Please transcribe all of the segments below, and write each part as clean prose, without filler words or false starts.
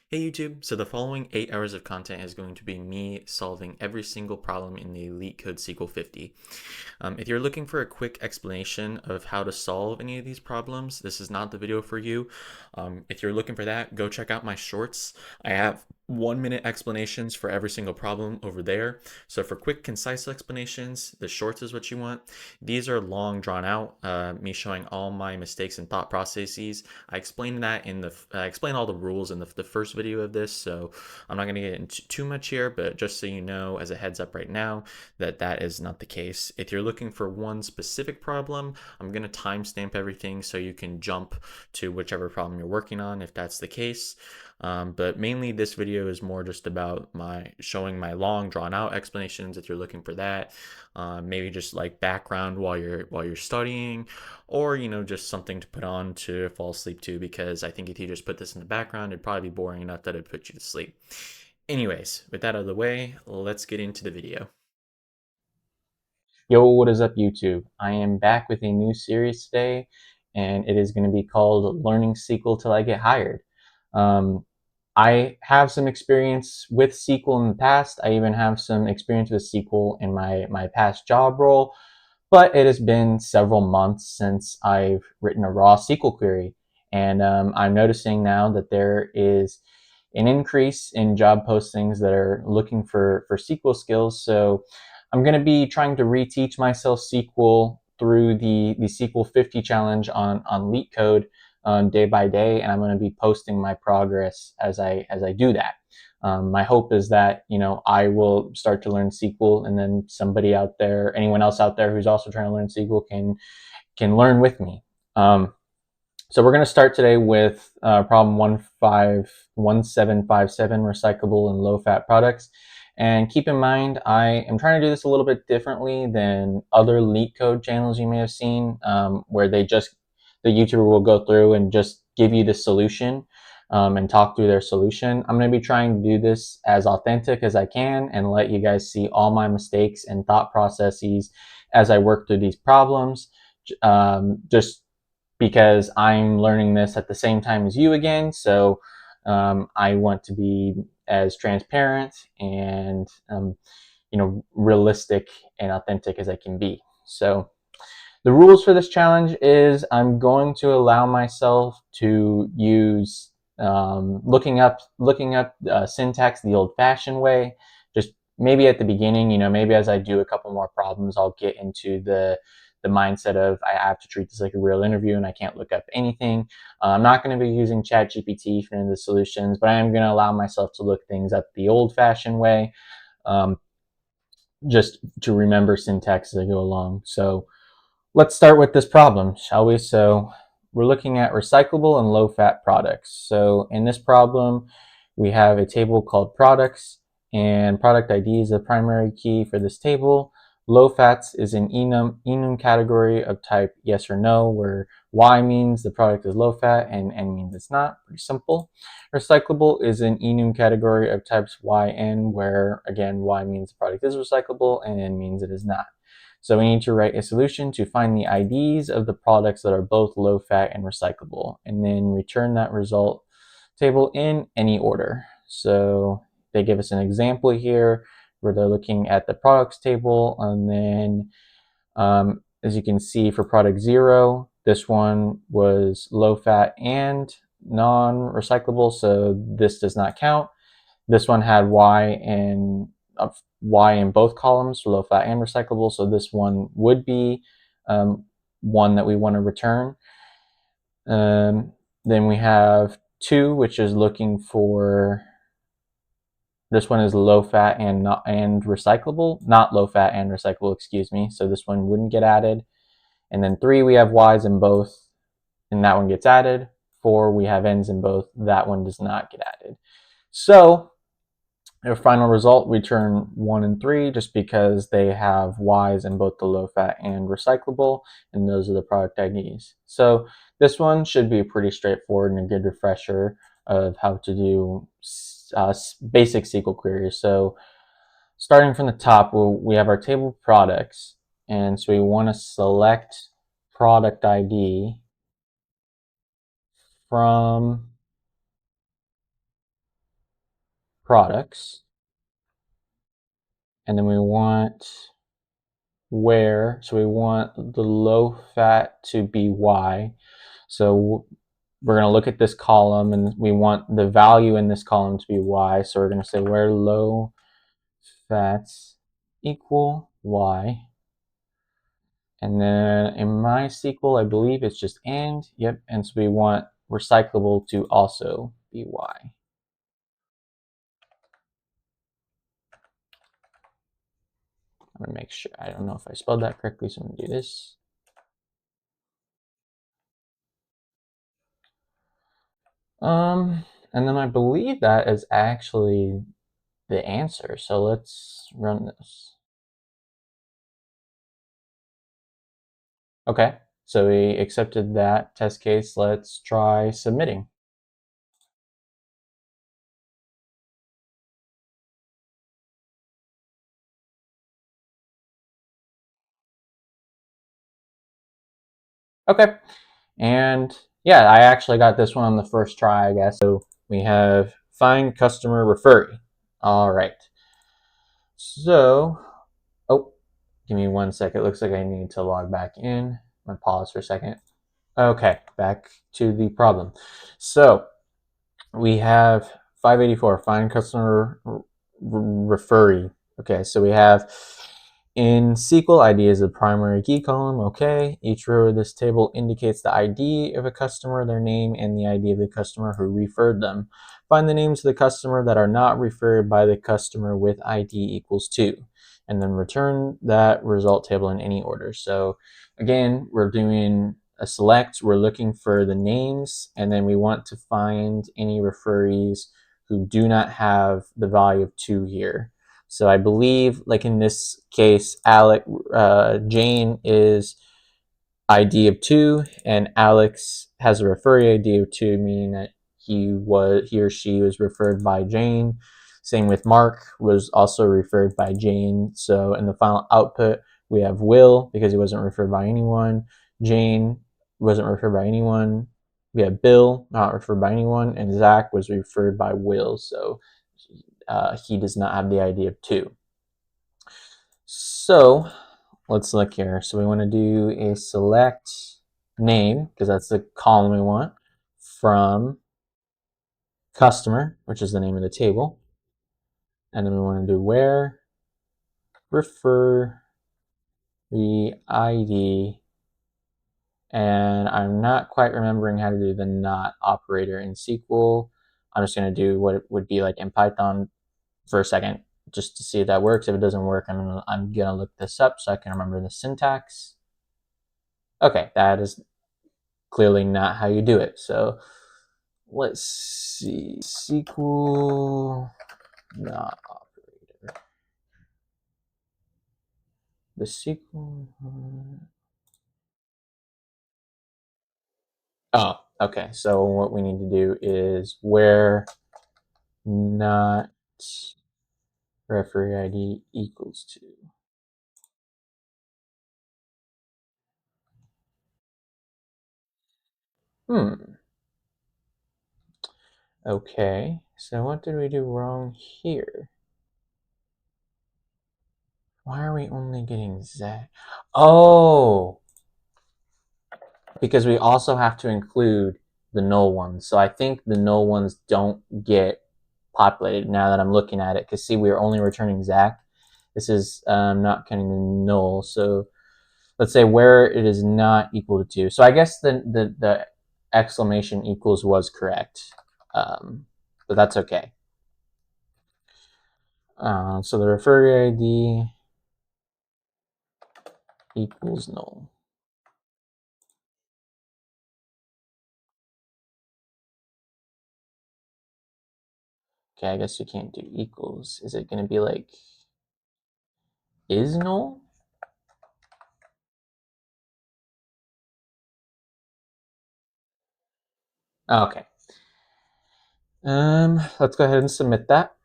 Hey YouTube, so the following 8 hours of content is going to be me solving every single problem in the LeetCode SQL 50. If you're looking for a quick explanation of how to solve any of these problems, this is not the video for you. If you're looking for that, go check out my shorts. I have 1-minute explanations for every single problem over there. So for quick, concise explanations, the shorts is what you want. These are long, drawn out, me showing all my mistakes and thought processes. I explained that I explained all the rules in the first video of this, so I'm not going to get into too much here, but just so you know, as a heads up right now, that is not the case. If you're looking for one specific problem, I'm going to timestamp everything so you can jump to whichever problem you're working on if that's the case. But mainly this video is more just about showing my long drawn out explanations if you're looking for that. Maybe just like background while you're studying, or just something to put on to fall asleep to, because I think if you just put this in the background, it'd probably be boring enough that it'd put you to sleep. Anyways, with that out of the way, let's get into the video. Yo, what is up, YouTube? I am back with a new series today, and it is going to be called Learning SQL Till I Get Hired. Um, I have some experience with SQL in the past. I even have some experience with SQL in my past job role, but it has been several months since I've written a raw SQL query. And I'm noticing now that there is an increase in job postings that are looking for SQL skills. So I'm going to be trying to reteach myself SQL through the SQL 50 challenge on LeetCode day by day, and I'm going to be posting my progress as I do that. My hope is that I will start to learn SQL, and then somebody out there, anyone else out there who's also trying to learn SQL, can learn with me. So we're going to start today with problem 1757, recyclable and low-fat products. And keep in mind, I am trying to do this a little bit differently than other LeetCode channels you may have seen, where the YouTuber will go through and just give you the solution and talk through their solution. I'm going to be trying to do this as authentic as I can and let you guys see all my mistakes and thought processes as I work through these problems. Just because I'm learning this at the same time as you again. So I want to be as transparent and realistic and authentic as I can be. So the rules for this challenge is I'm going to allow myself to use looking up syntax the old-fashioned way. Just maybe at the beginning, maybe as I do a couple more problems, I'll get into the mindset of I have to treat this like a real interview and I can't look up anything. I'm not going to be using ChatGPT for any of the solutions, but I am going to allow myself to look things up the old-fashioned way, just to remember syntax as I go along. So let's start with this problem, shall we? So we're looking at recyclable and low-fat products. So in this problem, we have a table called products, and product ID is the primary key for this table. Low fats is an enum category of type yes or no, where Y means the product is low fat and N means it's not. Pretty simple. Recyclable is an enum category of types Y, N, where again Y means the product is recyclable and N means it is not. So we need to write a solution to find the IDs of the products that are both low fat and recyclable, and then return that result table in any order. So they give us an example here where they're looking at the products table, and then as you can see for product 0, this one was low fat and non-recyclable, so this does not count. This one had Y in both columns, for low fat and recyclable, so this one would be one that we want to return. Then we have 2, which is looking for, this one is low fat and recyclable, not low fat and recyclable, excuse me, so this one wouldn't get added. And then 3, we have Y's in both, and that one gets added. 4, we have N's in both, that one does not get added. So their final result, return 1 and 3, just because they have Y's in both the low fat and recyclable, and those are the product IDs. So this one should be pretty straightforward and a good refresher of how to do basic SQL queries. So starting from the top, we have our table of products, and so we want to select product ID from products. And then we want where, so we want the low fat to be Y. So we're going to look at this column and we want the value in this column to be Y. So we're going to say where low fats equal Y. And then in MySQL, I believe it's just and, yep. And so we want recyclable to also be Y. I'm going to make sure, I don't know if I spelled that correctly, so I'm going to do this. And then I believe that is actually the answer. So let's run this. Okay, so we accepted that test case. Let's try submitting. Okay, and yeah, I actually got this one on the first try, I guess. So we have find customer referee. All right. So, oh, give me 1 second. It looks like I need to log back in. I'm gonna pause for a second. Okay, back to the problem. So we have 584, find customer referee. Okay, so we have in SQL, ID is the primary key column. Okay, each row of this table indicates the ID of a customer, their name, and the ID of the customer who referred them. Find the names of the customer that are not referred by the customer with ID equals 2, and then return that result table in any order. So again, we're doing a select, we're looking for the names, and then we want to find any referees who do not have the value of 2 here. So I believe, like in this case, Jane is ID of 2, and Alex has a referee ID of 2, meaning that he or she was referred by Jane. Same with Mark, was also referred by Jane. So in the final output, we have Will because he wasn't referred by anyone. Jane wasn't referred by anyone. We have Bill, not referred by anyone, and Zach was referred by Will. So he does not have the ID of 2. So let's look here. So we want to do a select name, because that's the column we want, from customer, which is the name of the table. And then we want to do where refer the ID. And I'm not quite remembering how to do the not operator in SQL. I'm just going to do what it would be like in Python for a second, just to see if that works. If it doesn't work, I'm gonna look this up so I can remember the syntax. Okay, that is clearly not how you do it. So let's see, SQL not operator. The SQL. Oh, okay. So what we need to do is where not referee ID equals 2. Okay, so what did we do wrong here? Why are we only getting Zach? Oh, because we also have to include the null ones. So I think the null ones don't get populated now that I'm looking at it. Because see, we're only returning Zach. This is not counting the null. So let's say where it is not equal to 2. So I guess the exclamation equals was correct. But that's okay. So the referee ID equals null. Okay, I guess you can't do equals. Is it going to be like is null? Okay. Let's go ahead and submit that.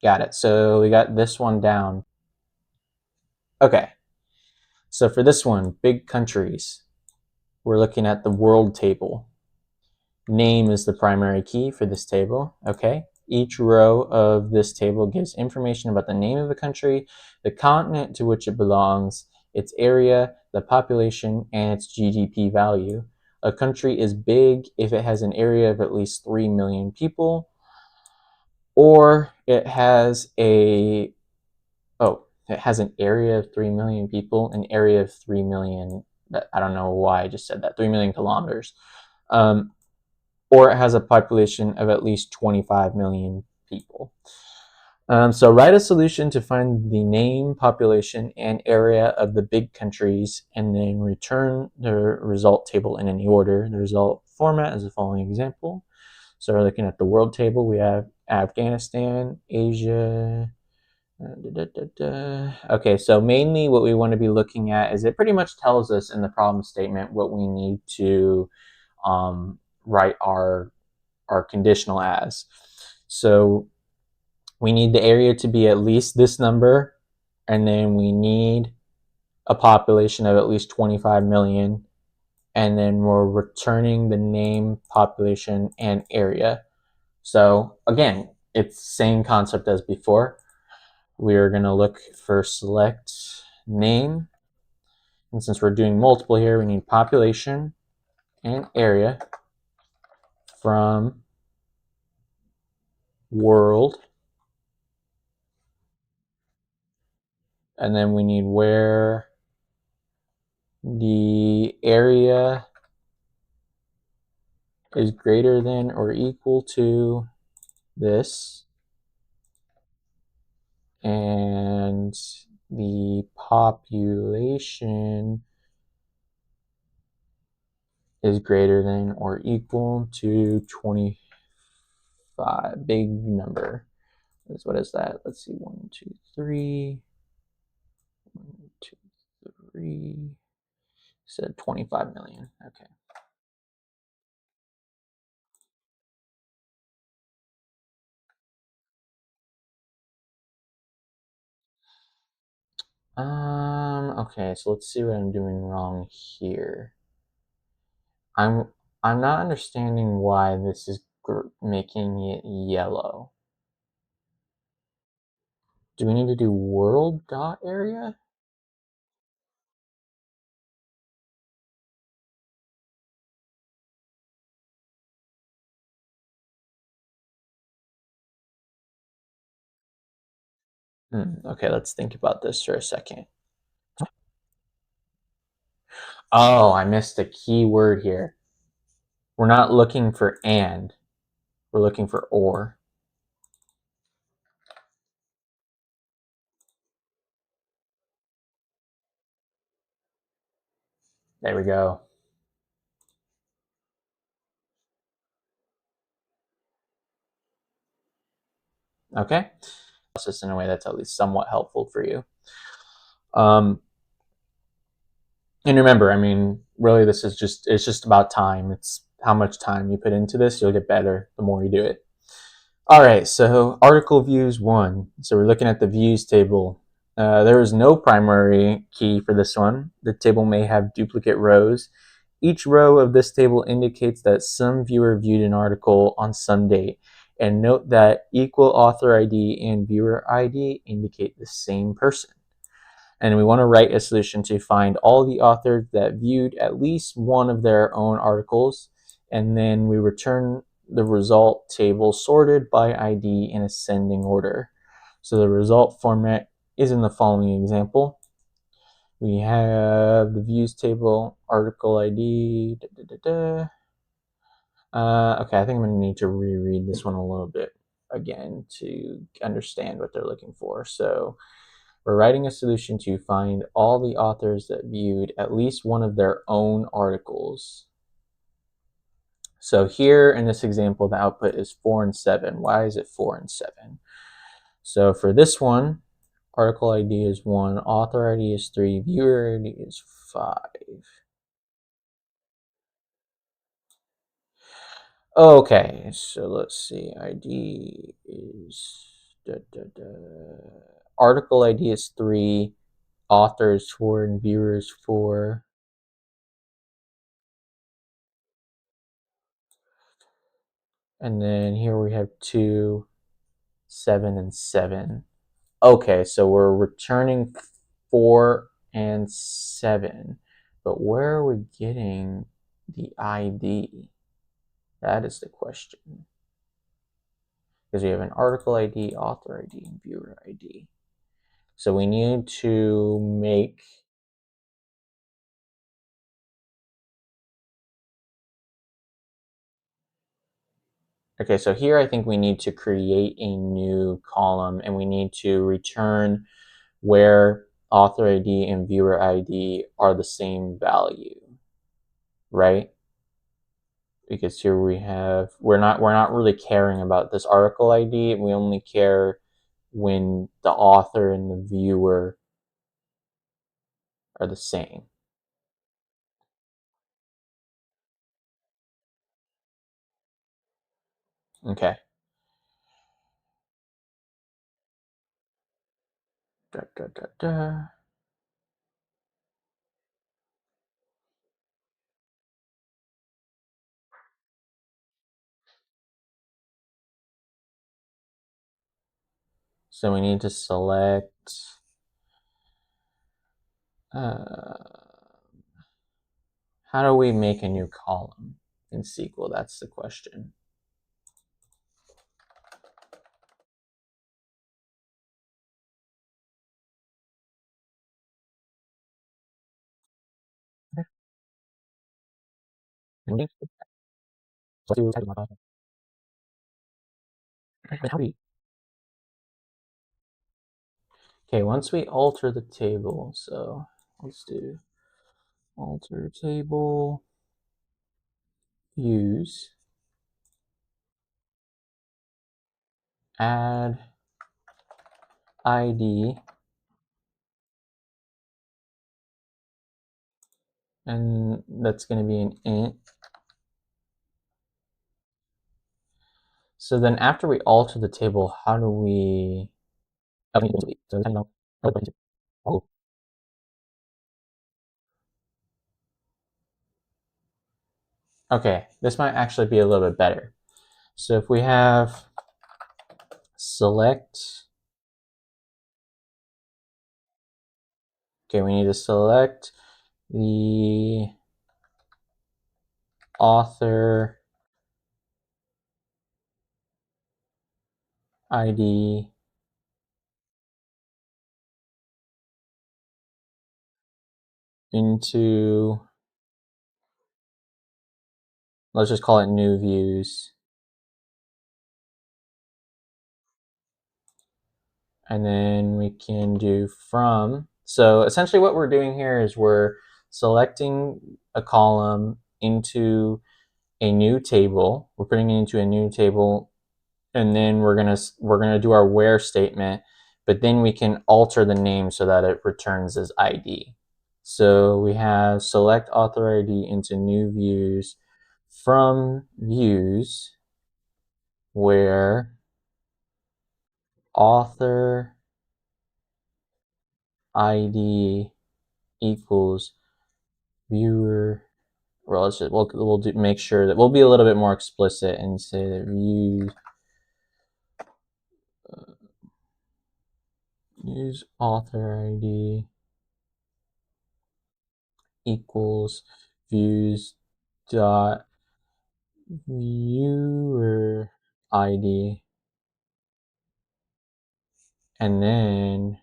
Got it. So we got this one down. Okay. So for this one, big countries, we're looking at the world table. Name is the primary key for this table, okay? Each row of this table gives information about the name of a country, the continent to which it belongs, its area, the population, and its GDP value. A country is big if it has an area of at least 3 million people, or it has a, it has an area of 3 million people, an area of 3 million, I don't know why I just said that, 3 million kilometers. Or it has a population of at least 25 million people. So write a solution to find the name, population, and area of the big countries, and then return the result table in any order. The result format is the following example. So we're looking at the world table. We have Afghanistan, Asia. Okay, so mainly what we want to be looking at is it pretty much tells us in the problem statement what we need to write our conditional as. So we need the area to be at least this number, and then we need a population of at least 25 million, and then we're returning the name, population, and area. So again, it's the same concept as before. We're going to look for select name, and since we're doing multiple here, we need population and area from world, and then we need where the area is greater than or equal to this, and the population is greater than or equal to 25. Big number. What is that? Let's see. 1, 2, 3. 1, 2, 3. Said 25 million. Okay. Okay, so let's see what I'm doing wrong here. I'm not understanding why this is making it yellow. Do we need to do world dot area? Okay, let's think about this for a second. Oh, I missed a key word here. We're not looking for and, we're looking for or. There we go. Okay, process in a way that's at least somewhat helpful for you. And remember, I mean, really, it's just about time. It's how much time you put into this, you'll get better the more you do it. All right, so article views 1. So we're looking at the views table. There is no primary key for this one. The table may have duplicate rows. Each row of this table indicates that some viewer viewed an article on some date. And note that equal author ID and viewer ID indicate the same person. And we want to write a solution to find all the authors that viewed at least one of their own articles, and then we return the result table sorted by ID in ascending order. So the result format is in the following example. We have the views table, article ID, okay, I think I'm going to need to reread this one a little bit again to understand what they're looking for. So we're writing a solution to find all the authors that viewed at least one of their own articles. So here in this example, the output is 4 and 7. Why is it 4 and 7? So for this one, article ID is 1, author ID is 3, viewer ID is 5. Okay, so let's see. ID is article ID is 3, author is 4, and viewer is 4. And then here we have 2, 7, and 7. Okay, so we're returning 4 and 7. But where are we getting the ID? That is the question. Because we have an article ID, author ID, and viewer ID. So we need to make okay, so here I think we need to create a new column and we need to return where author ID and viewer ID are the same value, right? Because here we have we're not really caring about this article ID. We only care when the author and the viewer are the same. Okay. Da, da, da, da. So we need to select how do we make a new column in SQL? That's the question. Okay, once we alter the table, so let's do alter table, use, add ID, and that's going to be an int. So then after we alter the table, how do we... Oh. Okay, this might actually be a little bit better. So if we have select, okay, we need to select the author ID into, let's just call it new views. And then we can do from. So essentially what we're doing here is we're selecting a column into a new table. We're putting it into a new table, and then we're gonna do our where statement, but then we can alter the name so that it returns as ID. So we have select author ID into new views from views where author ID equals viewer. Well, let's just we'll do, make sure that we'll be a little bit more explicit and say that views use author ID equals views dot viewer ID, and then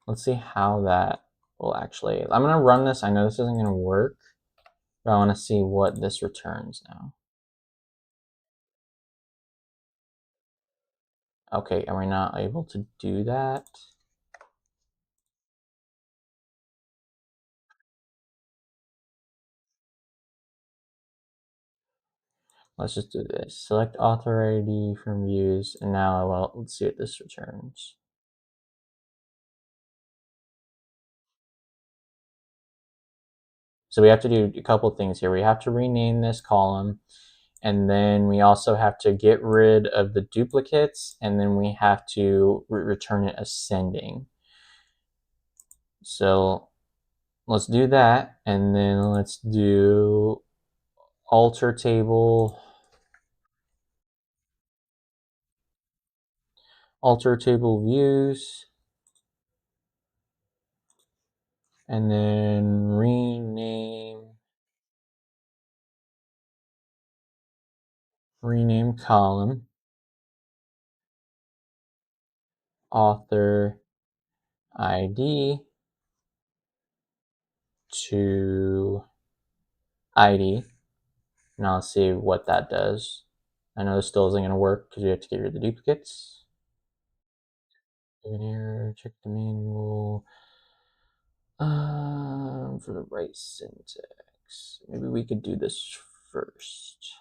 let's see how that will actually. I'm gonna run this. I know this isn't gonna work, but I want to see what this returns now. Okay, are we not able to do that? Let's just do this. Select author ID from views, and now well, let's see what this returns. So we have to do a couple things here. We have to rename this column, and then we also have to get rid of the duplicates, and then we have to return it ascending. So let's do that, and then let's do alter table views, and then rename column author ID to ID. Now let's see what that does. I know this still isn't going to work because you have to get rid of the duplicates. In here, check the manual for the right syntax. Maybe we could do this first.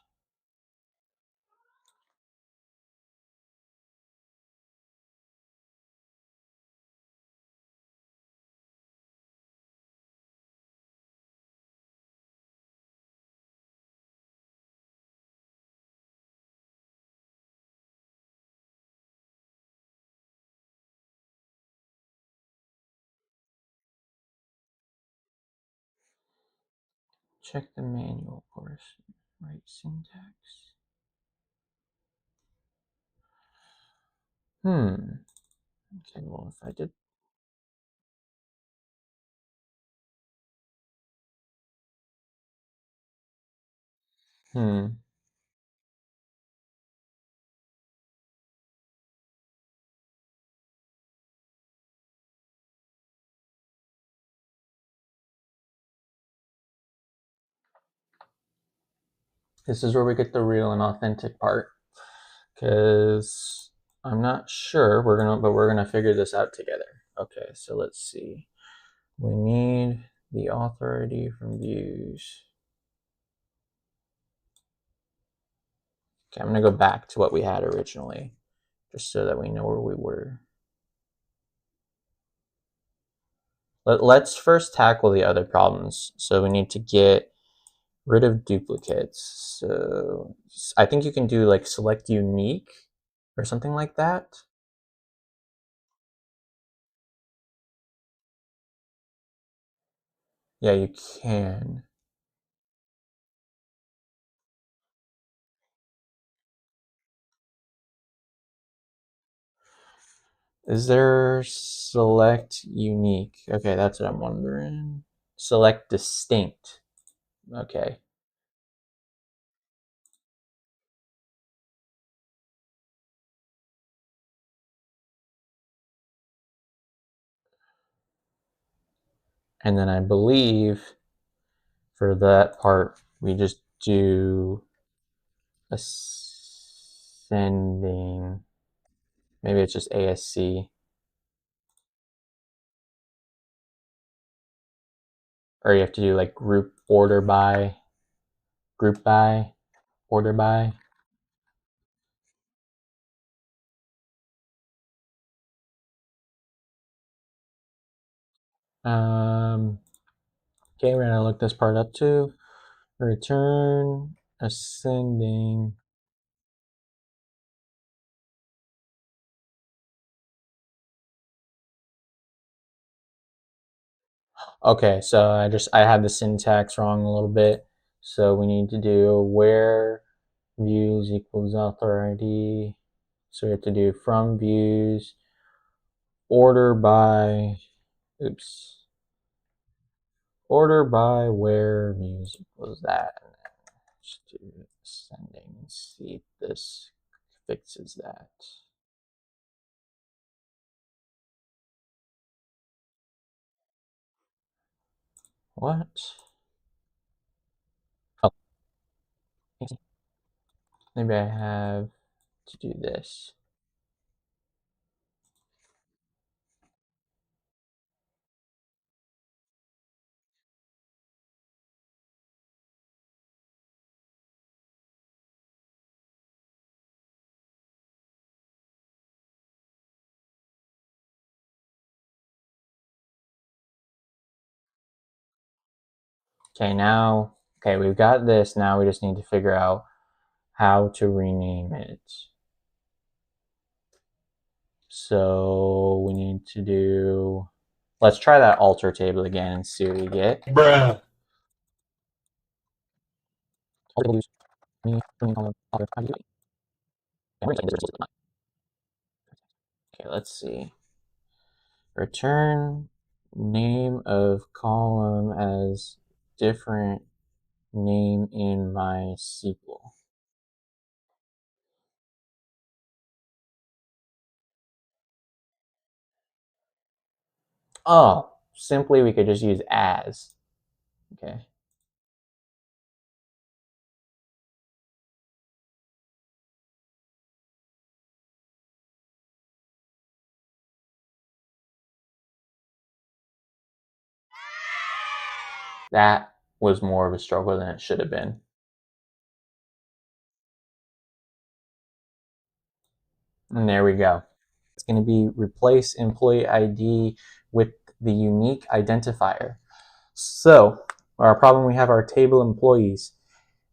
Check the manual portion. Right syntax. Okay, well, if I did. This is where we get the real and authentic part, because I'm not sure but we're gonna figure this out together. Okay, so let's see. We need the author ID from views. Okay, I'm gonna go back to what we had originally, just so that we know where we were. Let's first tackle the other problems. So we need to get rid of duplicates. So I think you can do like select unique or something like that. Yeah, you can. Is there select unique? Okay, that's what I'm wondering. Select distinct. Okay. And then I believe for that part, we just do ascending. Maybe it's just ASC. Or you have to do like group order by, group by, order by. Okay, we're gonna look this part up too. Return ascending. Okay, so I had the syntax wrong a little bit. So we need to do where views equals author ID. So we have to do from views, order by, oops, order by where views equals that. And then just do ascending and see if this fixes that. What? Oh, maybe I have to do this. Okay, now, okay, we've got this. Now we just need to figure out how to rename it. So we need to do Let's try that alter table again and see what we get. Bruh. Okay, let's see. Return name of column as different name in MySQL. Oh, simply we could just use as. Okay. That was more of a struggle than it should have been. And there we go. It's going to be replace employee ID with the unique identifier. So our problem, we have our table employees.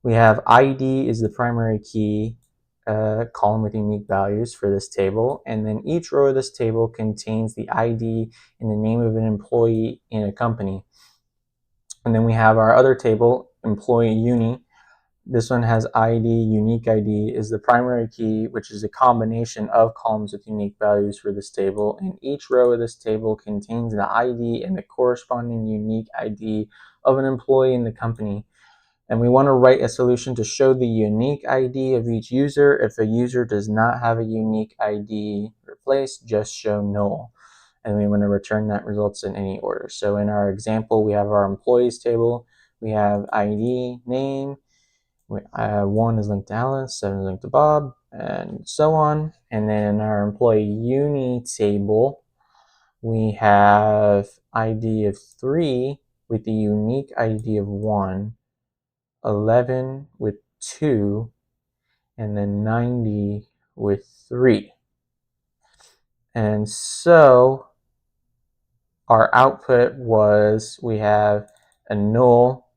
We have ID is the primary key column with unique values for this table. And then each row of this table contains the ID and the name of an employee in a company. And then we have our other table, employee uni. This one has ID, unique ID is the primary key, which is a combination of columns with unique values for this table. And each row of this table contains the ID and the corresponding unique ID of an employee in the company. And we want to write a solution to show the unique ID of each user. If a user does not have a unique ID replaced, just show null. And we want to return that results in any order. So in our example, we have our employees table. We have ID, name. One is linked to Alice, 7 is linked to Bob, and so on. And then in our employee uni table, we have ID of 3 with the unique ID of 1, 11 with 2, and then 90 with 3. And so our output was, we have a null,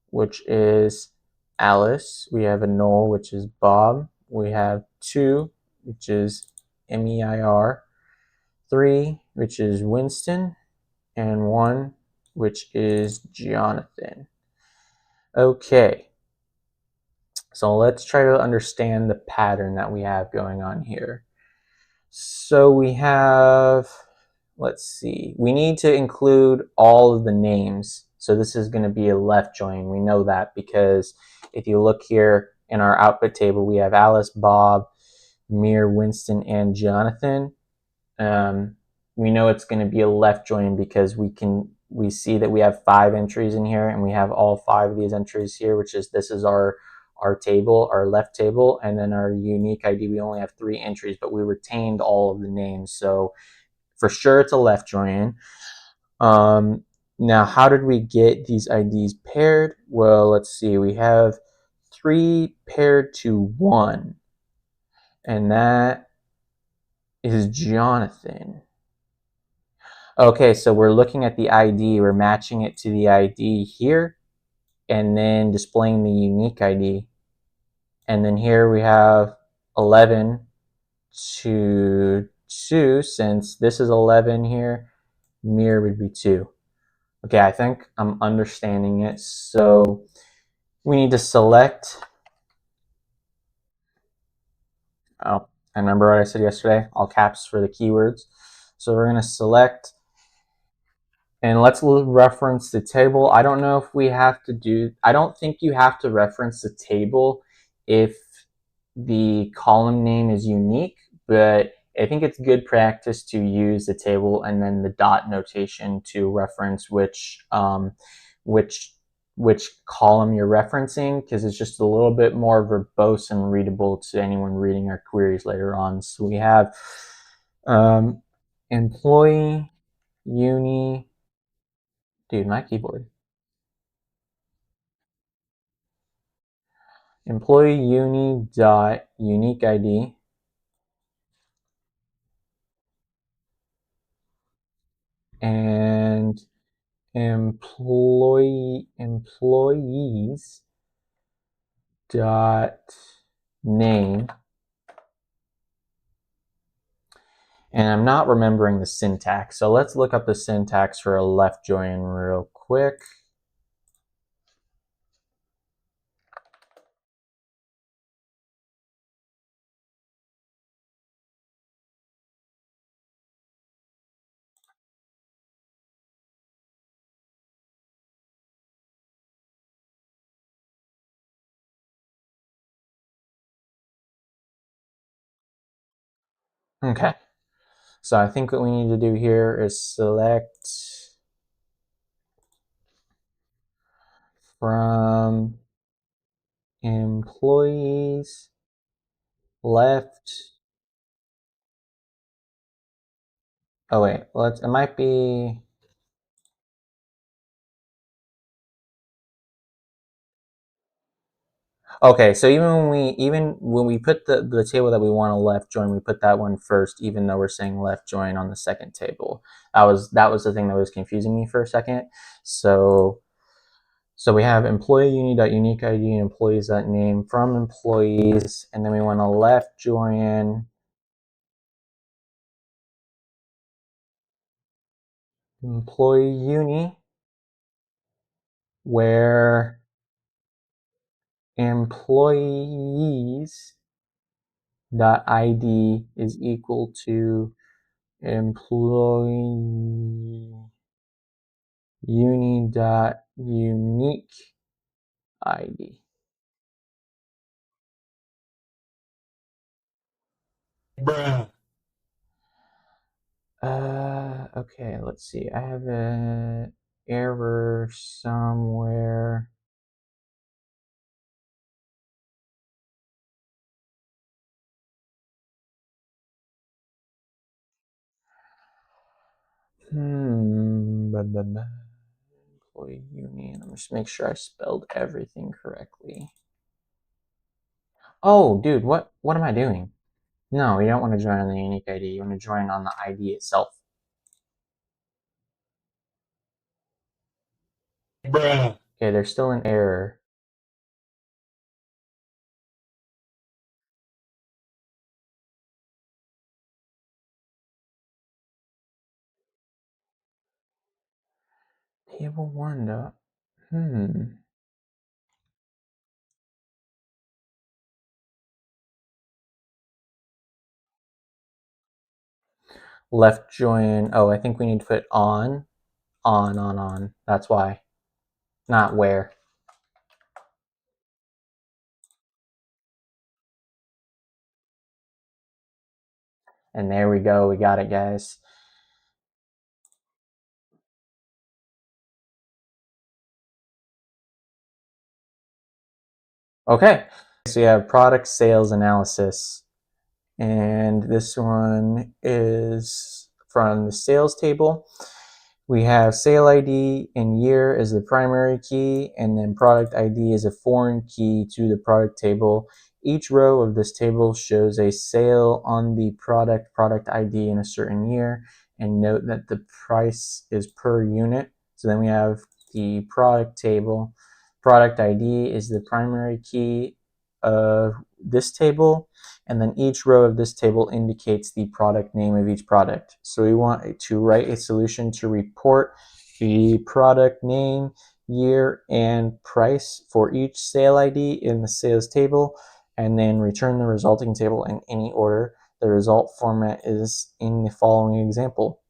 which is Alice. We have a null, which is Bob. We have 2, which is MEIR. 3, which is Winston. And 1, which is Jonathan. Okay. So let's try to understand the pattern that we have going on here. So we have, let's see, we need to include all of the names. So this is going to be a left join. We know that because if you look here in our output table, we have Alice, Bob, Mir, Winston, and Jonathan. We know it's going to be a left join because we see that we have 5 entries in here, and we have all 5 of these entries here, which is, this is our table, our left table, and then our unique ID, we only have 3 entries, but we retained all of the names. So for sure it's a left join. Now, how did we get these IDs paired? Well, let's see. We have 3 paired to 1, and that is Jonathan. Okay, so we're looking at the ID, we're matching it to the ID here, and then displaying the unique ID. And then here we have 11 to 2, since this is 11 here, Mir would be 2. Okay, I think I'm understanding it. So we need to select, oh, I remember what I said yesterday, all caps for the keywords. So we're going to select, and let's reference the table. I don't know if we have to do, I don't think you have to reference the table if the column name is unique, but I think it's good practice to use the table and then the dot notation to reference which column you're referencing, because it's just a little bit more verbose and readable to anyone reading our queries later on. So we have employee uni, dude, my keyboard. Employee uni dot unique ID and employees dot name, And I'm not remembering the syntax. So let's look up the syntax for a left join real quick. Okay. So I think what we need to do here is select from employees left. Oh wait, it might be. Okay, so even when we put the table that we want to left join, we put that one first, even though we're saying left join on the second table. That was the thing that was confusing me for a second. So we have employee uni.unique ID and employees.name from employees, and then we want to left join employee uni where employees.id is equal to employee uni.unique ID. Bruh. Okay, let's see. I have an error somewhere. Employee union. Let me just make sure I spelled everything correctly. Oh, dude, what am I doing? No, you don't want to join on the unique ID. You want to join on the ID itself. Bruh. Okay, there's still an error. Table 1 dot. Left join. Oh, I think we need to put on. On. That's why. Not where. And there we go. We got it, guys. Okay. So you have product sales analysis. And this one is from the sales table. We have sale ID and year as the primary key, and then product ID is a foreign key to the product table. Each row of this table shows a sale on the product ID in a certain year, and note that the price is per unit. So then we have the product table. Product ID is the primary key of this table, and then each row of this table indicates the product name of each product. So we want to write a solution to report the product name, year, and price for each sale ID in the sales table, and then return the resulting table in any order. The result format is in the following example.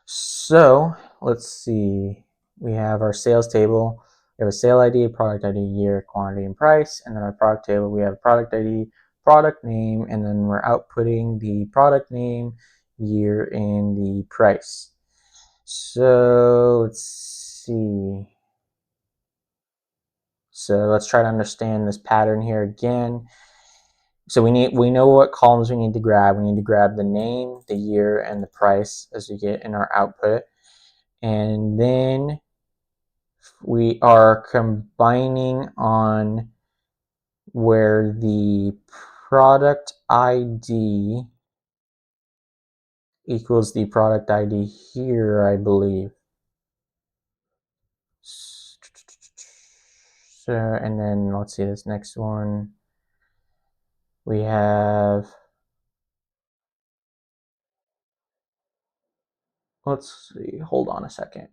So let's see. We have our sales table. We have a sale ID, product ID, year, quantity, and price. And then our product table, we have product ID, product name, and then we're outputting the product name, year, and the price. So let's see. So let's try to understand this pattern here again. So we know what columns we need to grab. We need to grab the name, the year, and the price as we get in our output. And then we are combining on where the product ID equals the product ID here, I believe. So, and then let's see this next one. We have let's see, hold on a second.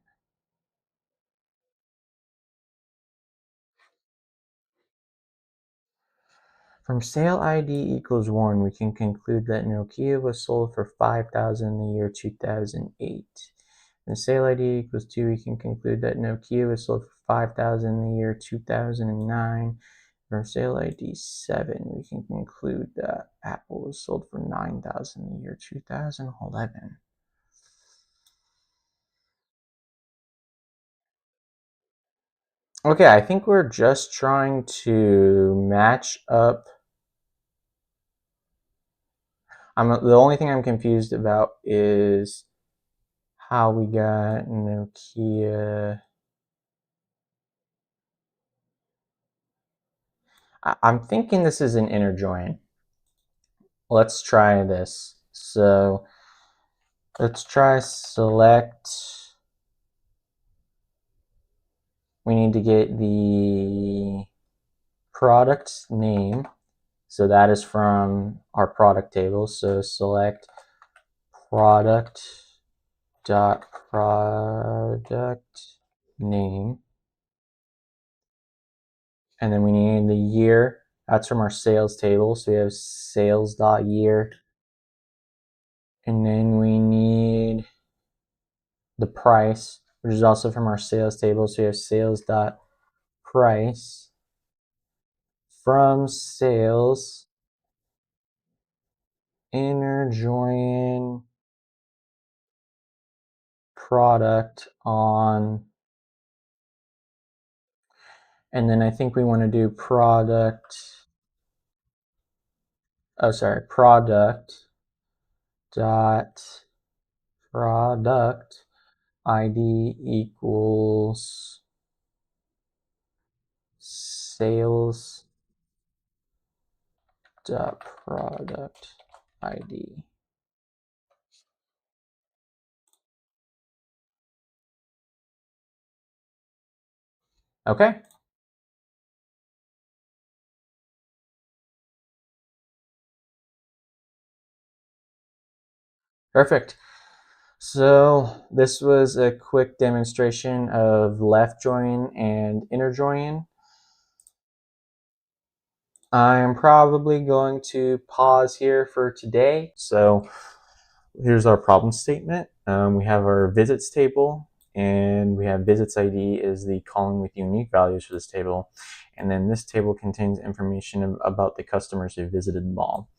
From sale ID equals 1, we can conclude that Nokia was sold for $5,000 in the year 2008. From sale ID equals 2, we can conclude that Nokia was sold for $5,000 in the year 2009. From sale ID 7, we can conclude that Apple was sold for $9,000 in the year 2011. Okay, I think we're just trying to match up. The only thing I'm confused about is how we got Nokia. I'm thinking this is an inner join. Let's try this. So let's try select. We need to get the product name. So that is from our product table. So select product dot product name. And then we need the year. That's from our sales table. So we have sales dot year. And then we need the price, which is also from our sales table. So we have sales dot price from sales inner join product on, and then I think we want to do product dot product ID equals sales dot product ID. Okay. Perfect. So this was a quick demonstration of left join and inner join. I'm probably going to pause here for today. So here's our problem statement. We have our visits table, and we have visits ID is the column with unique values for this table. And then this table contains information about the customers who visited the mall.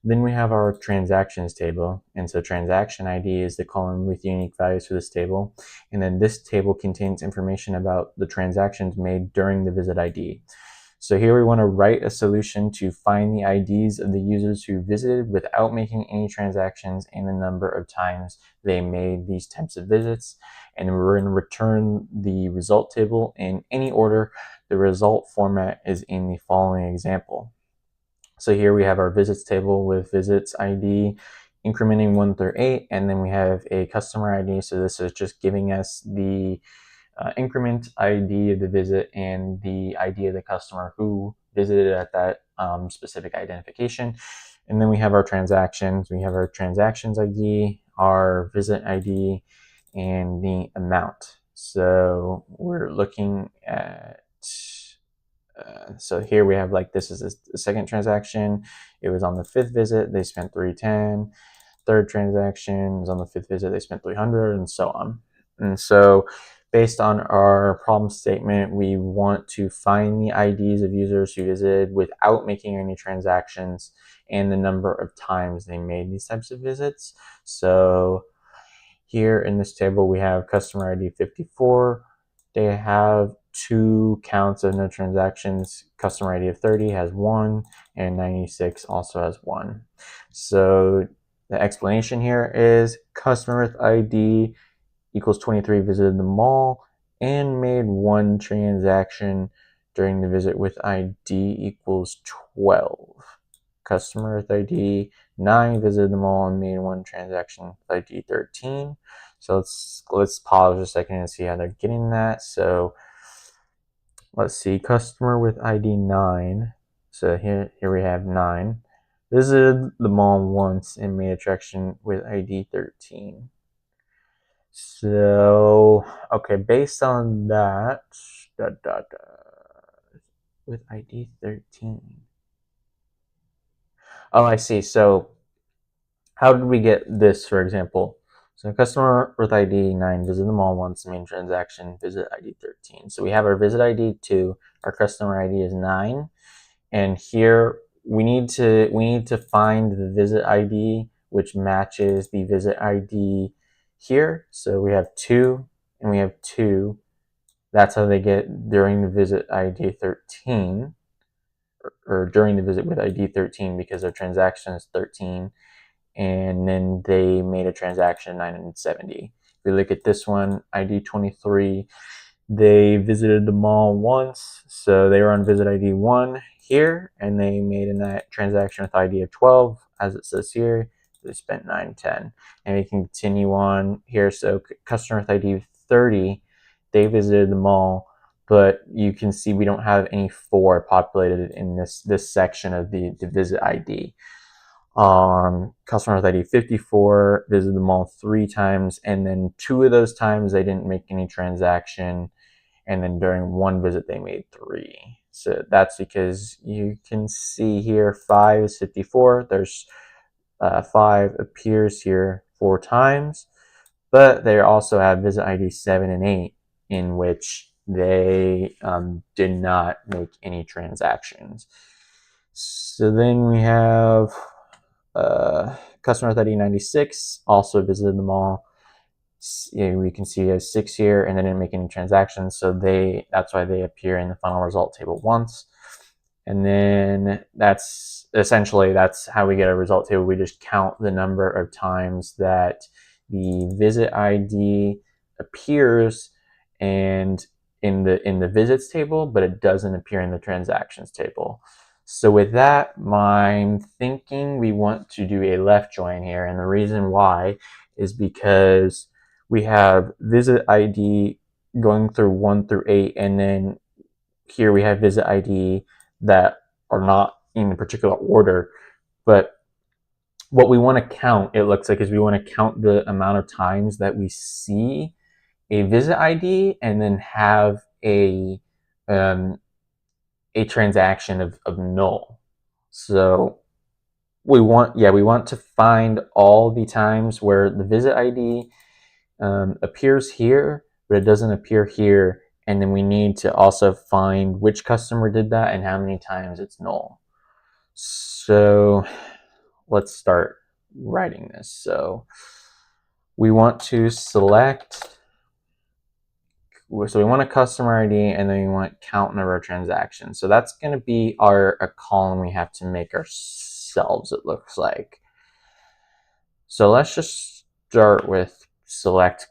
Then we have our transactions table, and so transaction ID is the column with unique values for this table. And then this table contains information about the transactions made during the visit ID. So here we want to write a solution to find the IDs of the users who visited without making any transactions and the number of times they made these types of visits. And we're going to return the result table in any order. The result format is in the following example. So here we have our visits table with visits ID incrementing 1 through 8, and then we have a customer ID. So this is just giving us the increment ID of the visit and the ID of the customer who visited at that specific identification. And then we have our transactions. We have our transactions ID, our visit ID, and the amount. So we're looking at so here we have, like, this is the second transaction. It was on the 5th visit. They spent $310. Third transaction was on the 5th visit. They spent $300, and so on. And so based on our problem statement, we want to find the IDs of users who visited without making any transactions and the number of times they made these types of visits. So here in this table, we have customer ID 54. They have 2 counts of no transactions. Customer ID of 30 has 1, and 96 also has 1. So the explanation here is customer with ID equals 23 visited the mall and made 1 transaction during the visit with ID equals 12. Customer with ID 9 visited the mall and made 1 transaction with ID 13. So let's pause for a second and see how they're getting that. So let's see, customer with ID 9. So here we have 9. Visited the mall once and made a transaction with ID 13. So, okay, based on that, with ID 13. Oh, I see. So, how did we get this, for example? So, customer with ID 9 visit the mall once, main transaction, visit ID 13. So, we have our visit ID 2, our customer ID is 9, and here we need to find the visit ID which matches the visit ID here. So we have 2 and we have 2. That's how they get during the visit ID 13, or during the visit with ID 13, because their transaction is 13, and then they made a transaction 970. If we look at this one, ID 23, they visited the mall once, so they were on visit ID 1 here, and they made a transaction with ID of 12, as it says here. They spent 910. And we can continue on here. So customer with ID 30, they visited the mall, but you can see we don't have any 4 populated in this section of the visit ID. Customer with ID 54 visited the mall 3 times, and then 2 of those times they didn't make any transaction, and then during 1 visit they made 3. So that's because you can see here 5 is 54. There's 5 appears here 4 times, but they also have visit ID 7 and 8, in which they did not make any transactions. So then we have customer with ID 96 also visited the mall. We can see a 6 here, and they didn't make any transactions, so that's why they appear in the final result table once. And then that's how we get a result table. We just count the number of times that the visit ID appears and in the visits table, but it doesn't appear in the transactions table. So with that, I'm thinking we want to do a left join here, and the reason why is because we have visit ID going through 1 through 8, and then here we have visit ID that are not in a particular order. But what we want to count, it looks like, is we want to count the amount of times that we see a visit ID and then have a transaction of null. So we want to find all the times where the visit ID appears here, but it doesn't appear here. And then we need to also find which customer did that and how many times it's null. So let's start writing this. So we want to select, so we want a customer ID, and then we want count number of transactions. So that's going to be a column we have to make ourselves, it looks like. So let's just start with select.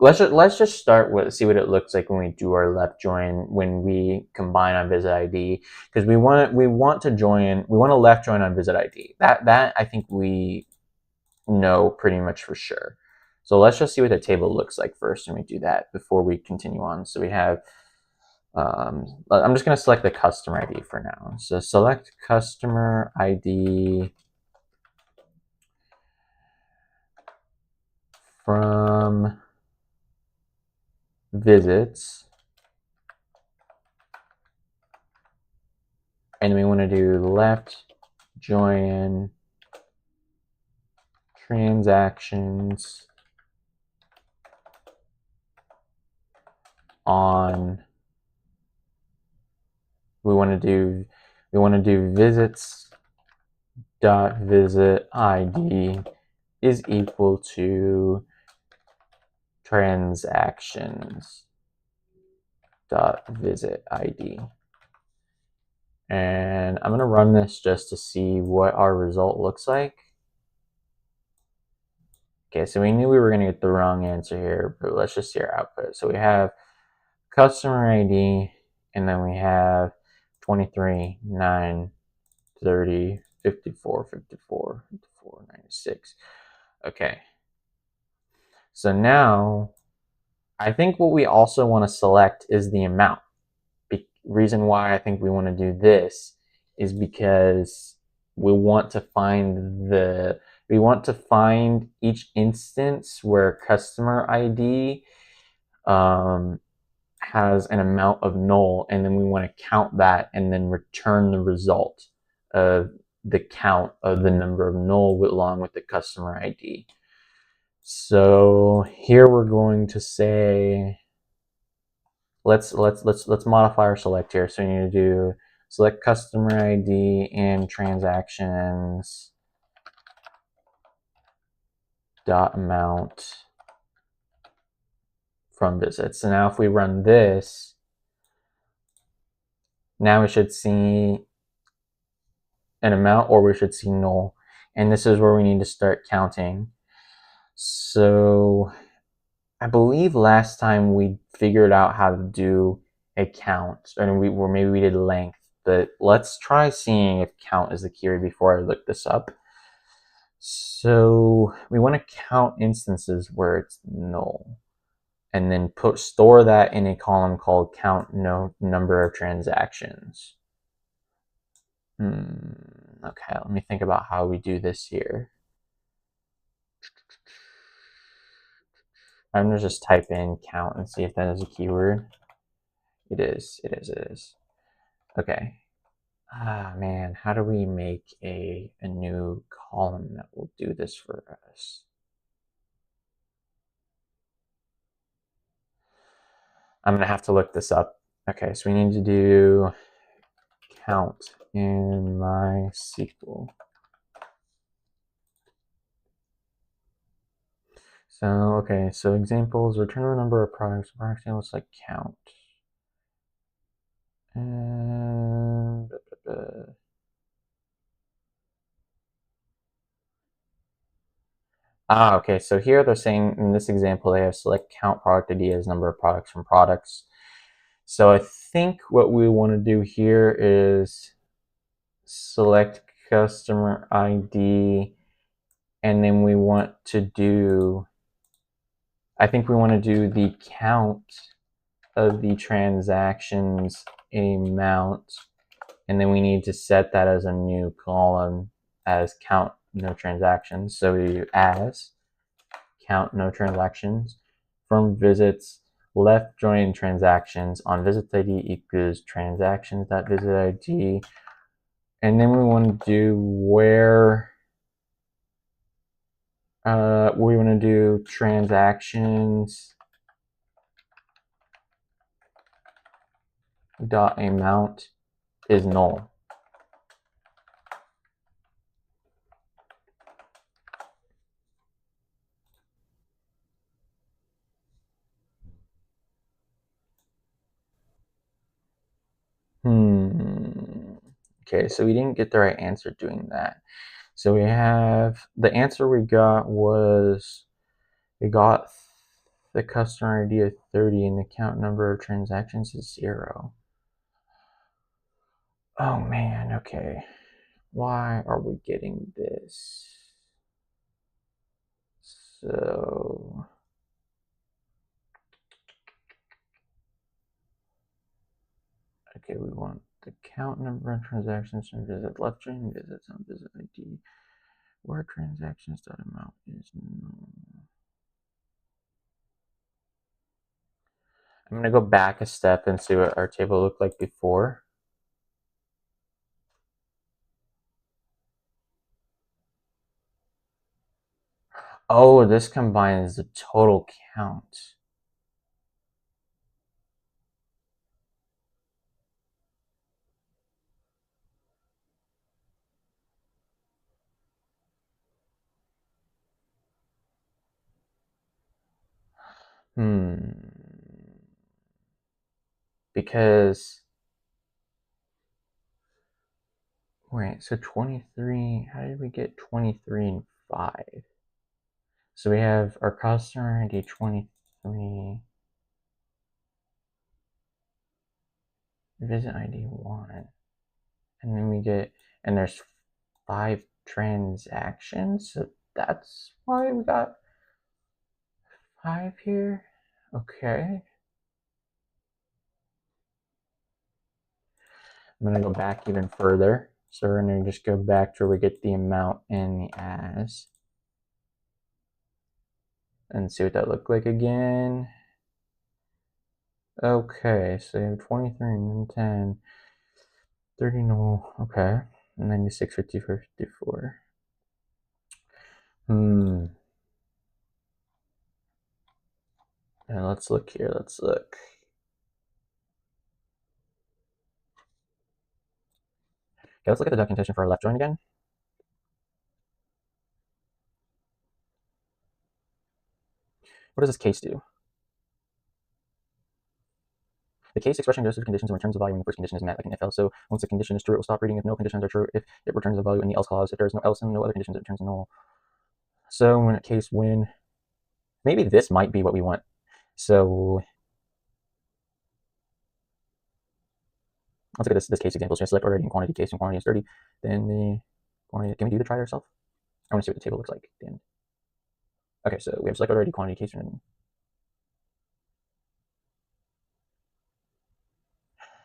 Let's just start with see what it looks like when we do our left join, when we combine on visit ID, because we want to left join on visit ID. That I think we know pretty much for sure. So let's just see what the table looks like first, and we do that before we continue on. So we have, I'm just going to select the customer ID for now. So select customer ID from visits, and we want to do left join transactions on, we want to do visits dot visit ID is equal to transactions dot visit ID. And I'm going to run this just to see what our result looks like. Okay, so we knew we were going to get the wrong answer here, but let's just see our output. So we have customer ID, and then we have 23, 9, 30, 54, 54, 54, 96. Okay. So now, I think what we also want to select is the amount. Reason why I think we want to do this is because we want to we want to find each instance where customer ID has an amount of null, and then we want to count that and then return the result of the count of the number of null along with the customer ID. So here we're going to say, let's modify our select here. So we need to do select customer ID and transactions dot amount from visits. So now if we run this, now we should see an amount, or we should see null. And this is where we need to start counting. So I believe last time we figured out how to do a count, and maybe we did length, but let's try seeing if count is the keyword before I look this up. So we want to count instances where it's null, and then store that in a column called count number of transactions. Okay, let me think about how we do this here. I'm gonna just type in count and see if that is a keyword. It is. Okay. Man, how do we make a new column that will do this for us? I'm gonna have to look this up. Okay, so we need to do count in MySQL. So, okay, so examples, return the number of products. Product examples like count. And okay, so here they're saying in this example, they have select count product ID as number of products from products. So I think what we want to do here is select customer ID, and then we want to do, I think we want to do the count of the transactions amount, and then we need to set that as a new column as count no transactions. So we do as count no transactions from visits left join transactions on visit ID equals transactions.visit ID, and then we want to do where we want to do transactions dot amount is null. Okay, so we didn't get the right answer doing that. So we have, the answer we got was, we got the customer ID of 30 and the count number of transactions is 0. Oh man, okay. Why are we getting this? So okay, we want the count number of transactions from visit left join visits on visit ID where transactions.amount is null. I'm going to go back a step and see what our table looked like before. Oh, this combines the total count. Because, wait, so 23, how did we get 23 and 5? So we have our customer ID 23, visit ID 1, and then we get, and there's 5 transactions, so that's why we got 5 here. Okay. I'm going to go back even further. So we're going to just go back to where we get the amount and the as. and see what that looked like again. Okay, so you have 23 and 10, 30 null, okay, 96, 54, 54. And let's look here, let's look. Okay, let's look at the documentation for our left join again. What does this case do? The case expression goes through the conditions and returns the value when the first condition is met, like an if else. So once the condition is true, it will stop reading if no conditions are true. If it returns the value in the else clause, if there is no else and no other conditions, it returns null. So in a case when, maybe this might be what we want. So let's look at this case example. So I select already in quantity case and quantity is 30. Then the quantity, can we do the try ourselves? I want to see what the table looks like at the end. Okay, so we have select already quantity case and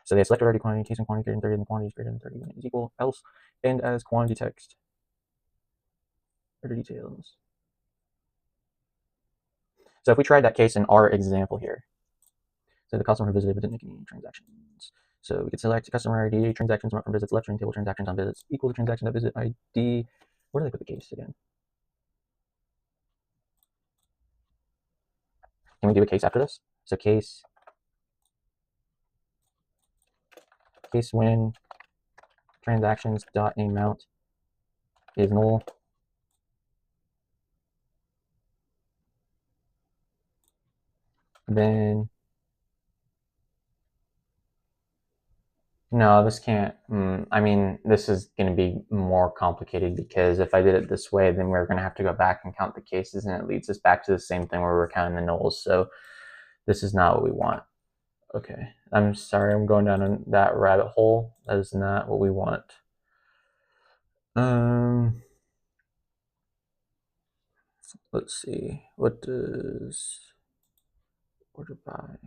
so they have selected already quantity case and quantity greater than 30 and the quantity is greater than 30 when it is equal else and as quantity text. Further details. So if we tried that case in our example here, so the customer who visited but didn't make any transactions. So we could select customer ID, transactions from visits, left join table transactions on visits equal to transaction.visit ID. Where do they put the case again? Can we do a case after this? So case when transactions dot amount is null, then no, this can't. I mean, this is going to be more complicated because if I did it this way, then we're going to have to go back and count the cases, and it leads us back to the same thing where we're counting the nulls. So this is not what we want. Okay, I'm sorry, I'm going down that rabbit hole. That is not what we want. Let's see. What does order by?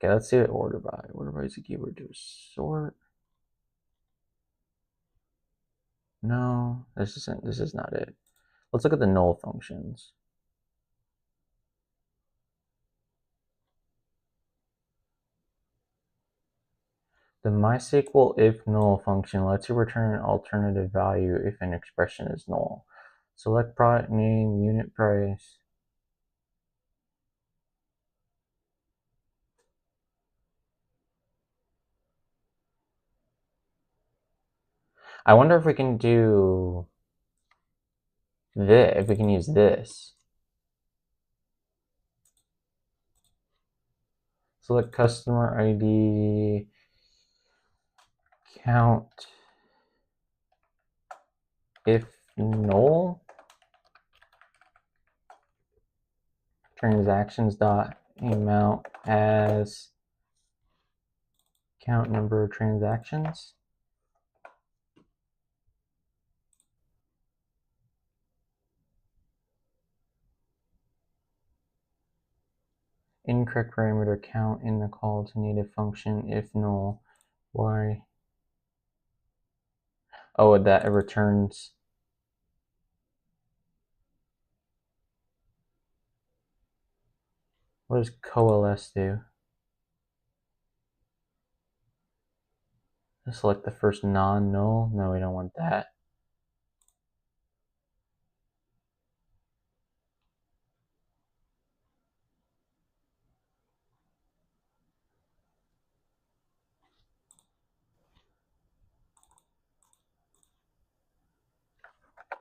Okay, let's see what order by. Order by is a keyword to sort. No, this is not it. Let's look at the null functions. The MySQL if null function lets you return an alternative value if an expression is null. Select product name, unit price. I wonder if we can do this, if we can use this. Select customer ID, count if null, transactions dot amount as count number of transactions. Incorrect parameter count in the call to native function if null. Why? Oh, that it returns. What does coalesce do? Select the first non-null. No, we don't want that.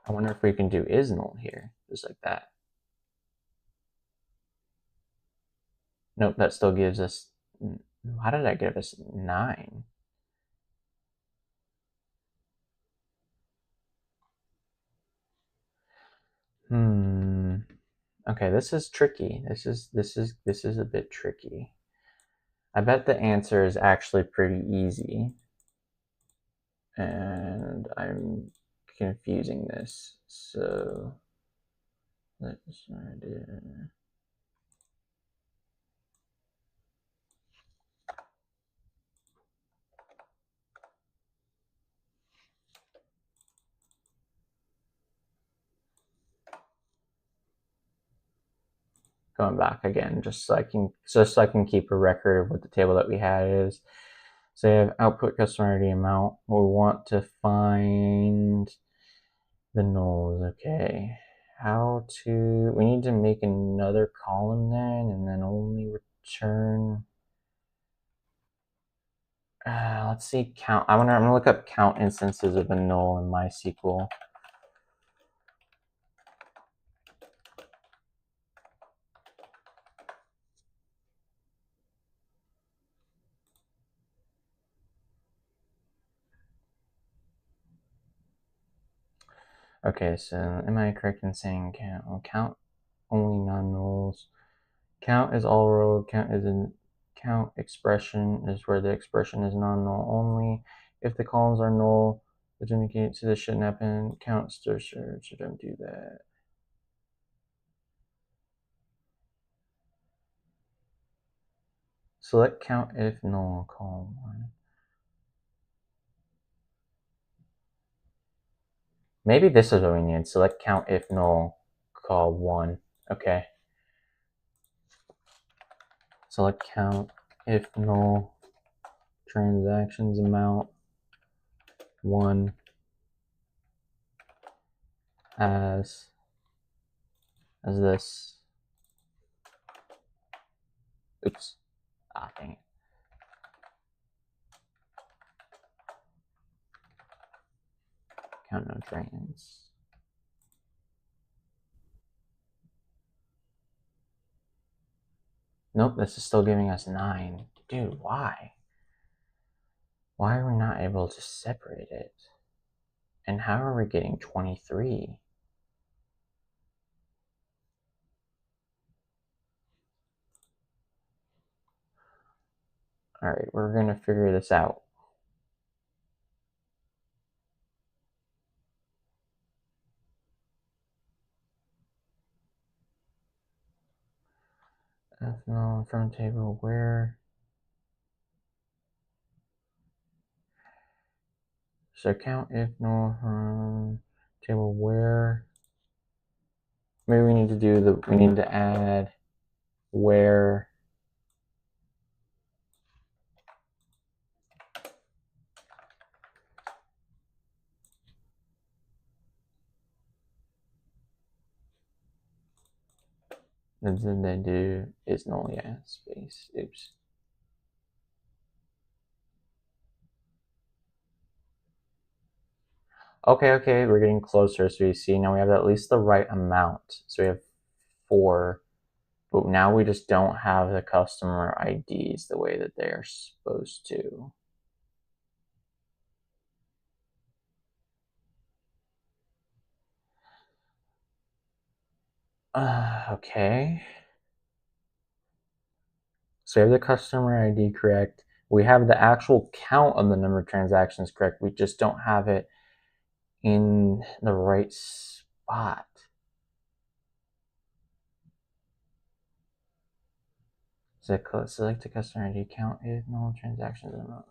I wonder if we can do is null here, just like that. Nope, that still gives us, how did that give us 9? Okay, this is tricky. This is a bit tricky. I bet the answer is actually pretty easy. And I'm confusing this. So let's try to going back again, just so I can keep a record of what the table that we had is. So you have output customer ID amount. We want to find the nulls. Okay. We need to make another column then, and then only return. Let's see, count. I'm gonna look up count instances of a null in MySQL. Okay, so am I correct in saying count? Well, count only non-nulls. Count is all row. Count expression is where the expression is non-null only. If the columns are null, which indicates this shouldn't happen. Count should undo that. Select count if null, column 1. Maybe this is what we need. Select count if null, call 1. Okay. Select count if null, transactions amount 1 as this. Oops. Dang it. Count no trains. Nope, this is still giving us 9. Dude, why? Why are we not able to separate it? And how are we getting 23? Alright, we're gonna figure this out. F from table where? So count if null from table where. Maybe we need to add where. And then they do is null, yeah, space. Oops. Okay, we're getting closer. So you see now we have at least the right amount. So we have 4. But now we just don't have the customer IDs the way that they are supposed to. Okay. So we have the customer ID correct. We have the actual count of the number of transactions correct. We just don't have it in the right spot. So select the customer ID count if no transactions are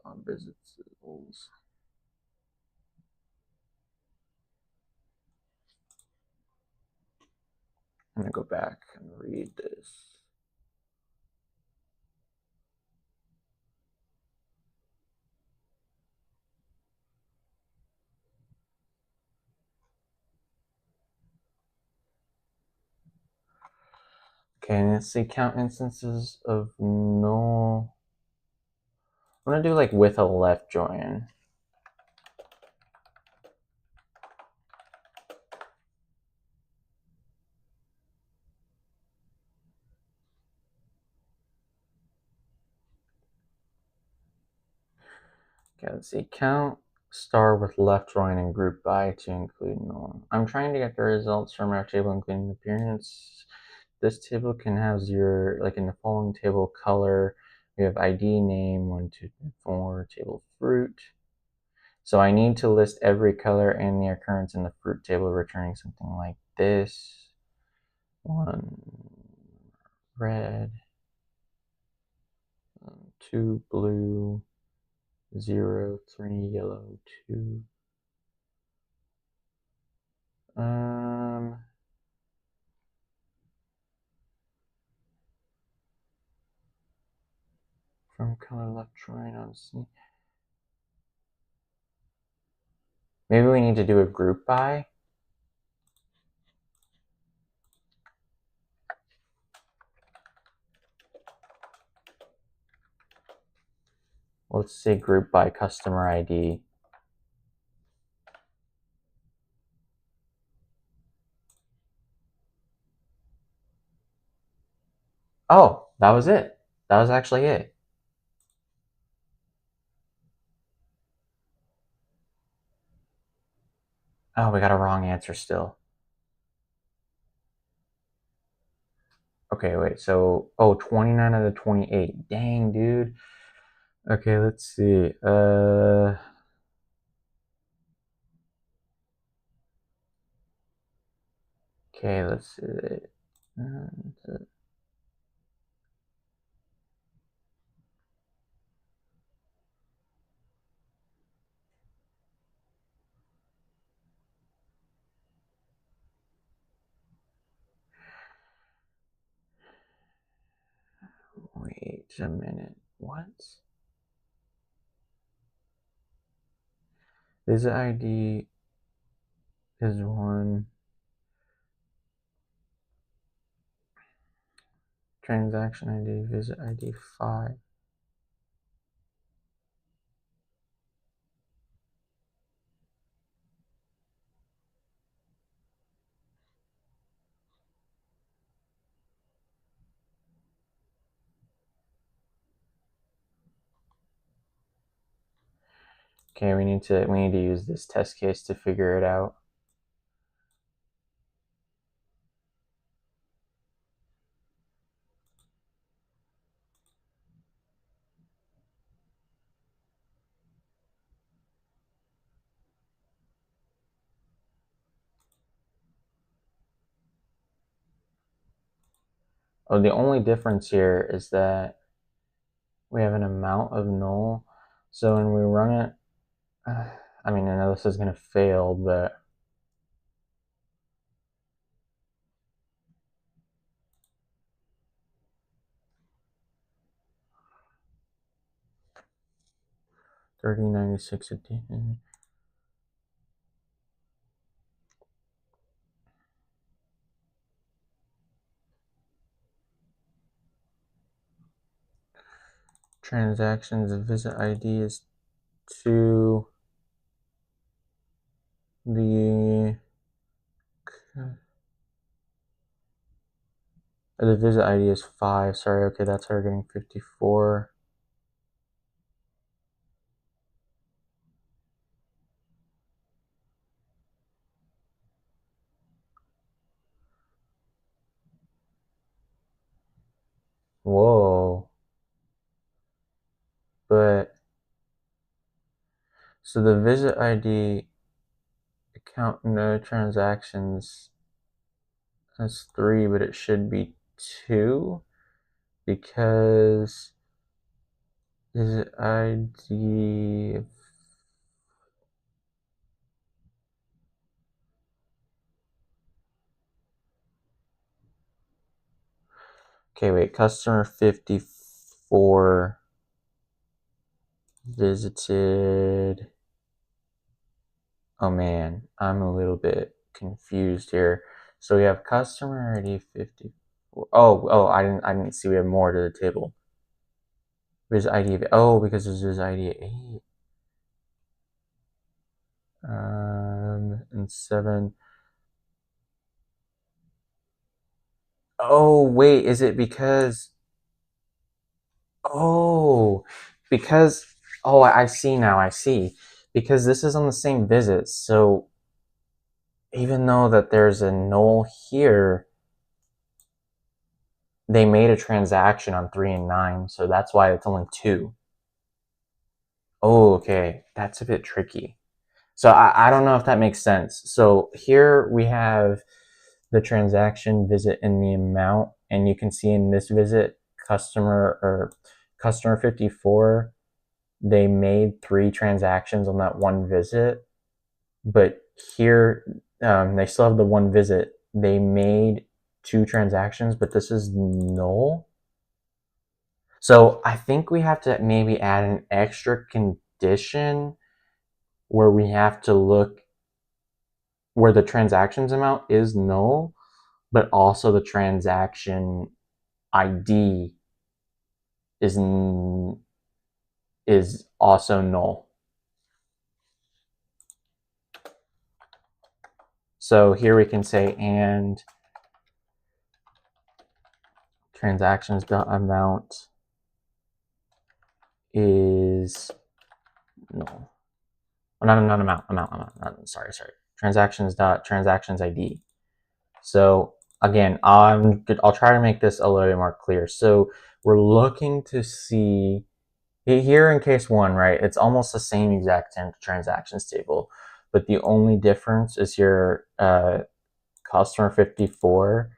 on visits. I'm gonna go back and read this. Okay, let's see, count instances of null. I'm gonna do like with a left join. Okay, let's see, count star with left join and group by to include null. I'm trying to get the results from our table including appearance. This table can have 0, like in the following table, color. We have ID, name, 1, 2, 3, 4, table fruit. So I need to list every color and the occurrence in the fruit table, returning something like this. 1 red, 2 blue, 0, 3 yellow, 2 from color left to right on C. Maybe we need to do a group by. Let's say group by customer ID. Oh, that was it. That was actually it. Oh, we got a wrong answer still. Okay, wait, so, 29 out of 28. Dang, dude. Okay, let's see. Okay, let's see. Wait a minute. What? Visit ID is 1. Transaction ID, visit ID 5. Okay, we need to use this test case to figure it out. Oh, the only difference here is that we have an amount of null. So when we run it, I mean, I know this is going to fail, but $30.96 edition. Transactions visit ID is to the visit ID is 5. Sorry, okay, that's her getting 54. Whoa. But so the visit ID account no transactions has 3, but it should be 2 because visit ID. Okay, wait, customer 54 visited. Oh man, I'm a little bit confused here. So we have customer ID 54. Oh, I didn't see we have more to the table. Visit ID. Oh, because there's visit ID 8. And 7. Oh, wait, is it because? Oh, because. Oh, I see now. I see. Because this is on the same visit, so even though that there's a null here, they made a transaction on 3 and 9, so that's why it's only 2. Oh, okay, that's a bit tricky. So I don't know if that makes sense. So here we have the transaction visit and the amount, and you can see in this visit, customer 54, they made 3 transactions on that one visit, but here they still have the one visit. They made 2 transactions, but this is null. So I think we have to maybe add an extra condition where we have to look where the transactions amount is null, but also the transaction ID is also null. So here we can say and transactions amount is null. Oh, not amount. Sorry. Transactions ID. So again, I'll try to make this a little bit more clear. So we're looking to see here in case one, right? It's almost the same exact transactions table, but the only difference is your customer 54.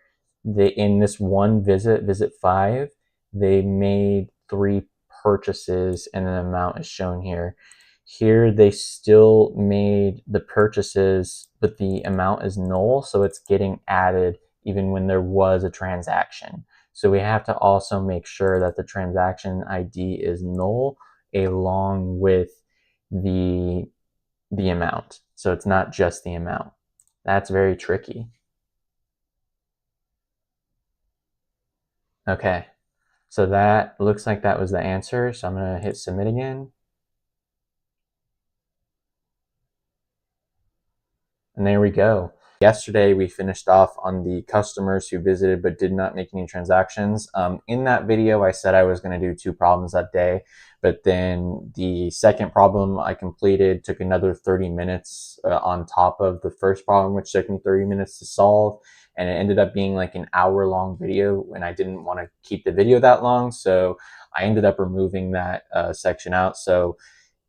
In this one visit 5, they made 3 purchases and an amount is shown here. Here they still made the purchases, but the amount is null, so it's getting added even when there was a transaction. So we have to also make sure that the transaction ID is null along with the amount. So it's not just the amount. That's very tricky. Okay, so that looks like that was the answer. So I'm going to hit submit again. And there we go. Yesterday, we finished off on the customers who visited but did not make any transactions. In that video, I said I was going to do 2 problems that day, but then the second problem I completed took another 30 minutes on top of the first problem, which took me 30 minutes to solve. And it ended up being like an hour-long video, and I didn't want to keep the video that long, so I ended up removing that section out. So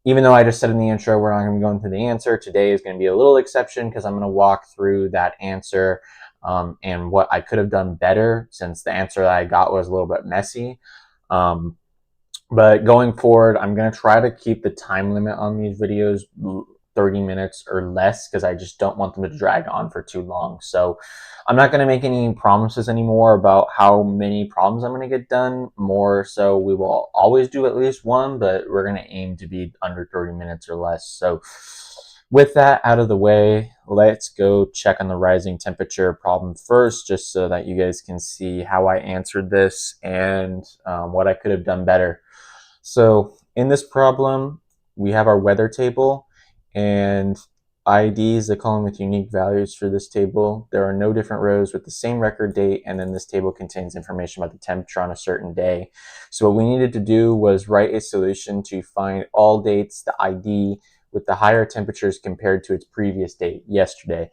even though I just said in the intro we're not going to be going through the answer, today is going to be a little exception because I'm going to walk through that answer and what I could have done better, since the answer that I got was a little bit messy. But going forward, I'm going to try to keep the time limit on these videos 30 minutes or less, because I just don't want them to drag on for too long. So I'm not going to make any promises anymore about how many problems I'm going to get done. More so, we will always do at least one, but we're going to aim to be under 30 minutes or less. So with that out of the way, let's go check on the rising temperature problem first, just so that you guys can see how I answered this and what I could have done better. So in this problem, we have our weather table, and ID is the column with unique values for this table. There are no different rows with the same record date, and then this table contains information about the temperature on a certain day. So what we needed to do was write a solution to find all dates, the ID, with the higher temperatures compared to its previous date, yesterday.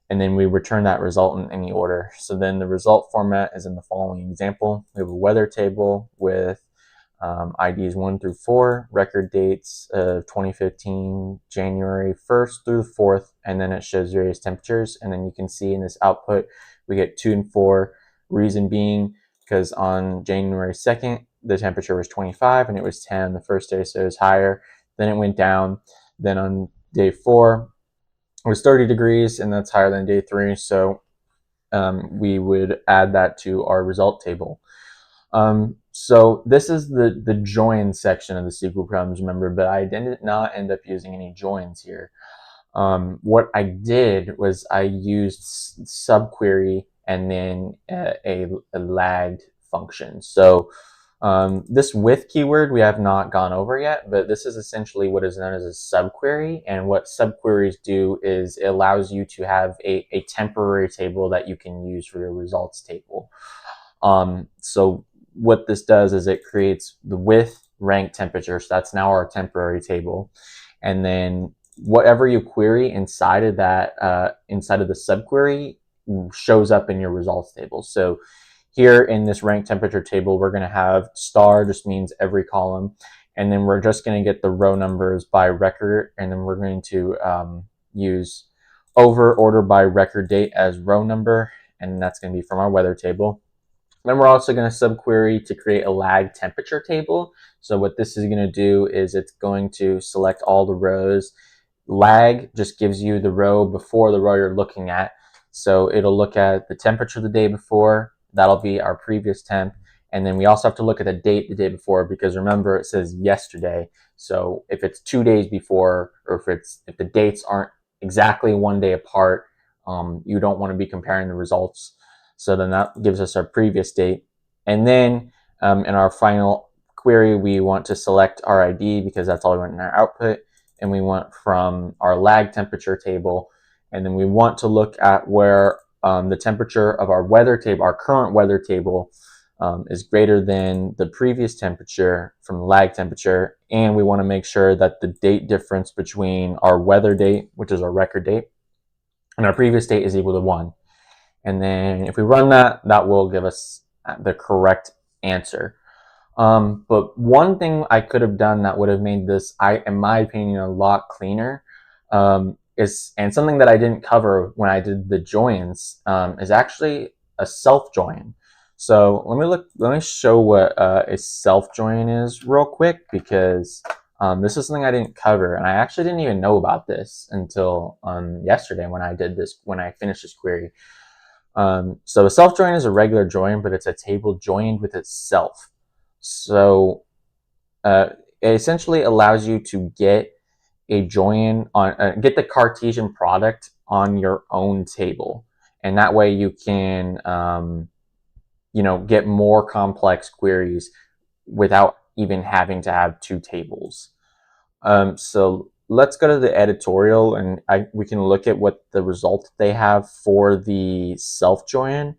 And then we return that result in any order. So then the result format is in the following example. We have a weather table with IDs 1 through 4, record dates of 2015, January 1st through the 4th, and then it shows various temperatures. And then you can see in this output, we get 2 and 4, reason being because on January 2nd, the temperature was 25 and it was 10 the first day, so it was higher. Then it went down. Then on day 4, it was 30 degrees, and that's higher than day 3. So we would add that to our result table. So this is the join section of the SQL problems, remember, but I did not end up using any joins here. What I did was I used subquery and then a lagged function. So this with keyword we have not gone over yet, but this is essentially what is known as a subquery. And what subqueries do is it allows you to have a temporary table that you can use for your results table. So what this does is it creates the with rank temperature. So that's now our temporary table. And then whatever you query inside of that, inside of the subquery, shows up in your results table. So here in this rank temperature table, we're going to have star just means every column. And then we're just going to get the row numbers by record. And then we're going to use over order by record date as row number. And that's going to be from our weather table. Then we're also going to subquery to create a lag temperature table. So what this is going to do is it's going to select all the rows. Lag just gives you the row before the row you're looking at. So it'll look at the temperature the day before. That'll be our previous temp. And then we also have to look at the date the day before, because remember it says yesterday. So if it's 2 days before, or if the dates aren't exactly 1 day apart, you don't want to be comparing the results. So then that gives us our previous date. And then in our final query, we want to select our ID because that's all we want in our output. And we want from our lag temperature table. And then we want to look at where the temperature of our weather table, our current weather table, is greater than the previous temperature from the lag temperature. And we want to make sure that the date difference between our weather date, which is our record date, and our previous date is equal to 1. And then if we run that, that will give us the correct answer. But one thing I could have done that would have made this, in my opinion, a lot cleaner, and something that I didn't cover when I did the joins, is actually a self join. So let me show what a self join is real quick, because this is something I didn't cover, and I actually didn't even know about this until yesterday when I finished this query. So a self join is a regular join, but it's a table joined with itself. So it essentially allows you to get a join on, get the Cartesian product on your own table, and that way you can, get more complex queries without even having to have two tables. So let's go to the editorial, and we can look at what the result they have for the self join.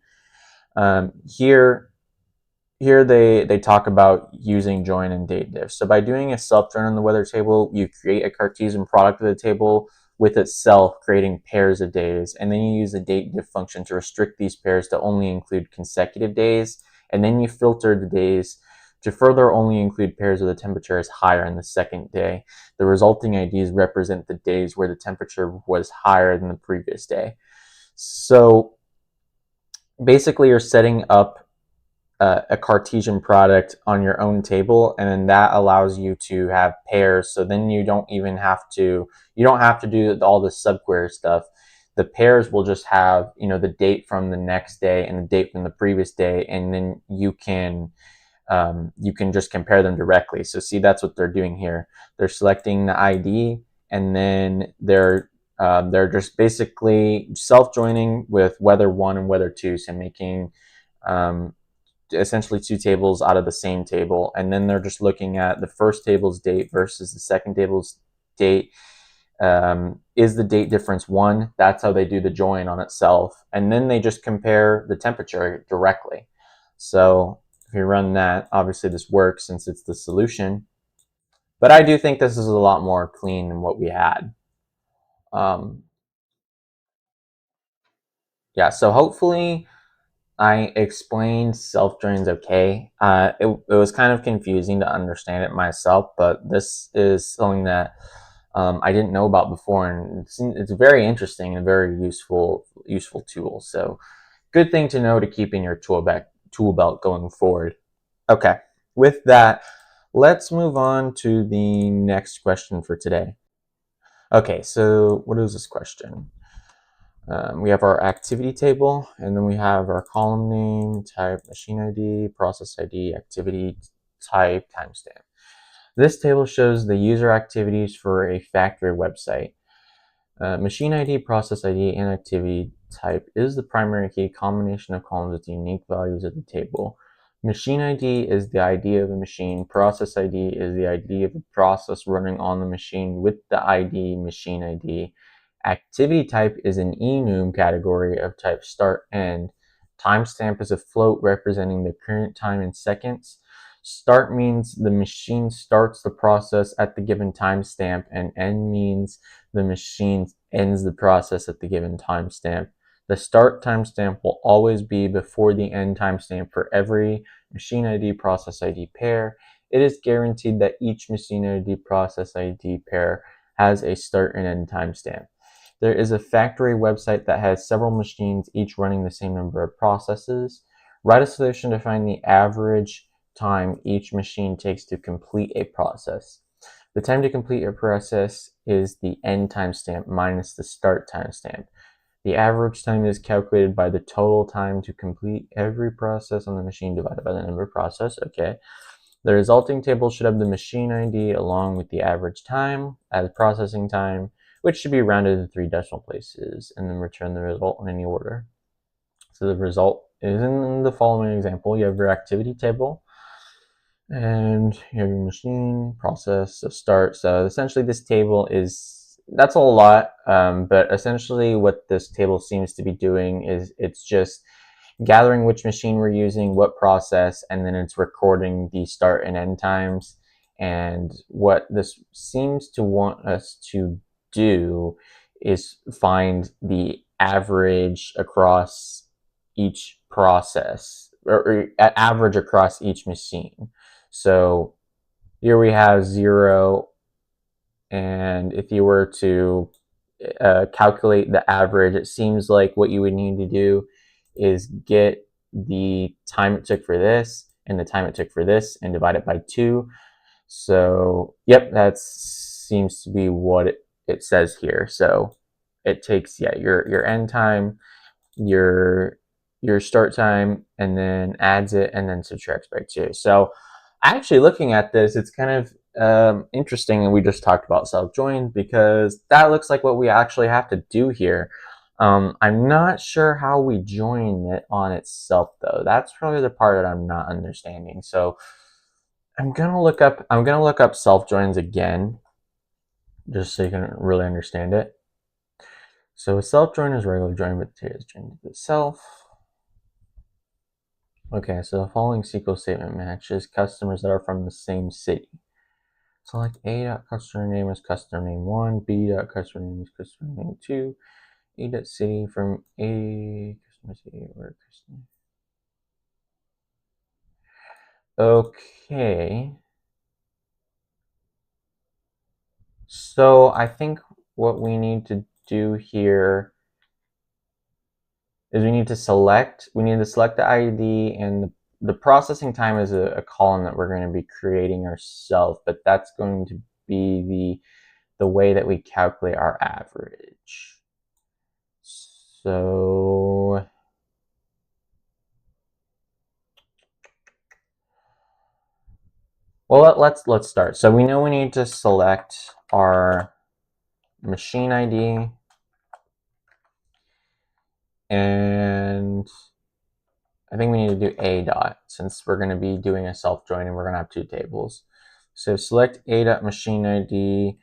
Here they talk about using join and date diff. So by doing a self join on the weather table, you create a Cartesian product of the table with itself, creating pairs of days. And then you use the date diff function to restrict these pairs to only include consecutive days. And then you filter the days to further only include pairs where the temperature is higher in the second day. The resulting IDs represent the days where the temperature was higher than the previous day. So basically you're setting up a Cartesian product on your own table, and then that allows you to have pairs. So then you don't have to do all the subquery stuff. The pairs will just have, the date from the next day and the date from the previous day, and then you can just compare them directly. So see, that's what they're doing here. They're selecting the ID, and then they're just basically self-joining with weather 1 and weather 2, so making essentially two tables out of the same table. And then they're just looking at the first table's date versus the second table's date. Is the date difference 1? That's how they do the join on itself. And then they just compare the temperature directly. So if you run that, obviously this works since it's the solution. But I do think this is a lot more clean than what we had. Yeah, so hopefully I explained self-joins okay. It was kind of confusing to understand it myself, but this is something that I didn't know about before, and it's very interesting and very useful tool. So good thing to know to keep in your tool belt going forward. Okay, with that, let's move on to the next question for today. Okay, so what is this question? We have our activity table, and then we have our column name, type, machine ID, process ID, activity type, timestamp. This table shows the user activities for a factory website. Machine ID, process ID, and activity type is the primary key combination of columns with unique values of the table. Machine ID is the ID of a machine. Process ID is the ID of a process running on the machine with the ID machine ID. Activity type is an enum category of type start end. Timestamp is a float representing the current time in seconds. Start means the machine starts the process at the given timestamp, and end means the machine ends the process at the given timestamp. The start timestamp will always be before the end timestamp for every machine ID process ID pair. It is guaranteed that each machine ID process ID pair has a start and end timestamp. There is a factory website that has several machines, each running the same number of processes. Write a solution to find the average time each machine takes to complete a process. The time to complete a process is the end timestamp minus the start timestamp. The average time is calculated by the total time to complete every process on the machine divided by the number of process. Okay. The resulting table should have the machine ID along with the average time as processing time, which should be rounded to 3 decimal places, and then return the result in any order. So the result is in the following example. You have your activity table, and you have your machine, process, so start. So essentially this table that's a lot, but essentially what this table seems to be doing is it's just gathering which machine we're using, what process, and then it's recording the start and end times. And what this seems to want us to do is find the average across each process, or average across each machine. So here we have 0, and if you were to calculate the average, it seems like what you would need to do is get the time it took for this and the time it took for this and divide it by 2. So, yep, that seems to be what it says here. So it takes, yeah, your end time, your start time, and then adds it and then subtracts by 2. So actually looking at this, it's kind of interesting, and we just talked about self-join because that looks like what we actually have to do here. I'm not sure how we join it on itself though. That's probably the part that I'm not understanding. So I'm gonna look up self-joins again, just so you can really understand it. So a self-join is regularly joined, but data is joined to itself. Okay, so the following SQL statement matches customers that are from the same city. Select A.customer name as customer name 1, B.customer name is customer name 2, A.city from A customer city or customer. Okay. So I think what we need to do here is we need to select the ID, and the processing time is a column that we're going to be creating ourselves, but that's going to be the way that we calculate our average. So well, let's start. So we know we need to select our machine ID, and I think we need to do a dot since we're going to be doing a self join and we're going to have 2 tables. So select a dot machine ID,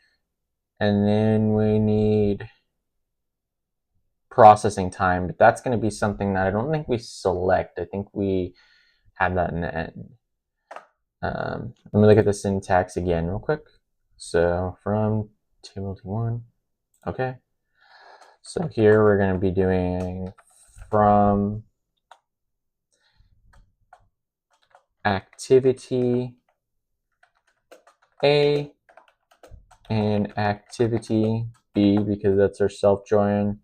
and then we need processing time, but that's going to be something that I don't think we select. I think we have that in the end. Let me look at the syntax again real quick. So from table T1, okay. So here we're going to be doing from activity A and activity B because that's our self join.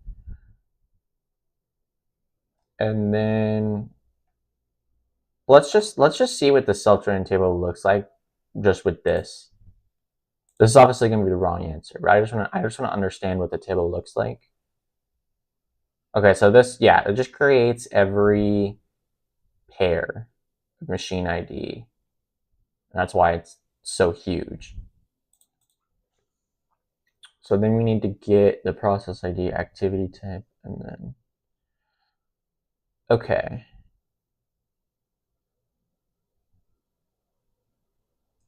And then let's just see what the self join table looks like just with this. This is obviously going to be the wrong answer, but I just want to understand what the table looks like. Okay, so this, yeah, it just creates every pair of machine ID. And that's why it's so huge. So then we need to get the process ID, activity type, and then, okay.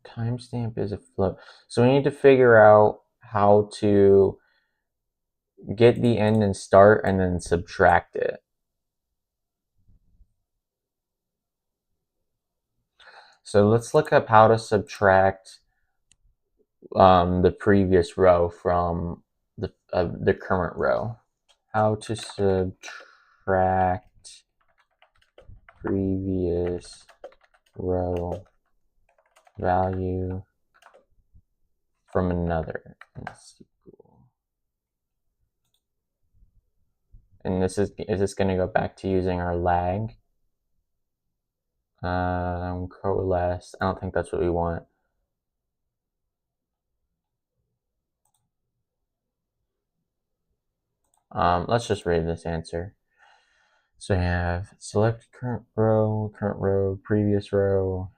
Timestamp is a float. So we need to figure out how to get the end and start and then subtract it. So let's look up how to subtract the previous row from the current row. How to subtract previous row value from another. And is this going to go back to using our lag? Coalesce. I don't think that's what we want. Let's just read this answer. So we have select current row, previous row.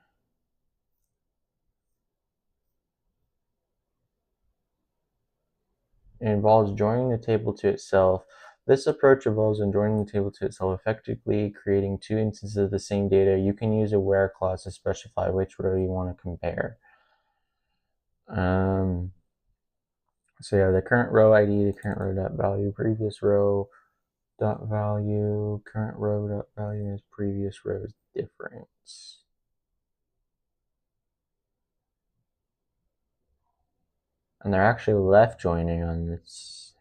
It involves joining the table to itself. This approach involves joining the table to itself, effectively creating two instances of the same data. You can use a where clause to specify which row you want to compare. So yeah, the current row ID, the current row dot value, previous row dot value, current row dot value is previous row's difference. And they're actually left joining on this.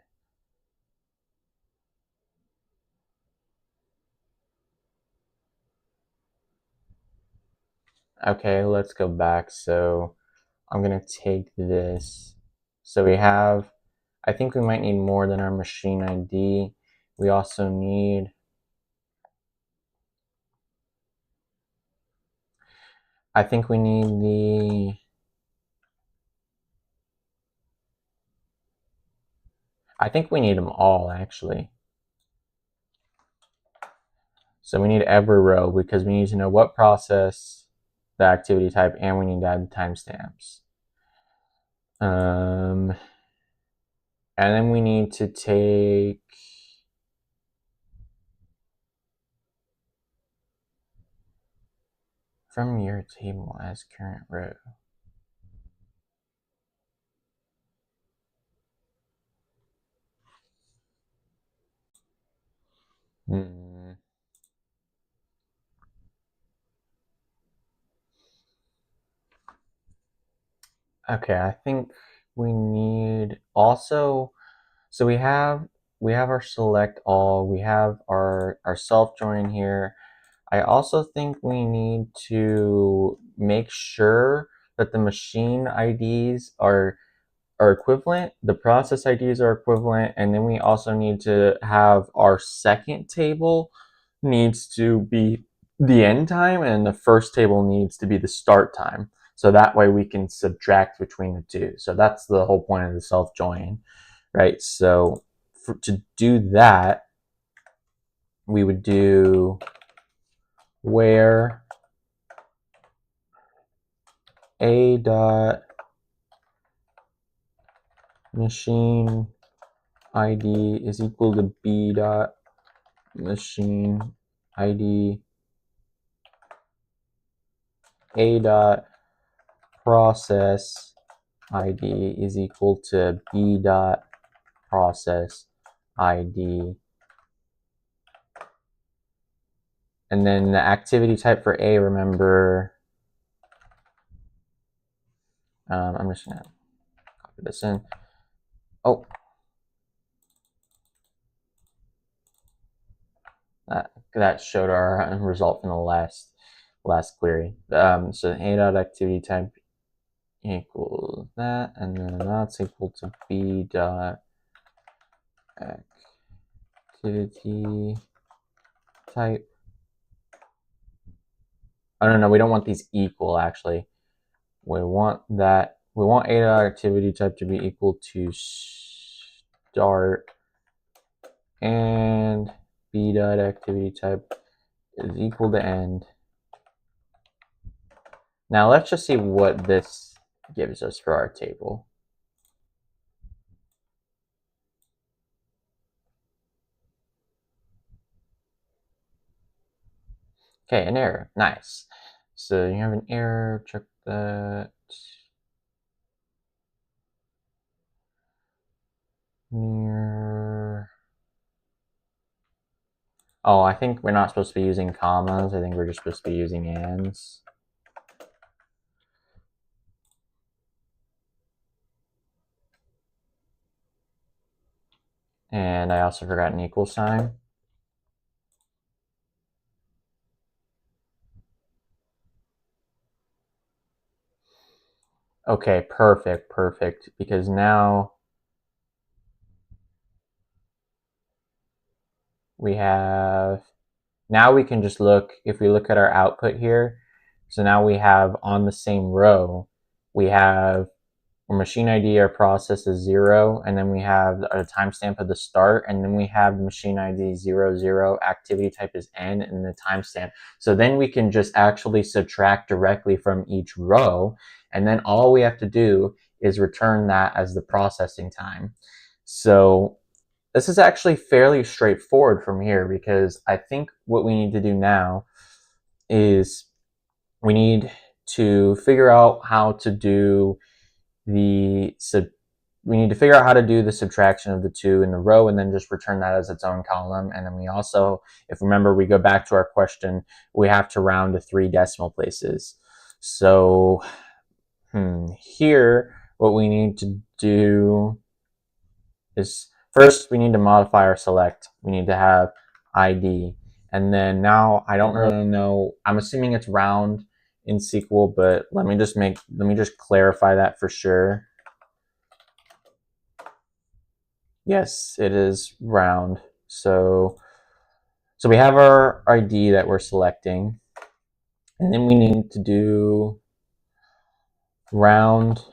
Okay, let's go back. So I'm gonna take this. So we have, I think we might need more than our machine ID. We also need, I think we need them all actually. So we need every row because we need to know what process, the activity type, and we need to add the timestamps. And then we need to take from your table as current row. Okay, I think we need also, so we have our select all, we have our self join here. I also think we need to make sure that the machine IDs are equivalent, the process IDs are equivalent, and then we also need to have our second table needs to be the end time and the first table needs to be the start time. So that way we can subtract between the two. So that's the whole point of the self join, right? So to do that, we would do where a dot machine ID is equal to b dot machine ID a dot process ID is equal to b dot process ID. And then the activity type for A, remember, I'm just gonna copy this in. Oh, that showed our result from the last query. So A dot activity type equals that, and then that's equal to B dot activity type. Oh no, we don't want these equal actually. We want A dot activity type to be equal to start, and B dot activity type is equal to end. Now let's just see what this gives us for our table. Okay, an error. Nice. So you have an error. Check that. Near. Oh, I think we're not supposed to be using commas. I think we're just supposed to be using ands. And I also forgot an equal sign. Okay, perfect, because now we can just look, if we look at our output here, so now we have on the same row, we have where machine ID our process is 0, and then we have a timestamp of the start, and then we have the machine ID 00, activity type is n, and the timestamp. So then we can just actually subtract directly from each row, and then all we have to do is return that as the processing time. So this is actually fairly straightforward from here, because I think what we need to do now is we need to figure out how to do the subtraction of the 2 in the row, and then just return that as its own column. And then we also, if remember, we go back to our question, we have to round to 3 decimal places. So here, what we need to do is, first we need to modify our select. We need to have ID. And then now I don't really know, I'm assuming it's round in SQL, but let me just clarify that for sure. Yes, it is round. So we have our ID that we're selecting, and then we need to do round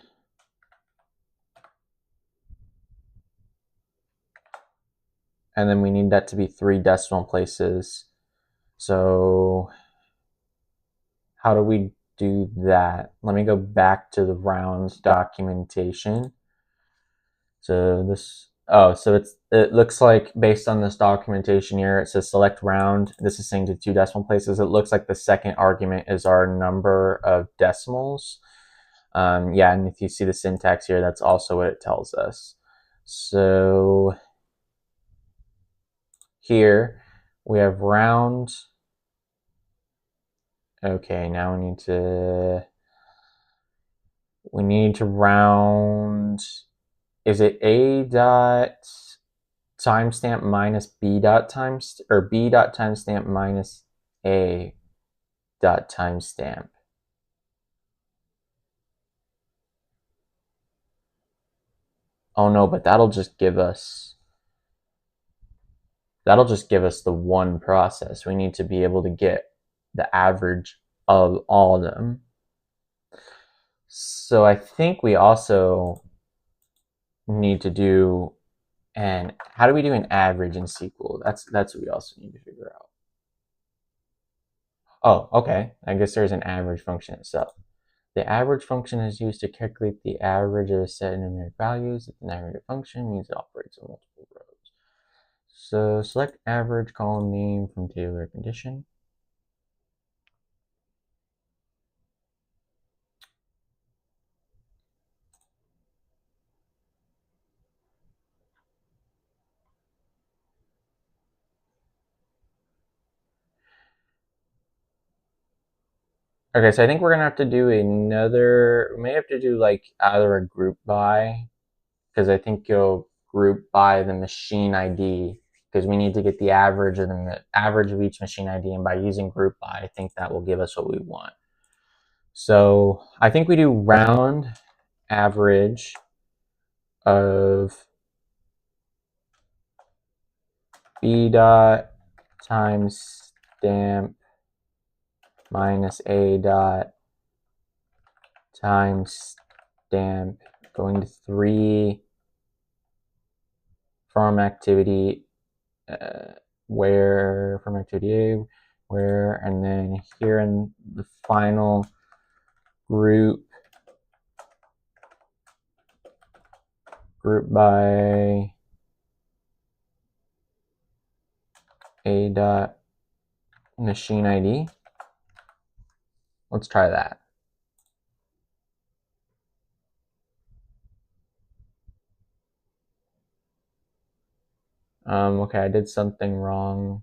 and then we need that to be 3 decimal places. So how do we do that? Let me go back to the round documentation. So it looks like based on this documentation here, it says select round. This is saying to 2 decimal places. It looks like the second argument is our number of decimals. Yeah, and if you see the syntax here, that's also what it tells us. So here we have round. Okay, now we need to round. Is it a dot timestamp minus b dot times, or b dot timestamp minus a dot timestamp? Oh no, but that'll just give us the one process. We need to be able to get the average of all of them. So I think we also need to do how do we do an average in SQL? That's what we also need to figure out. Oh, okay. I guess there's an average function itself. The average function is used to calculate the average of a set of numeric values. It's an aggregate function, means it operates on multiple rows. So select average column name from table condition. Okay, so I think we're gonna have to do we may have to do like either a group by, because I think you'll group by the machine ID, because we need to get the average of each machine ID, and by using group by, I think that will give us what we want. So I think we do round average of b dot times stamp minus a dot times stamp going to 3 from activity where, from activity A, where, and then here in the final group by a dot machine ID. Let's try that. Okay, I did something wrong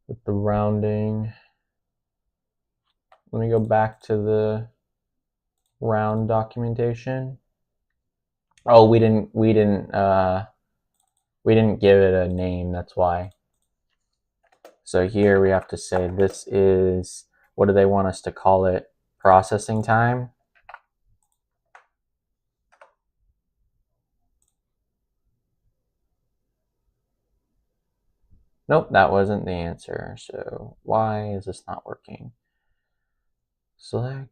with the rounding. Let me go back to the round documentation. Oh, we didn't give it a name, that's why. So here we have to say this is, what do they want us to call it? Processing time. Nope, that wasn't the answer. So why is this not working? Select.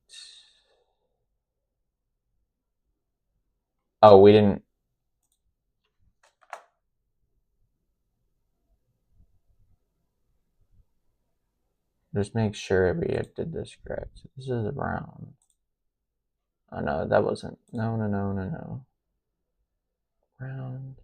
Oh, we didn't. Just make sure we did this correct. So this is round. Oh no, that wasn't. No. Round.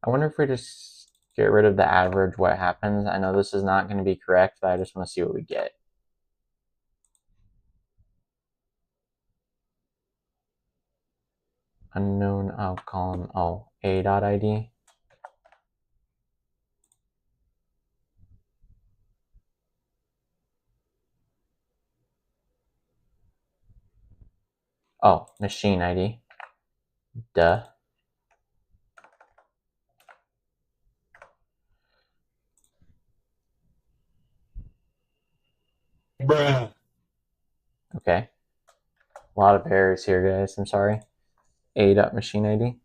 I wonder if we just get rid of the average, what happens? I know this is not going to be correct, but I just want to see what we get. Unknown column. Oh, a.id. Oh, machine ID. Duh. Bruh. Okay. A lot of errors here, guys. I'm sorry. A.machine ID.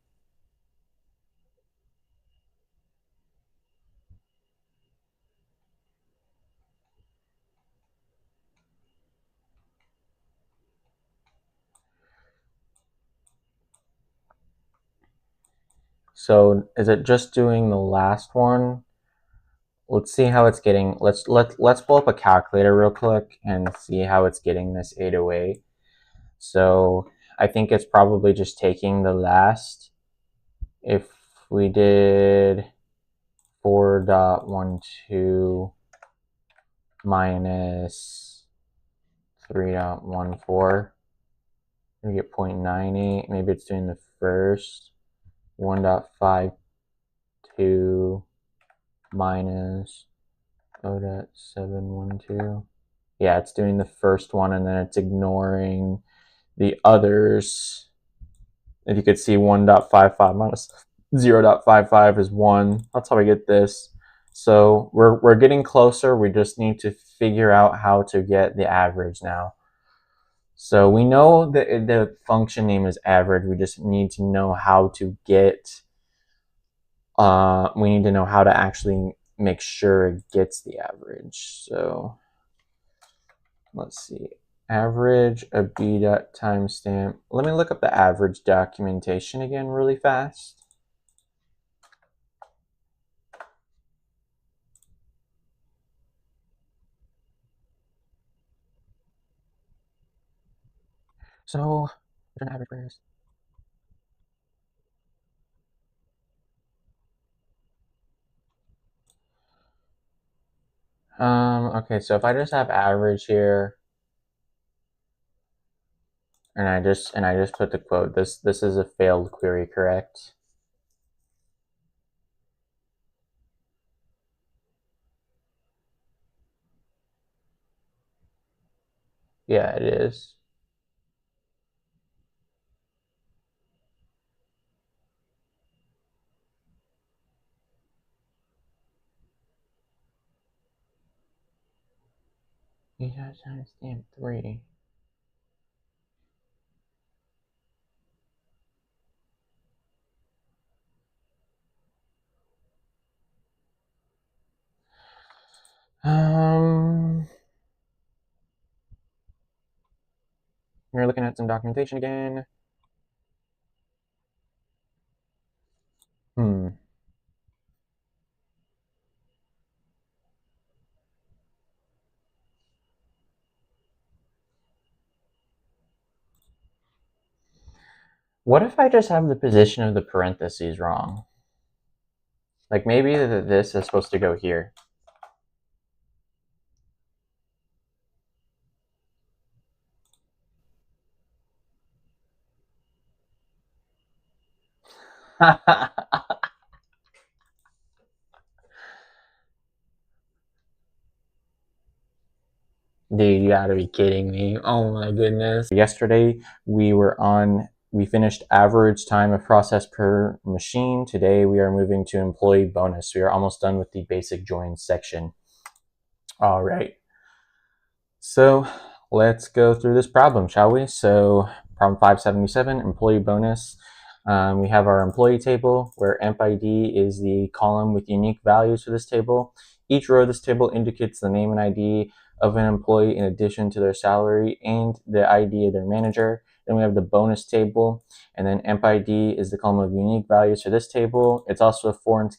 So is it just doing the last one? Let's see how it's getting. Let's pull up a calculator real quick and see how it's getting this 808. So I think it's probably just taking the last. If we did 4.12 minus 3.14, we get 0.98. Maybe it's doing the first. 1.52 minus 0.712. Yeah, it's doing the first one and then it's ignoring the others. If you could see 1.55 minus 0.55 is 1. That's how we get this. So we're getting closer. We just need to figure out how to get the average now. So we know that the function name is average. We just need to know how to get, we need to know how to actually make sure it gets the average. So let's see. Average a b dot timestamp. Let me look up the average documentation again really fast. So, there's an average variance. Okay, so if I just have average here, and I just put the quote, this is a failed query, correct? Yeah, it is. You got timestamp 3. We're looking at some documentation again. What if I just have the position of the parentheses wrong? Like maybe this is supposed to go here. Dude, you gotta be kidding me. Oh my goodness. Yesterday we finished average time of process per machine. Today we are moving to employee bonus. We are almost done with the basic join section. All right. So let's go through this problem, shall we? So problem 577, employee bonus. We have our employee table where emp ID is the column with unique values for this table. each row of this table indicates the name and ID of an employee in addition to their salary and the ID of their manager. Then we have the bonus table, and then emp ID is the column of unique values for this table. It's also a foreign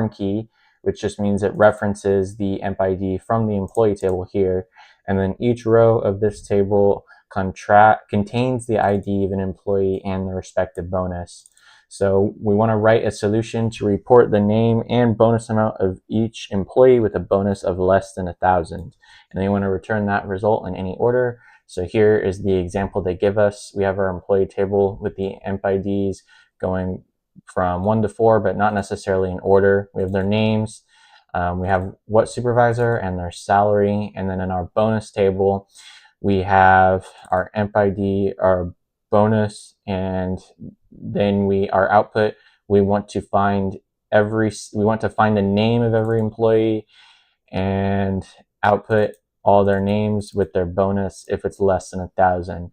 key, which just means it references the emp ID from the employee table here. And then each row of this table contains the ID of an employee and the respective bonus. So we want to write a solution to report the name and bonus amount of each employee with a bonus of less than 1,000. And then you want to return that result in any order. So here is the example they give us. We have our employee table with the emp IDs going from 1 to 4, but not necessarily in order. We have their names. We have what supervisor and their salary. And then in our bonus table, we have our emp ID, our bonus, and then our output. We want to find the name of every employee and output all their names with their bonus if it's less than 1,000.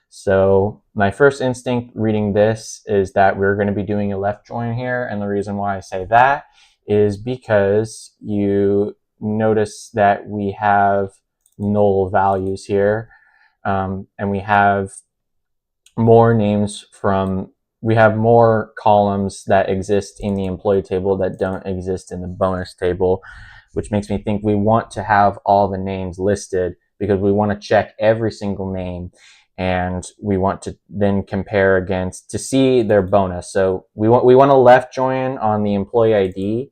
So my first instinct reading this is that we're going to be doing a left join here, and the reason why I say that is because you notice that we have null values here, and we have more columns that exist in the employee table that don't exist in the bonus table, which makes me think we want to have all the names listed because we want to check every single name, and we want to then compare against to see their bonus. So we want to left join on the employee ID,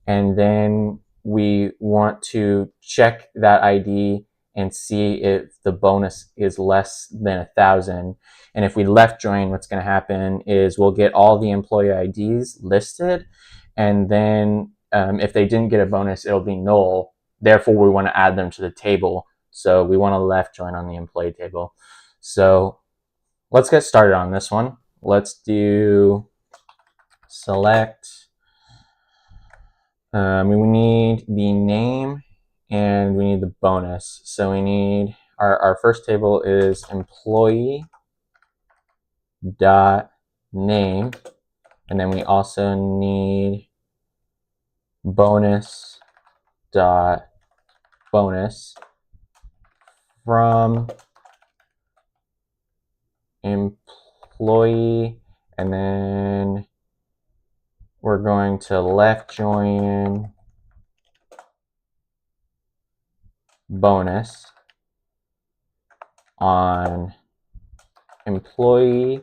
and then we want to check that ID and see if the bonus is less than 1,000. And if we left join, what's going to happen is we'll get all the employee IDs listed, and then if they didn't get a bonus, it'll be null. Therefore, we want to add them to the table. So we want to left join on the employee table. So let's get started on this one. Let's do select. We need the name and we need the bonus. So we need our first table is employee dot name, and then we also need bonus dot bonus from employee, and then we're going to left join bonus on employee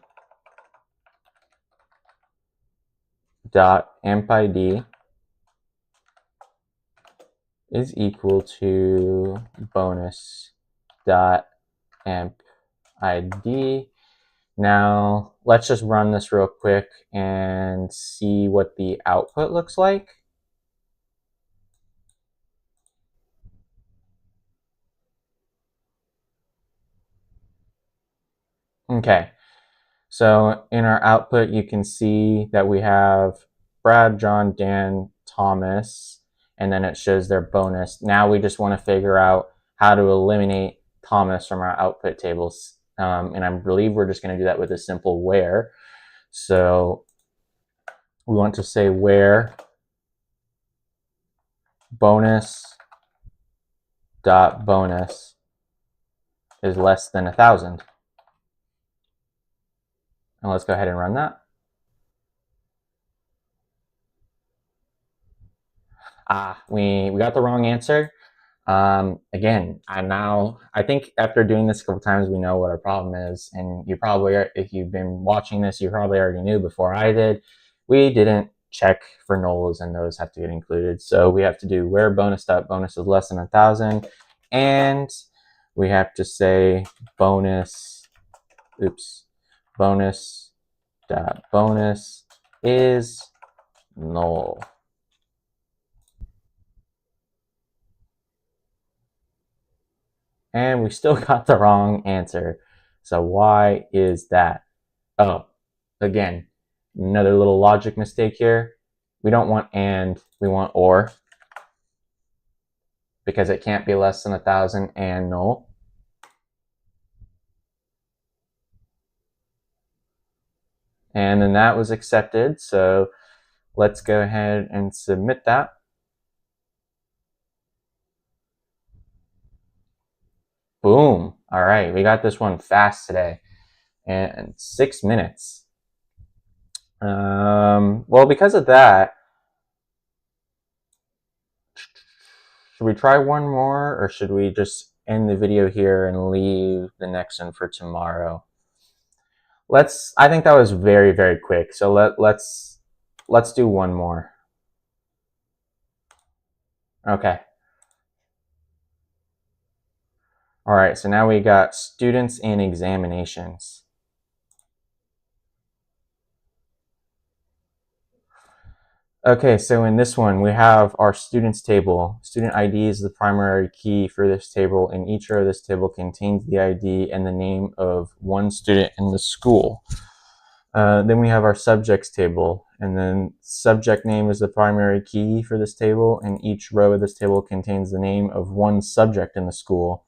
dot emp ID is equal to bonus dot emp ID. Now let's just run this real quick and see what the output looks like. Okay, so in our output, you can see that we have Brad, John, Dan, Thomas, and then it shows their bonus. Now we just want to figure out how to eliminate Thomas from our output tables. And I believe we're just going to do that with a simple where. So we want to say where bonus dot bonus is less than 1,000. And let's go ahead and run that. We got the wrong answer. Again, I think after doing this a couple times, we know what our problem is. And you probably, if you've been watching this, you probably already knew before I did. We didn't check for nulls, and those have to get included. So we have to do where bonus dot bonus is less than 1,000, and we have to say bonus dot bonus is null. And we still got the wrong answer. So why is that? Oh, again, another little logic mistake here. We don't want and, we want or, because it can't be less than 1,000 and null. And then that was accepted. So let's go ahead and submit that. Boom. All right, we got this one fast today. And 6 minutes. Well, because of that, should we try one more, or should we just end the video here and leave the next one for tomorrow? I think that was very, very quick. So let's do one more. Okay. All right, so now we got students and examinations. Okay, so in this one, we have our students table. Student ID is the primary key for this table, and each row of this table contains the ID and the name of one student in the school. Then we have our subjects table, and then subject name is the primary key for this table, and each row of this table contains the name of one subject in the school.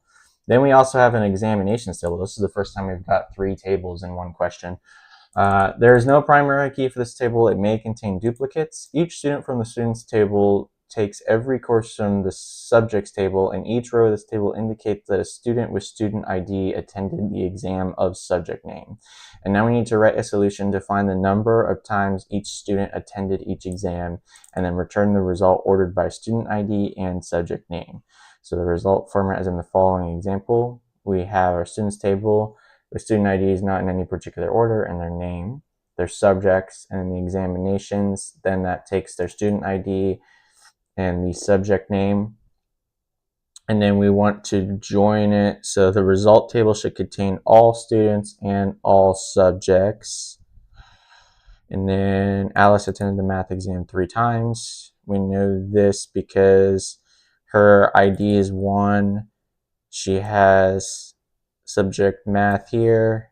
Then we also have an examinations table. This is the first time we've got 3 tables in one question. There is no primary key for this table. It may contain duplicates. Each student from the students table takes every course from the subjects table, and each row of this table indicates that a student with student ID attended the exam of subject name. And now we need to write a solution to find the number of times each student attended each exam, and then return the result ordered by student ID and subject name. So the result format is in the following example. We have our students table. The student ID is not in any particular order, and their name, their subjects, and the examinations. Then that takes their student ID and the subject name. And then we want to join it. So the result table should contain all students and all subjects. And then Alice attended the math exam 3 times. We know this because her ID is 1. She has subject math here,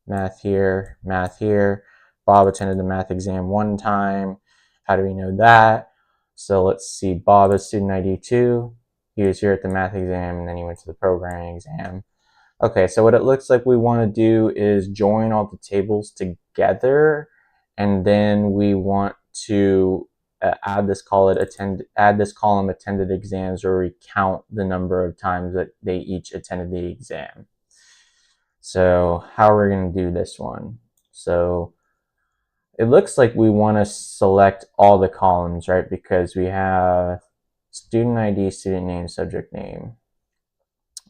math here, math here. Bob attended the math exam 1 time. How do we know that? So let's see, Bob has student ID 2. He was here at the math exam, and then he went to the programming exam. Okay, so what it looks like we want to do is join all the tables together, and then we want to add this column attended exams, where we count the number of times that they each attended the exam. So how are we going to do this one? So it looks like we want to select all the columns, right? Because we have student ID, student name, subject name,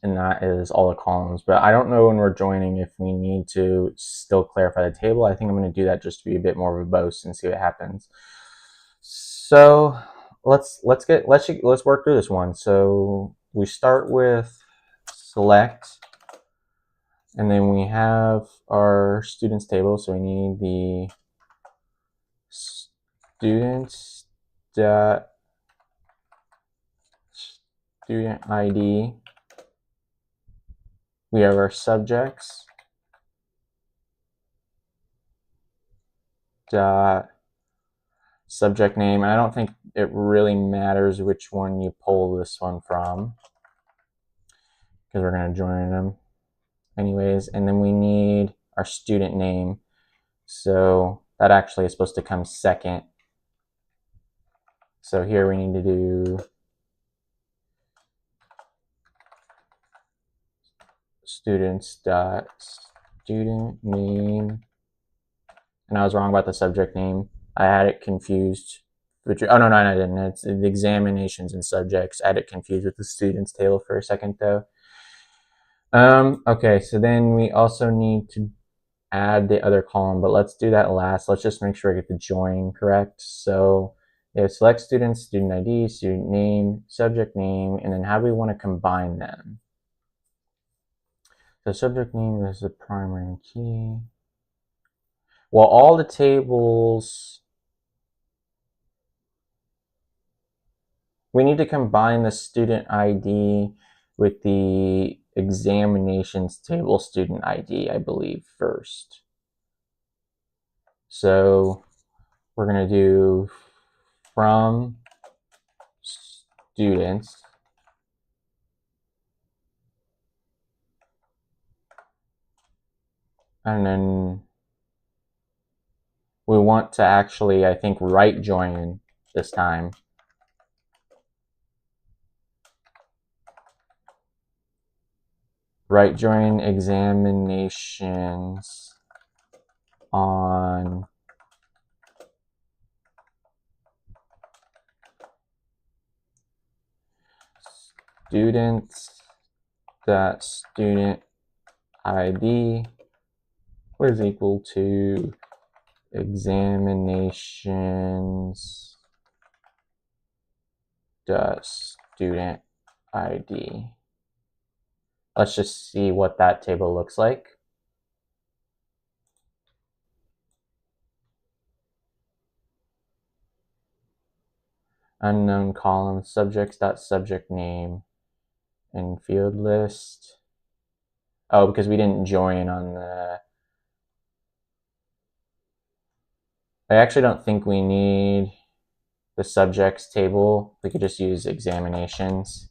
and that is all the columns. But I don't know when we're joining if we need to still clarify the table. I think I'm going to do that just to be a bit more verbose and see what happens. So let's work through this one. So we start with select, and then we have our students table. So we need the students dot student ID. We have our subjects dot subject name. And I don't think it really matters which one you pull this one from, because we're going to join them anyways. And then we need our student name. So that actually is supposed to come second. So here we need to do students dot student name. And I was wrong about the subject name. I had it confused. Oh, no, I didn't. It's the examinations and subjects. I had it confused with the students table for a second, though. Okay, so then we also need to add the other column, but let's do that last. Let's just make sure I get the join correct. So select students, student ID, student name, subject name, and then how do we want to combine them? So subject name is the primary key. Well, all the tables, we need to combine the student ID with the examinations table student ID, I believe, first. So we're going to do from students and then we want to actually, I think, right join this time. right join examinations on students that student ID was equal to examinations dot student ID. Let's just see what that table looks like. Unknown column, subjects dot subject name, and field list. Oh, because we didn't join on the. I actually don't think we need the subjects table. We could just use examinations.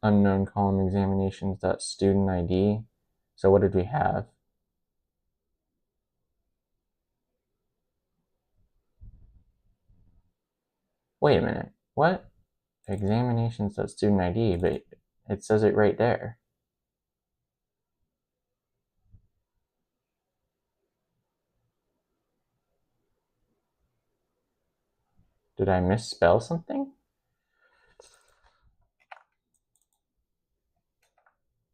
Unknown column examinations dot student ID. So what did we have? Wait a minute. What? Examinations dot student ID, but it says it right there. Did I misspell something?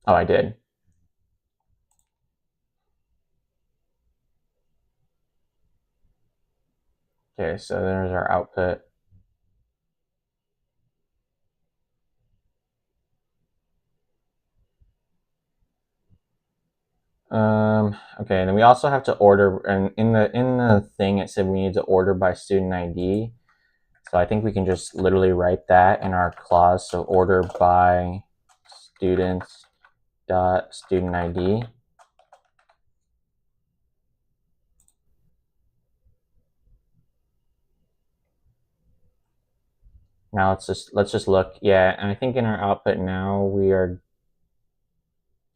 Oh, I did. Okay, so there's our output. Okay, and then we also have to order, and in the thing it said we need to order by student ID. So I think we can just literally write that in our clause. So order by students dot student ID. Now let's just look. Yeah, and I think in our output now we are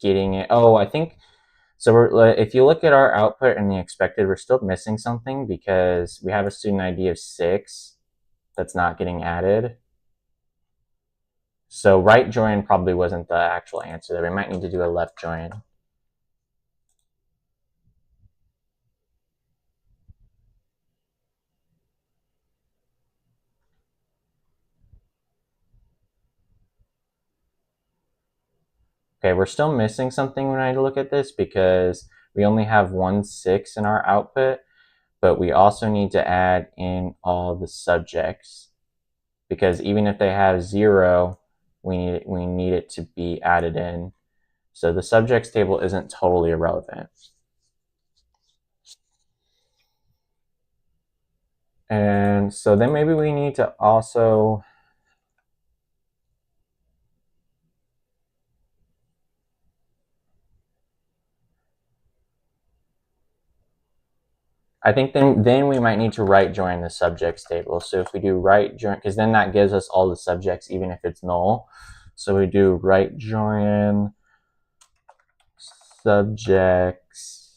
getting it. Oh, I think so. If you look at our output and the expected, we're still missing something because we have a student ID of 6 that's not getting added. So right join probably wasn't the actual answer there. We might need to do a left join. Okay, we're still missing something when I look at this because we only have 1 6 in our output, but we also need to add in all the subjects because even if they have 0, we need it to be added in. So the subjects table isn't totally irrelevant. And so then maybe we need to also I think then we might need to right join the subjects table. So if we do right join, because then that gives us all the subjects even if it's null. So we do right join subjects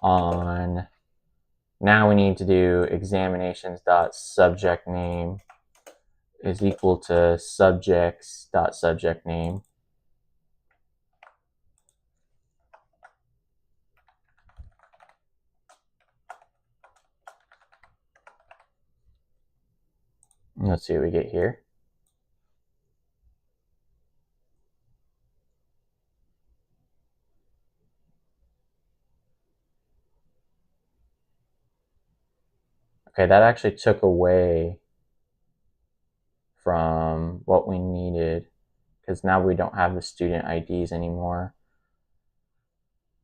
on. Now we need to do examinations dot subject name is equal to subjects dot subject name. Let's see what we get here. Okay, that actually took away from what we needed because now we don't have the student IDs anymore.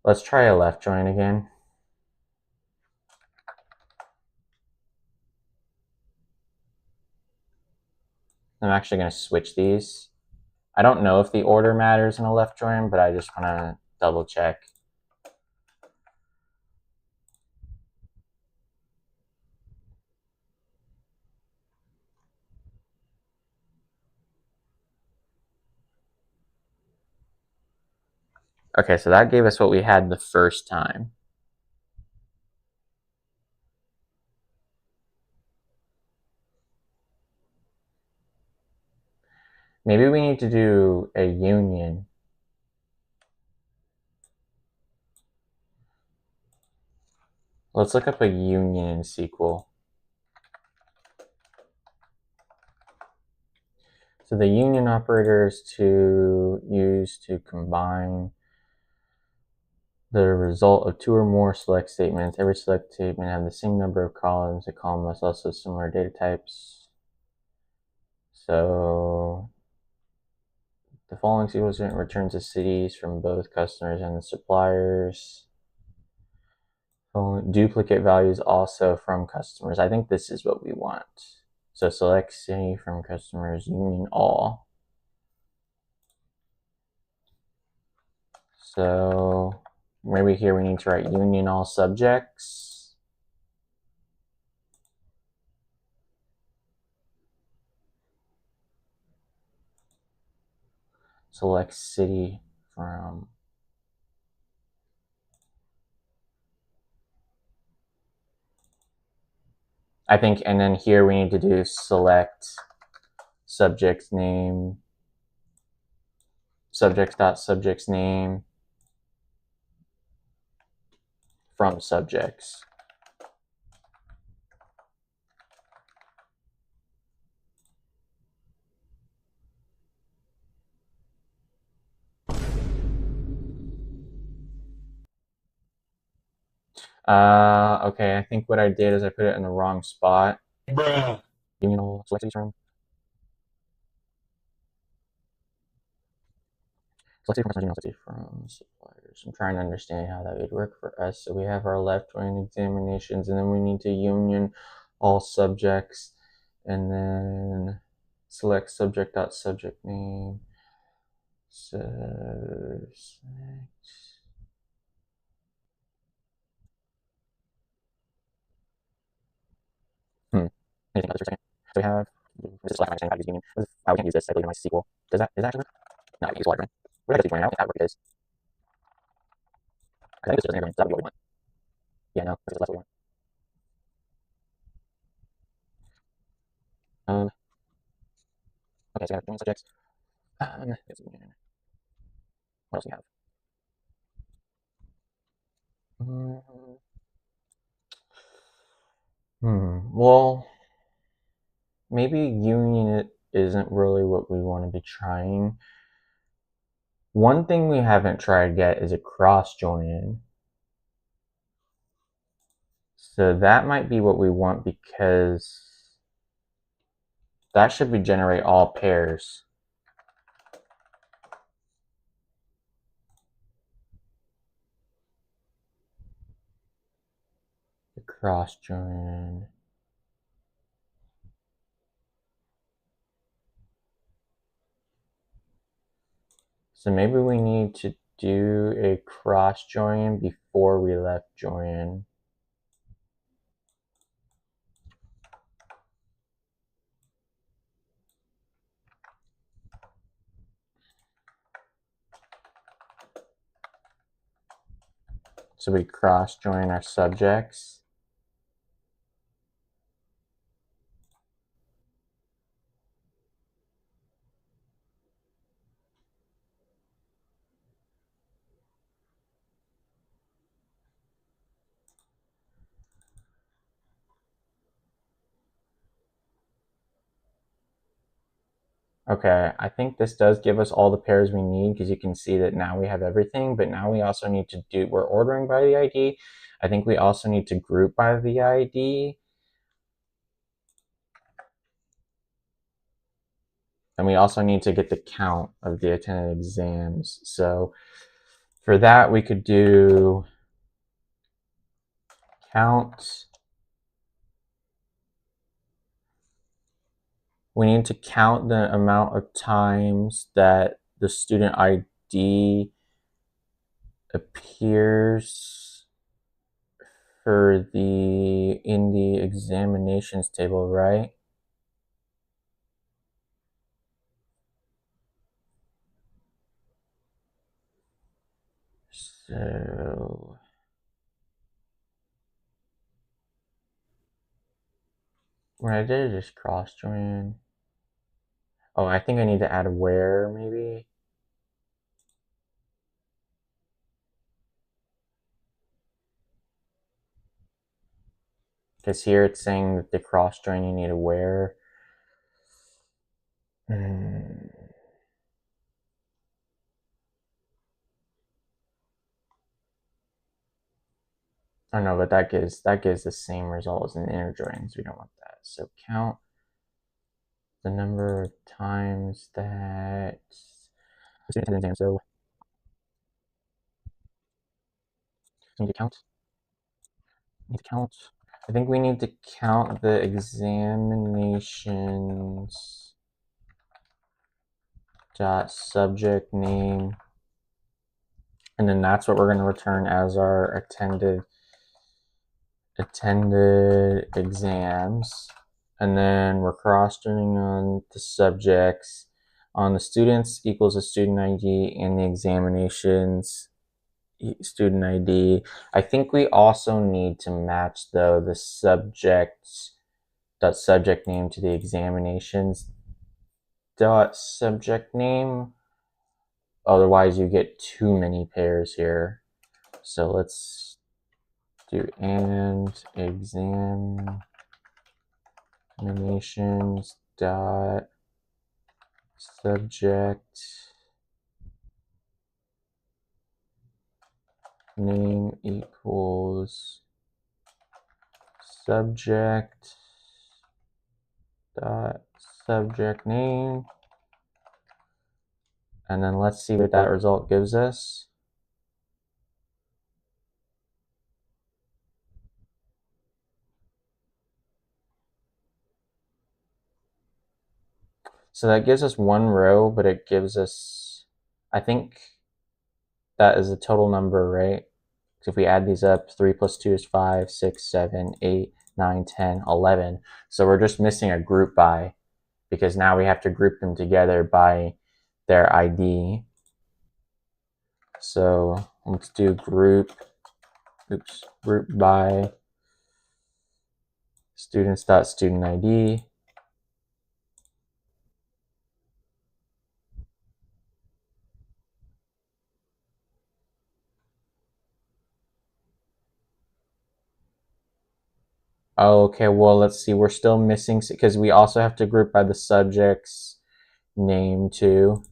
Let's try a left join again. I'm actually going to switch these. I don't know if the order matters in a left join, but I just want to double check. Okay, so that gave us what we had the first time. Maybe we need to do a union. Let's look up a union in SQL. So the union operator is to use to combine the result of two or more select statements. Every select statement has the same number of columns. The column must also have similar data types. So the following SQL statement returns the cities from both customers and the suppliers. Duplicate values also from customers. I think this is what we want. So select city from customers, union all. So maybe here we need to write union all subjects. Select city from. I think, and then here we need to do select subject name, subjects.subjects name from subjects. Okay, I think what I did is I put it in the wrong spot. Bruh. Union all select cities from. Select city from suppliers. I'm trying to understand how that would work for us. So we have our left wing examinations, and then we need to union all subjects, and then select subject.subject name. So select. Anything else for a second? So we have this is like my understanding how to use union. We can't use this, I believe, in my SQL. Does that actually work? No, I can use water. We're gonna use I don't think that work is. I think this doesn't. That'll be what we want. Yeah, no, this is less what we want. Okay, so we have union subjects. What else do we have? Well, maybe union isn't really what we want to be trying. One thing we haven't tried yet is a cross join. So that might be what we want because that should be generate all pairs. The cross join. So maybe we need to do a cross join before we left join. So we cross join our subjects. Okay, I think this does give us all the pairs we need because you can see that now we have everything, but now we also need to do, we're ordering by the ID. I think we also need to group by the ID. And we also need to get the count of the attended exams. So for that, we could do count. We need to count the amount of times that the student ID appears for in the examinations table, right? So what I did is just cross join. Oh, I think I need to add a where maybe. Because here it's saying that the cross join you need a where. Oh no, but that gives the same result as an inner joins. We don't want that. So count the number of times that so we need to count. I think we need to count the examinations dot subject name, and then that's what we're going to return as our attended exams. And then we're cross-joining on the subjects. On the students equals the student ID, and the examinations student ID. I think we also need to match though the subjects dot subject name to the examinations dot subject name. Otherwise you get too many pairs here. So let's do and examinations dot subject name equals subject dot subject name, and then let's see what that result gives us. So that gives us one row, but it gives us, I think that is the total number, right? So if we add these up, 3 plus 2 is 5, 6, 7, 8, 9, 10, 11. So we're just missing a group by, because now we have to group them together by their ID. So let's do group by students.student ID. Okay, well, let's see. We're still missing, because we also have to group by the subject's name too.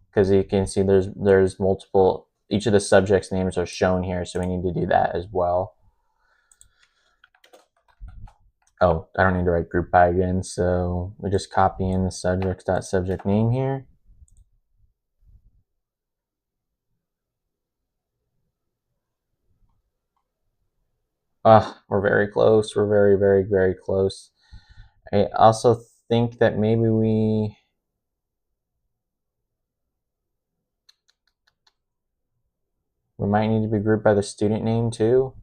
Because you can see there's multiple, each of the subjects' names are shown here, so we need to do that as well. Oh, I don't need to write group by again, so we just copy in the subject.subject name here. We're very close. We're very, very, very close. I also think that maybe we might need to be grouped by the student name too.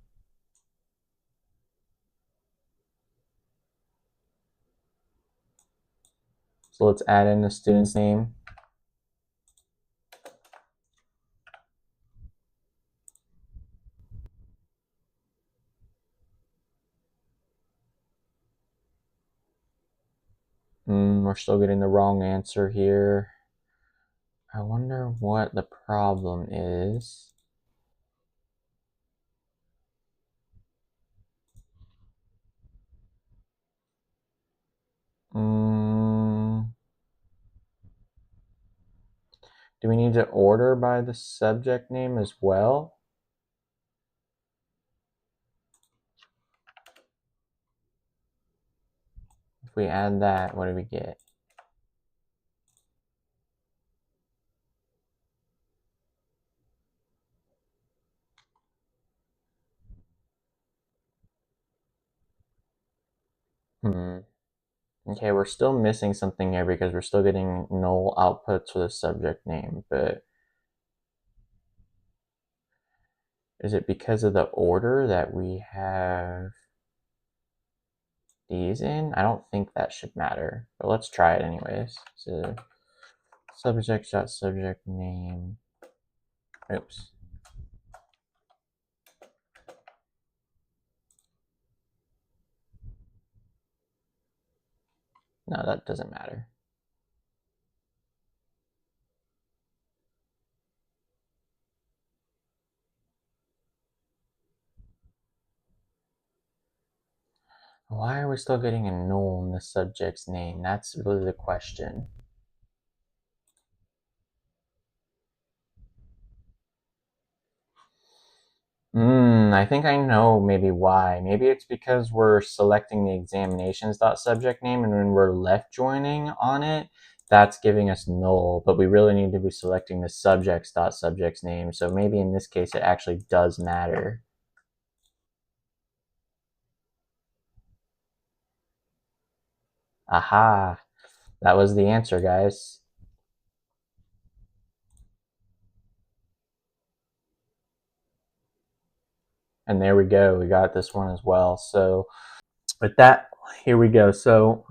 So let's add in the student's name. We're still getting the wrong answer here. I wonder what the problem is. Do we need to order by the subject name as well? If we add that, what do we get? Okay, we're still missing something here because we're still getting null outputs for the subject name, but is it because of the order that we have these in? I don't think that should matter, but let's try it anyways. So subject.subject name. Oops. No, that doesn't matter. Why are we still getting a null in the subject's name? That's really the question. I think I know maybe why. Maybe it's because we're selecting the examinations.subject name, and when we're left joining on it, that's giving us null, but we really need to be selecting the subjects.subject's name. So maybe in this case, it actually does matter. Aha, that was the answer, guys. And there we go. We got this one as well. So with that, here we go. So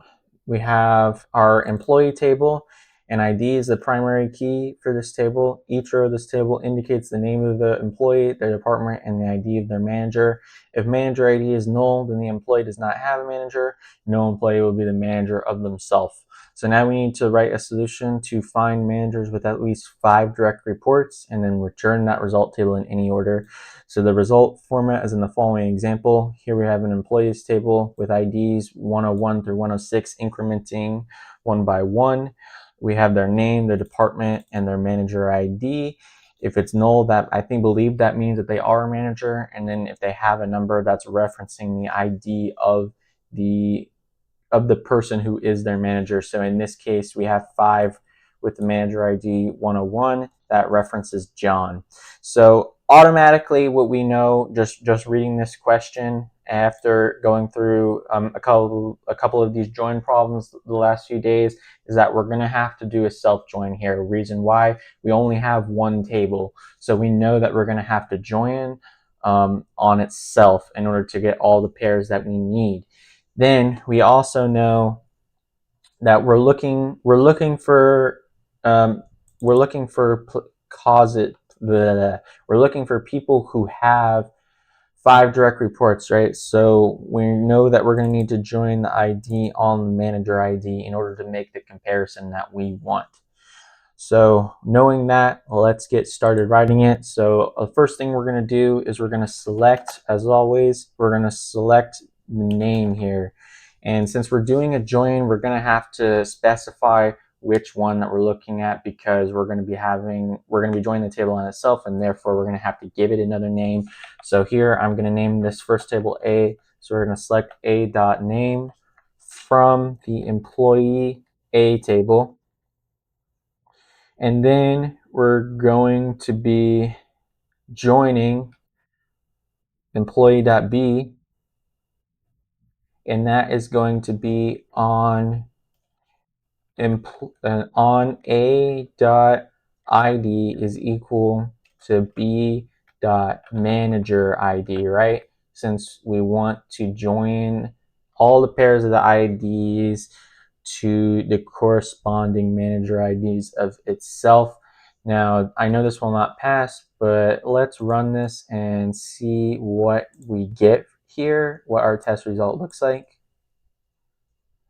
we have our employee table, and ID is the primary key for this table. Each row of this table indicates the name of the employee, their department, and the ID of their manager. If manager ID is null, then the employee does not have a manager. No employee will be the manager of themselves. So now we need to write a solution to find managers with at least 5 direct reports and then return that result table in any order. So the result format is in the following example. Here we have an employees table with IDs 101 through 106 incrementing one by one. We have their name, their department, and their manager ID. If it's null, that I believe that means that they are a manager. And then if they have a number that's referencing the ID of the person who is their manager. So in this case, we have 5 with the manager ID 101 that references John. So automatically what we know just reading this question after going through a couple of these join problems the last few days is that we're going to have to do a self join here. Reason why, we only have one table, so we know that we're going to have to join on itself in order to get all the pairs that we need. Then we also know that we're looking for people who have 5 direct reports, right? So we know that we're going to need to join the ID on the manager ID in order to make the comparison that we want. So knowing that, let's get started writing it. So the first thing we're going to do is we're going to select, as always, we're going to select the name here. And since we're doing a join, we're going to have to specify which one that we're looking at, because we're going to be joining the table on itself, and therefore we're going to have to give it another name. So here I'm going to name this first table A. So we're going to select A.name from the employee A table. And then we're going to be joining employee.b, and that is going to be on a.id is equal to b.manager ID, right? Since we want to join all the pairs of the IDs to the corresponding manager IDs of itself. Now, I know this will not pass, but let's run this and see what we get here, what our test result looks like.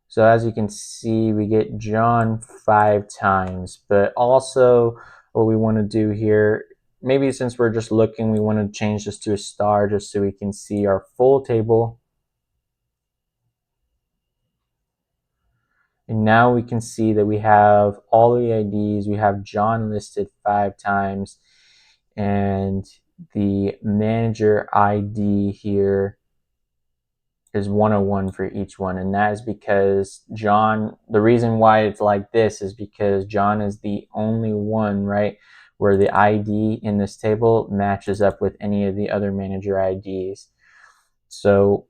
So as you can see, we get John 5 times, but also what we want to do here, maybe since we're just looking, we want to change this to a star just so we can see our full table. And now we can see that we have all the IDs. We have John listed 5 times, and the manager ID here is 101 for each one. And that is because John, the reason why it's like this is because John is the only one, right, where the ID in this table matches up with any of the other manager IDs. So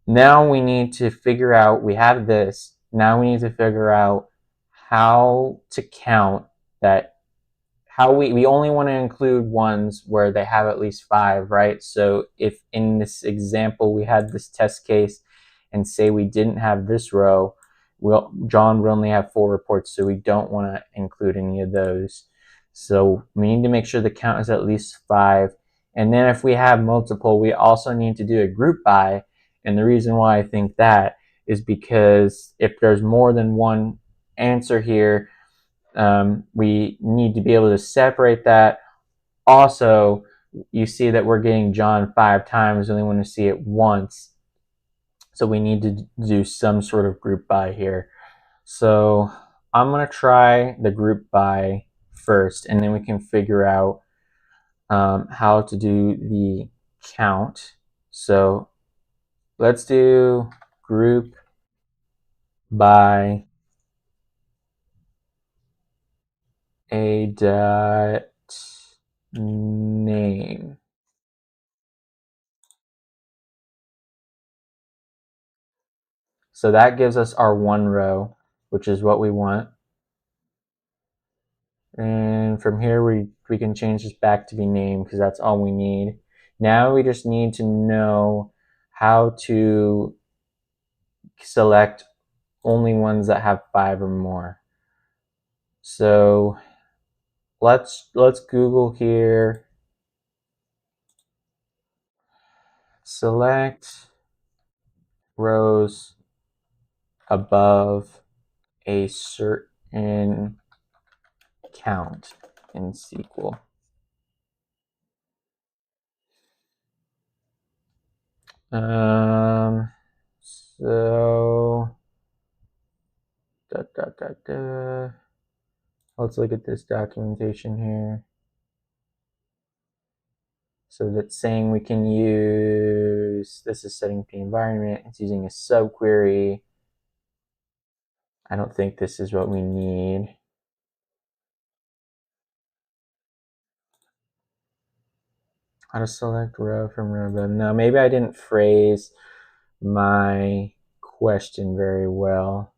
now we need to figure out, we have this, now we need to figure out how to count that. We only want to include ones where they have at least 5, right? So if in this example we had this test case and say we didn't have this row, John would only have 4 reports, so we don't want to include any of those. So we need to make sure the count is at least 5. And then if we have multiple, we also need to do a group by. And the reason why I think that is because if there's more than one answer here, we need to be able to separate that. Also, you see that we're getting John 5 times, we only want to see it once. So we need to do some sort of group by here. So I'm going to try the group by first, and then we can figure out how to do the count. So let's do group by a dot name. So that gives us our one row, which is what we want. And from here, we can change this back to be name because that's all we need. Now we just need to know how to select only ones that have 5 or more. So let's Google here. Select rows above a certain count in SQL. So let's look at this documentation here. So that's saying we can use, this is setting the environment, it's using a subquery. I don't think this is what we need. How to select row from row above. No, maybe I didn't phrase my question very well.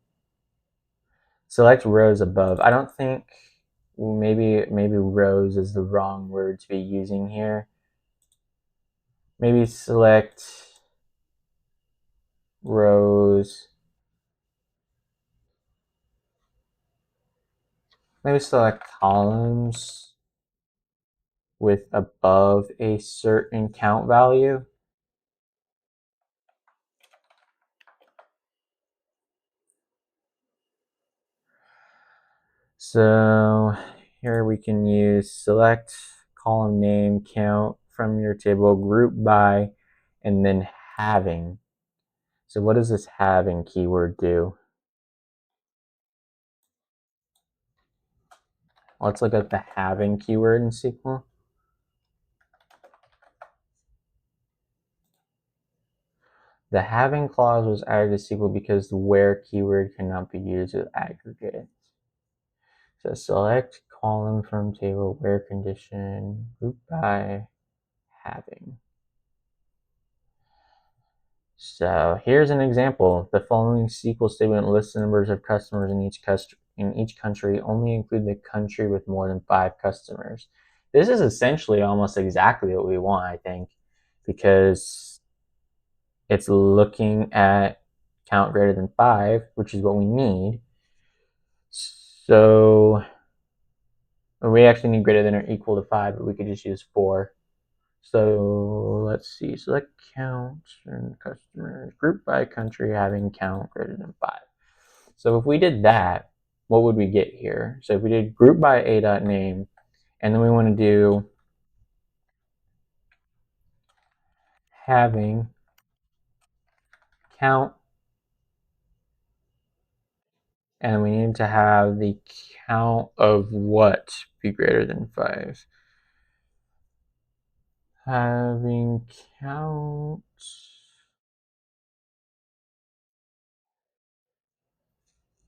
Select rows above. I don't think, maybe rows is the wrong word to be using here. Maybe select rows. Maybe select columns with above a certain count value. So here we can use select column name count from your table, group by, and then having. So what does this having keyword do? Let's look at the having keyword in SQL. The having clause was added to SQL because the where keyword cannot be used with aggregate. So select column from table, where condition, group by, having. So here's an example. The following SQL statement lists the numbers of customers in each country, only include the country with more than 5 customers. This is essentially almost exactly what we want, I think, because it's looking at count greater than 5, which is what we need. So we actually need greater than or equal to 5, but we could just use 4. So let's see, select count and customers, group by country having count greater than 5. So if we did that, what would we get here? So if we did group by a.name, and then we want to do having count, and we need to have the count of what be greater than 5. Having count.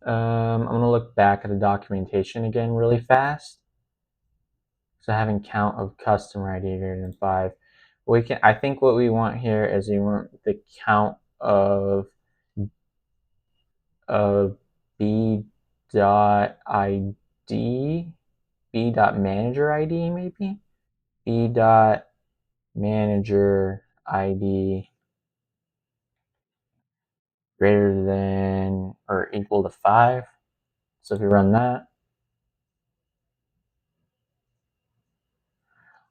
I'm going to look back at the documentation again really fast. So having count of customer ID greater than 5. I think what we want here is we want the count of b dot id, b dot manager ID maybe, b dot manager ID greater than or equal to 5. So if we run that,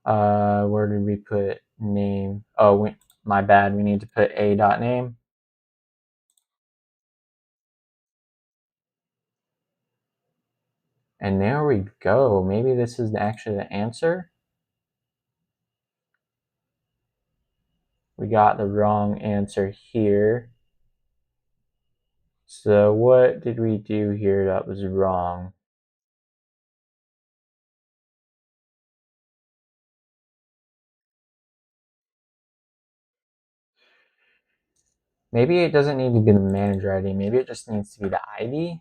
where did we put name? Oh, my bad. We need to put a dot name. And there we go. Maybe this is actually the answer. We got the wrong answer here. So what did we do here that was wrong? Maybe it doesn't need to be the manager ID. Maybe it just needs to be the ID.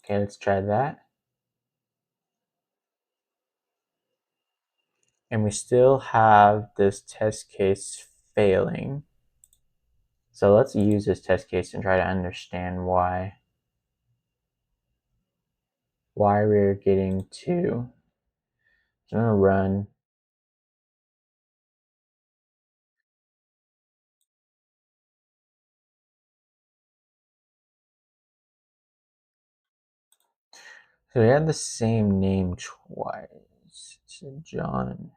Okay, let's try that. And we still have this test case failing. So let's use this test case and try to understand why we're getting 2. So I'm going to run. So we had the same name twice. So John.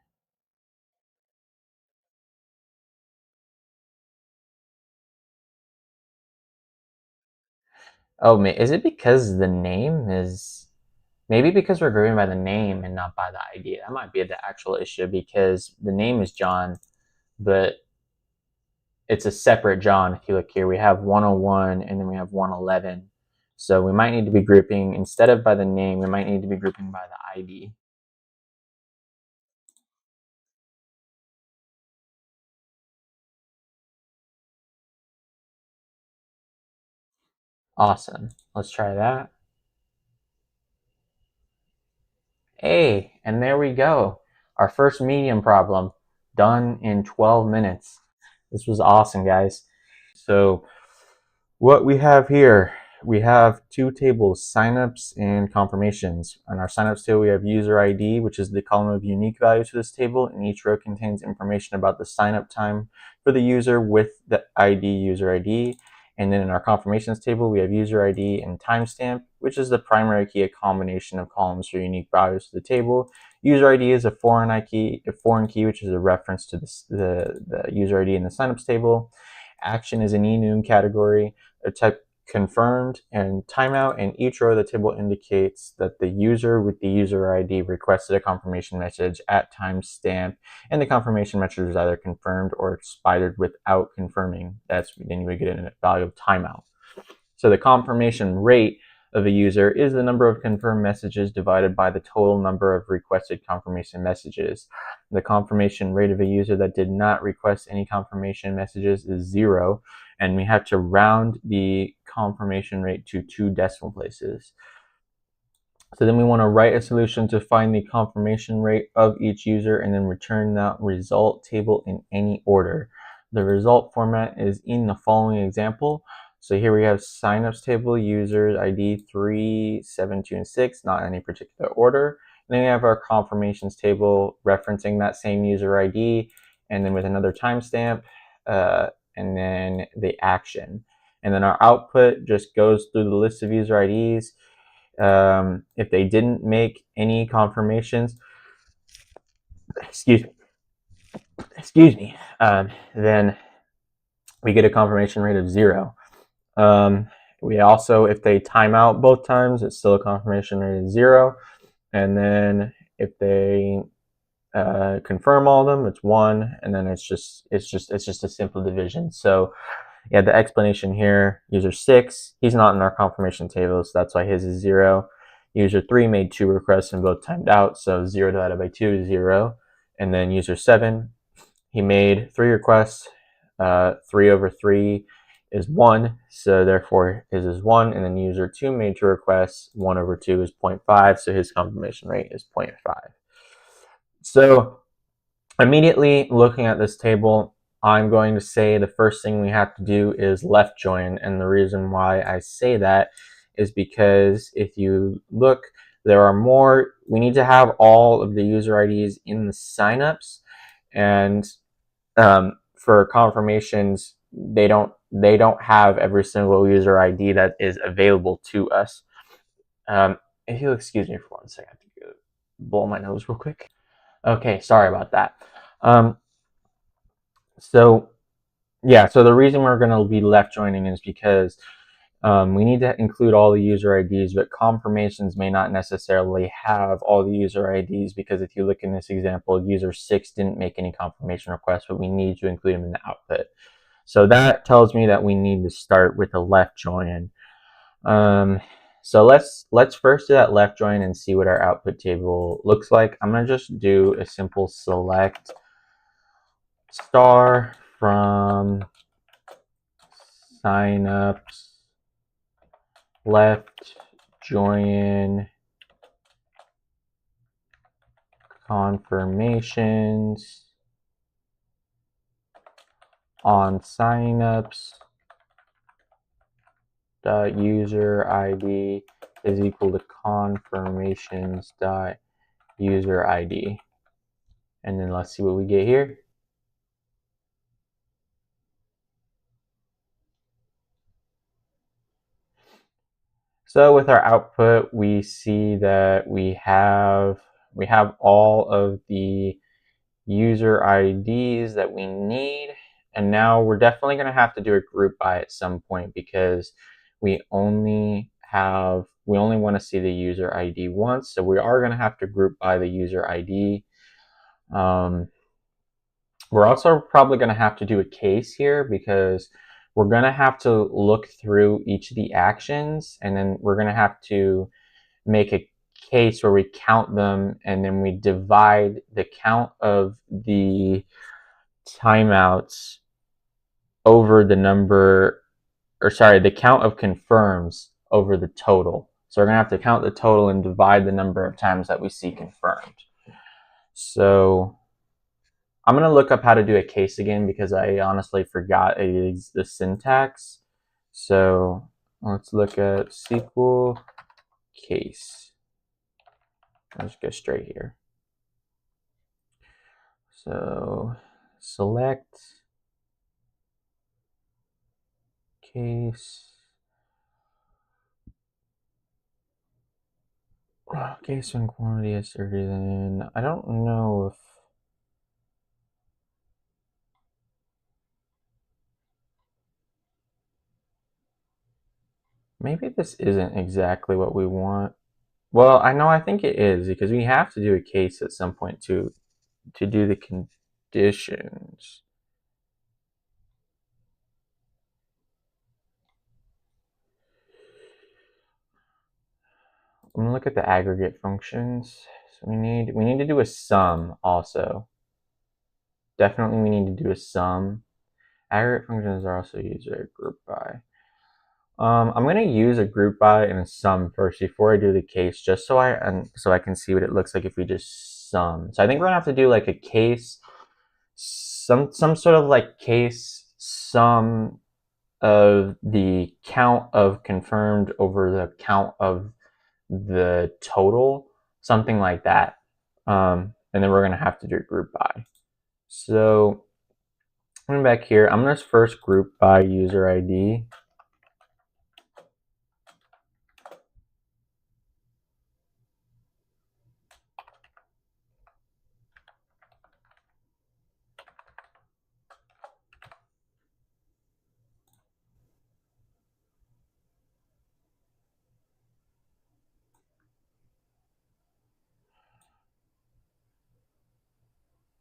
Oh, is it because the name is... Maybe because we're grouping by the name and not by the ID. That might be the actual issue, because the name is John, but it's a separate John. If you look here, we have 101 and then we have 111. So we might need to be grouping, instead of by the name, we might need to be grouping by the ID. Awesome. Let's try that. Hey, and there we go. Our first medium problem done in 12 minutes. This was awesome, guys. So what we have here, we have 2 tables, signups and confirmations. On our signups table, we have user ID, which is the column of unique values for this table, and each row contains information about the signup time for the user with the ID, user ID. And then in our confirmations table, we have user ID and timestamp, which is the primary key, a combination of columns for unique values to the table. User ID is a foreign key, which is a reference to the user ID in the signups table. Action is an enum category, a type confirmed and timeout, and each row of the table indicates that the user with the user ID requested a confirmation message at timestamp, and the confirmation message is either confirmed or expired without confirming. Then you would get a value of timeout. So the confirmation rate of a user is the number of confirmed messages divided by the total number of requested confirmation messages. The confirmation rate of a user that did not request any confirmation messages is 0, and we have to round the confirmation rate to 2 decimal places. So then we want to write a solution to find the confirmation rate of each user and then return that result table in any order. The result format is in the following example. So here we have signups table, user ID 3, 7, 2, and 6, not in any particular order. And then we have our confirmations table referencing that same user ID, and then with another timestamp, and then the action. And then our output just goes through the list of user IDs. If they didn't make any confirmations, excuse me, then we get a confirmation rate of 0. We also, if they time out both times, it's still a confirmation rate of 0. And then if they confirm all of them, it's 1. And then it's just a simple division. So yeah, the explanation here, user 6, he's not in our confirmation table, so that's why his is 0. User 3 made 2 requests and both timed out, so 0 divided by 2 is 0. And then user 7, he made 3 requests, 3 over 3 is 1, so therefore his is 1. And then user 2 made 2 requests, 1 over 2 is 0.5, so his confirmation rate is 0.5. So immediately looking at this table, I'm going to say the first thing we have to do is left join. And the reason why I say that is because if you look, there are more, we need to have all of the user IDs in the signups. And for confirmations, they don't have every single user ID that is available to us. If you'll excuse me for 1 second, I have to go blow my nose real quick. Okay, sorry about that. So Yeah, so the reason we're going to be left joining is because we need to include all the user IDs, but confirmations may not necessarily have all the user IDs, because if you look in this example, user 6 didn't make any confirmation requests, but we need to include them in the output. So that tells me that we need to start with a left join. So let's first do that left join and see what our output table looks like. I'm going to just do a simple select star from signups left join confirmations on signups dot user ID is equal to confirmations dot user ID. And then let's see what we get here. So with our output, we see that we have all of the user IDs that we need. And now we're definitely going to have to do a group by at some point, because we only want to see the user ID once. So we are going to have to group by the user ID. We're also probably going to have to do a case here, because we're going to have to look through each of the actions, and then we're going to have to make a case where we count them, and then we divide the count of the timeouts over the number, or sorry, the count of confirms over the total. So we're going to have to count the total and divide the number of times that we see confirmed. So I'm going to look up how to do a case again, because I honestly forgot the syntax. So let's look at SQL case. Let's go straight here. So select case. Case when quantity is greater than, I don't know if, maybe this isn't exactly what we want. Well, I think it is, because we have to do a case at some point to do the conditions. I'm gonna look at the aggregate functions. So we need to do a sum also. Definitely we need to do a sum. Aggregate functions are also used as a group by. I'm going to use a group by and a sum first before I do the case, just so I can see what it looks like if we just sum. So I think we're going to have to do like a case, some sort of like case sum of the count of confirmed over the count of the total, something like that. And then we're going to have to do a group by. So coming back here, I'm going to first group by user ID.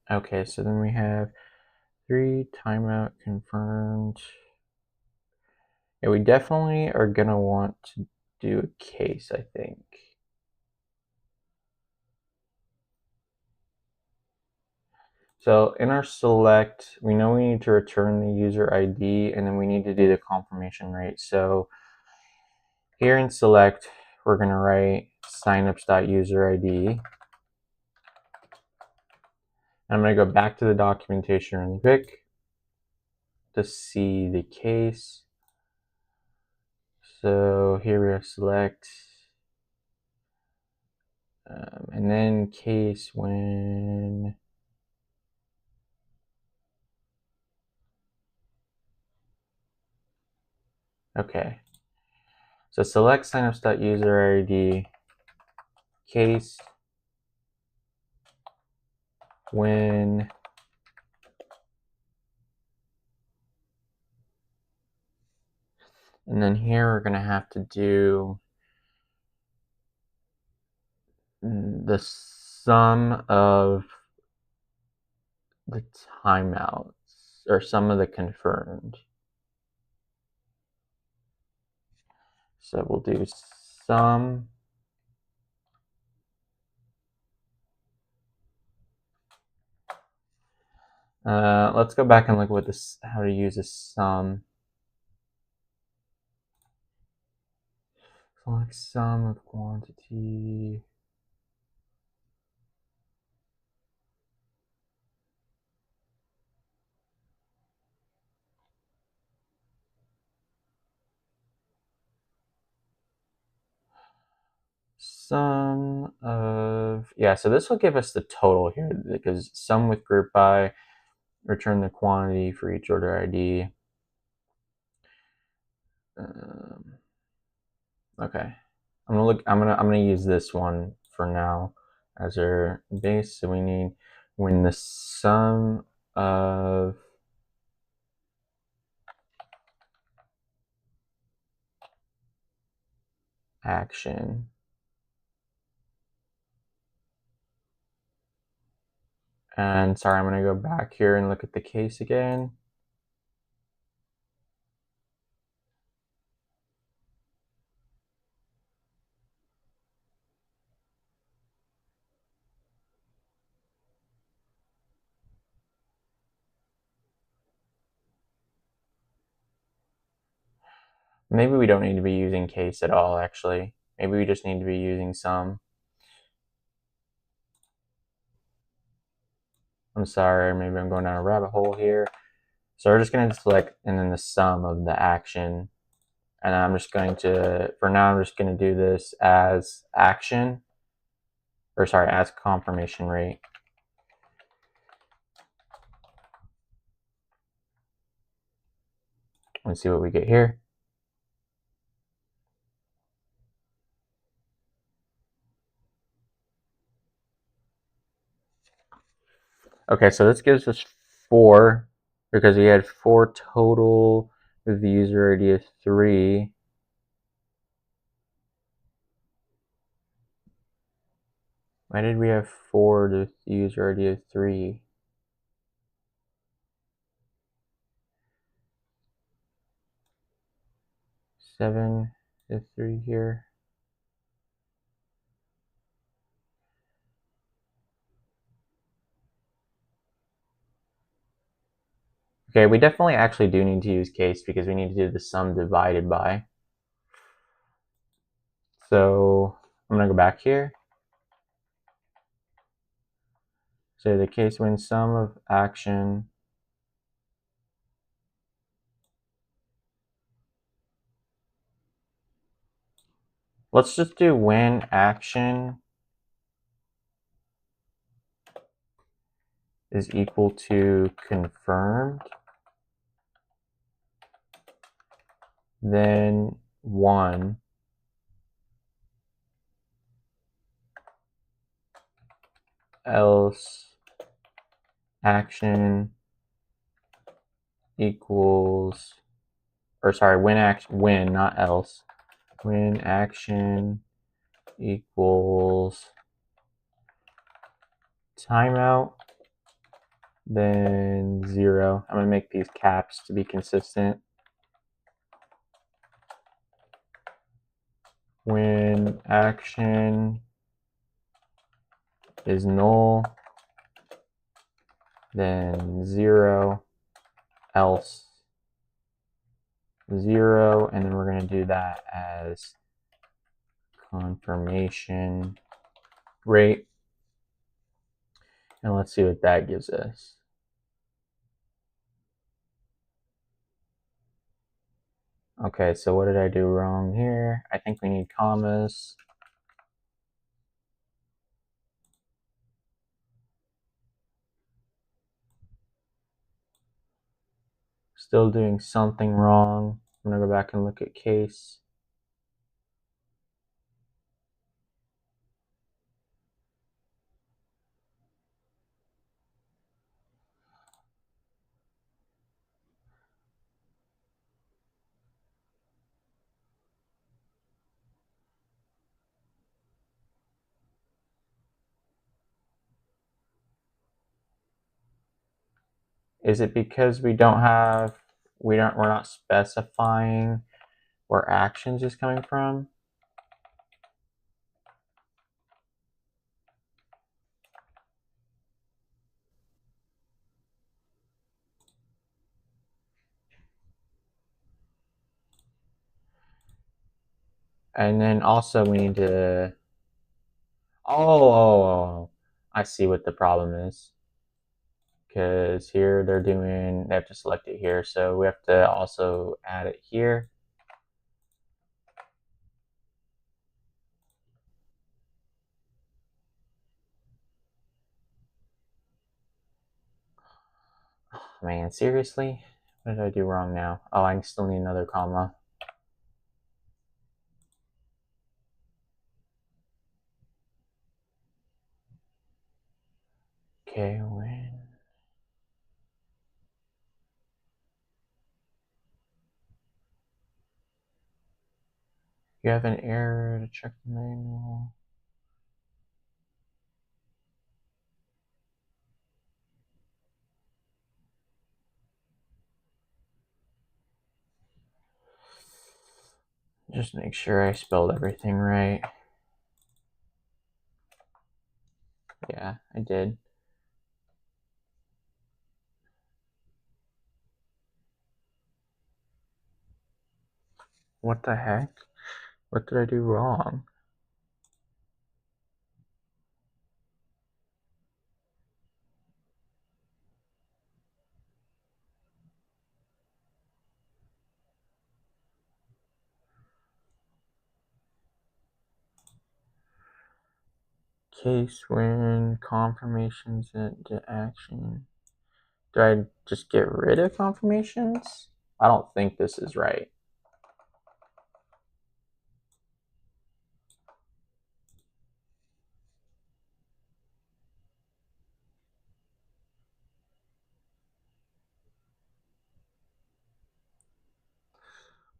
Okay, so then we have 3 timeout confirmed. Yeah, we definitely are gonna want to do a case, I think. So in our select, we know we need to return the user ID, and then we need to do the confirmation rate. So here in select, we're gonna write signups.userid. I'm gonna go back to the documentation really quick to see the case. So here we have select, and then case when okay. So select signups.userid case when And then here we're going to have to do the sum of the timeouts, or sum of the confirmed. So we'll do sum let's go back and look at how to use a sum. Select sum of quantity. Sum of, yeah, so this will give us the total here, because sum with group by, return the quantity for each order ID. Okay, I'm gonna use this one for now as our base. So we need when the sum of action and sorry, I'm gonna go back here and look at the case again. Maybe we don't need to be using case at all, actually. Maybe we just need to be using sum. I'm sorry, maybe I'm going down a rabbit hole here. So we're just going to select and then the sum of the action. And I'm just going to, for now, I'm just going to do this as action, or sorry, as confirmation rate. Let's see what we get here. Okay, so this gives us 4 because we had 4 total with the user ID of 3. Why did we have 4 with the user ID of 3? Seven to 3 here. Okay, we definitely actually do need to use case because we need to do the sum divided by. So I'm going to go back here. So the case when sum of action let's just do when action is equal to confirmed, then 1, else action equals, or sorry, when, not else, when action equals timeout, then 0. I'm going to make these caps to be consistent. When action is null, then 0, else 0, and then we're going to do that as confirmation rate. And let's see what that gives us. Okay, so what did I do wrong here? I think we need commas. Still doing something wrong. I'm going to go back and look at case. Is it because we're not specifying where actions is coming from? And then also we need to, oh, I see what the problem is. Because here they have to select it here. So we have to also add it here. Oh, man, seriously? What did I do wrong now? Oh, I still need another comma. Okay, when you have an error to check the manual. Just make sure I spelled everything right. Yeah, I did. What the heck? What did I do wrong? Case when confirmations into action. Do I just get rid of confirmations? I don't think this is right.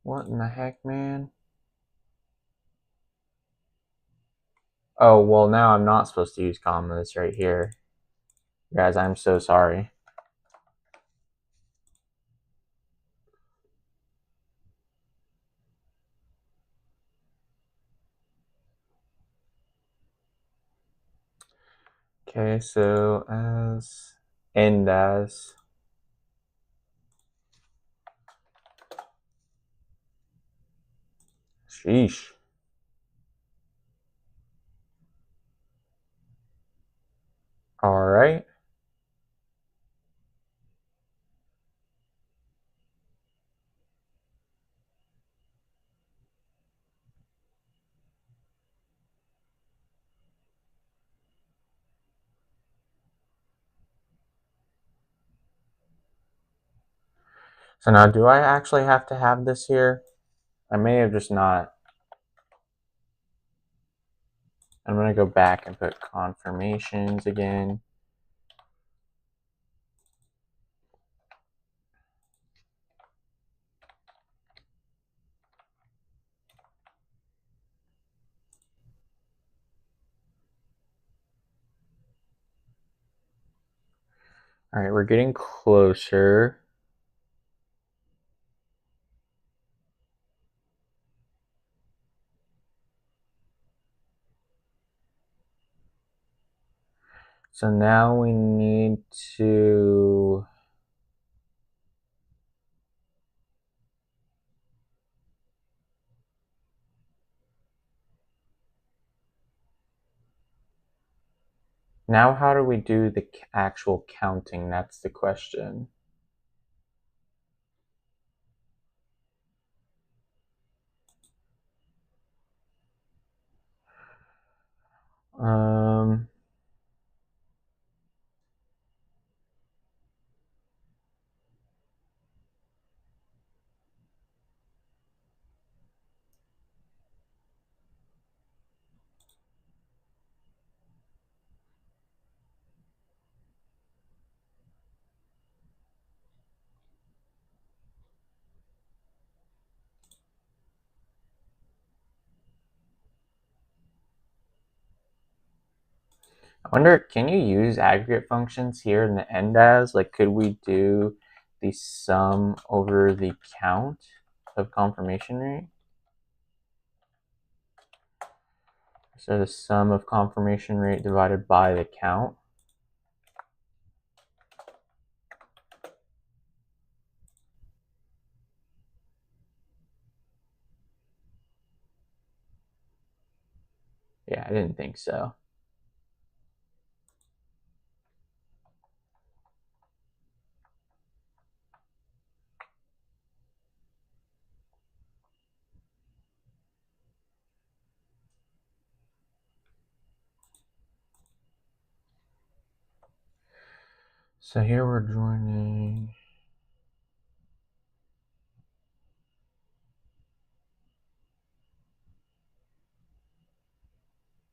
What in the heck, man? Oh, well, now I'm not supposed to use commas right here. Guys, I'm so sorry. Okay, so end as. Sheesh. All right. So now, do I actually have to have this here? I may have just not. I'm going to go back and put confirmations again. All right, we're getting closer. So now we need to. Now, how do we do the actual counting? That's the question. Um, I wonder, can you use aggregate functions here in the end as? Like, could we do the sum over the count of confirmation rate? So the sum of confirmation rate divided by the count. Yeah, I didn't think so. So here we're joining.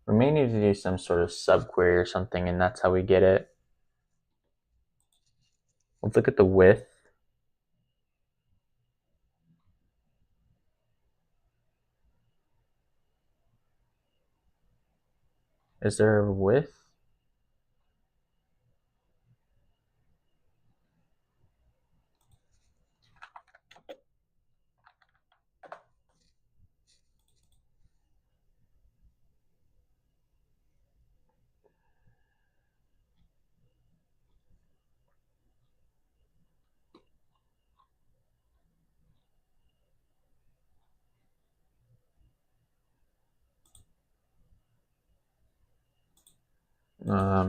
We may need to do some sort of subquery or something, and that's how we get it. Let's look at the width. Is there a width?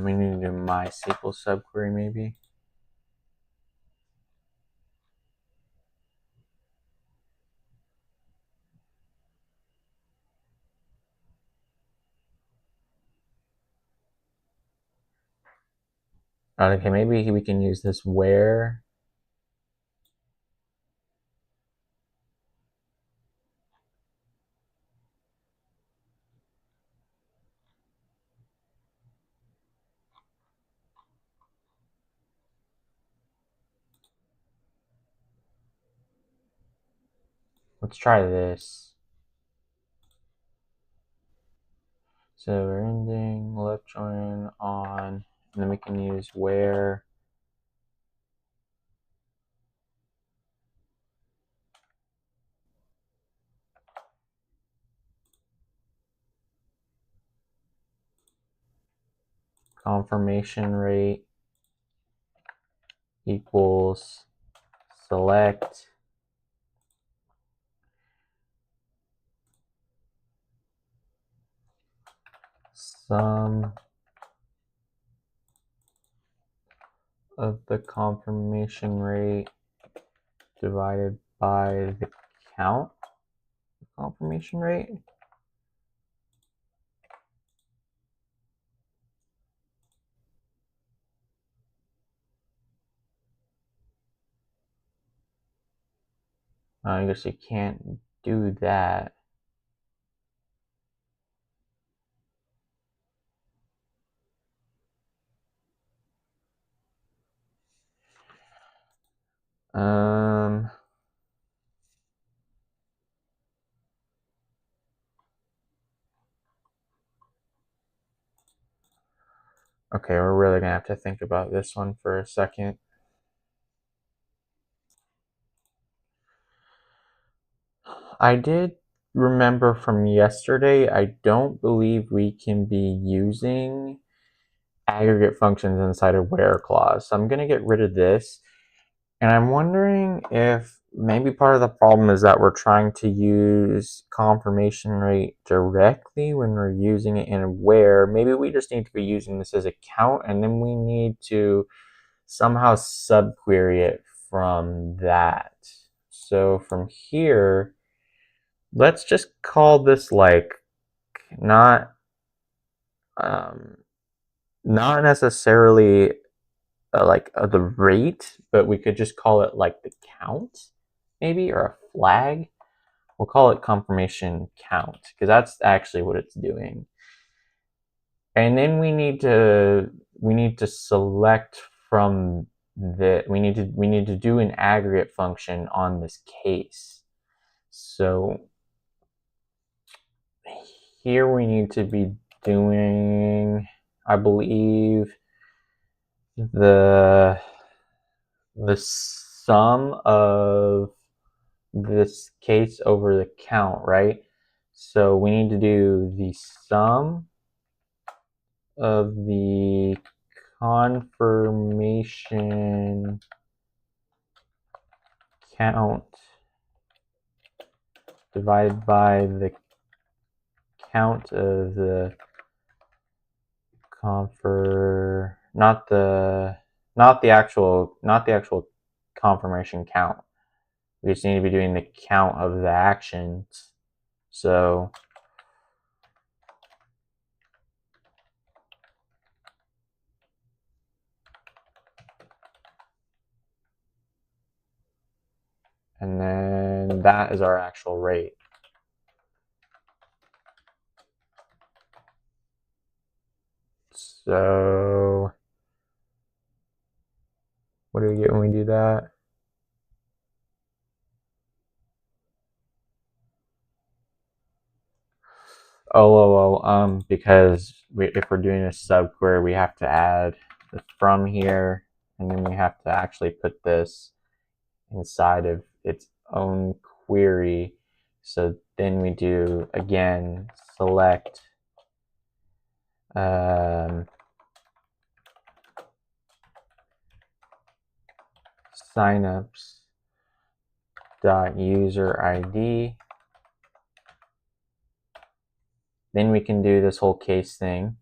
We need to do MySQL subquery maybe. Okay, maybe we can use this where. Let's try this. So we're ending left join on, and then we can use where. Confirmation rate equals select sum of the confirmation rate divided by the count of confirmation rate. I guess you can't do that. Okay, we're really gonna have to think about this one for a second. I did remember from yesterday, I don't believe we can be using aggregate functions inside a where clause. So I'm gonna get rid of this. And I'm wondering if maybe part of the problem is that we're trying to use confirmation rate directly when we're using it in a where. Maybe we just need to be using this as a count, and then we need to somehow subquery it from that. So from here, let's just call this like not not necessarily the rate, but we could just call it like the count, maybe, or a flag. We'll call it confirmation count because that's actually what it's doing. And then we need to select from the we need to do an aggregate function on this case. So here we need to be doing, I believe the sum of this case over the count, right? So we need to do the sum of the confirmation count divided by the count of the not the actual confirmation count. We just need to be doing the count of the actions. So and then that is our actual rate. So what do we get when we do that? Because if we're doing a subquery, we have to add the from here, and then we have to actually put this inside of its own query. So then we do, again, select signups dot user ID. Then we can do this whole case thing.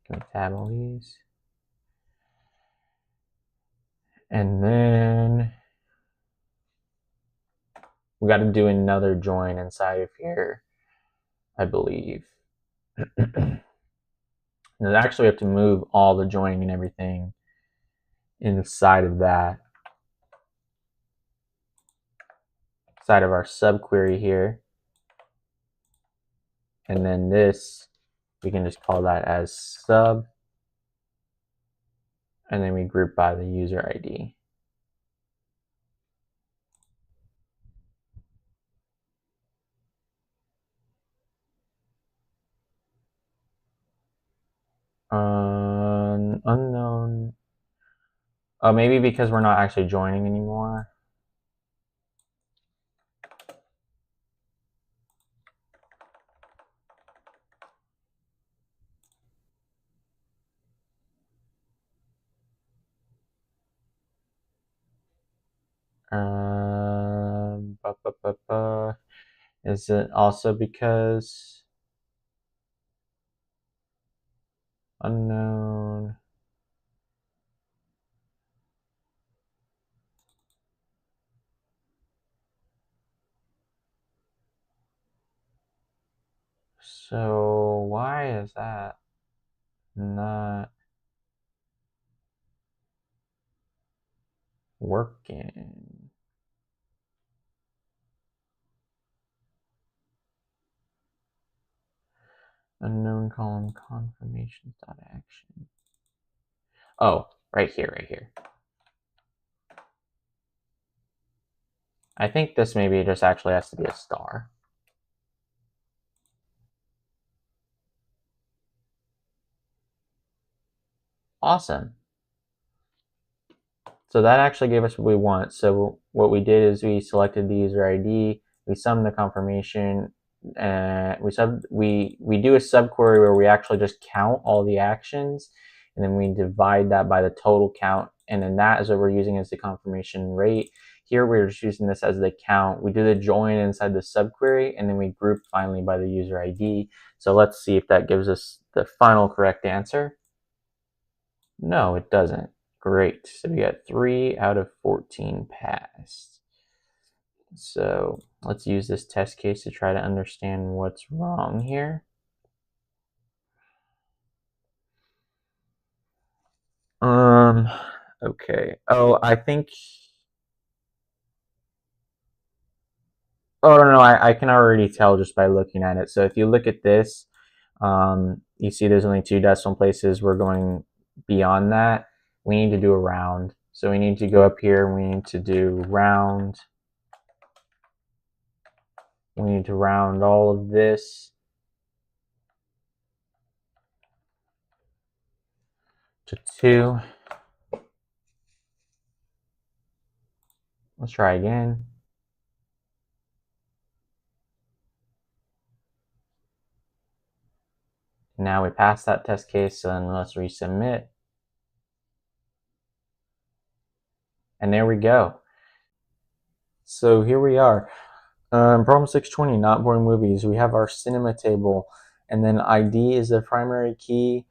Can we tab all these? And then we got to do another join inside of here, I believe. And actually we have to move all the joining and everything inside of that. Side of our subquery here. And then this, we can just call that as sub. And then we group by the user ID. Unknown. Oh, maybe because we're not actually joining anymore. Is it also because unknown? So why is that not working? Unknown column confirmations dot action. Oh, right here. I think this maybe just actually has to be a star. Awesome. So that actually gave us what we want. So what we did is we selected the user ID, we summed the confirmation, and we do a subquery where we actually just count all the actions, and then we divide that by the total count, and then that is what we're using as the confirmation rate. Here we're just using this as the count. We do the join inside the subquery, and then we group finally by the user ID. So let's see if that gives us the final correct answer. No, it doesn't. Great. So we got 3 out of 14 passed. So let's use this test case to try to understand what's wrong here. Okay. Oh, I think. Oh, no, I can already tell just by looking at it. So if you look at this, you see there's only 2 decimal places. We're going beyond that. We need to do a round. So we need to go up here, we need to do round. We need to round all of this to 2. Let's try again. Now we passed that test case, so then let's resubmit. And there we go. So here we are. Problem 620, not boring movies. We have our cinema table, and then ID is the primary key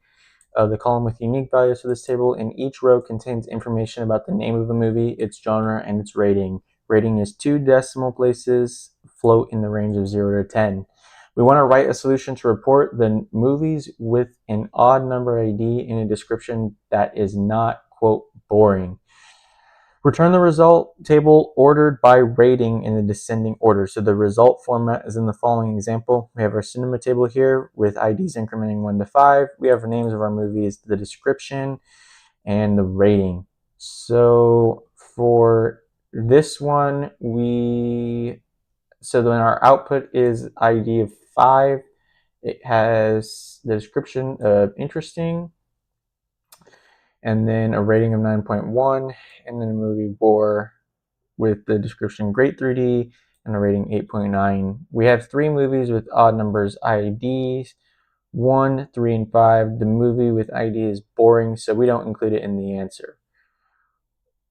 of the column with unique values for this table, and each row contains information about the name of the movie, its genre, and its rating. Rating is 2 decimal places, float in the range of 0 to 10. We want to write a solution to report the movies with an odd number ID in a description that is not, quote, boring. Return the result table ordered by rating in the descending order. So the result format is in the following example. We have our cinema table here with IDs incrementing 1 to 5. We have the names of our movies, the description, and the rating. So for this one, so then our output is ID of 5. It has the description of interesting, and then a rating of 9.1, and then a movie bore with the description great 3D and a rating 8.9. We have 3 movies with odd numbers IDs, 1, 3, and 5. The movie with ID is boring, so we don't include it in the answer.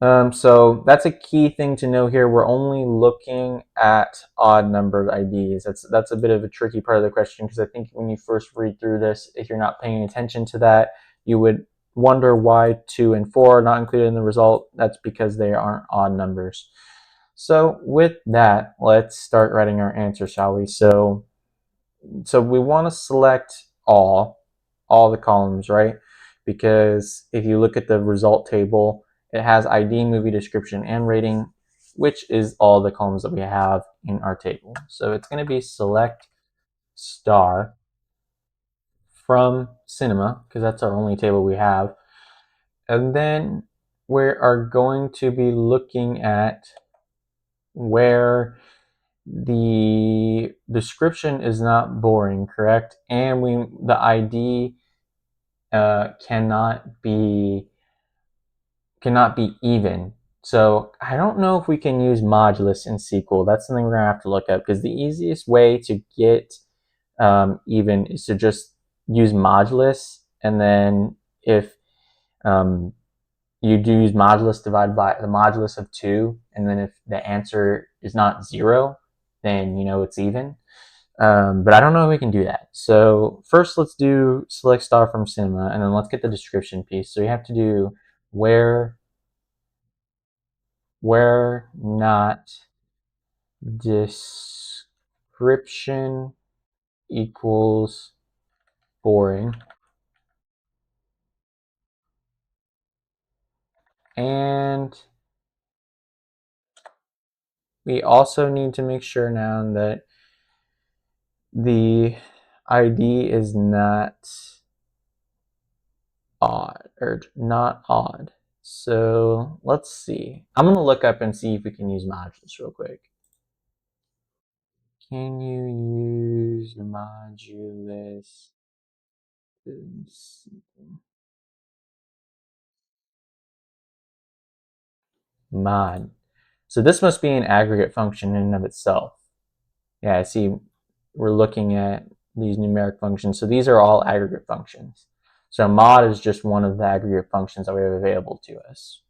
So that's a key thing to know here. We're only looking at odd numbered IDs. That's a bit of a tricky part of the question, because I think when you first read through this, if you're not paying attention to that, you would wonder why 2 and 4 are not included in the result. That's because they aren't odd numbers. So with that, let's start writing our answer, shall we? So we want to select all the columns, right? Because if you look at the result table, it has ID, movie description, and rating, which is all the columns that we have in our table. So it's going to be select star from cinema, because that's our only table we have. And then we are going to be looking at where the description is not boring, correct? And the ID cannot be even. So I don't know if we can use modulus in SQL. That's something we're gonna have to look at, because the easiest way to get even is to just use modulus, and then if you do use modulus divided by the modulus of 2, and then if the answer is not 0, then you know it's even. But I don't know if we can do that. So first let's do select star from cinema, and then let's get the description piece. So you have to do where not description equals boring. And we also need to make sure now that the ID is not odd, or not odd. So let's see. I'm going to look up and see if we can use modulus real quick. Can you use modulus? Mod. So this must be an aggregate function in and of itself. Yeah, I see we're looking at these numeric functions. So these are all aggregate functions. So mod is just one of the aggregate functions that we have available to us.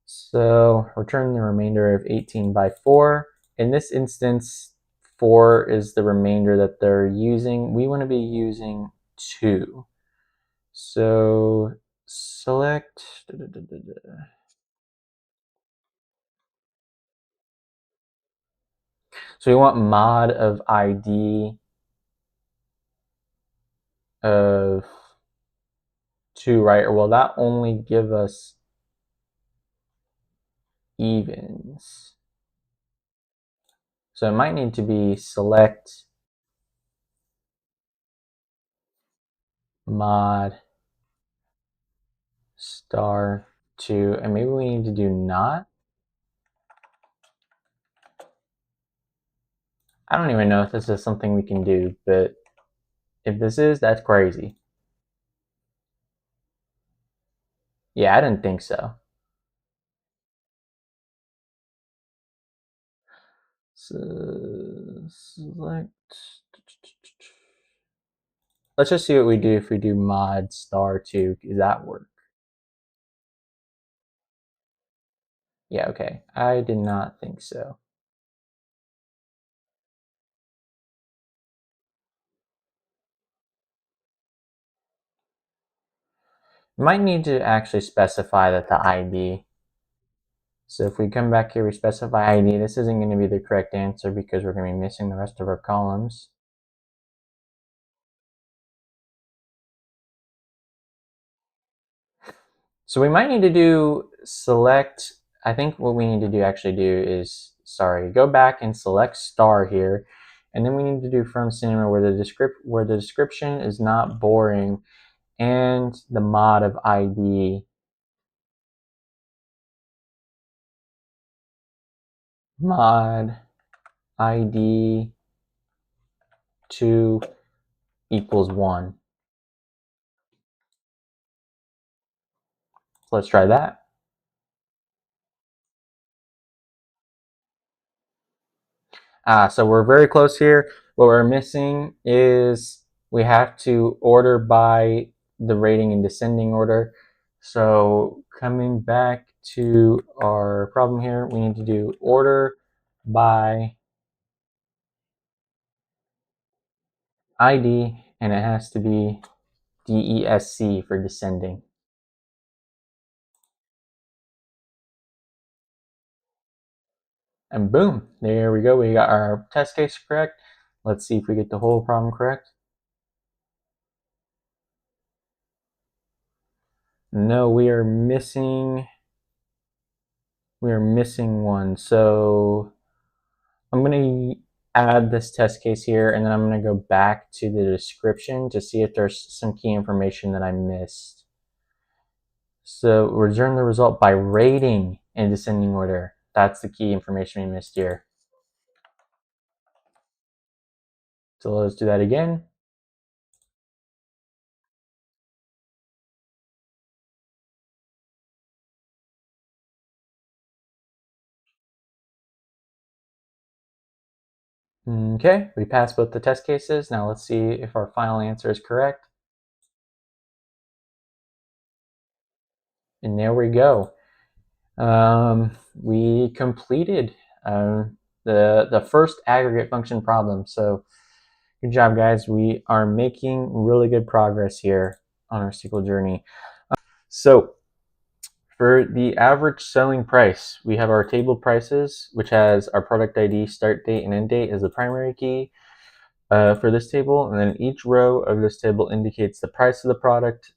So return the remainder of 18 by 4. In this instance, 4 is the remainder that they're using. We want to be using 2. So select. So we want mod of ID of 2, right? Or will that only give us evens? So it might need to be select mod star to, and maybe we need to do not. I don't even know if this is something we can do, but if this is, that's crazy. Yeah, I didn't think so. So select. Let's just see what we do if we do mod star 2. Does that work? Yeah, okay. I did not think so. Might need to actually specify that the ID. So if we come back here, we specify ID. This isn't going to be the correct answer because we're going to be missing the rest of our columns. So we might need to do select. I think what we need to do actually do is, go back and select star here. And then we need to do from cinema where the description is not boring and the mod of ID. Mod ID 2 equals 1. So let's try that. So we're very close here. What we're missing is we have to order by the rating in descending order. So coming back to our problem here, we need to do order by ID, and it has to be DESC for descending. And boom, there we go. We got our test case correct. Let's see if we get the whole problem correct. No, we are missing one. So I'm going to add this test case here, and then I'm going to go back to the description to see if there's some key information that I missed. So return the result by rating in descending order. That's the key information we missed here. So let's do that again. Okay, we passed both the test cases. Now let's see if our final answer is correct. And there we go. We completed the first aggregate function problem. So good job, guys. We are making really good progress here on our SQL journey. So for the average selling price, we have our table prices, which has our product ID, start date, and end date as the primary key for this table. And then each row of this table indicates the price of the product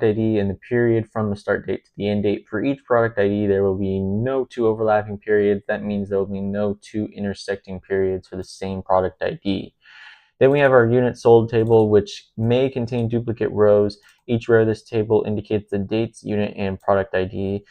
ID, and the period from the start date to the end date. For each product ID, there will be no two overlapping periods. That means there will be no two intersecting periods for the same product ID. Then we have our unit sold table, which may contain duplicate rows. Each row of this table indicates the dates, unit, and product ID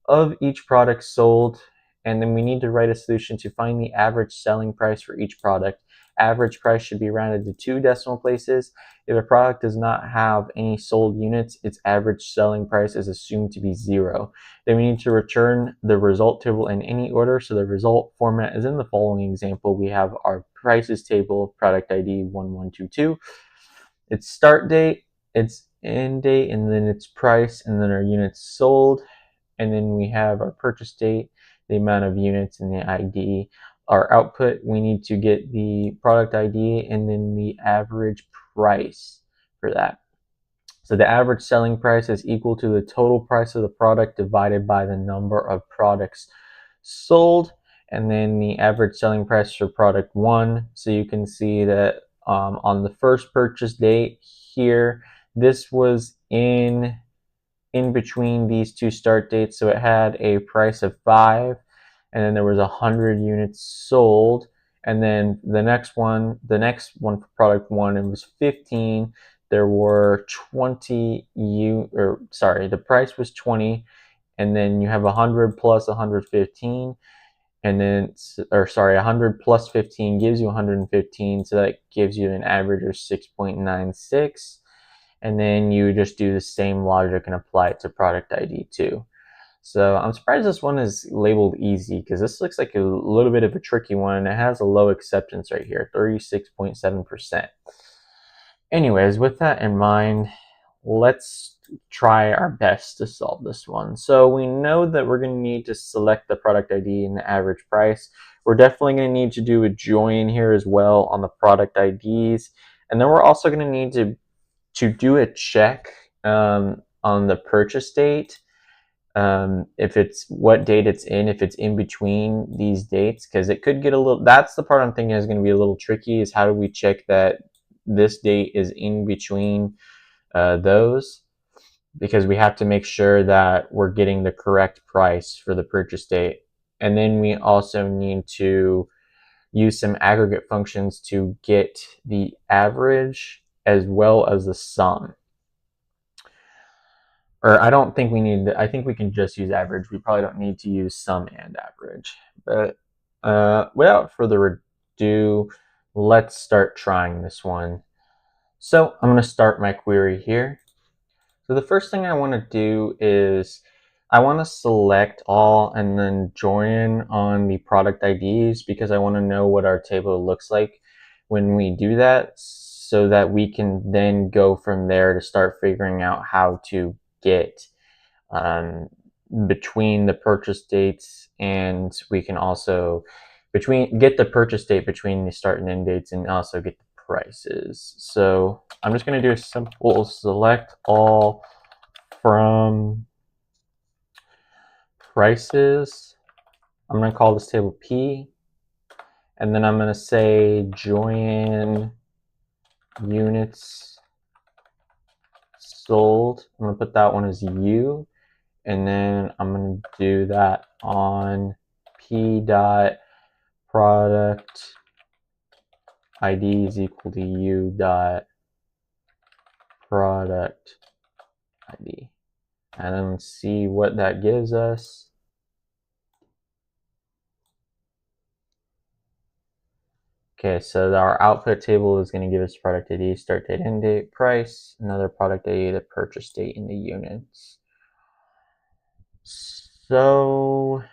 of each product sold. And then we need to write a solution to find the average selling price for each product. Average price should be rounded to 2 decimal places. If a product does not have any sold units, its average selling price is assumed to be 0. Then we need to return the result table in any order. So the result format is in the following example. We have our prices table, product ID 1122, its start date, its end date, and then its price, and then our units sold. And then we have our purchase date, the amount of units, and the ID. Our output, we need to get the product ID and then the average price for that. So the average selling price is equal to the total price of the product divided by the number of products sold. And then the average selling price for product 1. So you can see that on the first purchase date here, this was in between these two start dates. So it had a price of 5, and then there was 100 units sold. And then the next one for product 1, it was 15. There were 20 the price was 20, and then you have 100 plus 115, and then, or sorry, 100 plus 15 gives you 115, so that gives you an average of 6.96, and then you just do the same logic and apply it to product ID too. So I'm surprised this one is labeled easy, because this looks like a little bit of a tricky one. It has a low acceptance right here, 36.7%. Anyways, with that in mind, let's try our best to solve this one. So we know that we're going to need to select the product ID and the average price. We're definitely going to need to do a join here as well on the product IDs. And then we're also going to need to do a check on the purchase date. If it's what date it's in, if it's in between these dates, because it could get a little, that's the part I'm thinking is going to be a little tricky, is how do we check that this date is in between those, because we have to make sure that we're getting the correct price for the purchase date. And then we also need to use some aggregate functions to get the average as well as the sum. Or I don't think we need to, I think we can just use average. We probably don't need to use sum and average. But without further ado, let's start trying this one. So I'm going to start my query here. So the first thing I want to do is I want to select all and then join on the product IDs, because I want to know what our table looks like when we do that, so that we can then go from there to start figuring out how to get between the purchase dates, and we can also get the purchase date between the start and end dates, and also get the prices. So I'm just going to do a simple select all from prices. I'm going to call this table P, and then I'm going to say join units sold. I'm going to put that one as U, and then I'm going to do that on P dot product ID is equal to U dot product ID. And then let's see what that gives us. Okay, so our output table is going to give us product ID, start date, end date, price, another product ID, the purchase date, in the units. So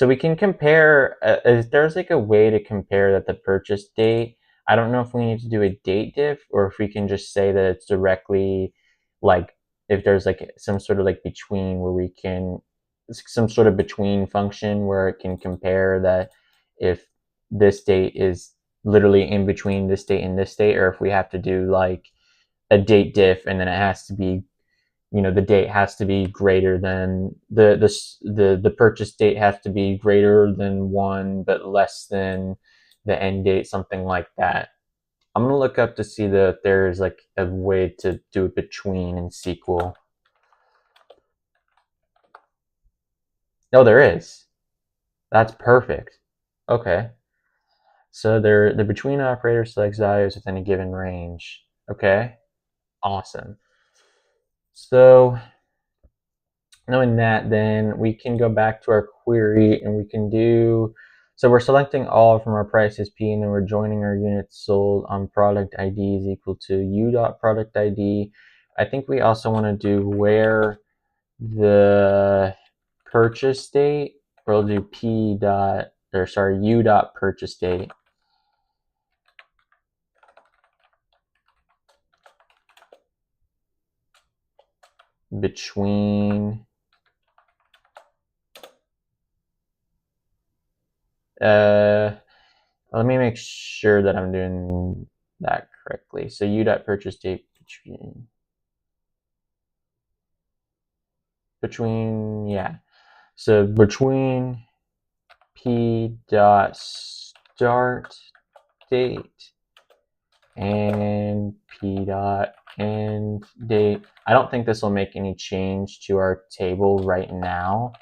we can compare, if there's like a way to compare that the purchase date, I don't know if we need to do a date diff, or if we can just say that it's directly, like, if there's like some sort of like between, where we can, some sort of between function where it can compare that if this date is literally in between this date and this date, or if we have to do like a date diff, and then it has to be, the date has to be greater than the purchase date has to be greater than 1 but less than the end date, something like that. I'm going to look up to see that there's like a way to do it between in SQL. No, there is. That's perfect. Okay. So the between operator selects values within a given range. Okay. Awesome. So knowing that, then we can go back to our query, and we can do, so we're selecting all from our prices P, and then we're joining our units sold on product ID is equal to U dot product ID. I think we also want to do where the purchase date, we'll do P dot, or sorry, U dot purchase date. Between let me make sure that I'm doing that correctly. So U dot purchase date between, yeah. So between P dot start date and P dot end date. I don't think this will make any change to our table right now,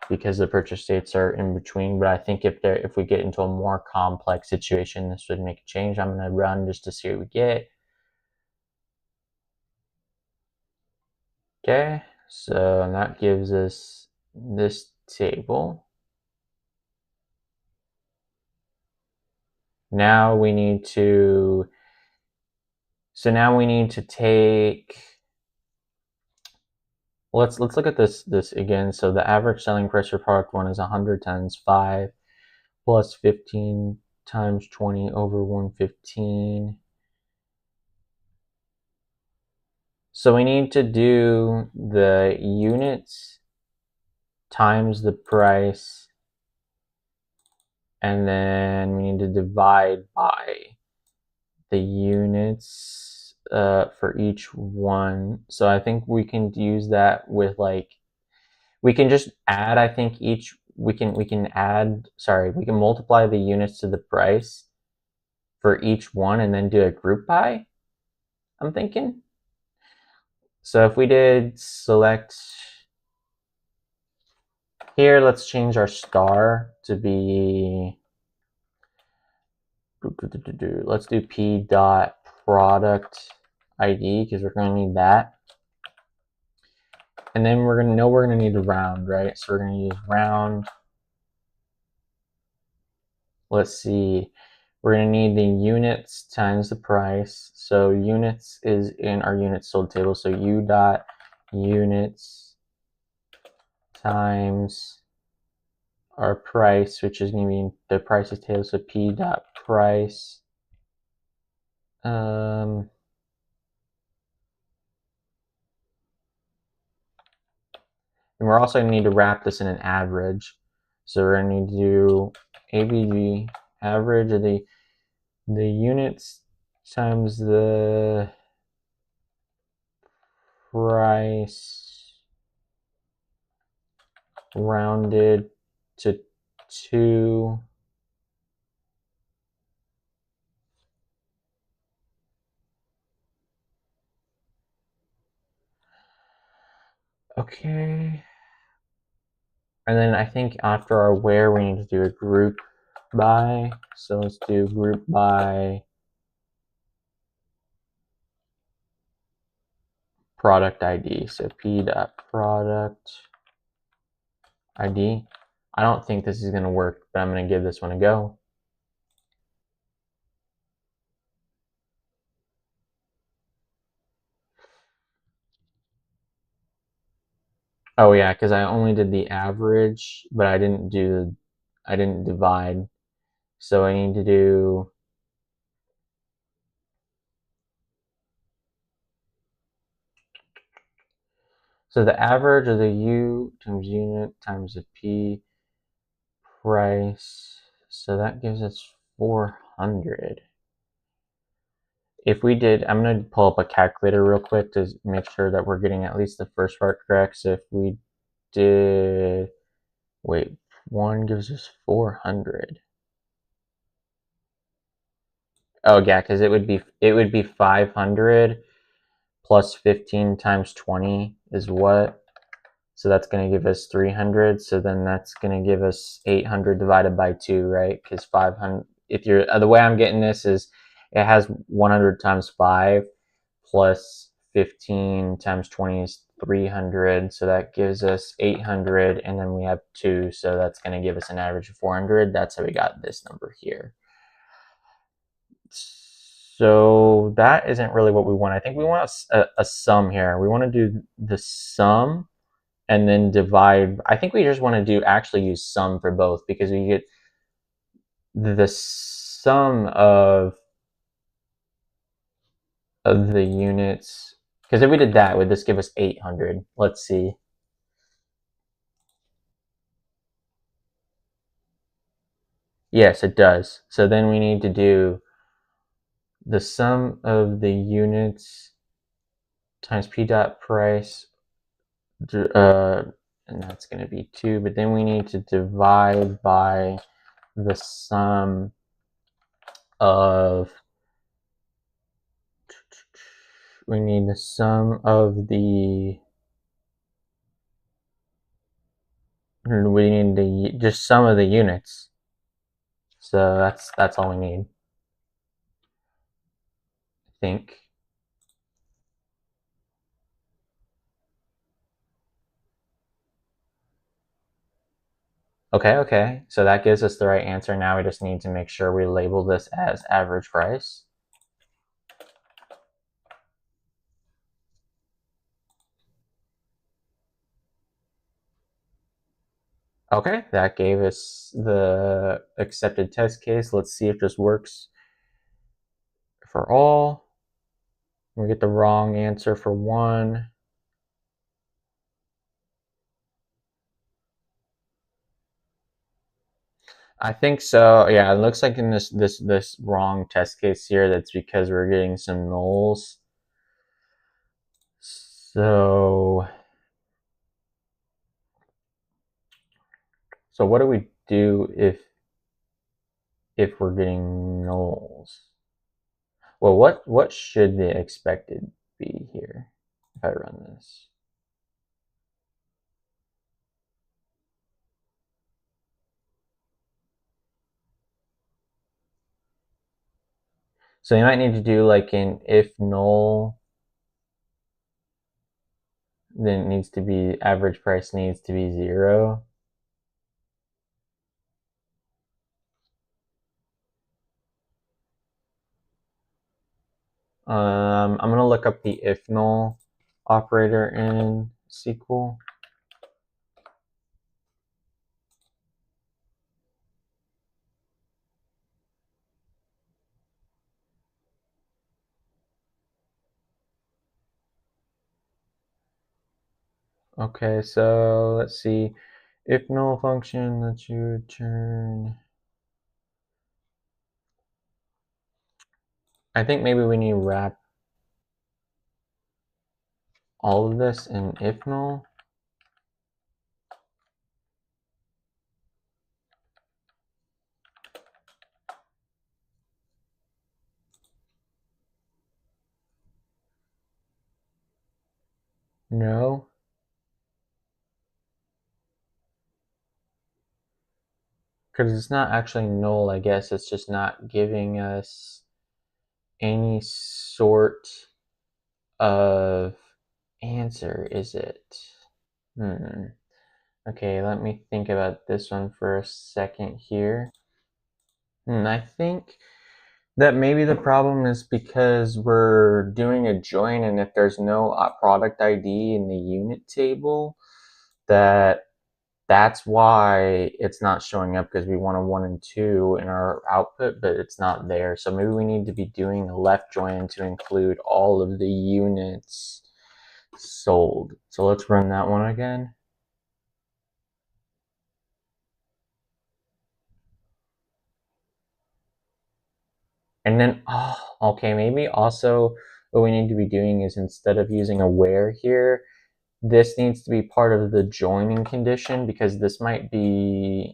because the purchase dates are in between, but I think if we get into a more complex situation, this would make a change. I'm going to run just to see what we get. Okay, so that gives us this table. Now we need to, take, let's look at this again. So the average selling price for product 1 is 100 times 5 plus 15 times 20 over 115. So we need to do the units times the price, and then we need to divide by the units for each one. So I think we can use that with, like, we can just add, I think we can multiply the units to the price for each one and then do a group by, I'm thinking. So if we did select here, let's change our star to be, let's do p dot product ID, because we're going to need that. And then we're going to need to round, right? So we're going to use round. Let's see. We're going to need the units times the price. So units is in our units sold table. So u dot units times our price, which is going to be the prices table. So p dot price. And we're also going to need to wrap this in an average. So we're going to need to do ABG, average of the units times the price rounded to 2. Okay. And then I think after our where, we need to do a group by. So let's do group by product ID. So p dot product ID. I don't think this is going to work, but I'm going to give this one a go. Oh yeah, because I only did the average, but I didn't divide. So I need to do, so the average of the U times unit times the P price. So that gives us 400. If we did, I'm going to pull up a calculator real quick to make sure that we're getting at least the first part correct. So if we did, wait, 1 gives us 400. Oh yeah, because it would be 500 plus 15 times 20 is what? So that's going to give us 300. So then that's going to give us 800 divided by 2, right? Because 500, if you're, the way I'm getting this is it has 100 times 5 plus 15 times 20 is 300. So that gives us 800. And then we have 2. So that's going to give us an average of 400. That's how we got this number here. So that isn't really what we want. I think we want a sum here. We want to do the sum and then divide. I think we just want to actually use sum for both, because we get the sum of the units. Because if we did that, would this give us 800? Let's see. Yes, it does. So then we need to do the sum of the units times p dot price, and that's going to be 2. But then we need to divide by the sum of, we need the sum of the, we need the just sum of the units. So that's all we need, I think. Okay. So that gives us the right answer. Now we just need to make sure we label this as average price. Okay, that gave us the accepted test case. Let's see if this works for all. We get the wrong answer for one. I think so. Yeah, it looks like in this wrong test case here, that's because we're getting some nulls. So what do we do if we're getting nulls? Well, what should the expected be here if I run this? So you might need to do like an if null, then it needs to be average price needs to be 0. I'm gonna look up the if null operator in SQL. Okay, so let's see. If null function lets you return. I think maybe we need to wrap all of this in if null. No. Because it's not actually null, I guess. It's just not giving us any sort of answer, is it? Okay, let me think about this one for a second here. I think that maybe the problem is because we're doing a join, and if there's no product ID in the unit table, that's why it's not showing up, because we want a 1 and 2 in our output, but it's not there. So maybe we need to be doing a left join to include all of the units sold. So let's run that one again. And then, okay, maybe also what we need to be doing is, instead of using a where here, this needs to be part of the joining condition, because this might be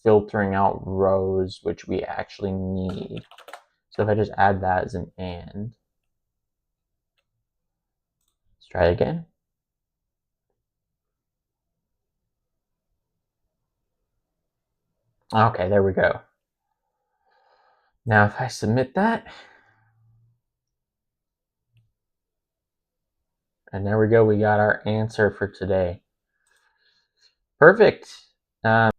filtering out rows which we actually need. So if I just add that as an and, let's try again. Okay, there we go. Now if I submit that, and there we go, we got our answer for today. Perfect. So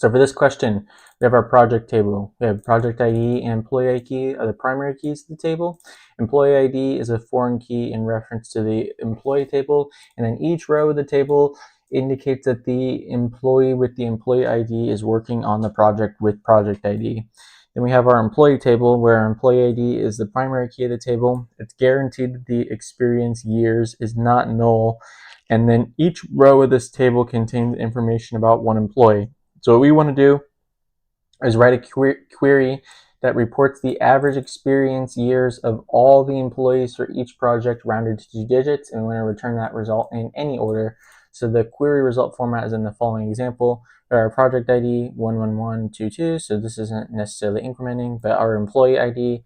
for this question, we have our project table. We have project ID and employee ID are the primary keys to the table. Employee ID is a foreign key in reference to the employee table, and then each row of the table indicates that the employee with the employee ID is working on the project with project ID. Then we have our employee table, where our employee ID is the primary key of the table. It's guaranteed that the experience years is not null, and then each row of this table contains information about one employee. So what we want to do is write a query that reports the average experience years of all the employees for each project rounded to 2 digits, and we want to return that result in any order. So the query result format is in the following example. Our project ID 11122, so this isn't necessarily incrementing, but our employee ID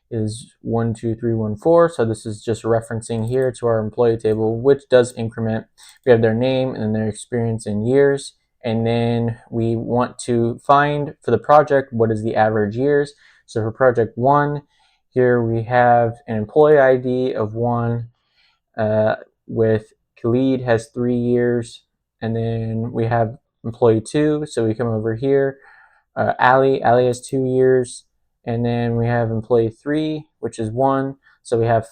is 12314, so this is just referencing here to our employee table, which does increment. We have their name and their experience in years, and then we want to find for the project what is the average years. So for project 1, here we have an employee ID of 1 with Khalid has 3 years, and then we have employee 2. So we come over here. Allie has 2 years. And then we have employee 3, which is 1. So we have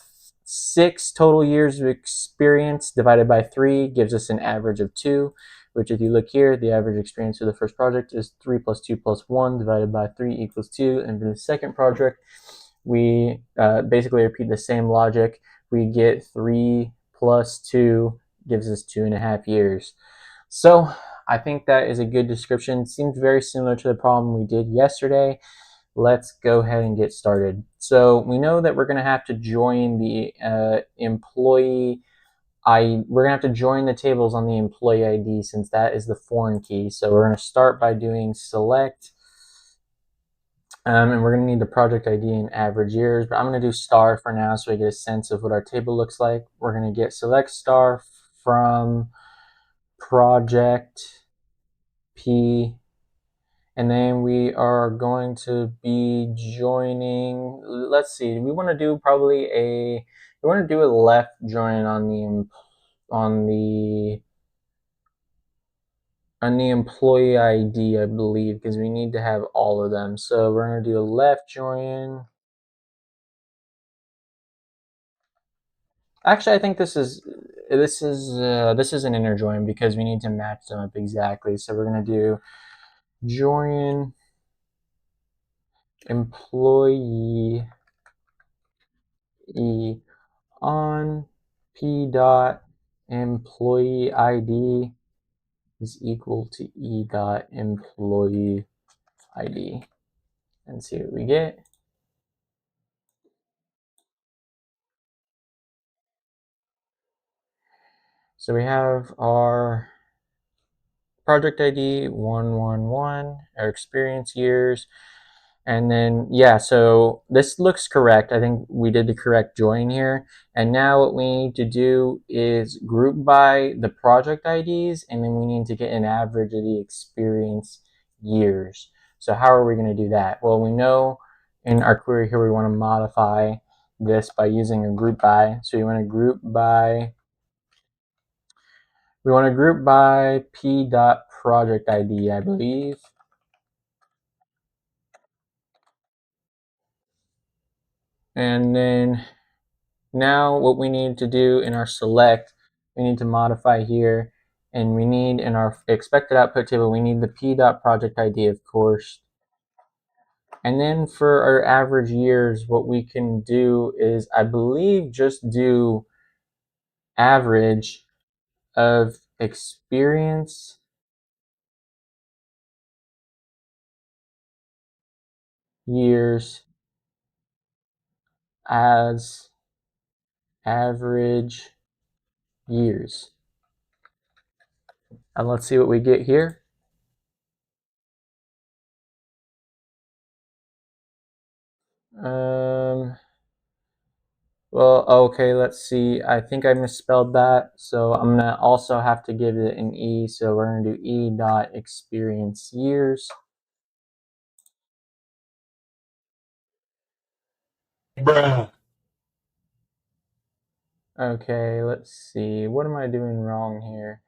6 total years of experience divided by 3 gives us an average of 2, which if you look here, the average experience for the first project is 3 plus 2 plus 1 divided by 3 equals 2. And for the second project, we basically repeat the same logic. We get 3 plus 2 gives us 2.5 years. So I think that is a good description. Seems very similar to the problem we did yesterday. Let's go ahead and get started. So we know that we're going to have to join the employee we're going to have to join the tables on the employee ID since that is the foreign key. So we're going to start by doing select, and we're going to need the project ID and average years, but I'm going to do star for now so we get a sense of what our table looks like. We're going to get select star from project P, and then we are going to be joining, let's see, we want to do a left join on the employee ID, I believe, because we need to have all of them. So we're going to do a left join. Actually, I think this is an inner join because we need to match them up exactly. So we're going to do join employee E on P dot employee ID is equal to E dot employee ID, and see what we get. So we have our project ID 111, our experience years, and then yeah, so this looks correct. I think we did the correct join here. And now what we need to do is group by the project IDs, and then we need to get an average of the experience years. So how are we going to do that? Well, we know in our query here we want to modify this by using a group by. So you want to group by P dot project ID, I believe. And then now what we need to do in our select, we need to modify here, and we need in our expected output table, we need the P dot project ID, of course. And then for our average years, what we can do is, I believe, just do average of experience years as average years. And let's see what we get here. Well, okay, let's see. I think I misspelled that, so I'm gonna also have to give it an E. So we're gonna do E dot experience years. Bruh. Okay, let's see. What am I doing wrong here?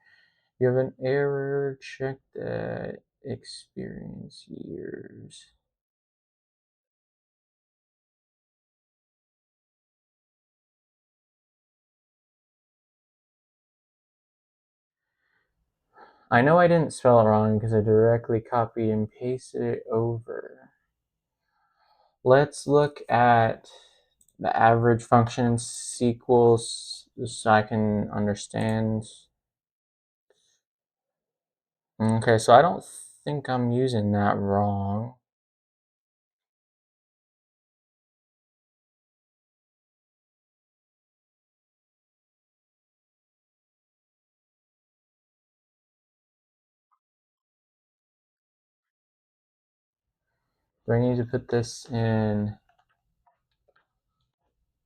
You have an error. Check that experience years. I know I didn't spell it wrong because I directly copied and pasted it over. Let's look at the average function in SQL so I can understand. Okay, so I don't think I'm using that wrong. Do I need to put this in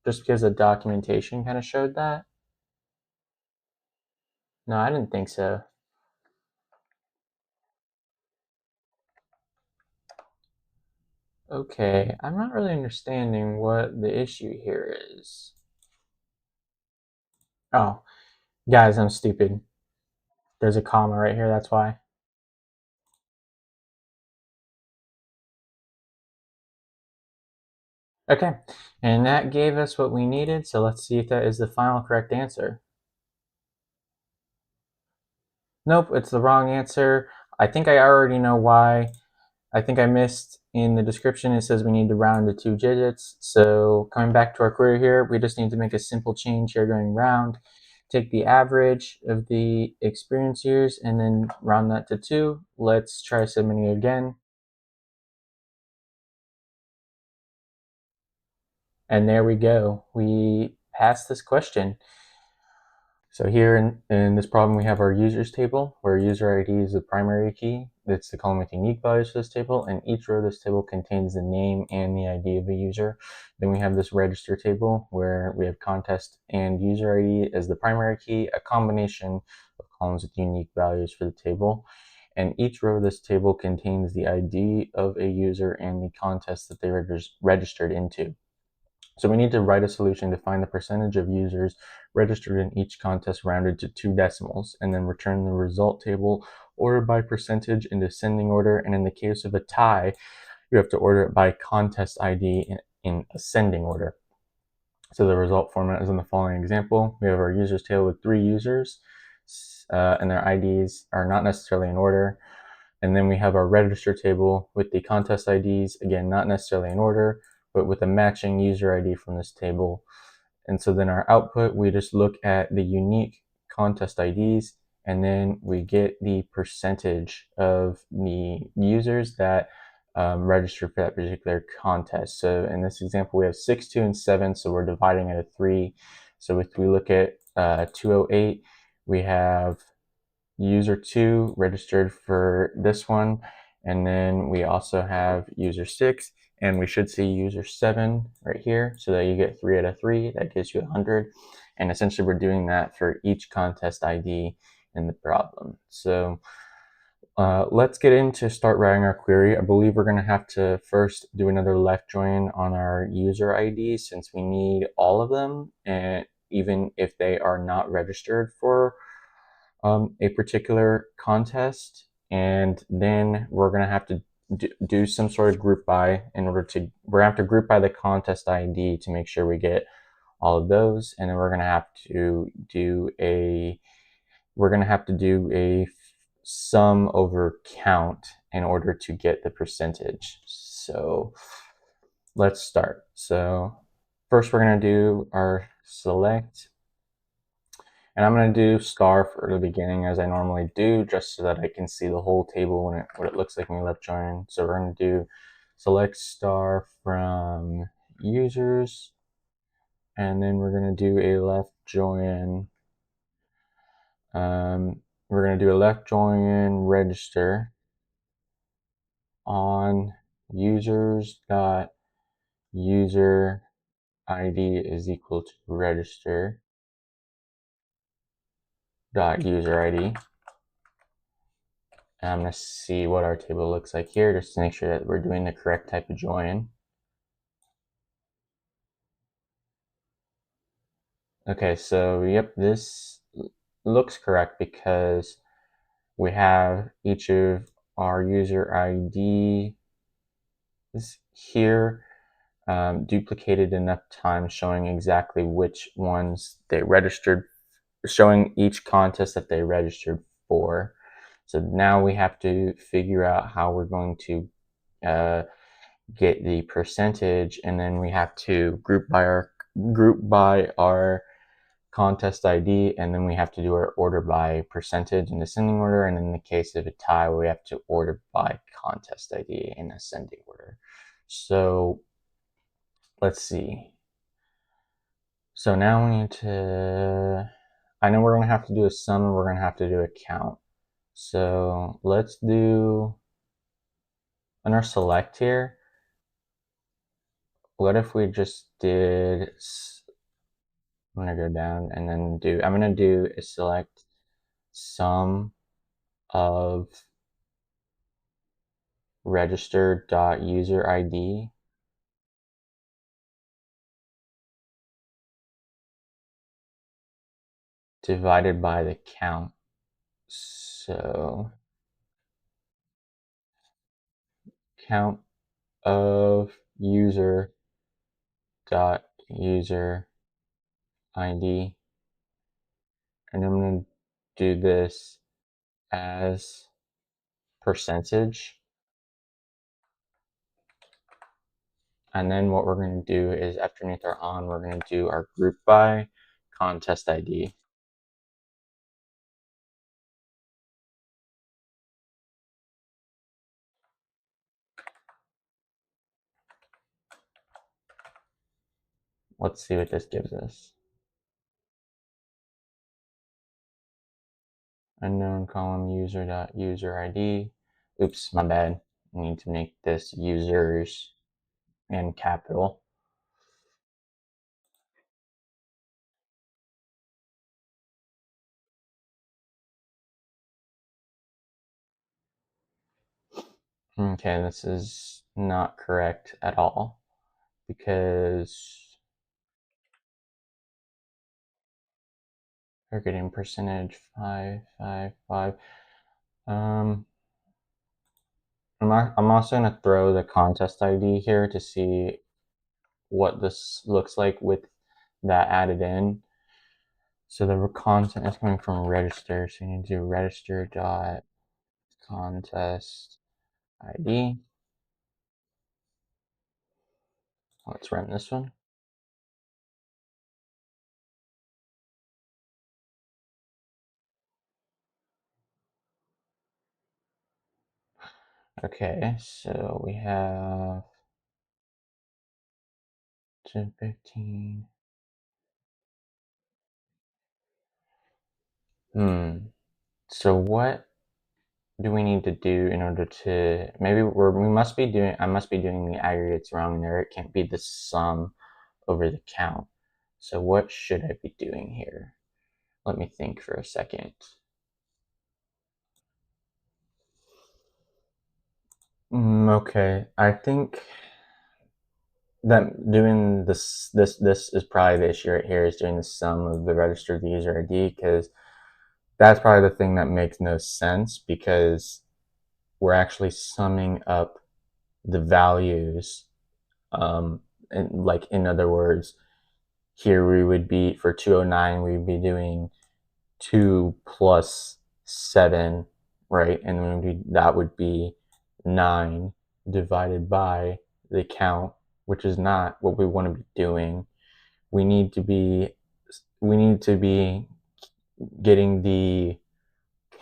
just because the documentation kind of showed that? No, I didn't think so. Okay, I'm not really understanding what the issue here is. Oh, guys, I'm stupid. There's a comma right here, that's why. Okay, and that gave us what we needed, so let's see if that is the final correct answer. Nope, it's the wrong answer. I think I already know why. I think I missed in the description, it says we need to round to 2 digits. So coming back to our query here, we just need to make a simple change here going round. Take the average of the experience years and then round that to 2. Let's try submitting again. And there we go. We passed this question. So here in this problem, we have our users table, where user ID is the primary key. It's the column with unique values for this table, and each row of this table contains the name and the ID of a user. Then we have this register table, where we have contest and user ID as the primary key, a combination of columns with unique values for the table. And each row of this table contains the ID of a user and the contest that they registered into. So we need to write a solution to find the percentage of users registered in each contest rounded to 2 decimals, and then return the result table ordered by percentage in descending order. And in the case of a tie, you have to order it by contest ID in ascending order. So the result format is in the following example. We have our users table with 3 users, and their IDs are not necessarily in order. And then we have our register table with the contest IDs, again, not necessarily in order, but with a matching user ID from this table. And so then our output, we just look at the unique contest IDs, and then we get the percentage of the users that registered for that particular contest. So in this example, we have 6, 2, and 7, so we're dividing into 3. So if we look at 208, we have user 2 registered for this one, and then we also have user 6, and we should see user 7 right here, so that you get 3 out of 3. That gives you 100, and essentially we're doing that for each contest ID in the problem. So let's get into start writing our query. I believe we're going to have to first do another left join on our user ID, since we need all of them, and even if they are not registered for a particular contest. And then we're going to have to do some sort of group by in order to, we're going to have to group by the contest ID to make sure we get all of those. And then we're going to have to do a, sum over count in order to get the percentage. So let's start. So first we're going to do our select, and I'm going to do star for the beginning, as I normally do, just so that I can see the whole table when what it looks like when we left join. So we're going to do select star from users, and then we're going to do a left join. We're going to do a left join register on users dot user ID is equal to register dot user ID. And I'm going to see what our table looks like here, just to make sure that we're doing the correct type of join. Okay, so yep, this looks correct because we have each of our user ID here duplicated enough times, showing exactly which ones they registered, showing each contest that they registered for. So now we have to figure out how we're going to get the percentage, and then we have to group by our contest ID, and then we have to do our order by percentage in descending order, and in the case of a tie, we have to order by contest ID in ascending order. So let's see. So now we need to, I know we're going to have to do a sum, and we're going to have to do a count. So let's do, on our select here, what if we just did, I'm going to go down and then I'm going to do a select sum of register.user ID divided by the count. So count of user dot user ID, and I'm going to do this as percentage. And then what we're going to do is underneath our on, we're going to do our group by contest ID. Let's see what this gives us. Unknown column user.user ID. Oops, my bad. I need to make this users in capital. Okay, this is not correct at all because we're getting percentage 555. I'm also going to throw the contest ID here to see what this looks like with that added in. So the content is coming from register, so you need to do register dot contest ID. Let's run this one. Okay, so we have 1015. So what do we need to do in order to, maybe we must be doing, I must be doing the aggregates wrong there. It can't be the sum over the count. So what should I be doing here? Let me think for a second. Okay, I think that doing this is probably the issue right here, is doing the sum of the registered user ID, because that's probably the thing that makes no sense, because we're actually summing up the values. And like, in other words, here we would be, for 209, we would be doing 2 plus 7, right? And that would be 9 divided by the count, which is not what we want to be doing. We need to be getting the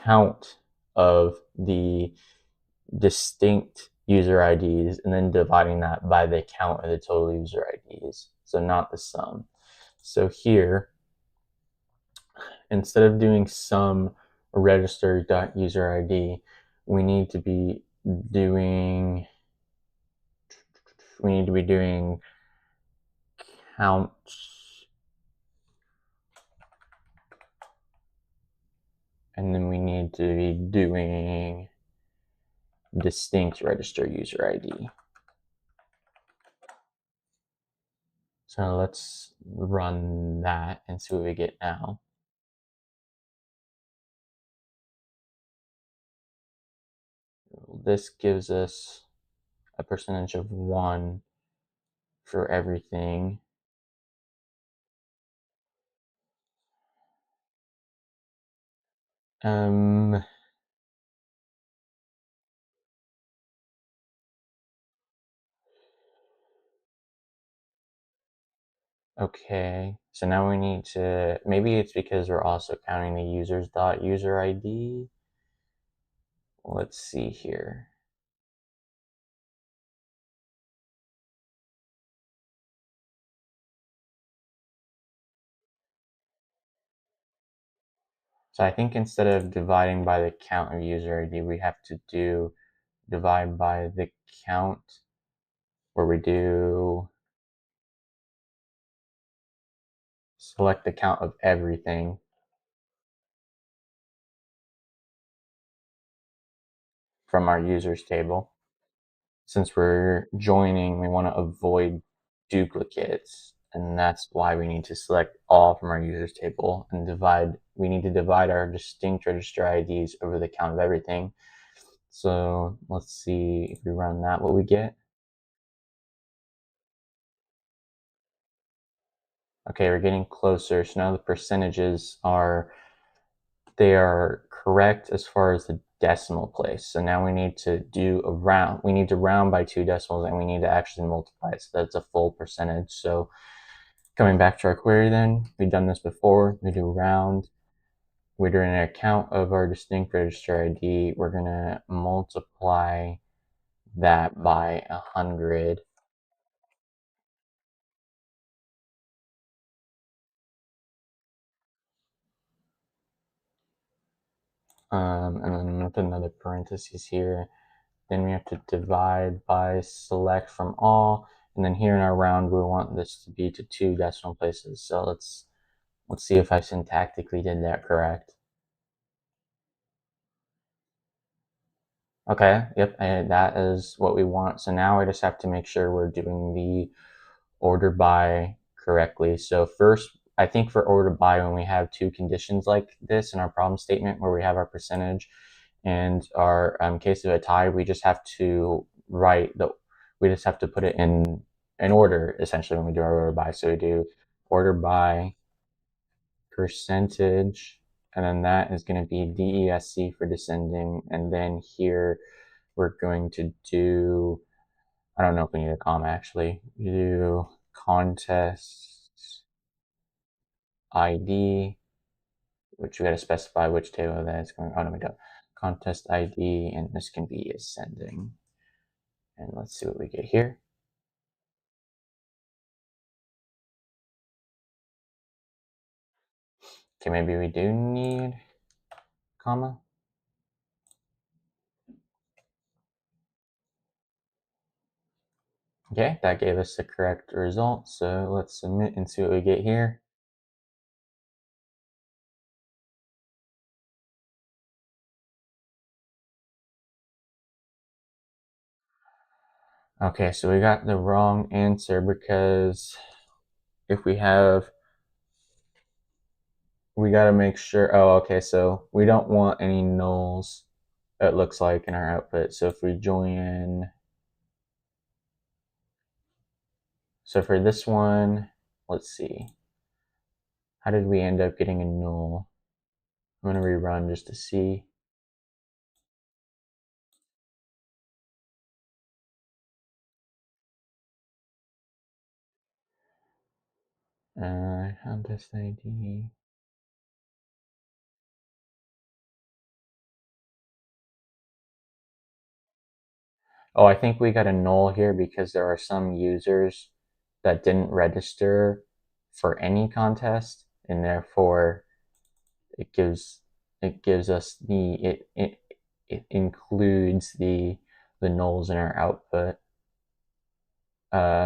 count of the distinct user IDs and then dividing that by the count of the total user IDs, so not the sum. So here, instead of doing sum register.user ID, we need to be doing count, and then we need to be doing distinct register user ID. So let's run that and see what we get now. This gives us a percentage of 1 for everything. Okay, so now we need to, maybe it's because we're also counting the user ID. Let's see here. So I think instead of dividing by the count of user ID, we have to divide by the count, where we select the count of everything from our users table. Since we're joining, we want to avoid duplicates, and that's why we need to select all from our users table and we need to divide our distinct register IDs over the count of everything. So let's see if we run that, what we get. Okay, we're getting closer. So now the percentages they are correct as far as the decimal place. So now we need to do a round. We need to round by 2 decimals, and we need to actually multiply it. So that's a full percentage. So coming back to our query then, we've done this before. We do round. We're doing an account of our distinct register ID. We're going to multiply that by 100. And then with another parentheses here. Then we have to divide by select from all. And then here in our round, we want this to be to 2 decimal places. So let's see if I syntactically did that correct. Okay, yep, that is what we want. So now I just have to make sure we're doing the order by correctly. So first, I think for order by, when we have 2 conditions like this in our problem statement where we have our percentage and our case of a tie, we just have to we just have to put it in order essentially when we do our order by. So we do order by percentage, and then that is going to be DESC for descending, and then here we're going to do, I don't know if we need a comma actually. We do contest ID, which we got to specify which table that is going. Oh no, we don't. Contest ID, and this can be ascending. And let's see what we get here. Okay, maybe we do need comma. Okay, that gave us the correct result. So let's submit and see what we get here. Okay, so we got the wrong answer because if we got to make sure, oh, okay, so we don't want any nulls, it looks like, in our output. So if we join, so for this one, let's see, how did we end up getting a null? I'm going to rerun just to see. Contest ID. Oh, I think we got a null here because there are some users that didn't register for any contest, and therefore it gives us it includes the nulls in our output.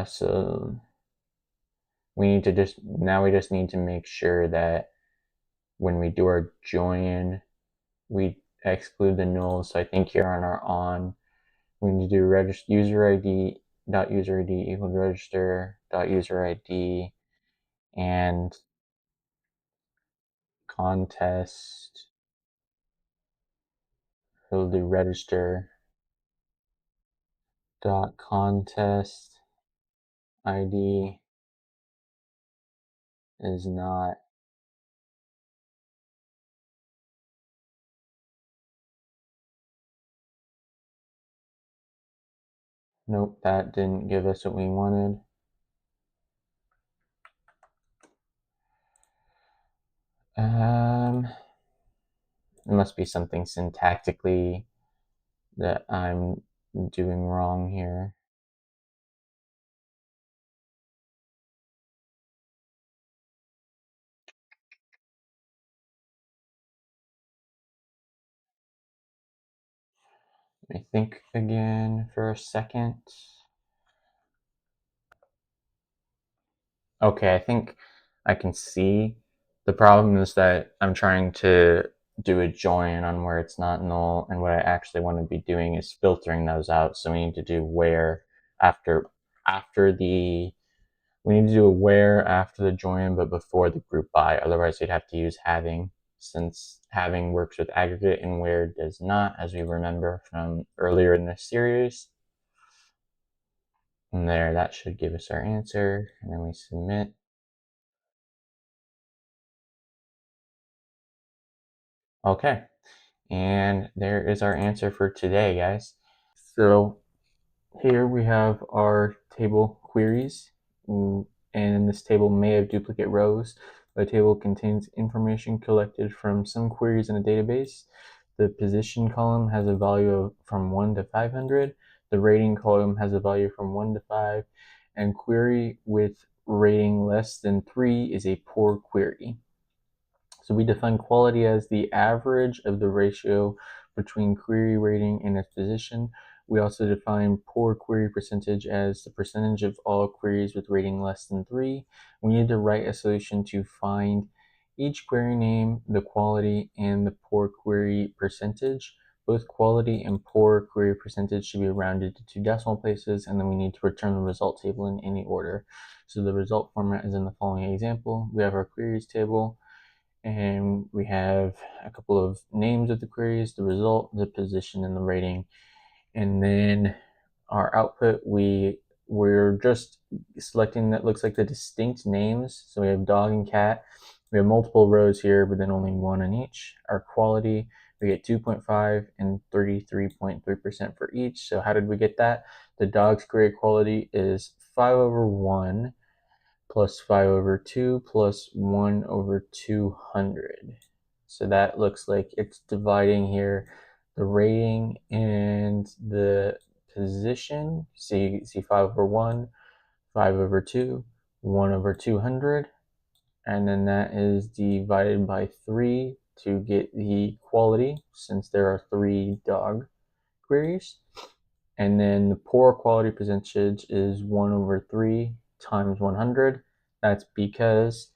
So we need to we just need to make sure that when we do our join, we exclude the nulls. So I think here on our on, we need to do register user ID dot user ID equal register dot user ID and contest. We'll do register dot contest ID is not. Nope, that didn't give us what we wanted. It must be something syntactically that I'm doing wrong here. Let me think again for a second. Okay, I think I can see. The problem is that I'm trying to do a join on where it's not null, and what I actually want to be doing is filtering those out. So we need to do where after the we need to do a where after the join, but before the group by. Otherwise, we'd have to use having, since having works with aggregate and where does not, as we remember from earlier in this series. And there, that should give us our answer, and then we submit. Okay, and there is our answer for today, guys. So here we have our table queries, and this table may have duplicate rows. The table contains information collected from some queries in a database. The position column has a value from 1 to 500. The rating column has a value from 1 to 5. And query with rating less than 3 is a poor query. So we define quality as the average of the ratio between query rating and its position. We also define poor query percentage as the percentage of all queries with rating less than 3. We need to write a solution to find each query name, the quality, and the poor query percentage. Both quality and poor query percentage should be rounded to 2 decimal places, and then we need to return the result table in any order. So the result format is in the following example. We have our queries table, and we have a couple of names of the queries, the result, the position, and the rating. And then our output, we're just selecting that looks like the distinct names. So we have dog and cat. We have multiple rows here, but then only one in each. Our quality, we get 2.5 and 33.3% for each. So how did we get that? The dog's query quality is 5/1 plus 5/2 plus 1/200. So that looks like it's dividing here the rating and the position. See 5/1, 5/2, 1/200. And then that is divided by 3 to get the quality, since there are 3 dog queries. And then the poor quality percentage is 1/3 times 100. That's because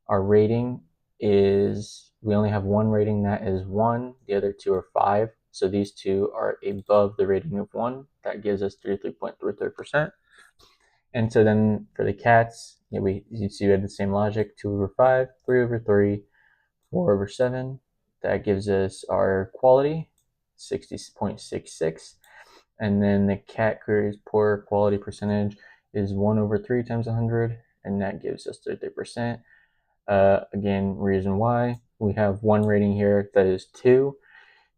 our rating is, we only have one rating that is 1, the other 2 are 5. So these two are above the rating of 1. That gives us 33.33%. And so then for the cats, you see we had the same logic, 2/5, 3/3, 4/7. That gives us our quality, 60.66. And then the cat query's poor quality percentage is 1/3 times 100, and that gives us 30%. Again, reason why, we have one rating here that is 2.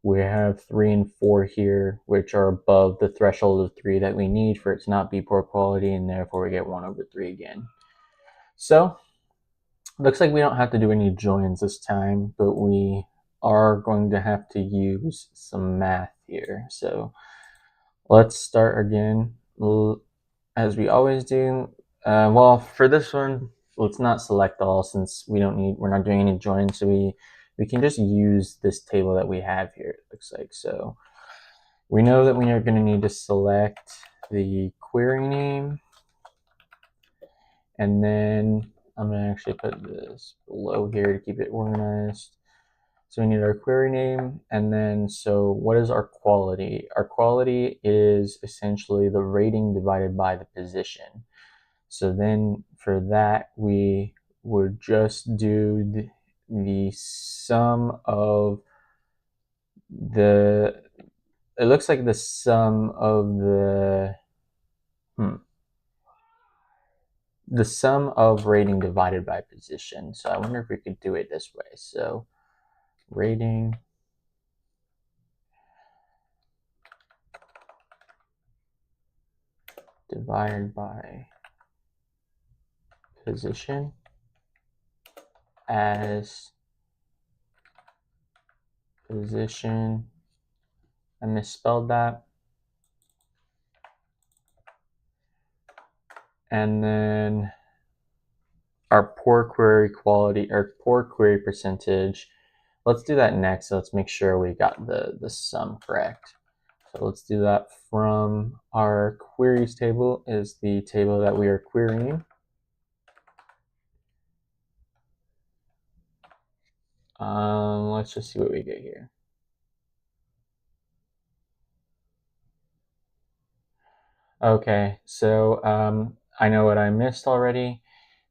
We have 3 and 4 here, which are above the threshold of 3 that we need for it to not be poor quality, and therefore we get 1/3 again. So, looks like we don't have to do any joins this time, but we are going to have to use some math here. So, let's start again, as we always do. Well, for this one, let's not select all, since we're not doing any joins, so we can just use this table that we have here, it looks like. So we know that we are going to need to select the query name, and then I'm going to actually put this below here to keep it organized. So we need our query name, and then, so what is our quality? Our quality is essentially the rating divided by the position. So then for that, we would just do the sum of the, it looks like the sum of the sum of rating divided by position. So I wonder if we could do it this way. So rating divided by position as position, I misspelled that, and then our poor query quality, or poor query percentage. Let's do that next. So let's make sure we got the sum correct. So let's do that from our queries table, is the table that we are querying. Let's just see what we get here. Okay, so I know what I missed already.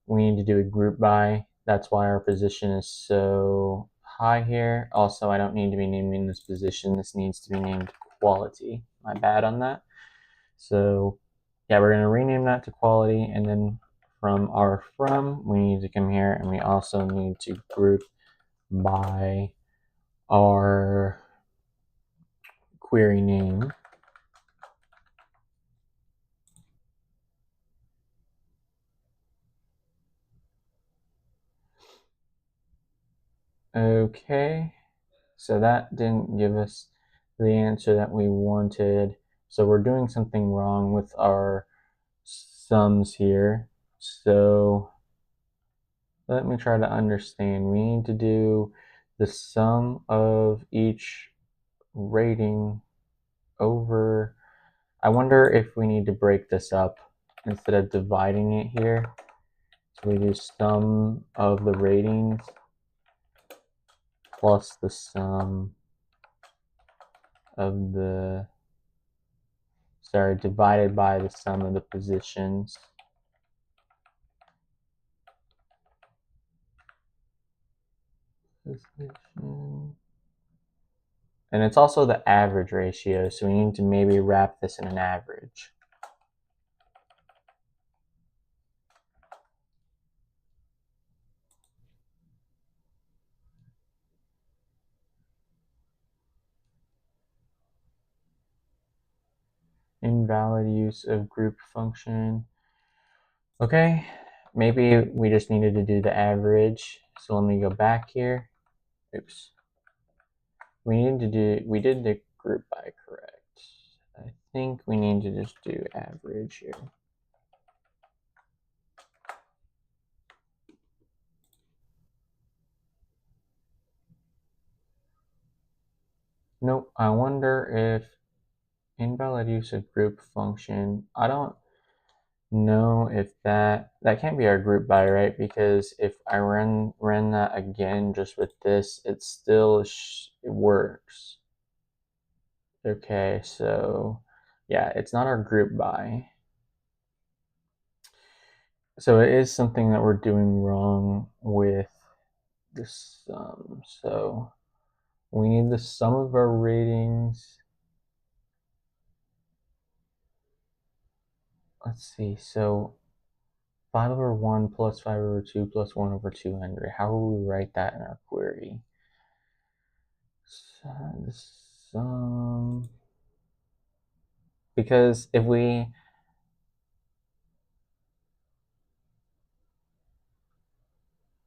We need to do a group by. That's why our position is so high here. Also, I don't need to be naming this position. This needs to be named quality. My bad on that. So yeah, we're going to rename that to quality, and then from our we need to come here, and we also need to group by our query name. Okay, so that didn't give us the answer that we wanted. So we're doing something wrong with our sums here. So let me try to understand. We need to do the sum of each rating over. I wonder if we need to break this up instead of dividing it here. So we do sum of the ratings plus the sum of the, sorry, divided by the sum of the positions. Position. And it's also the average ratio, so we need to maybe wrap this in an average. Invalid use of group function. Okay, maybe we just needed to do the average. So let me go back here. Oops. We did the group by correct. I think we need to just do average here. Nope, I wonder if invalid use of group function, I don't know if that can't be our group by, right? Because if I ran that again just with this, it still it works. Okay, so yeah, it's not our group by. So it is something that we're doing wrong with the sum. So we need the sum of our ratings. Let's see, so 5 over 1 plus 5 over 2 plus 1 over 200. How will we write that in our query? So the sum, because if we,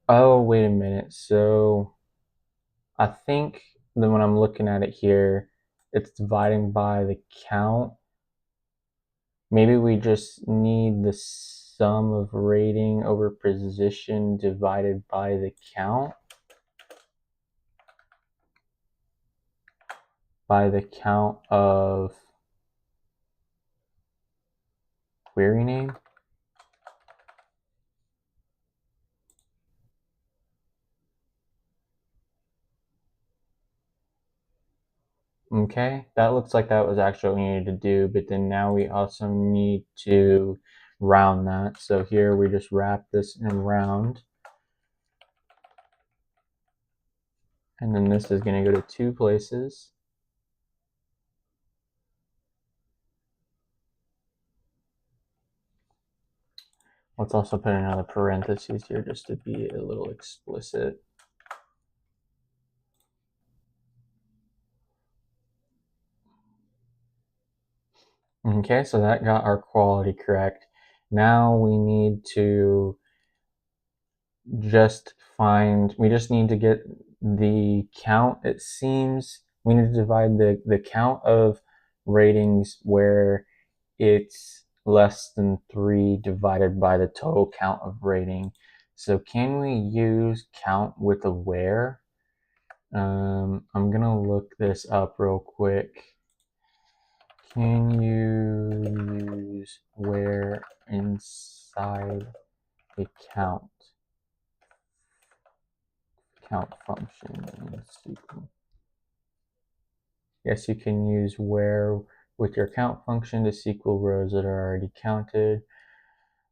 oh, wait a minute. So I think that when I'm looking at it here, it's dividing by the count. Maybe we just need the sum of rating over position divided by the count. By the count of query name. Okay, that looks like that was actually what we needed to do, but then now we also need to round that. So here we just wrap this in round. And then this is going to go to 2 places. Let's also put another parentheses here just to be a little explicit. Okay, so that got our quality correct. Now we need to just we just need to get the count. It seems we need to divide the count of ratings where it's less than 3 divided by the total count of rating. So can we use count with a where? I'm gonna look this up real quick. Can you use where inside a count function in SQL? Yes, you can use where with your count function to SQL rows that are already counted.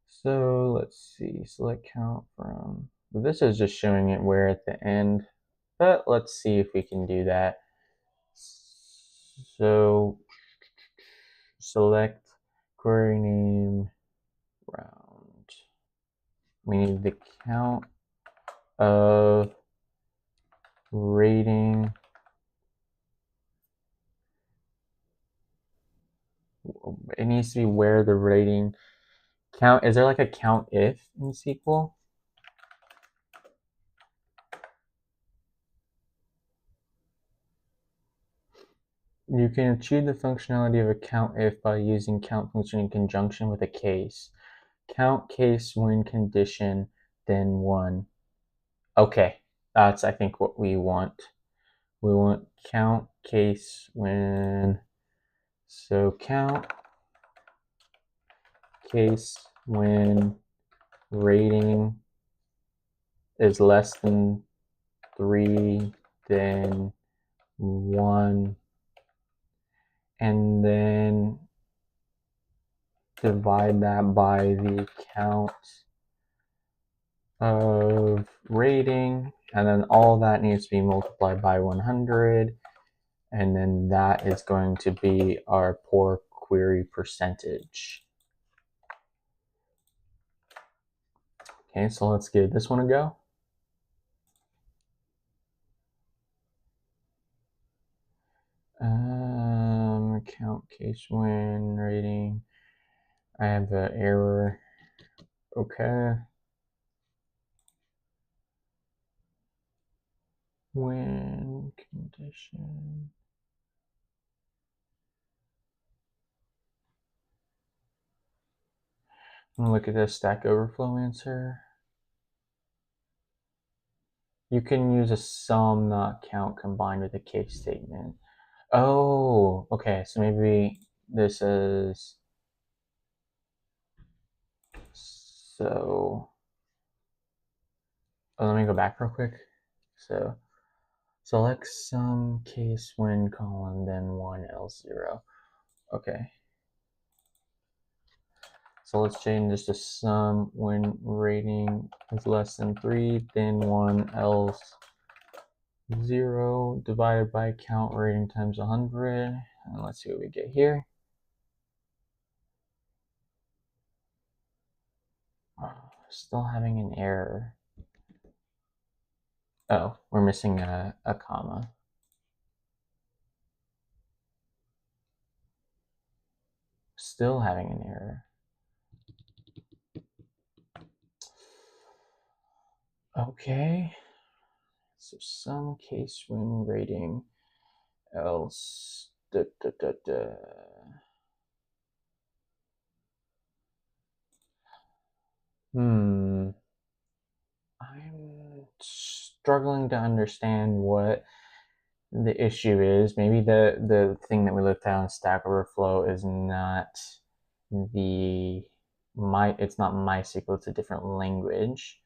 So let's see, select count from, this is just showing it where at the end, but let's see if we can do that. So select query name round. We need the count of rating It needs to be where the rating count. Is there like a count if in SQL? You can achieve the functionality of a count if by using count function in conjunction with a case. Count case when condition, then one. Okay, that's I think what we want. We want count case when, so count case when rating is less than 3, then 1, and then divide that by the count of rating, and then all that needs to be multiplied by 100, and then that is going to be our poor query percentage. Okay, so let's give this one a go. Count case when rating. I have an error. Okay. When condition. I'm gonna look at this Stack Overflow answer. You can use a sum not count combined with a case statement. Oh, okay. So maybe this is, so let me go back real quick. So select sum case when colon, then 1 else 0. Okay. So let's change this to sum when rating is less than 3, then 1 else 0 divided by count rating times 100. And let's see what we get here. Still having an error. Oh, we're missing a comma. Still having an error. Okay. So some case when rating else. I'm struggling to understand what the issue is. Maybe the thing that we looked at on Stack Overflow is not it's not MySQL, it's a different language.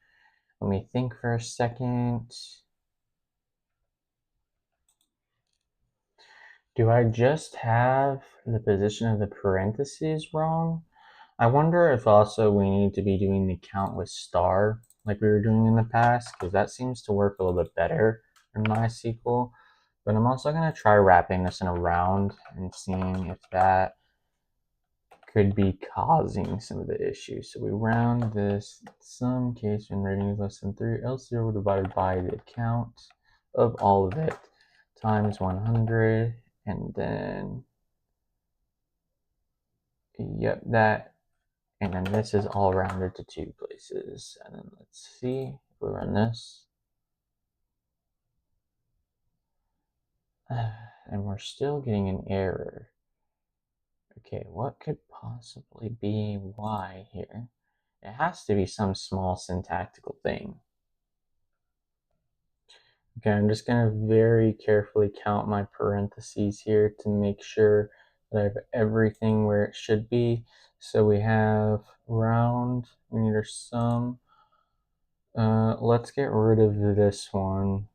Let me think for a second. Do I just have the position of the parentheses wrong? I wonder if also we need to be doing the count with star like we were doing in the past, because that seems to work a little bit better in MySQL. But I'm also going to try wrapping this in a round and seeing if that could be causing some of the issues. So we round this sum case when rating is less than 3, else 0 divided by the count of all of it times 100, and then, yep, that, and then this is all rounded to 2 places. And then let's see if we run this. And we're still getting an error. Okay, what could possibly be why here? It has to be some small syntactical thing. Okay, I'm just going to very carefully count my parentheses here to make sure that I have everything where it should be. So we have round, we need our sum. Let's get rid of this one.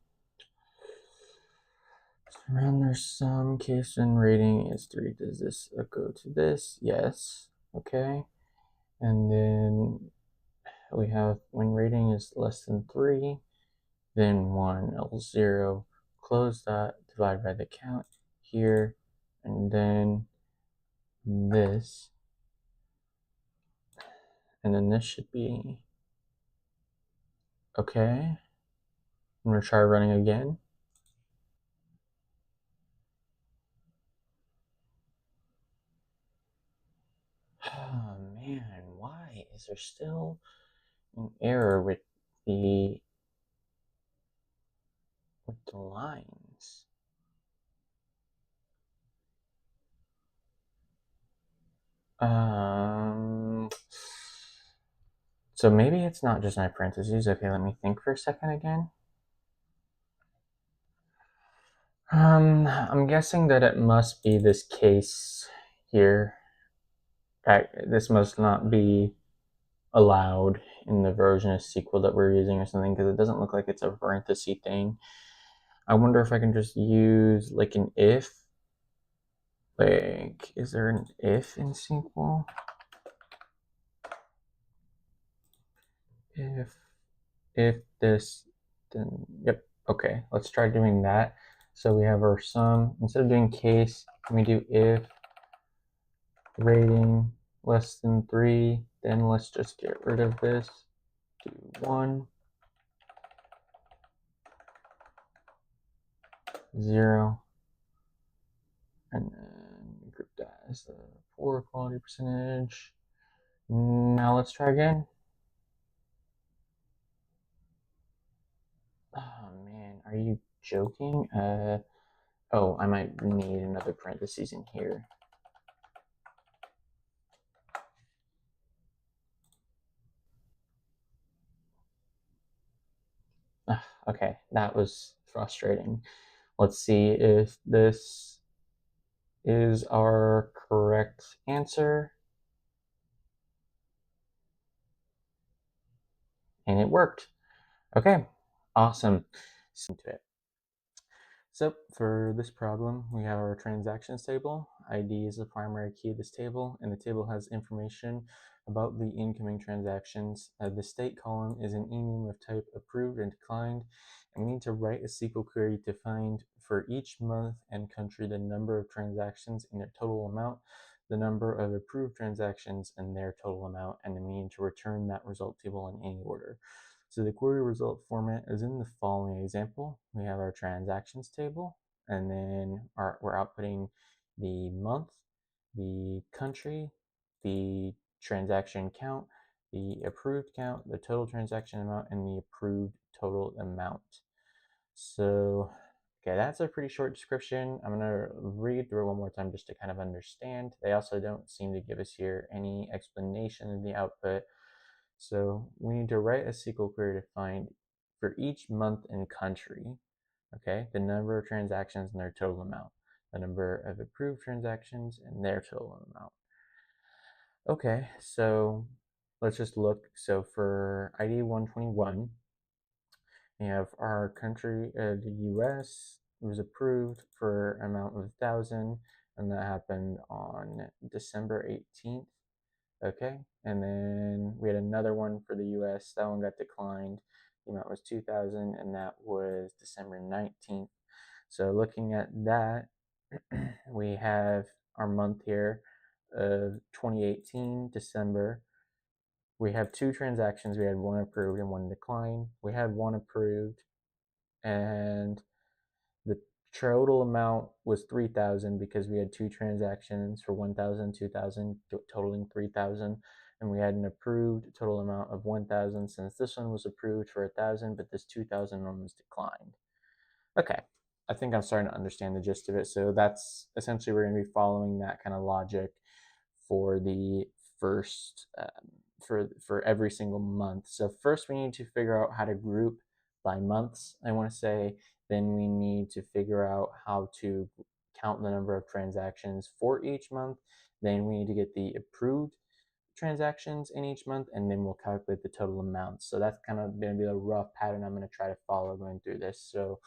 Round their sum, case and rating is 3. Does this go to this? Yes. Okay. And then we have when rating is less than 3, then 1 else 0. Close that, divide by the count here, and then this. And then this should be okay. I'm going to try running again. man, why is there still an error with the lines? So maybe it's not just my parentheses. Okay, let me think for a second again. I'm guessing that it must be this case here. This must not be allowed in the version of SQL that we're using or something, because it doesn't look like it's a parenthesis thing. I wonder if I can just use like an if. Like, is there an if in SQL? If this, then yep. Okay, let's try doing that. So we have our sum. Instead of doing case, we do if rating less than 3. Then let's just get rid of this. Do 1, 0, and then group that as the poor quality percentage. Now let's try again. Oh man, are you joking? Oh, I might need another parentheses in here. Okay, that was frustrating. Let's see if this is our correct answer. And it worked. Okay, awesome. To it. So for this problem, we have our transactions table. ID is the primary key of this table, and the table has information about the incoming transactions. The state column is an enum of type approved and declined, and we need to write a SQL query to find for each month and country the number of transactions and their total amount, the number of approved transactions and their total amount, and then we need to return that result table in any order. So the query result format is in the following example. We have our transactions table, and then we're outputting the month, the country, the transaction count, the approved count, the total transaction amount, and the approved total amount. So, okay, that's a pretty short description. I'm gonna read through it one more time just to kind of understand. They also don't seem to give us here any explanation of the output. So we need to write a SQL query to find for each month and country, okay, the number of transactions and their total amount, the number of approved transactions and their total amount. Okay, so let's just look. So for ID 121, we have our country, the US, was approved for an amount of 1,000, and that happened on December 18th. Okay, and then we had another one for the US. That one got declined. The amount was 2,000, and that was December 19th. So looking at that, we have our month here of 2018, December. We have two transactions. We had one approved and one declined. We had one approved, and the total amount was 3,000 because we had two transactions for 1,000, 2,000, totaling 3,000, and we had an approved total amount of 1,000 since this one was approved for 1,000, but this 2,000 one was declined. Okay, I think I'm starting to understand the gist of it. So that's essentially we're going to be following that kind of logic for the first for every single month. So first we need to figure out how to group by months, I want to say. Then we need to figure out how to count the number of transactions for each month. Then we need to get the approved transactions in each month, and then we'll calculate the total amount. So that's kind of going to be a rough pattern I'm going to try to follow going through this. So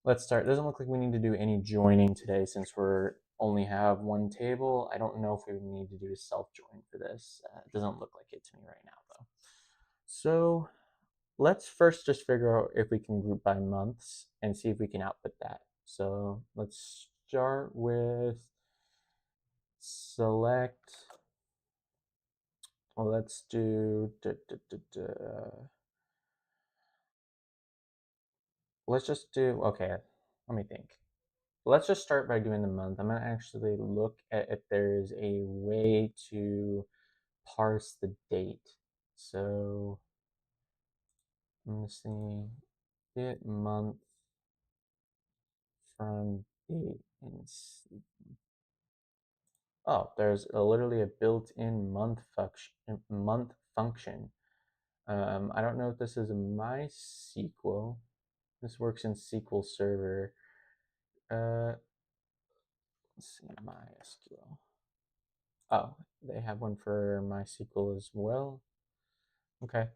let's start. It doesn't look like we need to do any joining today since we're only have one table. I don't know if we need to do a self join for this. It doesn't look like it to me right now though. So let's first just figure out if we can group by months and see if we can output that. So let's start with select. Well, let's do. Let's just do. Okay, let me think. Let's just start by doing the month. I'm going to actually look at if there is a way to parse the date. So I'm going to say get month from date and oh, there's literally a built-in month function. I don't know if this is a MySQL. This works in SQL Server. Let's see, MySQL. Oh, they have one for MySQL as well. Okay,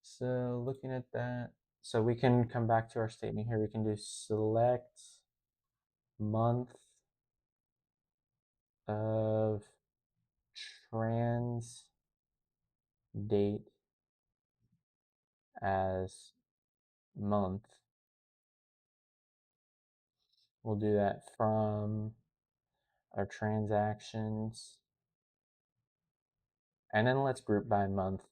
so looking at that, so we can come back to our statement here. We can do select month of trans date as month. We'll do that from our transactions. And then let's group by month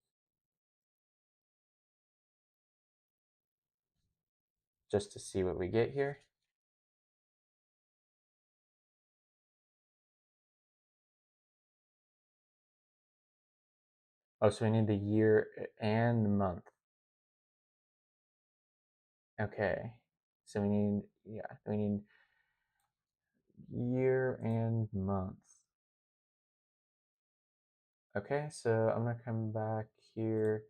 just to see what we get here. Oh, so we need the year and the month. Okay. So we need year and month. Okay, so I'm gonna come back here,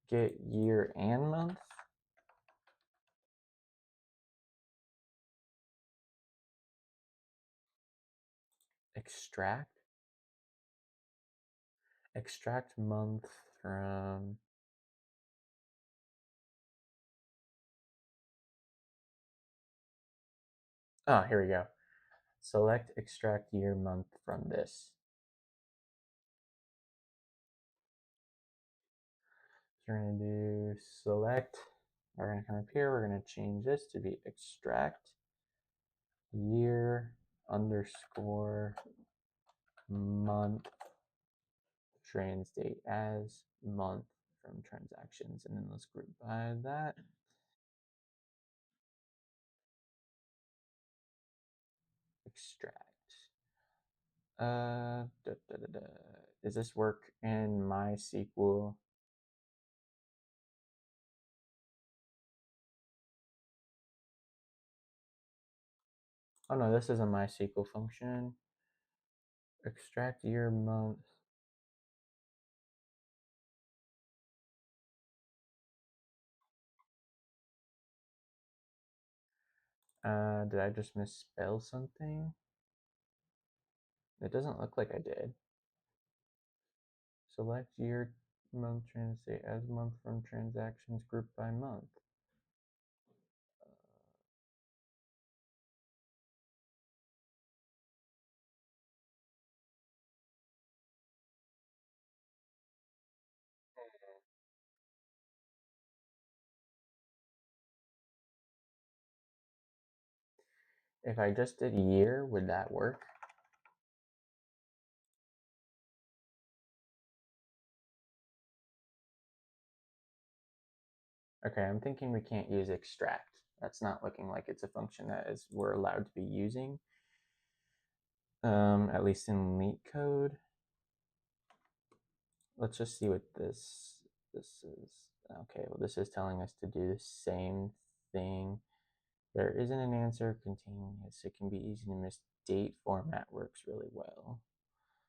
get year and month. Extract month from, oh, here we go. Select extract year month from this. So we're gonna do select, we're gonna come up here, we're gonna change this to be extract year underscore month trans date as month from transactions, and then let's group by that. Extract. Does this work in MySQL? Oh no, this is a MySQL function. Extract year month. Did I just misspell something? It doesn't look like I did. Select year month translate as month from transactions group by month. If I just did year, would that work? Okay, I'm thinking we can't use extract. That's not looking like it's a function that we're allowed to be using. At least in LeetCode. Let's just see what this is. Okay, well this is telling us to do the same thing. There isn't an answer containing this. It can be easy to miss. Date format works really well.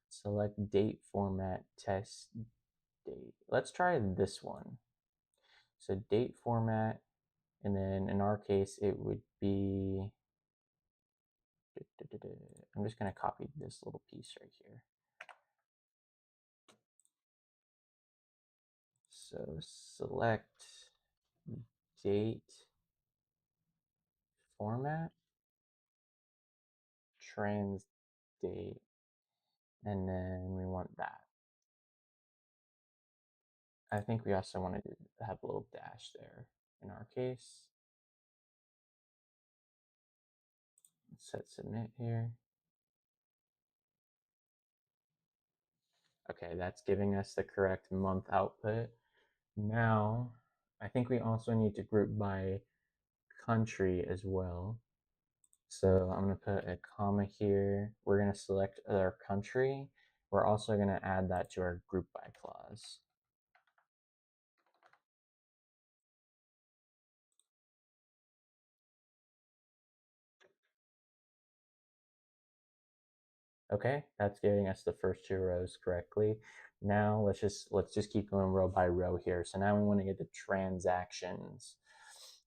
Select date format test date. Let's try this one. So date format, and then in our case it would be, I'm just going to copy this little piece right here. So select date format, trans date, and then we want that. I think we also want to have a little dash there in our case. Let's set submit here. Okay, that's giving us the correct month output. Now, I think we also need to group by country as well. So I'm going to put a comma here. We're going to select our country, we're also going to add that to our group by clause. Okay, that's giving us the first two rows correctly. Now let's just keep going row by row here. So now we want to get the transactions.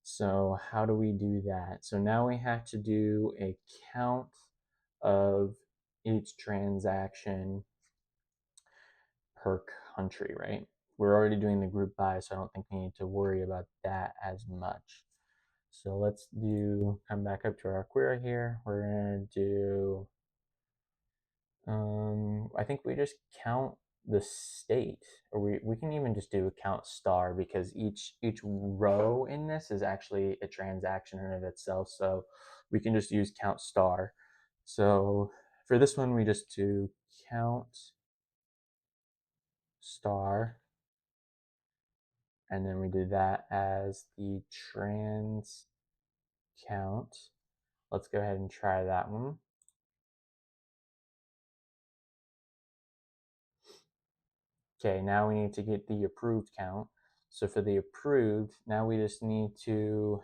So how do we do that? So now we have to do a count of each transaction per country, right? We're already doing the group by, so I don't think we need to worry about that as much. So let's come back up to our query here. We're gonna do, I think we just count the state, or we can even just do count star, because each row in this is actually a transaction in of itself. So we can just use count star. So for this one, we just do count star, and then we do that as the trans count. Let's go ahead and try that one. Okay, now we need to get the approved count. So for the approved, now we just need to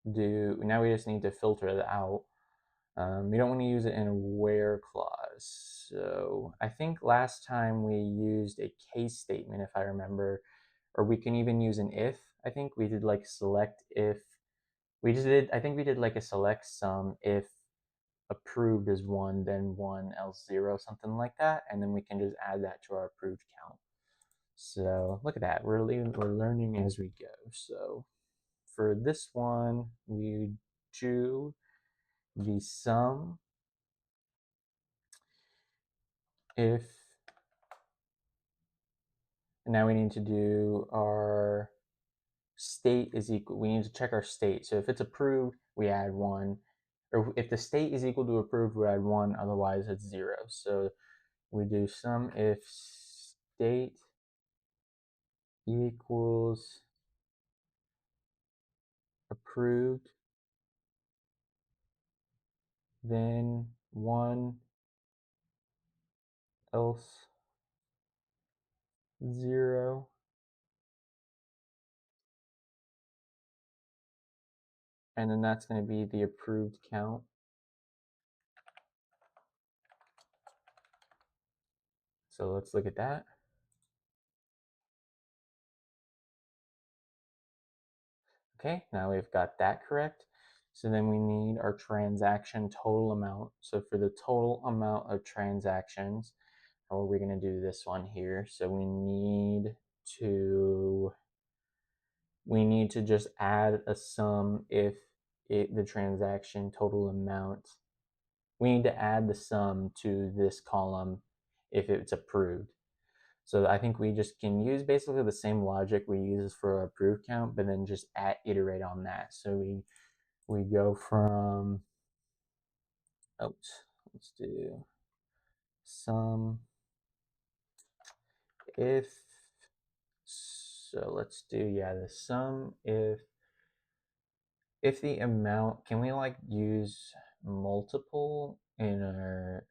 filter that out. We don't want to use it in a where clause. So I think last time we used a case statement, if I remember, or we can even use an if. I think we did like select if. I think we did like a select sum if approved is 1, then 1, else 0, something like that. And then we can just add that to our approved count. So look at that. We're learning as we go. So for this one, we do the sum if, and now we need to do our state is equal. We need to check our state. So if it's approved, we add 1. Or if the state is equal to approved, we add 1. Otherwise, it's 0. So we do sum if state equals approved, then 1, else 0. And then that's going to be the approved count. So let's look at that. Okay, now we've got that correct. So then we need our transaction total amount. So for the total amount of transactions, how are we going to do this one here? So we need to just add a sum if the transaction total amount. We need to add the sum to this column if it's approved. So I think we just can use basically the same logic we use for our approved count, but then just iterate on that. So we go from, let's do sum if, so let's do, the sum if the amount, can we like use multiple in our,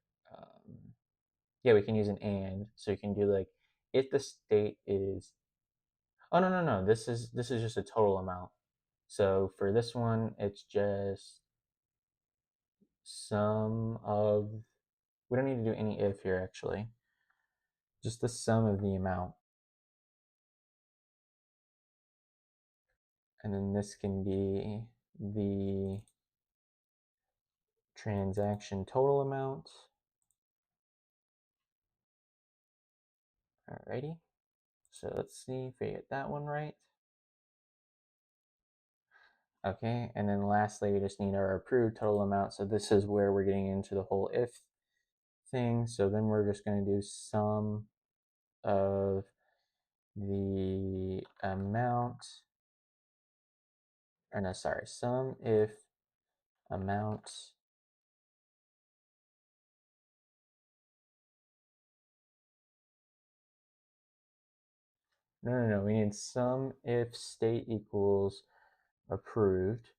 yeah, we can use an and. So you can do like, if the state is, oh, no, this is just a total amount. So for this one, it's just sum of, we don't need to do any if here actually, just the sum of the amount. And then this can be the transaction total amount. Alrighty, so let's see if we get that one right. Okay, and then lastly, we just need our approved total amount. So this is where we're getting into the whole if thing. So then we're just going to do sum of the amount, or no, sorry, sum if amount no, we need sum if state equals approved,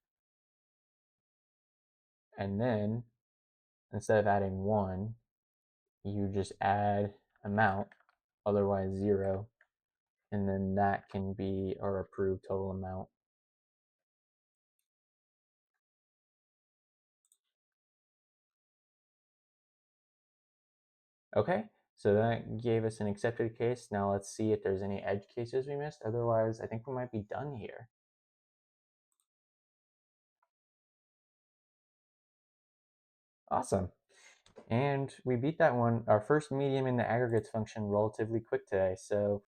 and then instead of adding 1, you just add amount, otherwise 0, and then that can be our approved total amount. Okay, so that gave us an accepted case. Now let's see if there's any edge cases we missed. Otherwise, I think we might be done here. Awesome. And we beat that one, our first medium in the aggregates function, relatively quick today. So,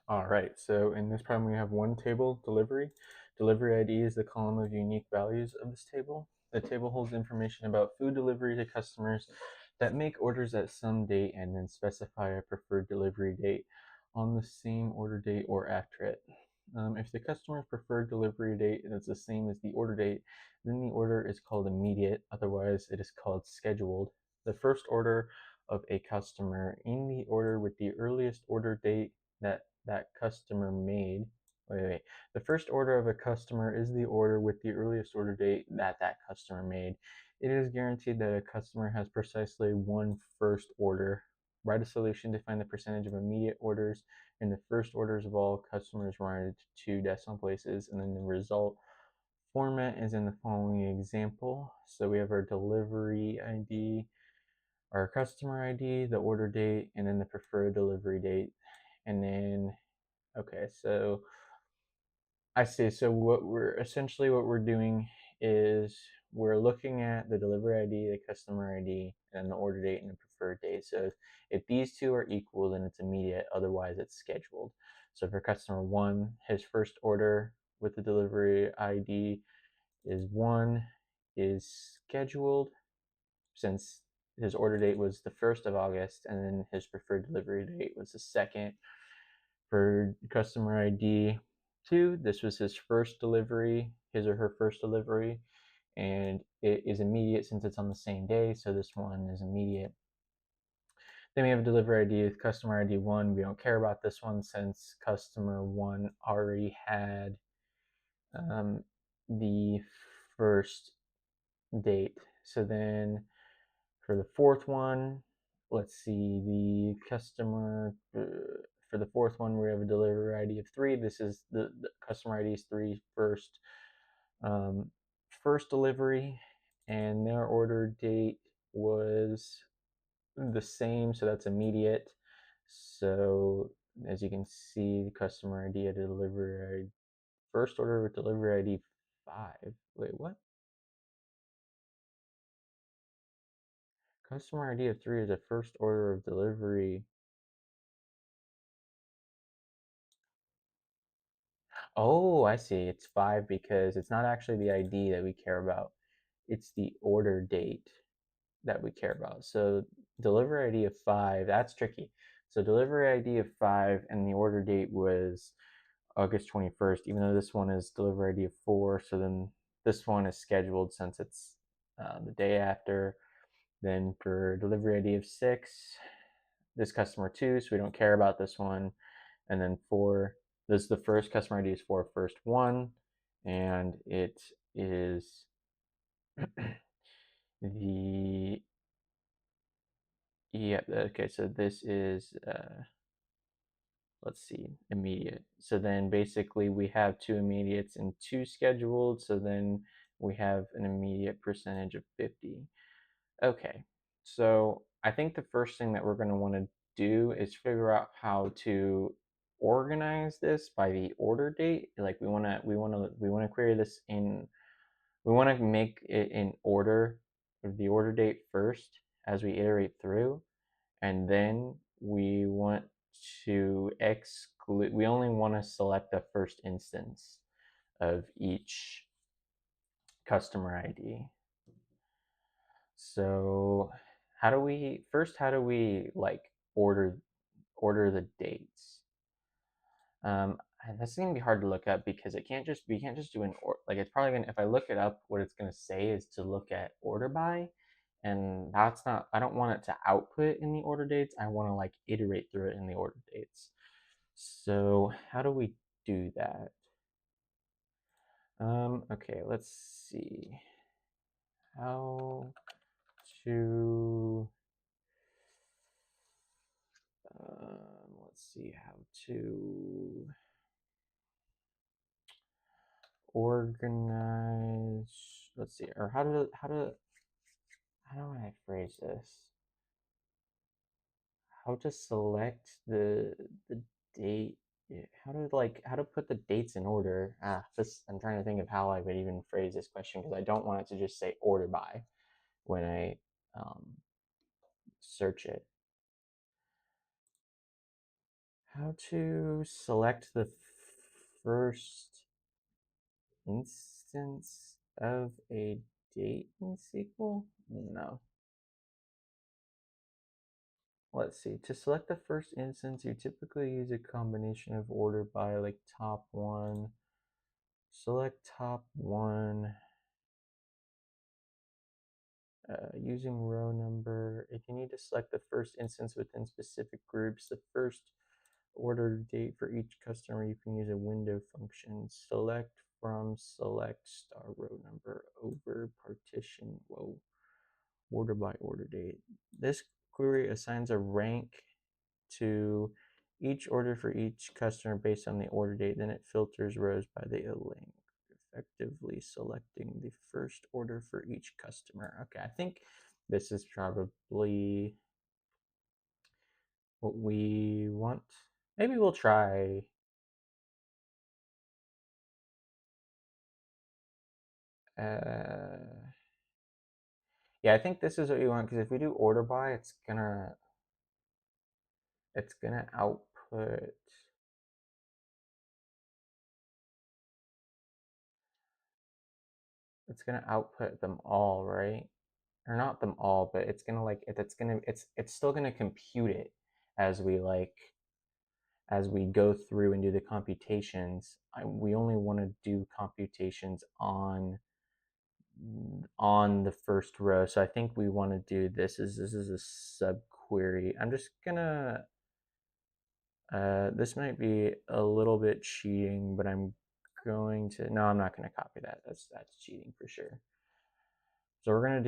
all right, so in this problem, we have one table, delivery. Delivery ID is the column of unique values of this table. The table holds information about food delivery to customers that make orders at some date and then specify a preferred delivery date on the same order date or after it. If the customer's preferred delivery date is the same as the order date, then the order is called immediate, otherwise it is called scheduled. The first order of a customer in the order with the earliest order date that customer made. Wait. The first order of a customer is the order with the earliest order date that customer made. It is guaranteed that a customer has precisely one first order. Write a solution to find the percentage of immediate orders in the first orders of all customers rounded to 2 decimal places, and then the result format is in the following example. So we have our delivery ID, our customer ID, the order date, and then the preferred delivery date. And then, okay, so I see. So what we're doing is we're looking at the delivery ID, the customer ID, and the order date and the preferred date. So if these two are equal, then it's immediate. Otherwise, it's scheduled. So for customer 1, his first order with the delivery ID is 1 is scheduled, since his order date was the 1st of August, and then his preferred delivery date was the 2nd. For customer ID 2, this was his first delivery, his or her first delivery, and it is immediate since it's on the same day, so this one is immediate. Then we have a delivery ID with customer ID 1. We don't care about this one since customer 1 already had the first date. So then for the fourth one, let's see, the customer, for the fourth one, we have a delivery ID of 3. This is the customer ID is 3 first delivery, and their order date was the same, so that's immediate. So as you can see, the customer ID had a delivery ID, first order with delivery ID 5. Wait, what? Customer ID of 3 is a first order of delivery. Oh, I see. It's 5 because it's not actually the ID that we care about. It's the order date that we care about. So delivery ID of 5, that's tricky. So delivery ID of 5 and the order date was August 21st, even though this one is delivery ID of 4. So then this one is scheduled since it's the day after. Then for delivery ID of 6, this customer 2, so we don't care about this one. And then 4, this is the first customer ID is for first 1, and it is the, yeah, okay, so this is, let's see, immediate. So then basically we have 2 immediates and 2 scheduled, so then we have an immediate percentage of 50. Okay, so I think the first thing that we're going to want to do is figure out how to organize this by the order date. Like we want to query this in, we want to make it in order of the order date first as we iterate through, and then we want to exclude, we only want to select the first instance of each customer ID. So how do we like order the dates? And that's gonna be hard to look up because we can't just do an like, it's probably gonna, if I look it up, what it's gonna say is to look at order by, and that's not, I don't want it to output in the order dates. I want to like iterate through it in the order dates. So how do we do that? Okay, let's see how to let's see how to organize. Let's see, or how do I phrase this? How to select the date? How to put the dates in order? This I'm trying to think of how I would even phrase this question because I don't want it to just say order by when I search it. How to select the first instance of a date in SQL? No. Let's see. To select the first instance, you typically use a combination of order by, like top one. Select top one using row number. If you need to select the first instance within specific groups, the first order date for each customer, you can use a window function. Select from select star row number over partition. Whoa. Order by order date. This query assigns a rank to each order for each customer based on the order date. Then it filters rows by the link, effectively selecting the first order for each customer. Okay, I think this is probably what we want. Maybe we'll try. Yeah, I think this is what you want because if we do order by, it's gonna output. It's gonna output them all, right? Or not them all, but it's gonna it's still gonna compute it as we go through and do the computations. We only want to do computations on the first row, so I think we want to do this is a subquery. I'm just gonna this might be a little bit cheating, but I'm going to no, I'm not gonna copy that. That's cheating for sure. So we're gonna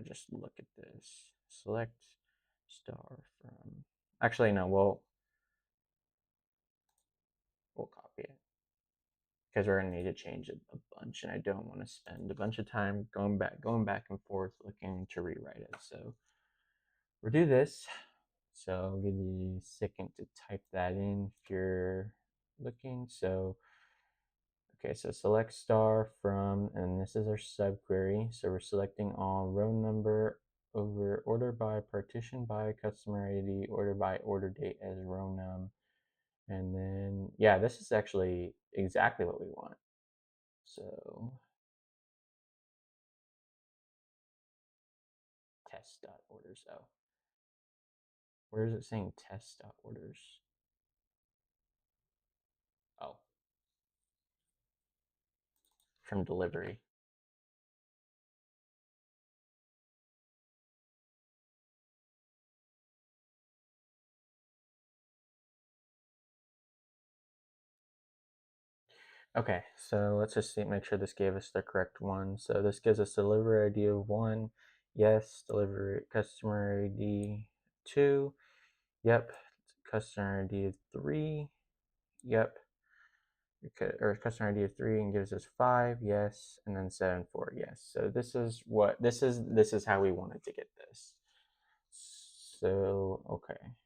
just look at this. Select star from. Actually, no. We'll copy it because we're gonna need to change it a bunch, and I don't want to spend a bunch of time going back and forth looking to rewrite it. So we'll do this. So I'll give you a second to type that in if you're looking. So okay, so select star from, and this is our subquery. So we're selecting all row number over order by, partition by, customer ID, order by, order date as row num. And then, yeah, this is actually exactly what we want. So test.orders. Oh, where is it saying test.orders? Oh, from delivery. Okay, so let's just make sure this gave us the correct one. So this gives us delivery ID of 1. Yes. Delivery customer ID 2. Yep. Customer ID of 3. Yep. Or customer ID of 3 and gives us 5. Yes. And then 7 4. Yes. So this is how we wanted to get this. So okay.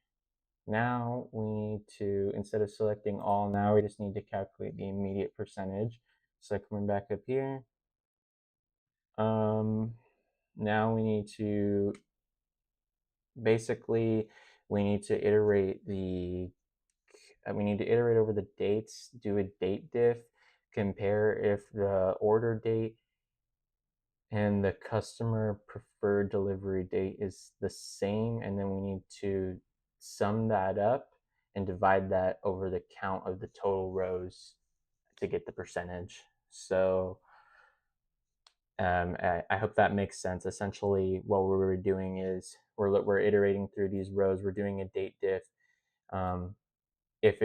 Now we need to, instead of selecting all, now we just need to calculate the immediate percentage. So coming back up here, now we need to, basically, we need to iterate over the dates, do a date diff, compare if the order date and the customer preferred delivery date is the same, and then we need to sum that up and divide that over the count of the total rows to get the percentage. So I hope that makes sense. Essentially, what we're doing is we're iterating through these rows. We're doing a date diff. If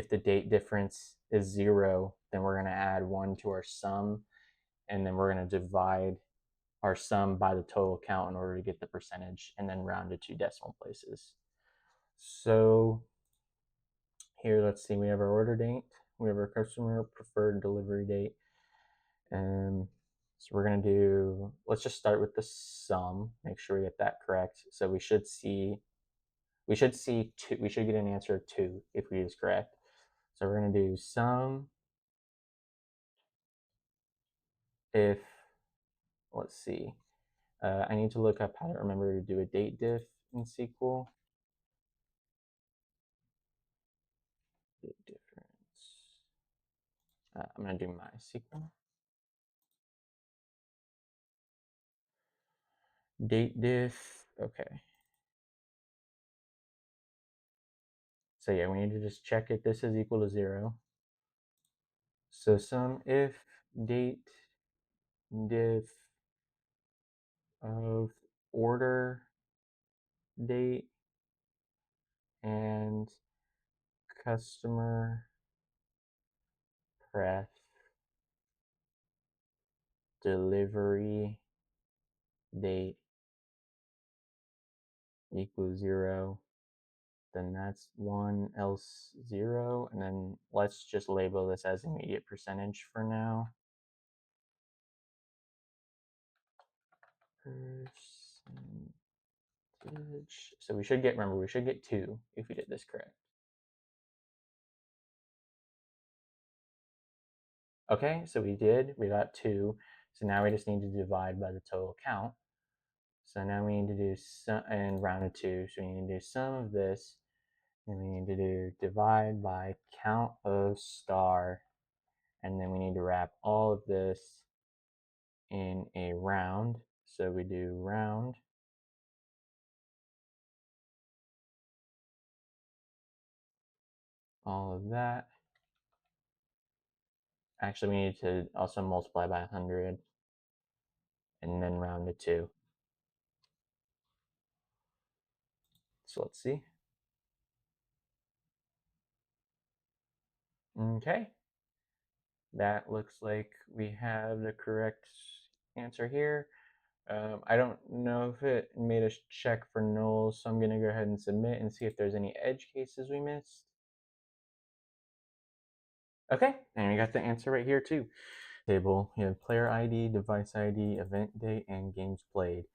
the date difference is 0, then we're going to add 1 to our sum, and then we're going to divide our sum by the total count in order to get the percentage, and then round it to decimal places. So here, let's see, we have our order date, we have our customer preferred delivery date, and so we're going to do, let's just start with the sum, make sure we get that correct. So we should see two, we should get an answer of 2 if we use correct. So we're going to do sum if, let's see, I need to look up how to remember to do a date diff in SQL. Date difference. I'm going to do MySQL. Date diff, okay. So yeah, we need to just check if this is equal to 0. So sum if date diff of order date and customer pref delivery date equals 0, then that's 1 else 0, and then let's just label this as immediate percentage for now. Percentage. So we should get, remember, we should get 2 if we did this correct. Okay, so we got 2. So now we just need to divide by the total count. So now we need to do sum and round to 2. So we need to do sum of this, and we need to do divide by count of star, and then we need to wrap all of this in a round. So we do round all of that. Actually, we need to also multiply by 100 and then round to 2. So let's see. Okay. That looks like we have the correct answer here. I don't know if it made us check for nulls, so I'm going to go ahead and submit and see if there's any edge cases we missed. Okay, and we got the answer right here too. Table, you have player ID, device ID, event date, and games played.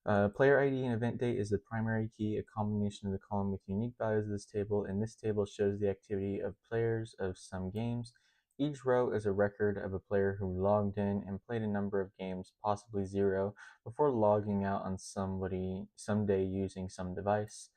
Player ID and event date is the primary key, a combination of the column with unique values of this table, and this table shows the activity of players of some games. Each row is a record of a player who logged in and played a number of games, possibly 0, before logging out on someday using some device.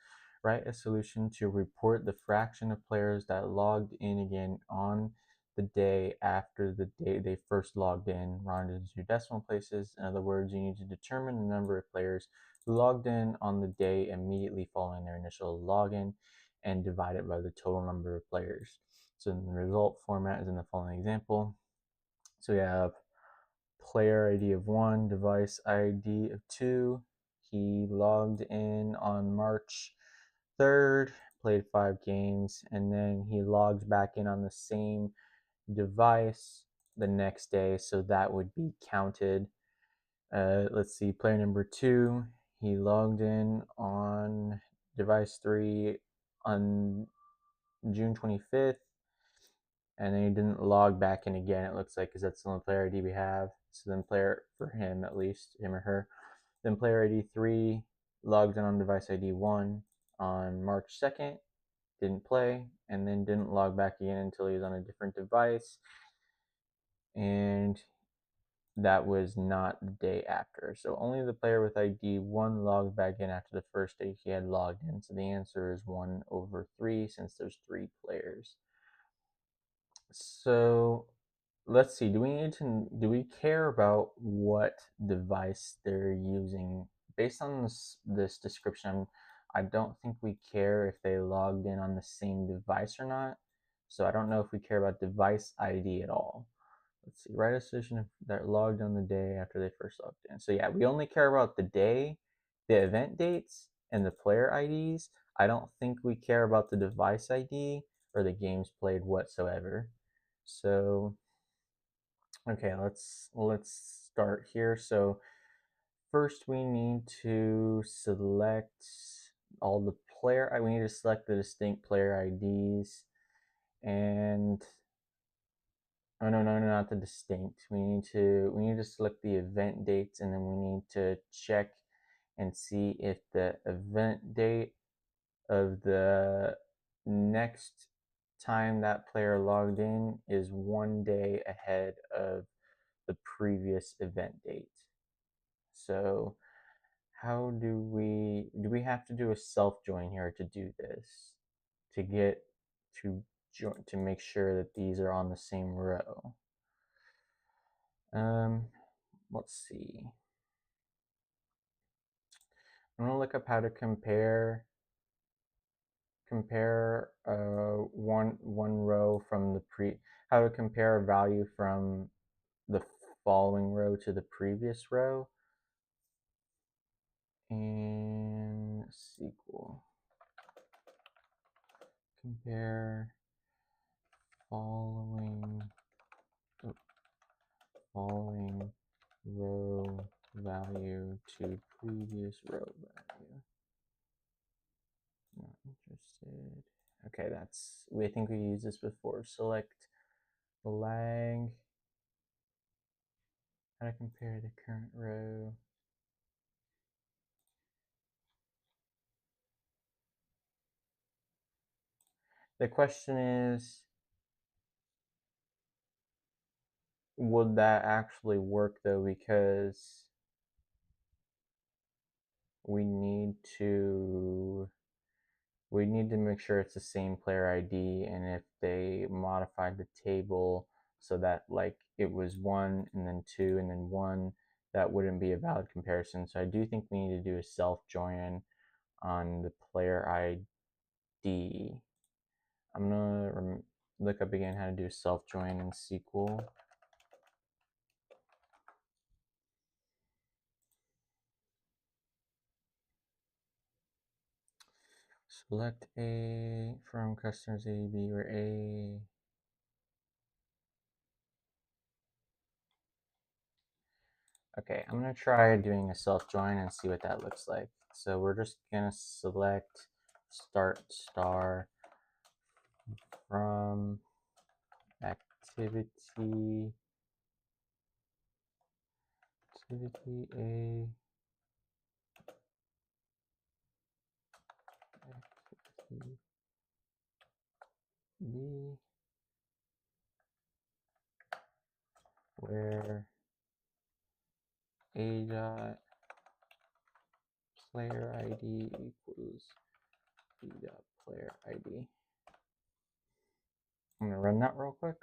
Write a solution to report the fraction of players that logged in again on the day after the day they first logged in, rounded to decimal places. In other words, you need to determine the number of players who logged in on the day immediately following their initial login and divide it by the total number of players. So the result format is in the following example. So we have player ID of 1, device ID of 2. He logged in on March 3rd, played 5 games, and then he logged back in on the same device the next day, so that would be counted. Let's see, player number 2, he logged in on device 3 on June 25th, and then he didn't log back in again, it looks like, because that's the only player ID we have. So then player, for him at least, him or her, then player ID 3 logged in on device ID 1 on March 2nd, didn't play, and then didn't log back again until he was on a different device, and that was not the day after. So only the player with ID 1 logged back in after the first day he had logged in. So the answer is 1/3 since there's 3 players. So let's see, do we care about what device they're using? Based on this description, I don't think we care if they logged in on the same device or not. So I don't know if we care about device ID at all. Let's see, write a solution that logged on the day after they first logged in. So yeah, we only care about the day, the event dates, and the player IDs. I don't think we care about the device ID or the games played whatsoever. So okay, let's start here. So first we need to select all the player. We need to select the distinct player IDs, and no, not the distinct. We need to select the event dates, and then we need to check and see if the event date of the next time that player logged in is 1 day ahead of the previous event date. So how do we have to do a self join here to do this, to get to make sure that these are on the same row? Let's see. I'm gonna look up how to compare one row from how to compare a value from the following row to the previous row in SQL. Compare following row value to previous row value. Not interested. Okay, I think we used this before. Select the lag. How to compare the current row. The question is, would that actually work though? Because we need to make sure it's the same player ID, and if they modified the table so that like it was 1 and then 2 and then 1, that wouldn't be a valid comparison. So I do think we need to do a self join on the player ID. I'm gonna look up again how to do self join in SQL. Select A from customers A, B, or A. Okay, I'm gonna try doing a self join and see what that looks like. So we're just gonna select start star from activity A, activity B, where A dot player ID equals B dot player ID. I'm gonna run that real quick.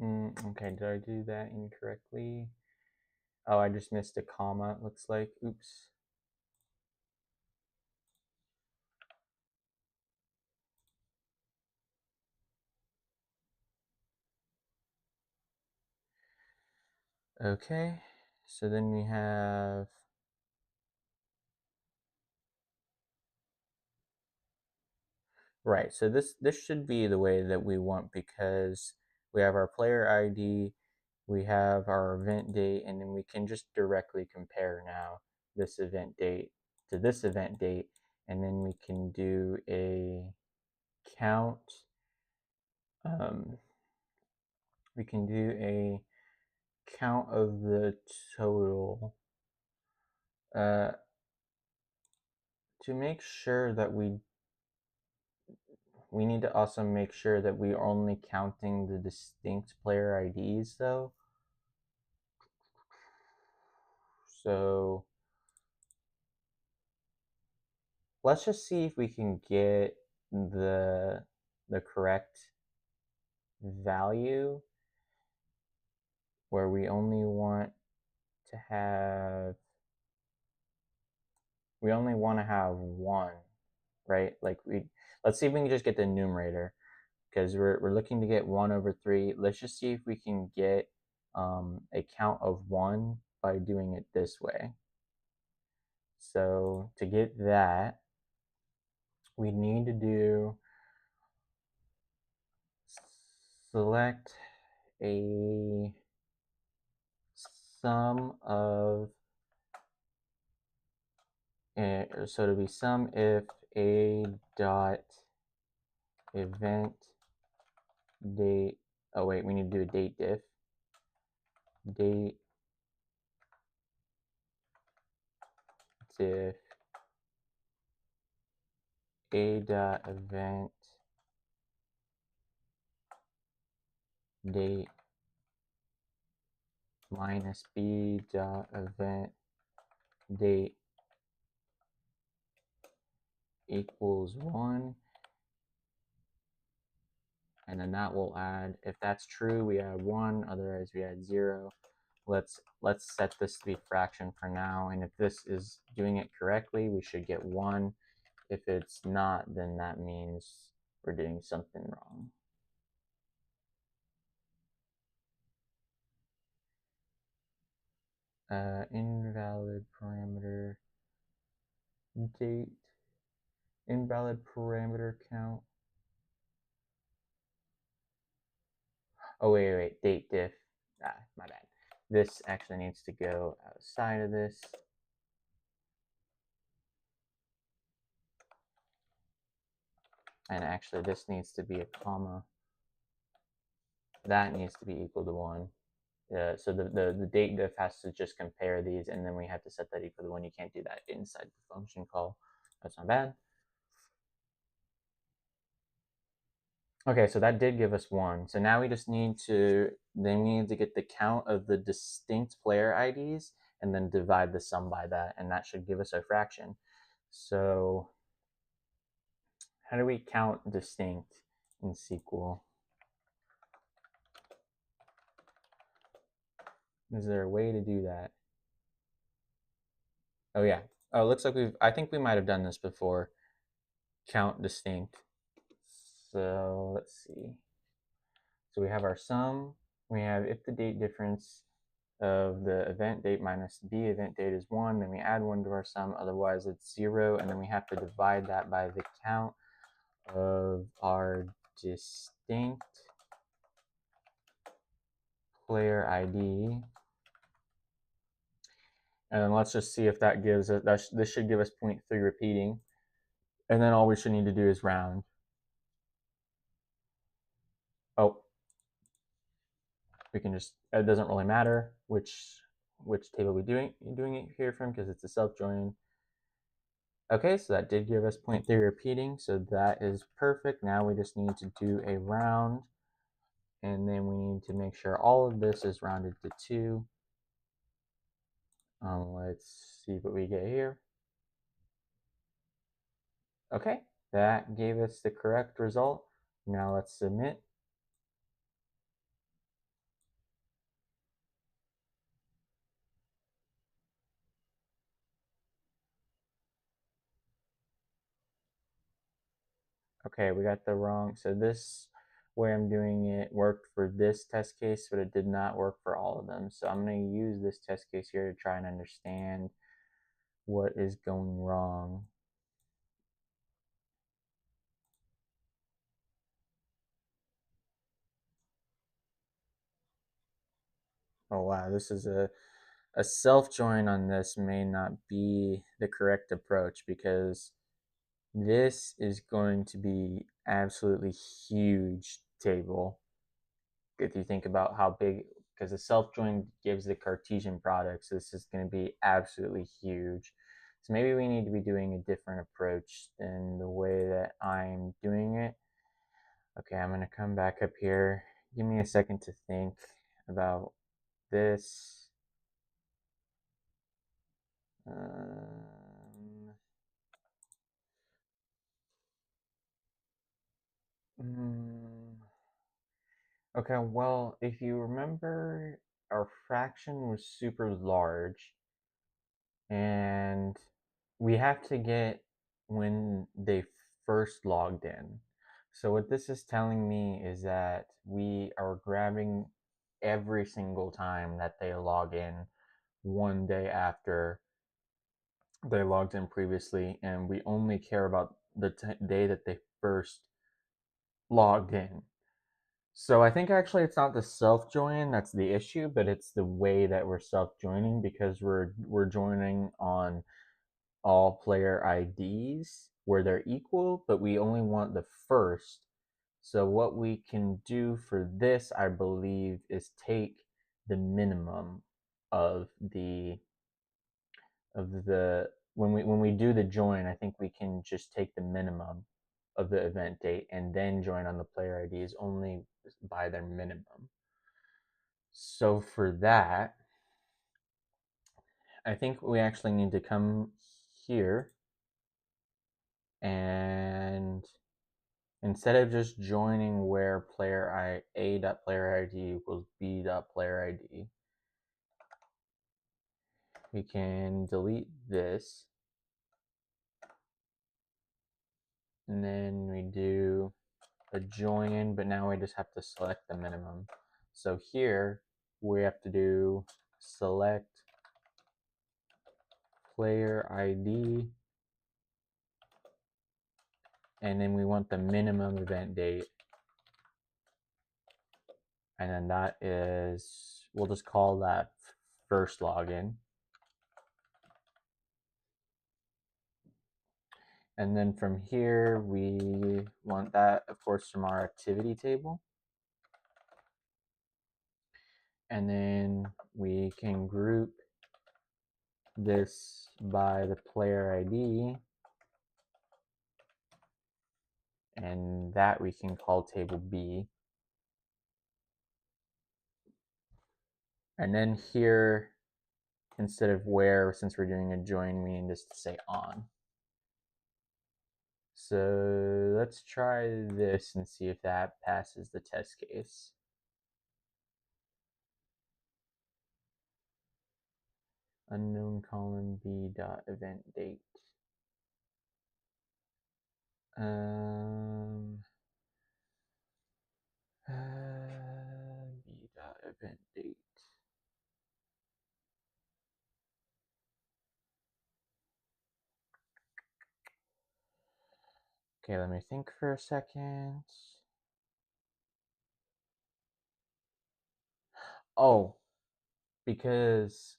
Okay, did I do that incorrectly? Oh, I just missed a comma, it looks like. Oops. Okay, so then we have right. So this should be the way that we want, because we have our player ID, we have our event date, and then we can just directly compare now this event date to this event date, and then we can do a count. We can do a count of the total to make sure that we need to also make sure that we are only counting the distinct player IDs though. So let's just see if we can get the correct value, where we only want to have one, right? Like let's see if we can just get the numerator, because we're looking to get 1/3. Let's just see if we can get a count of 1 by doing it this way. So to get that, we need to do select a sum of, so it'll be sum if a dot event date, oh wait, we need to do a date diff, date diff a dot event date minus b dot event date equals 1, and then that will add, if that's true, we add 1, otherwise we add 0. Let's set this to be fraction for now, and if this is doing it correctly, we should get 1. If it's not, then that means we're doing something wrong. Invalid parameter date, invalid parameter count. Oh, wait, date diff. My bad. This actually needs to go outside of this. And actually, this needs to be a comma. That needs to be equal to 1. So the date diff has to just compare these, and then we have to set that equal to 1. You can't do that inside the function call. That's not bad. Okay, so that did give us 1. So now we just need to, get the count of the distinct player IDs and then divide the sum by that, and that should give us our fraction. So how do we count distinct in SQL? Is there a way to do that? Oh yeah. Oh, it looks like I think we might have done this before. Count distinct. So let's see. So we have our sum. We have if the date difference of the event date minus b event date is 1, then we add 1 to our sum, otherwise it's 0, and then we have to divide that by the count of our distinct player ID. And then let's just see if that gives us, this should give us 0.3 repeating, and then all we should need to do is round. Oh, we can just, it doesn't really matter which table we're doing it here from, because it's a self-join. Okay, so that did give us 0.3 repeating, so that is perfect. Now we just need to do a round, and then we need to make sure all of this is rounded to 2. Let's see what we get here. Okay, that gave us the correct result. Now let's submit. Okay, we got the wrong, so this way I'm doing it worked for this test case, but it did not work for all of them. So I'm going to use this test case here to try and understand what is going wrong. Oh wow, this is a self-join on this may not be the correct approach, because this is going to be absolutely huge table if you think about how big, because the self-join gives the Cartesian product, so this is going to be absolutely huge. So maybe we need to be doing a different approach than the way that I'm doing it. Okay, I'm going to come back up here. Give me a second to think about this. Okay, well, if you remember, our fraction was super large, and we have to get when they first logged in. So what this is telling me is that we are grabbing every single time that they log in one day after they logged in previously, and we only care about the day that they first logged in. So I think actually it's not the self-join that's the issue, but it's the way that we're self-joining, because we're joining on all player IDs where they're equal, but we only want the first. So what we can do for this, I believe, is take the minimum of the when we do the join, I think we can just take the minimum of the event date and then join on the player IDs only by their minimum. So for that, I think we actually need to come here, and instead of just joining where a.player ID equals b.player ID, we can delete this, and then we do a join, but now we just have to select the minimum. So here we have to do select player ID, and then we want the minimum event date, and then that is, we'll just call that first login. And then from here, we want that, of course, from our activity table. And then we can group this by the player ID, and that we can call table B. And then here, instead of where, since we're doing a join, we need this to say on. So let's try this and see if that passes the test case. Unknown column B dot event date. B dot event date. Okay, let me think for a second. Oh, because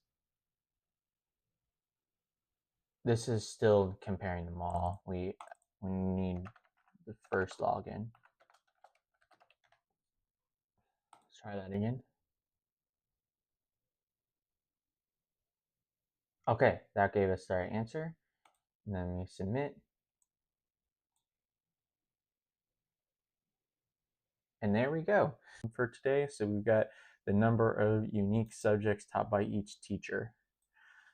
this is still comparing them all. We need the first login. Let's try that again. Okay, that gave us the right answer. And then we submit. And there we go for today. So we've got the number of unique subjects taught by each teacher.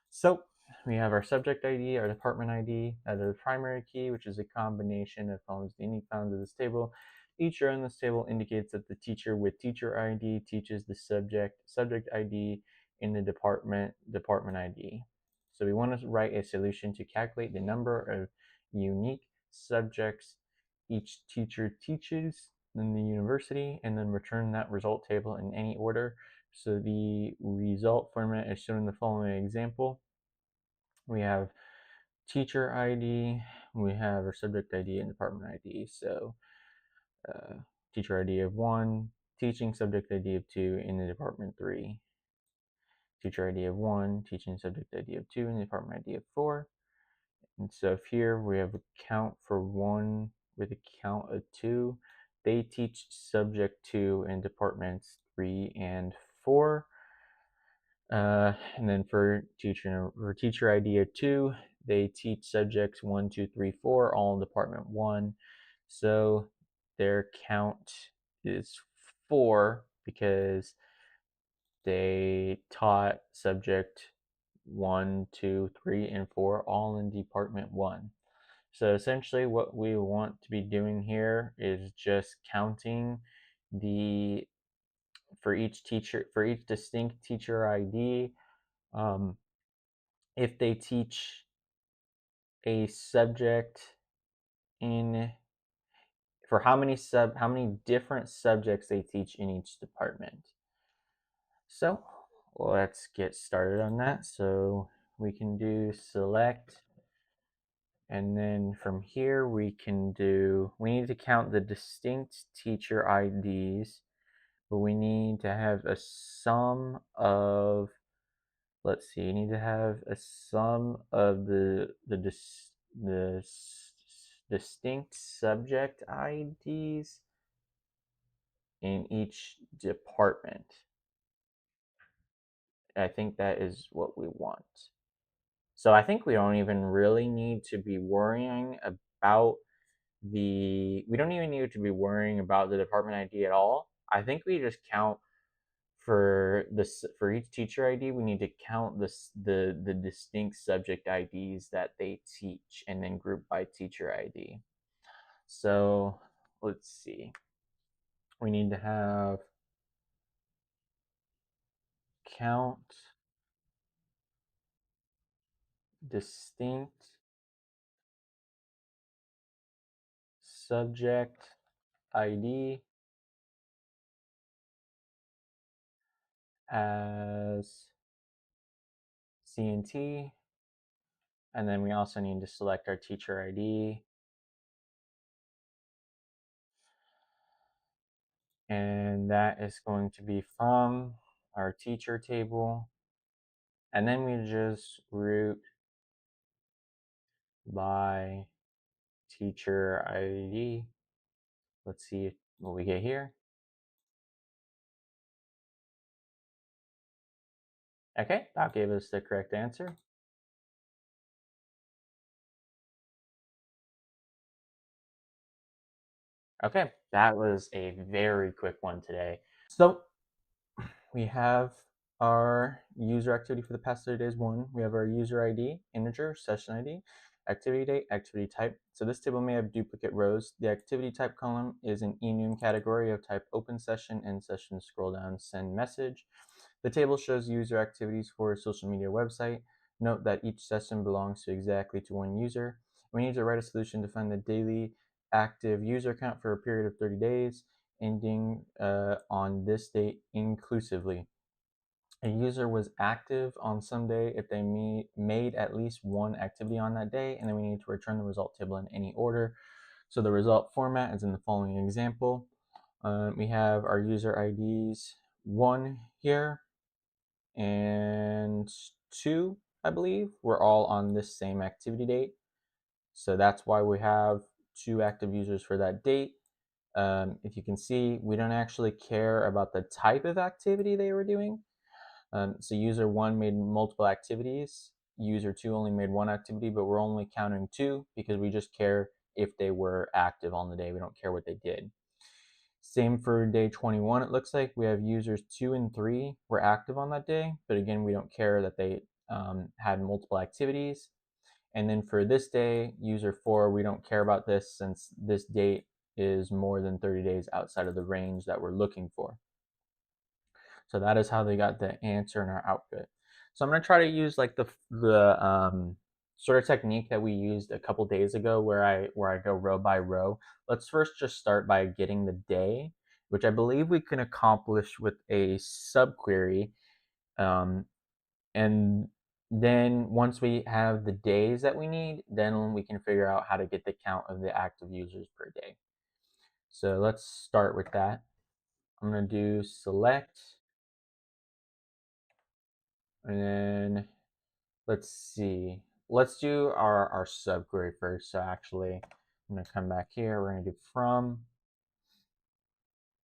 So we have our subject ID, our department ID, as our primary key, which is a combination of columns, the unique columns of this table. Each row in this table indicates that the teacher with teacher ID teaches the subject ID in the department ID. So we want to write a solution to calculate the number of unique subjects each teacher teaches in the university, and then return that result table in any order. So the result format is shown in the following example. We have teacher ID, we have our subject ID and department ID. So teacher ID of 1, teaching subject ID of 2 in the department 3. Teacher ID of 1, teaching subject ID of 2 in the department ID of 4. And so if here we have a count for 1 with a count of 2, they teach subject 2 in departments 3 and 4. And then for teacher ID of 2, they teach subjects 1, 2, 3, 4, all in department 1. So their count is 4 because they taught subject 1, 2, 3, and 4 all in department 1. So essentially what we want to be doing here is just counting the for each distinct teacher ID, if they teach a subject in for how many different subjects they teach in each department. So let's get started on that. So we can do select, and then from here we need to count the distinct teacher IDs but we need to have a sum of, let's see, you need to have a sum of the distinct subject IDs in each department. I think that is what we want. So I think we don't even really need to be worrying about we don't even need to be worrying about the department ID at all. I think we just count for each teacher ID, we need to count the distinct subject IDs that they teach and then group by teacher ID. So let's see. We need to have count distinct subject ID as CNT, and then we also need to select our teacher ID, and that is going to be from our teacher table, and then we just group by teacher ID. Let's see what we get here. Okay, that gave us the correct answer. Okay, that was a very quick one today. So we have our user activity for the past 30 days. One, we have our user ID, integer, session ID, activity date, activity type. So this table may have duplicate rows. The activity type column is an enum category of type open session, end session, scroll down, send message. The table shows user activities for a social media website. Note that each session belongs to exactly to one user. We need to write a solution to find the daily active user count for a period of 30 days, ending on this date inclusively. A user was active on some day if they made at least one activity on that day, and then we need to return the result table in any order. So the result format is in the following example. We have our user IDs 1 here and 2, I believe, were all on this same activity date. So that's why we have 2 active users for that date. If you can see, we don't actually care about the type of activity they were doing. So user 1 made multiple activities. User 2 only made one activity, but we're only counting 2 because we just care if they were active on the day. We don't care what they did. Same for day 21, it looks like. We have users 2 and 3 were active on that day, but again, we don't care that they had multiple activities. And then for this day, user 4, we don't care about this since this date is more than 30 days outside of the range that we're looking for. So that is how they got the answer in our output. So I'm going to try to use like the sort of technique that we used a couple days ago where I go row by row. Let's first just start by getting the day, which I believe we can accomplish with a subquery. And then once we have the days that we need, then we can figure out how to get the count of the active users per day. So let's start with that. I'm going to do select, and then let's see. Let's do our subquery first. So actually, I'm going to come back here. We're going to do from.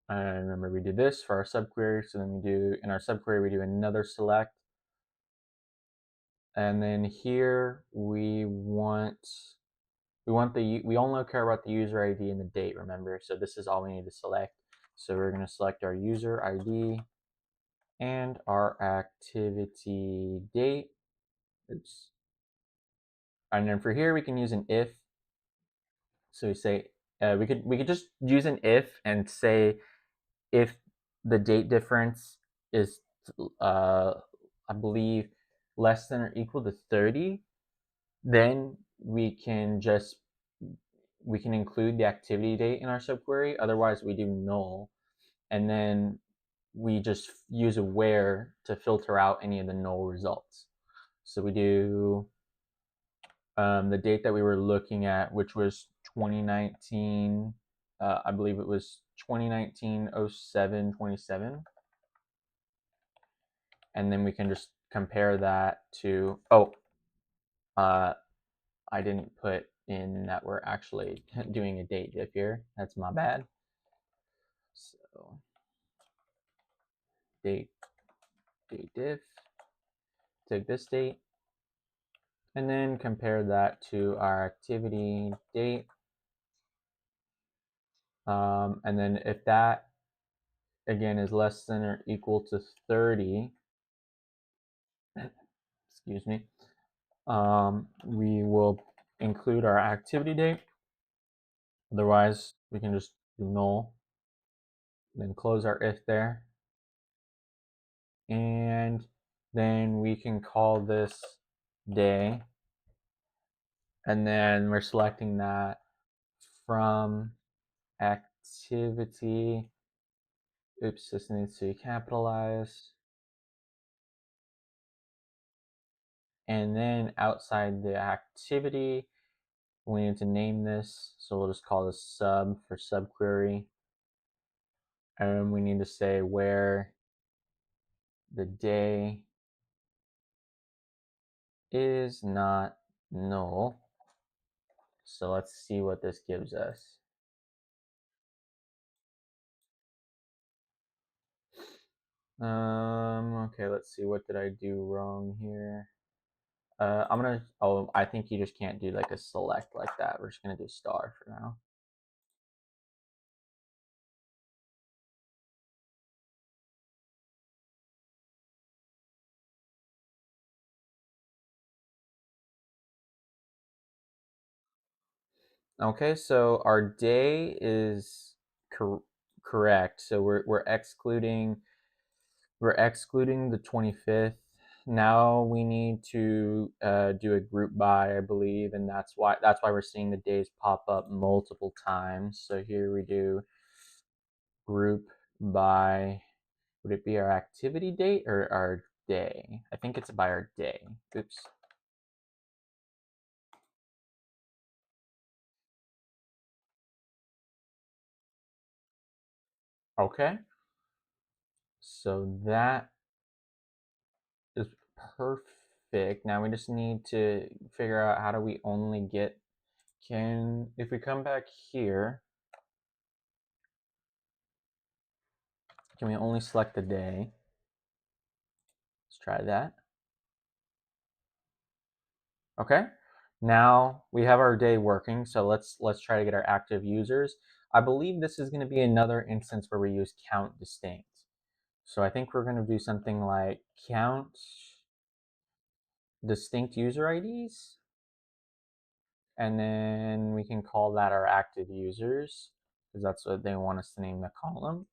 And remember, we did this for our subquery. So then we do, in our subquery, we do another select. And then here we only care about the user ID and the date, remember? So this is all we need to select. So we're going to select our user ID and our activity date. Oops. And then for here, we can use an if. So we say, we could just use an if and say if the date difference is, I believe, less than or equal to 30, then we can include the activity date in our subquery. Otherwise, we do null, and then we just use a where to filter out any of the null results. So we do the date that we were looking at, which was 2019. I believe it was 2019-07-27. And then we can just compare that to, I didn't put in that we're actually doing a date diff here. That's my bad. So date diff, take this date, and then compare that to our activity date. And then if that, again, is less than or equal to 30, excuse me, we will include our activity date. Otherwise, we can just do null, then close our if there. And then we can call this day. And then we're selecting that from activity. Oops, this needs to be capitalized. And then outside the activity, we need to name this. So we'll just call this sub for subquery. And we need to say where the day is not null. So let's see what this gives us. Okay, let's see, what did I do wrong here? I think you just can't do like a select like that. We're just gonna do star for now. Okay, so our day is correct. So we're excluding the 25th. Now we need to do a group by, I believe, and that's why we're seeing the days pop up multiple times. So here we do group by, would it be our activity date or our day? I think it's by our day. Oops. Okay. So that is perfect. Now we just need to figure out how do we only get, if we come back here, can we only select the day? Let's try that. Okay. Now we have our day working, so let's try to get our active users. I believe this is going to be another instance where we use count distinct. So I think we're going to do something like count distinct user IDs, and then we can call that our active users because that's what they want us to name the column.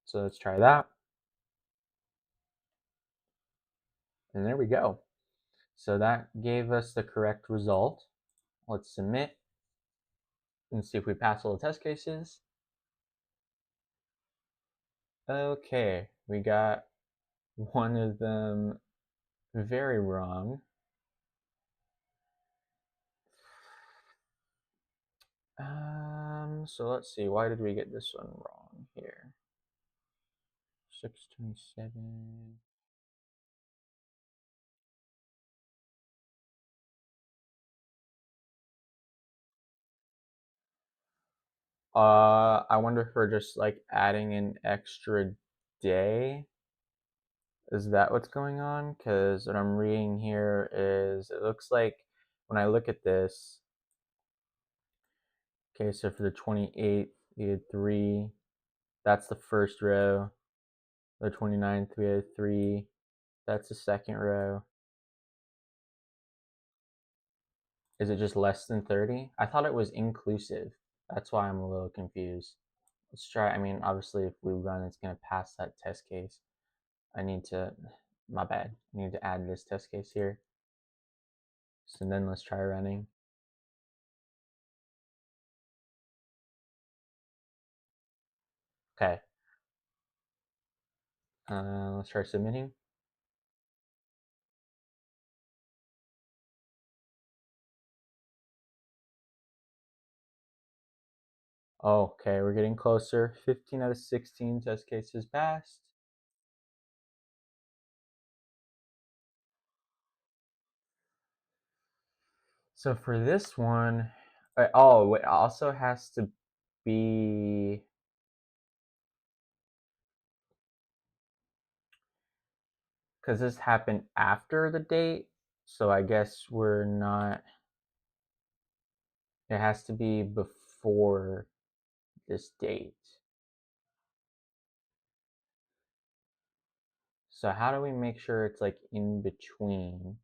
So let's try that. And there we go. So that gave us the correct result. Let's submit and see if we pass all the test cases. Okay, we got one of them very wrong. So let's see, why did we get this one wrong here? 627. I wonder if we're just like adding an extra day. Is that what's going on? Because what I'm reading here is, it looks like when I look at this, okay, so for the 28th, we had 3. That's the first row. The 29th, we had 3. That's the second row. Is it just less than 30? I thought it was inclusive. That's why I'm a little confused. Let's try, I mean, obviously if we run, it's gonna pass that test case. I need to, my bad. I need to add this test case here. So then let's try running. Okay. Let's try submitting. Okay, we're getting closer. 15 out of 16 test cases passed. So for this one, it also has to be, because this happened after the date, so I guess we're not, it has to be before this date. So how do we make sure it's like in between?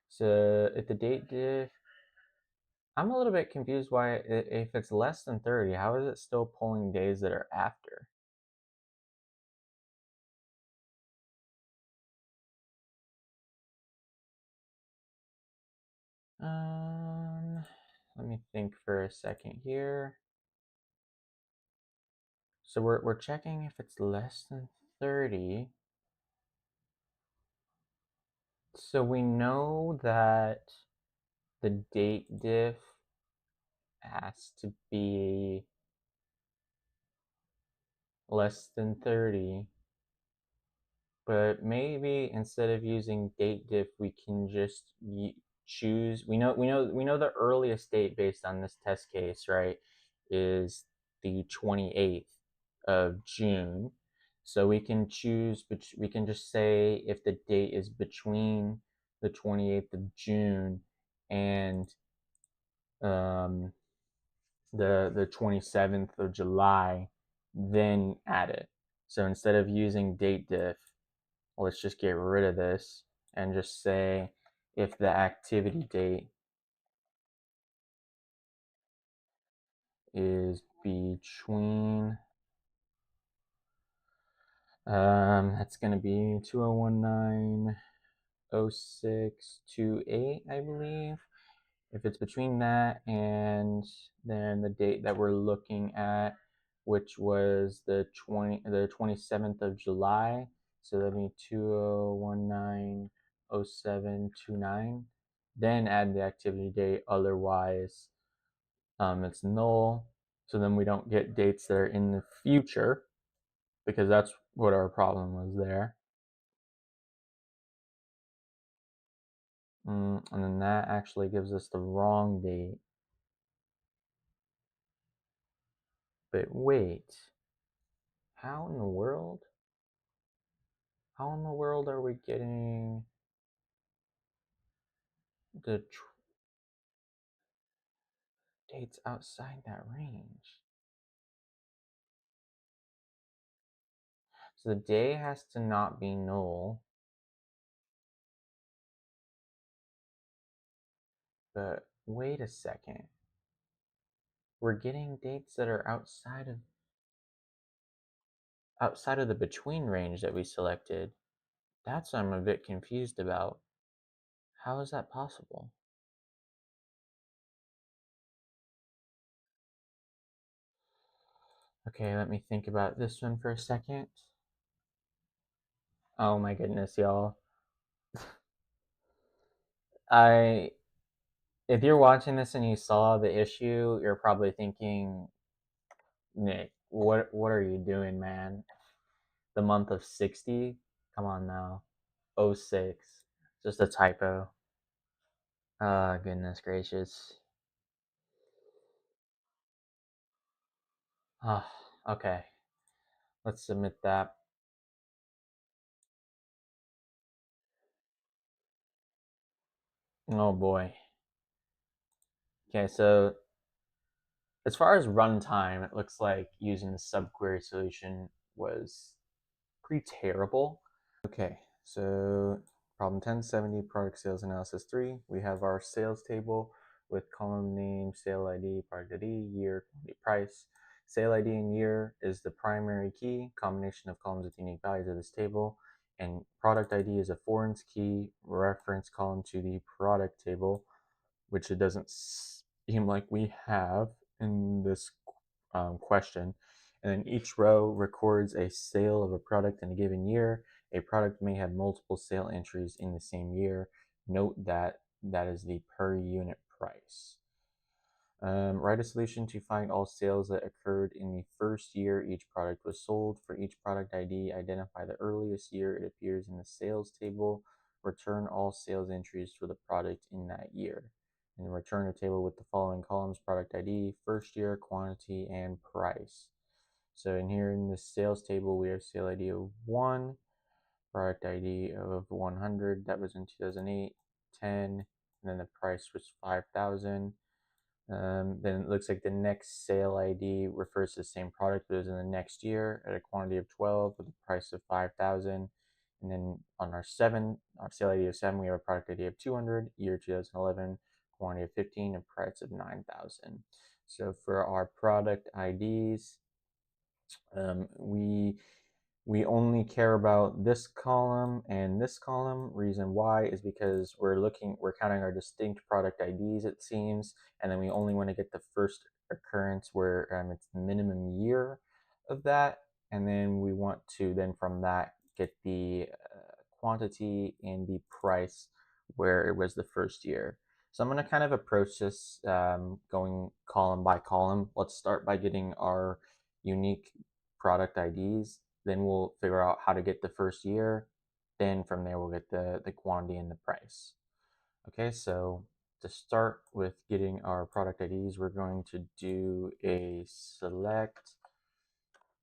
So if the date diff, I'm a little bit confused why if it's less than 30, how is it still pulling days that are after? Let me think for a second here. So we're checking if it's less than 30. So we know that the date diff has to be less than 30. But maybe instead of using date diff, we can just choose. We know the earliest date based on this test case, right, is the 28th of June. So we can choose. We can just say if the date is between the 28th of June and um, the 27th of July, then add it. So instead of using date diff, let's just get rid of this and just say if the activity date is between, that's going to be 2019-06-28, I believe. If it's between that and then the date that we're looking at, which was the 27th of July, so that'd be 2019-07-29, then add the activity date. Otherwise, it's null. So then we don't get dates that are in the future, because that's what our problem was there. And then that actually gives us the wrong date. But wait, how in the world? How in the world are we getting the dates outside that range? So the day has to not be null. But wait a second. We're getting dates that are outside of the between range that we selected. That's what I'm a bit confused about. How is that possible? Okay, let me think about this one for a second. Oh my goodness, y'all. I If you're watching this and you saw the issue, you're probably thinking, Nick, what are you doing, man? The month of 60? Come on now. '06. Just a typo. Oh, goodness gracious. Oh, okay. Let's submit that. Oh boy. Okay, so as far as runtime, it looks like using the subquery solution was pretty terrible. Okay, so problem 1070, product sales analysis 3. We have our sales table with column name, sale ID, product ID, year, quantity, price. Sale ID and year is the primary key, combination of columns with unique values of this table, and product ID is a foreign key reference column to the product table, which it doesn't seem like we have in this question. And then each row records a sale of a product in a given year, A product may have multiple sale entries in the same year. Note that that is the per unit price. Write a solution to find all sales that occurred in the first year each product was sold. For each product ID, identify the earliest year it appears in the sales table. Return all sales entries for the product in that year. And return a table with the following columns: product ID, first year, quantity, and price. So in here in this sales table, we have sale ID of 1, product ID of 100, that was in 2008, 10, and then the price was 5,000. Then it looks like the next sale ID refers to the same product, but it was in the next year at a quantity of 12 with a price of 5,000. And then on our sale ID of 7, we have a product ID of 200, year 2011, quantity of 15, and price of 9,000. So for our product IDs, we only care about this column and this column. Reason why is because we're counting our distinct product IDs, it seems, and then we only want to get the first occurrence where it's the minimum year of that, and then we want to then from that get the quantity and the price where it was the first year. So I'm going to kind of approach this going column by column. Let's start by getting our unique product IDs. Then we'll figure out how to get the first year. Then from there, we'll get the quantity and the price. Okay, so to start with getting our product IDs, we're going to do a select.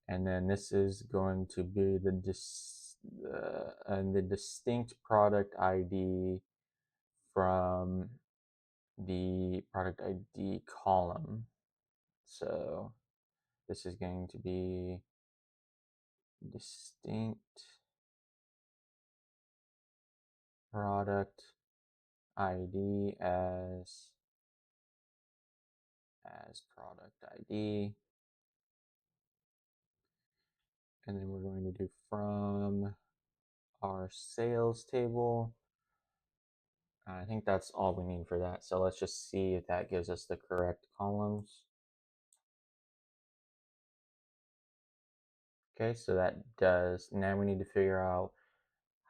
And then this is going to be the distinct product ID from the product ID column. So this is going to be distinct product ID as product ID. And then we're going to do from our sales table. I think that's all we need for that. So let's just see if that gives us the correct columns. Okay, so that does. Now we need to figure out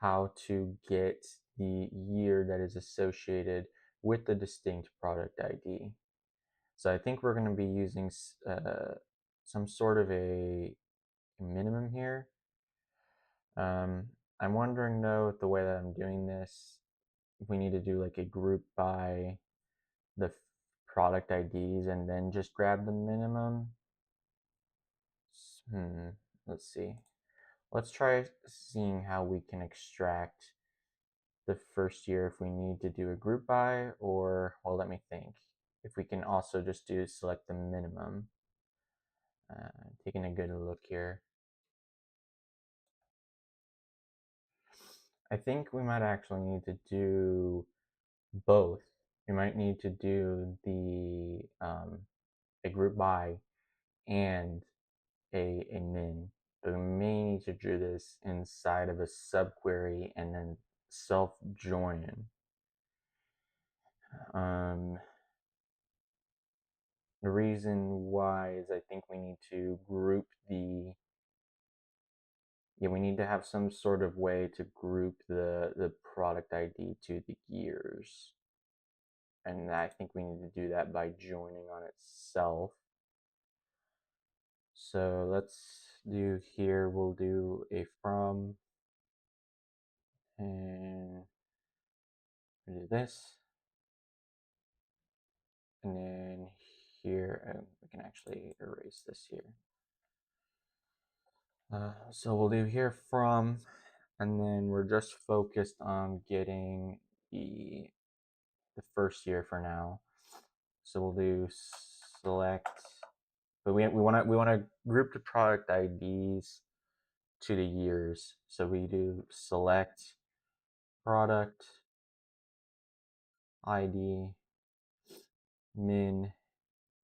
how to get the year that is associated with the distinct product ID. So I think we're going to be using some sort of a minimum here. I'm wondering though, with the way that I'm doing this, if we need to do like a group by the product IDs and then just grab the minimum. Let's see. Let's try seeing how we can extract the first year if we need to do a group by, or, well, let me think. If we can also just select the minimum. Taking a good look here. I think we might actually need to do both. We might need to do the a group by and a min, but we may need to do this inside of a subquery and then self join. The reason why is I think we need to group we need to have some sort of way to group the product ID to the years. And I think we need to do that by joining on itself. So let's do here, we'll do a from, and do this. And then here, we can actually erase this here. So we'll do here from, and then we're just focused on getting the first year for now. So we'll do select, but we want to group the product IDs to the years. So we do select product ID min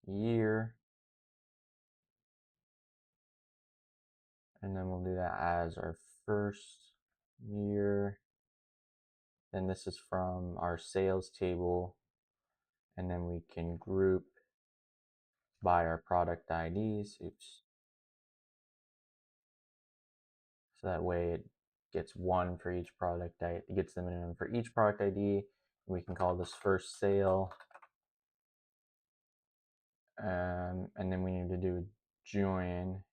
year, and then we'll do that as our first year. Then this is from our sales table, and then we can group by our product IDs. Oops. So that way gets 1 for each product ID. It gets the minimum for each product ID. We can call this first sale. And then we need to do a join.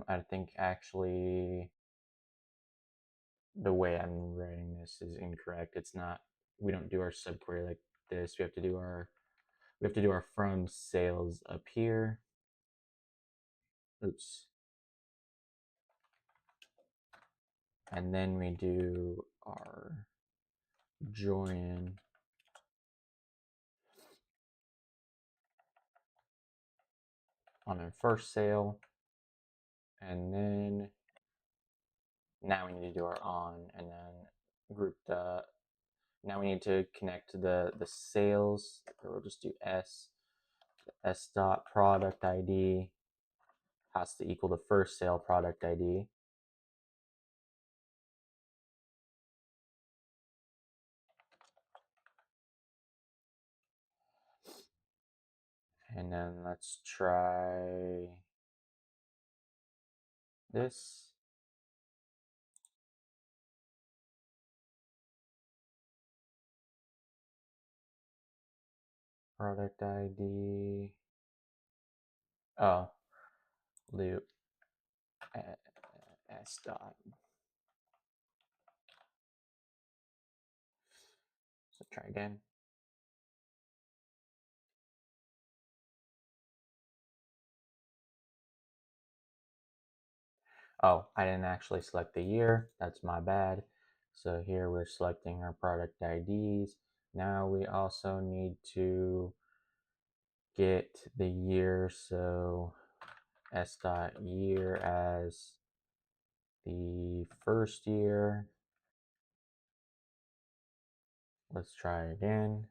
I think actually the way I'm writing this is incorrect. It's not, we don't do our subquery like this. We have to do our from sales up here. Oops. And then we do our join on our first sale. And then now we need to do our on, and then group the, now we need to connect the sales. We'll just do s dot product ID has to equal the first sale product ID. And then let's try this. Product ID. Oh, loop s dot. So try again. Oh, I didn't actually select the year. That's my bad. So here we're selecting our product IDs. Now we also need to get the year. So s dot year as the first year. Let's try again.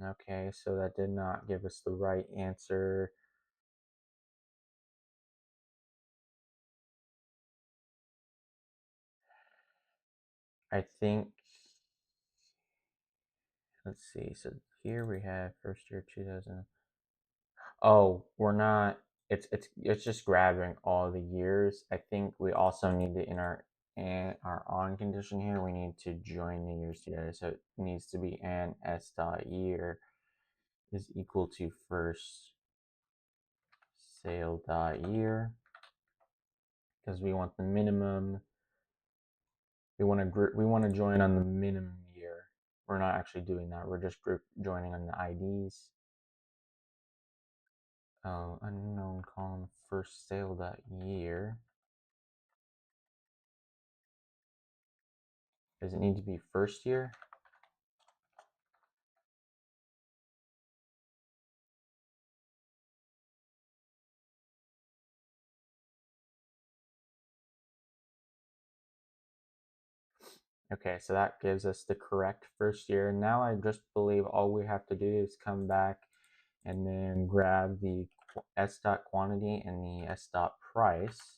Okay, so that did not give us the right answer. I think, let's see, so here we have first year 2000. Oh, we're not, it's just grabbing all the years. I think we also need to, in our on condition here, we need to join the years together. So it needs to be an s dot year is equal to first sale dot year, because we want the minimum. We want to join on the minimum year. We're not actually doing that. We're just group joining on the IDs. Oh, unknown column first sale dot year. Does it need to be first year? Okay, so that gives us the correct first year. Now I just believe all we have to do is come back and then grab the s dot quantity and the s dot price.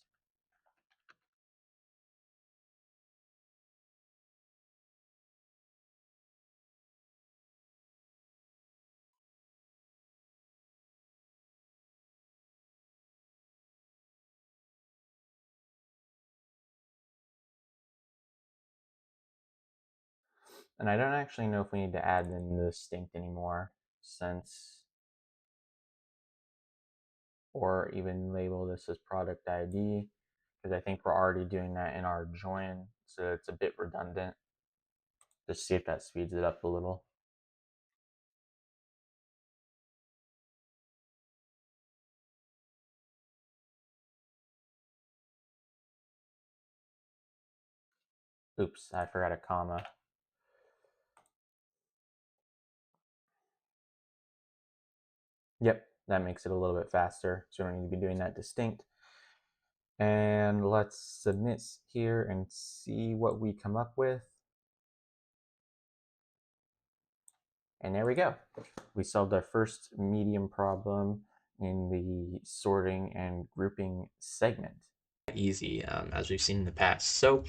And I don't actually know if we need to add in the distinct anymore, since, or even label this as product ID, because I think we're already doing that in our join, so it's a bit redundant. Just see if that speeds it up a little. Oops, I forgot a comma. Yep, that makes it a little bit faster, so we don't need to be doing that distinct. And let's submit here and see what we come up with. And there we go. We solved our first medium problem in the sorting and grouping segment. Easy, as we've seen in the past. So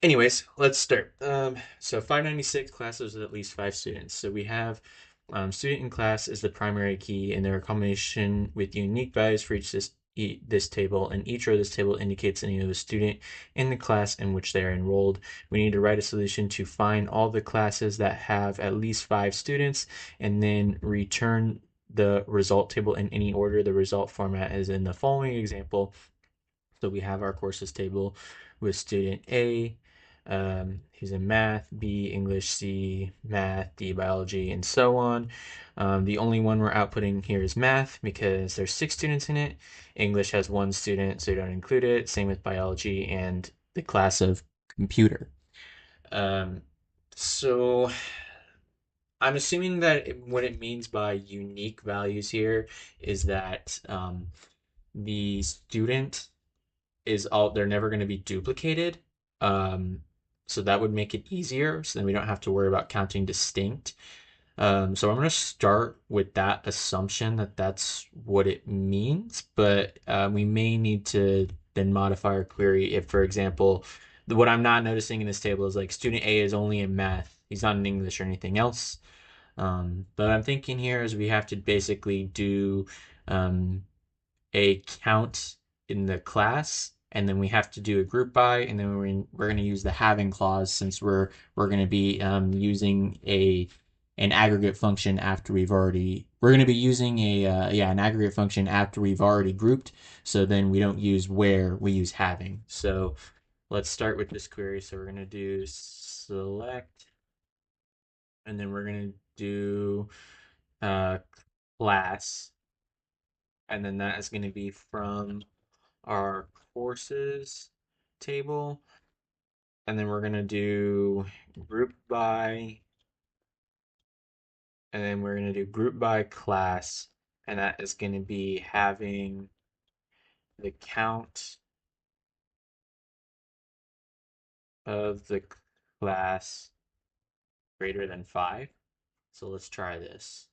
Anyways, let's start. So 596 classes with at least 5 students. So we have student in class is the primary key, and there are a combination with unique values for this table, and each row of this table indicates the name of a student in the class in which they are enrolled. We need to write a solution to find all the classes that have at least 5 students, and then return the result table in any order. The result format is in the following example. So we have our courses table with student A, who's in math, B, English, C, math, D, biology, and so on. The only one we're outputting here is math because there's 6 students in it. English has 1 student, so we don't include it. Same with biology and the class of computer. Um, so I'm assuming that what it means by unique values here is that the student is all they're never going to be duplicated. Um, so that would make it easier. So then we don't have to worry about counting distinct. So I'm going to start with that assumption that that's what it means, but we may need to then modify our query if, for example, what I'm not noticing in this table is like student A is only in math. He's not in English or anything else. But I'm thinking here is we have to basically do um, a count in the class, and then we have to do a group by, and then we're going to use the having clause since we're going to be using an aggregate function after we're going to be using an aggregate function after we've already grouped. So then we don't use where, we use having. So let's start with this query. So we're going to do select, and then we're going to do uh, class, and then that is going to be from our courses table, and then we're going to do group by, and then we're going to do group by class, and that is going to be having the count of the class greater than 5. So let's try this.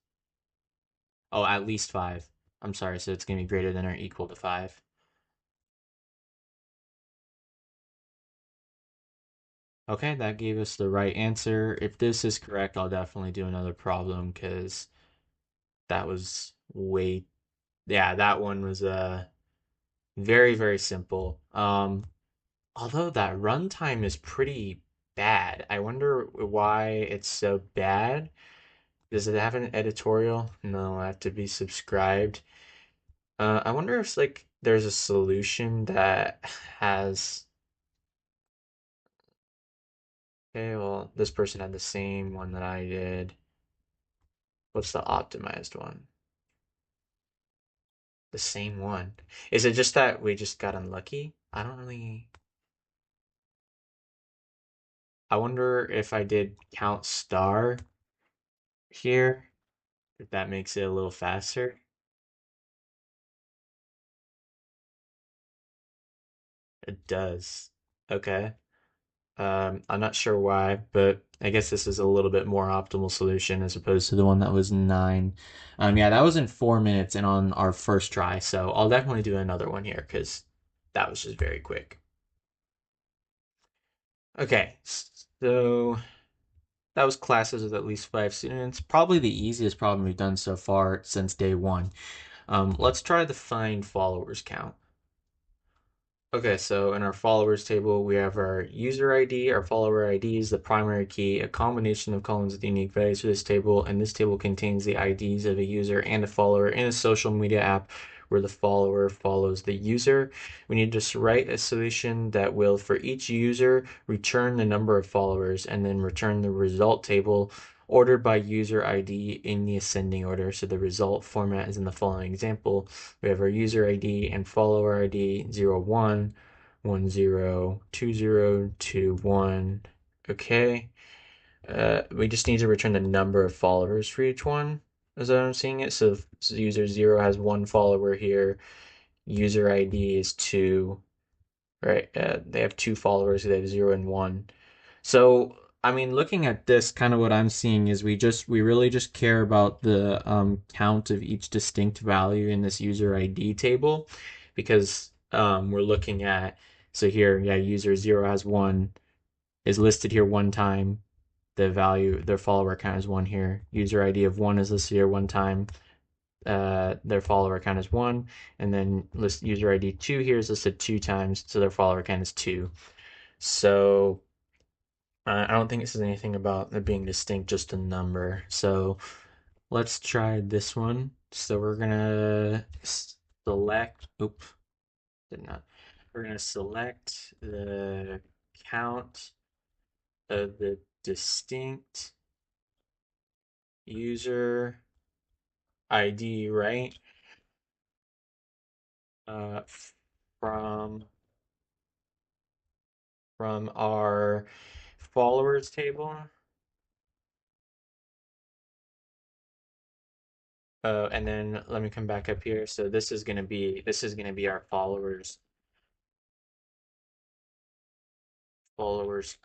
Oh, at least 5. I'm sorry, so it's going to be greater than or equal to 5. Okay, that gave us the right answer. If this is correct, I'll definitely do another problem because that was way, yeah, that one was very, very simple. Although that runtime is pretty bad. I wonder why it's so bad. Does it have an editorial? No, I have to be subscribed. I wonder if like there's a solution that has. Okay, well, this person had the same one that I did. What's the optimized one? The same one. Is it just that we just got unlucky? I don't really. I wonder if I did count star here, if that makes it a little faster. It does. Okay. I'm not sure why, but I guess this is a little bit more optimal solution as opposed to the one that was 9. Yeah, that was in 4 minutes and on our first try, so I'll definitely do another one here because that was just very quick. Okay, so that was classes with at least 5 students. Probably the easiest problem we've done so far since day one. Let's try the find followers count. Okay, so in our followers table, we have our user ID. Our follower ID is the primary key, a combination of columns with unique values for this table, and this table contains the IDs of a user and a follower in a social media app where the follower follows the user. We need to just write a solution that will, for each user, return the number of followers and then return the result table ordered by user ID in the ascending order. So the result format is in the following example. We have our user ID and follower ID 0, 1, 1, 0, 2, 0, 2, 1. Okay. We just need to return the number of followers for each one, as I'm seeing it. So user 0 has 1 follower here. User ID is 2, right? They have 2 followers. They have 0 and 1. So, I mean, looking at this, kind of what I'm seeing is we really just care about the count of each distinct value in this user ID table because we're looking at, so here, yeah, user 0 has 1, is listed here one time. The value, their follower count is one here. User ID of one is listed here one time. Their follower count is one, and then list user ID 2 here is listed 2 times, so their follower count is 2. So I don't think it says anything about it being distinct, just a number. So let's try this one. So we're gonna select, oops, did not. We're gonna select the count of the distinct user ID, right? Uh, from our followers table. And then let me come back up here. So this is gonna be our followers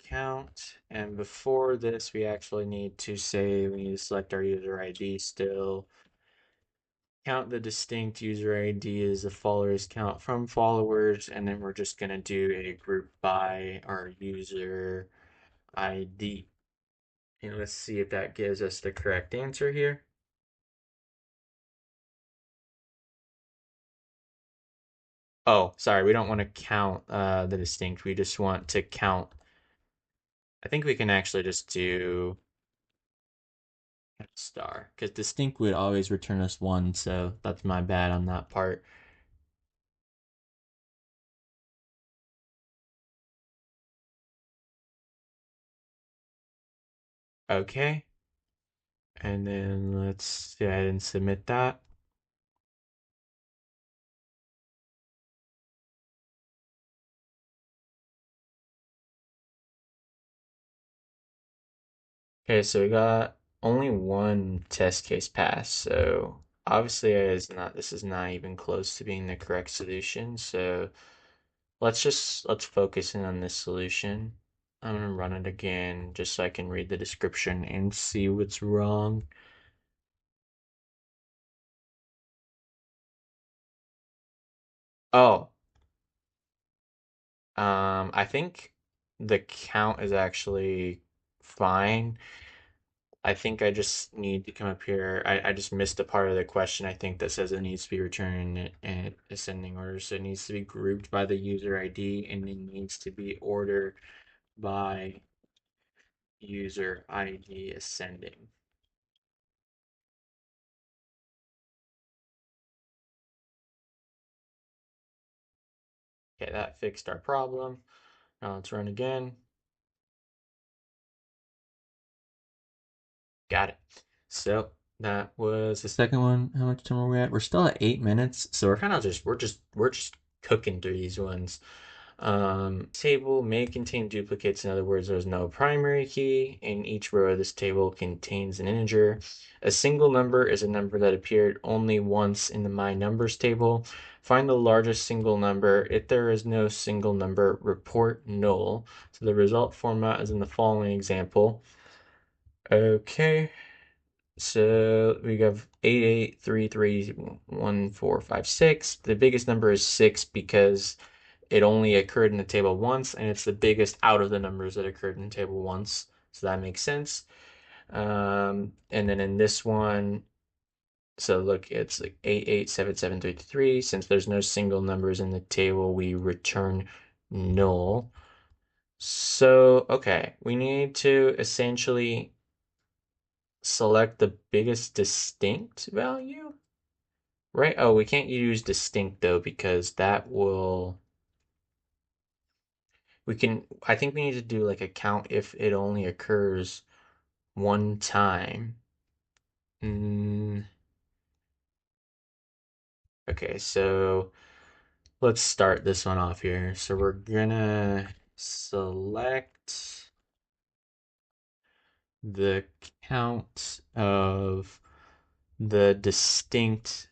count. And before this, we actually need to say we need to select our user ID still. Count the distinct user ID as the followers count from followers, and then we're just gonna do a group by our user ID. And let's see if that gives us the correct answer here. Oh, sorry, we don't want to count the distinct. We just want to count. I think we can actually just do star because distinct would always return us one, so that's my bad on that part. Okay, and then let's go ahead and submit that. Okay, so we got only one test case pass, so obviously this is not even close to being the correct solution. So let's focus in on this solution. I'm gonna run it again just so I can read the description and see what's wrong. Oh, I think the count is actually fine. I think I just need to come up here. I just missed a part of the question, I think, that says it needs to be returned in ascending order. So it needs to be grouped by the user ID and it needs to be ordered by user ID ascending. Okay, that fixed our problem. Now let's run again. Got it. So that was the second one. How much time are we at? We're still at 8 minutes, so we're just cooking through these ones. Table may contain duplicates. In other words, there's no primary key, and each row of this table contains an integer. A single number is a number that appeared only once in the My Numbers table. Find the largest single number. If there is no single number, report null. So the result format is in the following example. Okay, so we have 88331456. The biggest number is 6 because it only occurred in the table once, and it's the biggest out of the numbers that occurred in the table once. So that makes sense. And then in this one, so look, it's like 887733. Since there's no single numbers in the table, we return null. So, okay, we need to essentially select the biggest distinct value, right? Oh, we can't use distinct though because that will I think we need to do like a count if it only occurs one time. Mm, okay, so let's start this one off here. So we're gonna select the count of the distinct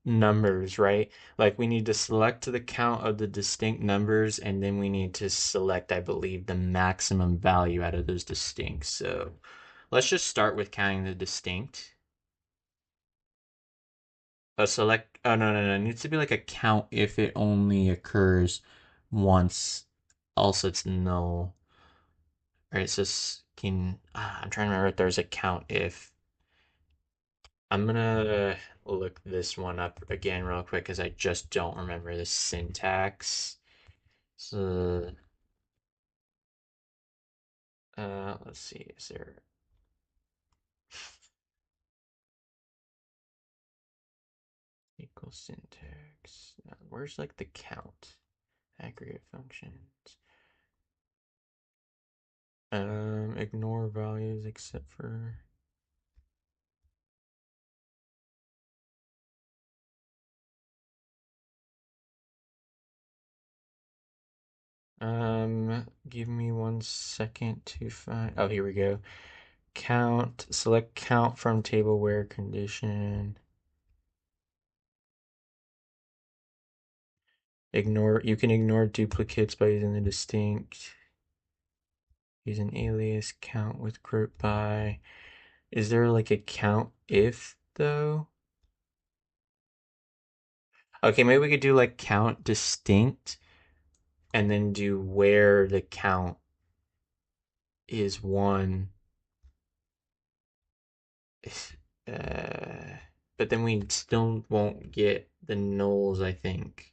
numbers, right? Like we need to select the count of the distinct numbers and then we need to select, I believe, the maximum value out of those distinct. So let's just start with counting the distinct. Oh, no. It needs to be like a count if it only occurs once. Also, it's null. Right, so I'm trying to remember if there's a count if. I'm gonna look this one up again real quick because I just don't remember the syntax. So, let's see, is there equal syntax? Where's like the count? Aggregate functions. Ignore values except for. Give me 1 second to find. Oh, here we go. Count. Select count from table where condition. Ignore. You can ignore duplicates by using the distinct. Use an alias. Count with group by. Is there like a count if though? Okay, maybe we could do like count distinct and then do where the count is one. Uh, but then we still won't get the nulls, I think.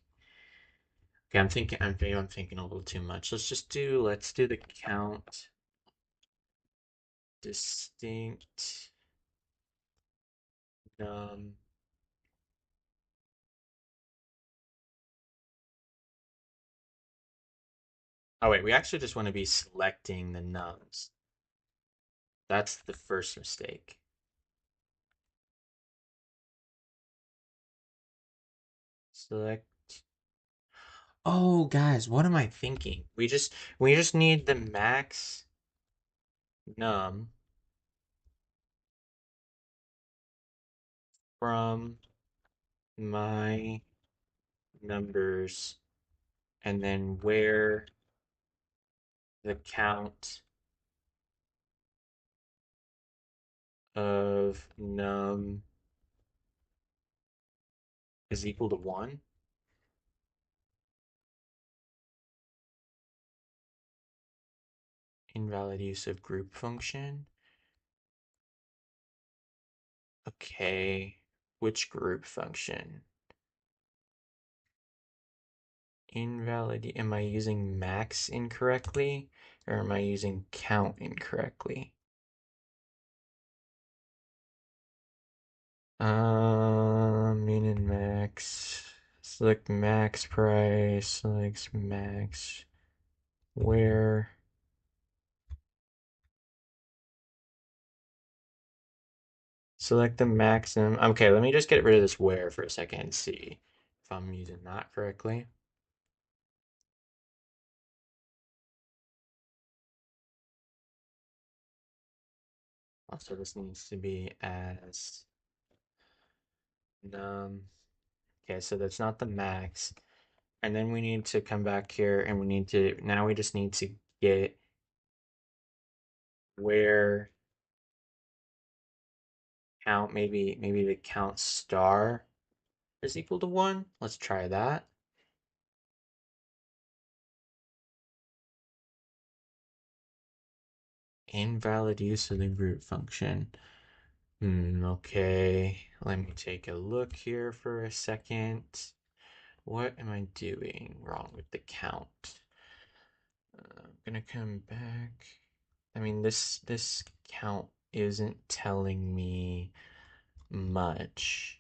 Okay, I'm thinking a little too much. Let's do the count distinct num. Oh wait, we actually just want to be selecting the nums. That's the first mistake. Select. Oh, guys, what am I thinking? We just need the max num from my numbers and then where the count of num is equal to 1. Invalid use of group function. Okay, which group function? Invalid. Am I using max incorrectly or am I using count incorrectly? Min and max. Select max price. Select max. Where? Select the maximum. Okay, let me just get rid of this where for a second and see if I'm using that correctly. Also, this needs to be as num. Okay, so that's not the max. And then we need to come back here and now we just need to get where count, maybe the count star is equal to 1. Let's try that. Invalid use of the root function. Okay. Let me take a look here for a second. What am I doing wrong with the count? I'm gonna come back. I mean, this count isn't telling me much.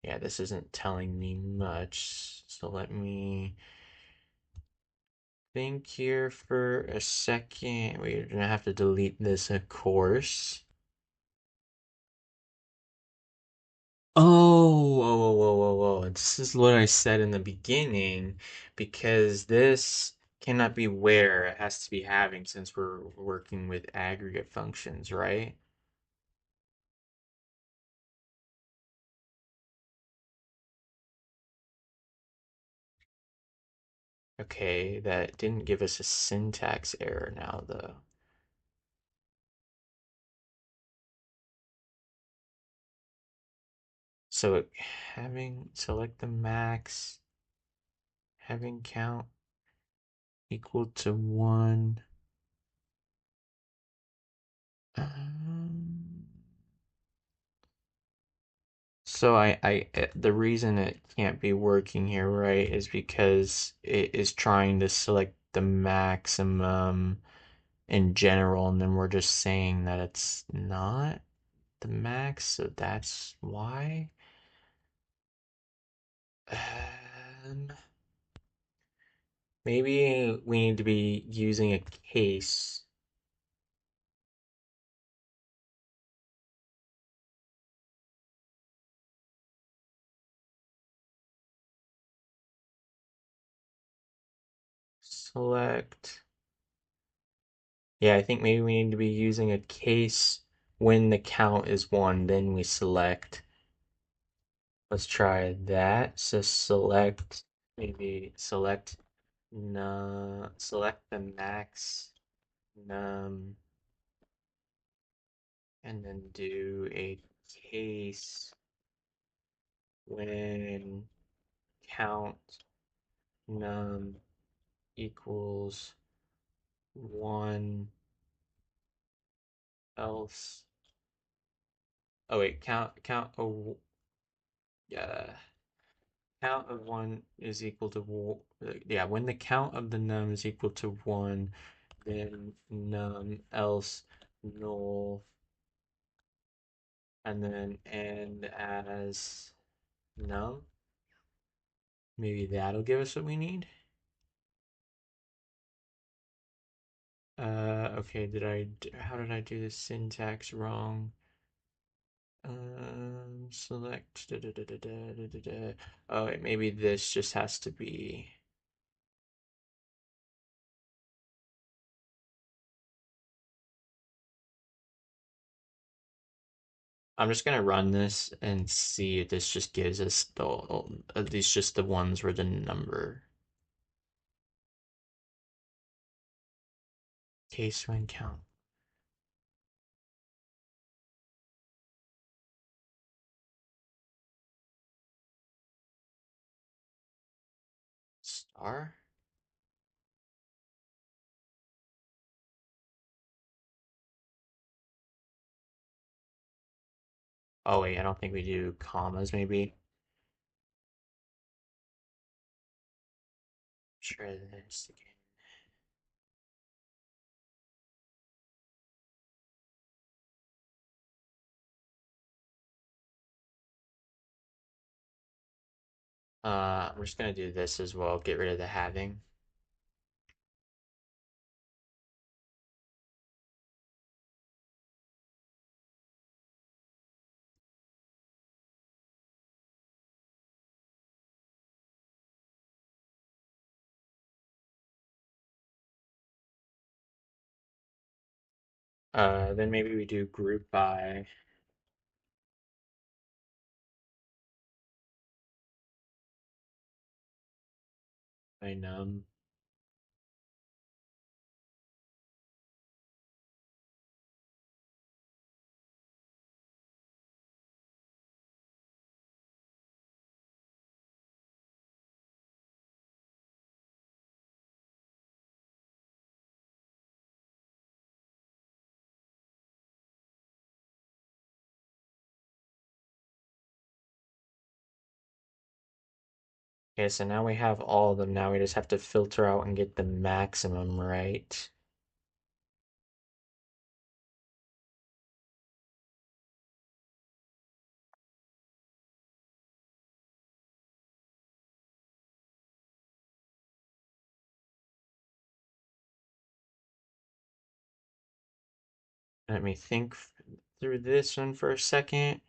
Yeah, this isn't telling me much. So let me think here for a second. We're gonna have to delete this, of course. Oh, whoa, whoa, whoa, whoa, whoa. This is what I said in the beginning, because this cannot be where it has to be having since we're working with aggregate functions, right? Okay, that didn't give us a syntax error now, though. So having select the max. having count equal to 1. Um, so the reason it can't be working here, right, is because it is trying to select the maximum in general, and then we're just saying that it's not the max, so that's why. Um, Maybe we need to be using a case. Select. Yeah, I think maybe we need to be using a case when the count is 1, then we select. Let's try that. So select, maybe select select the max num, and then do a case when count num equals 1, else. Oh wait, yeah, count of 1 is equal to yeah, when the count of the num is equal to 1, then num else null, and then end as num. Maybe that'll give us what we need. Okay, how did I do this syntax wrong? Select, oh wait, maybe this just has to be, I'm just gonna run this and see if this just gives us these just the ones where the number case when count star. Oh wait, I don't think we do commas. Maybe try this again. I'm just gonna do this as well. Get rid of the having. Then maybe we do group by num. Okay, so now we have all of them. Now we just have to filter out and get the maximum right. Let me think through this one for a second.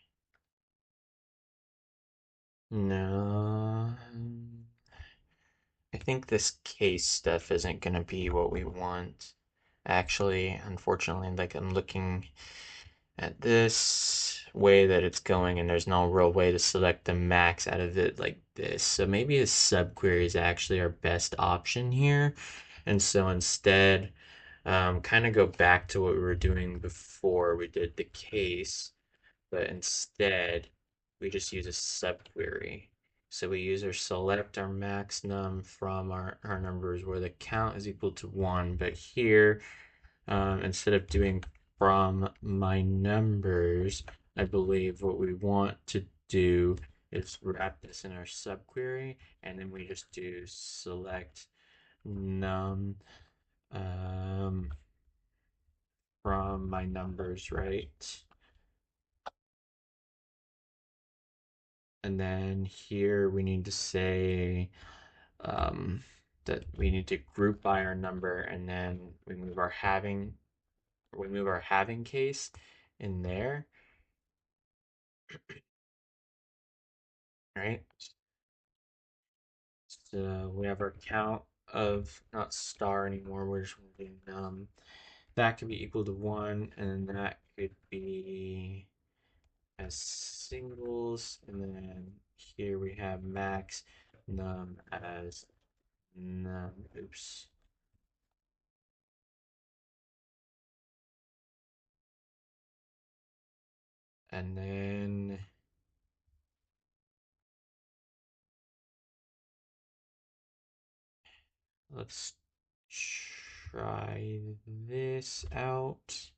No. I think this case stuff isn't going to be what we want. Actually, unfortunately, like I'm looking at this way that it's going, and there's no real way to select the max out of it like this. So maybe a subquery is actually our best option here. And so instead, kind of go back to what we were doing before we did the case, but instead we just use a subquery. So we use our select our max num from our numbers where the count is equal to 1. But here, instead of doing from my numbers, I believe what we want to do is wrap this in our subquery, and then we just do select num from my numbers, right? And then here we need to say um, that we need to group by our number, and then we move our having case in there, right? So we have our count of not star anymore. We're just doing that could be equal to 1, and then that could be as singles, and then here we have max num as num. Oops. And then let's try this out.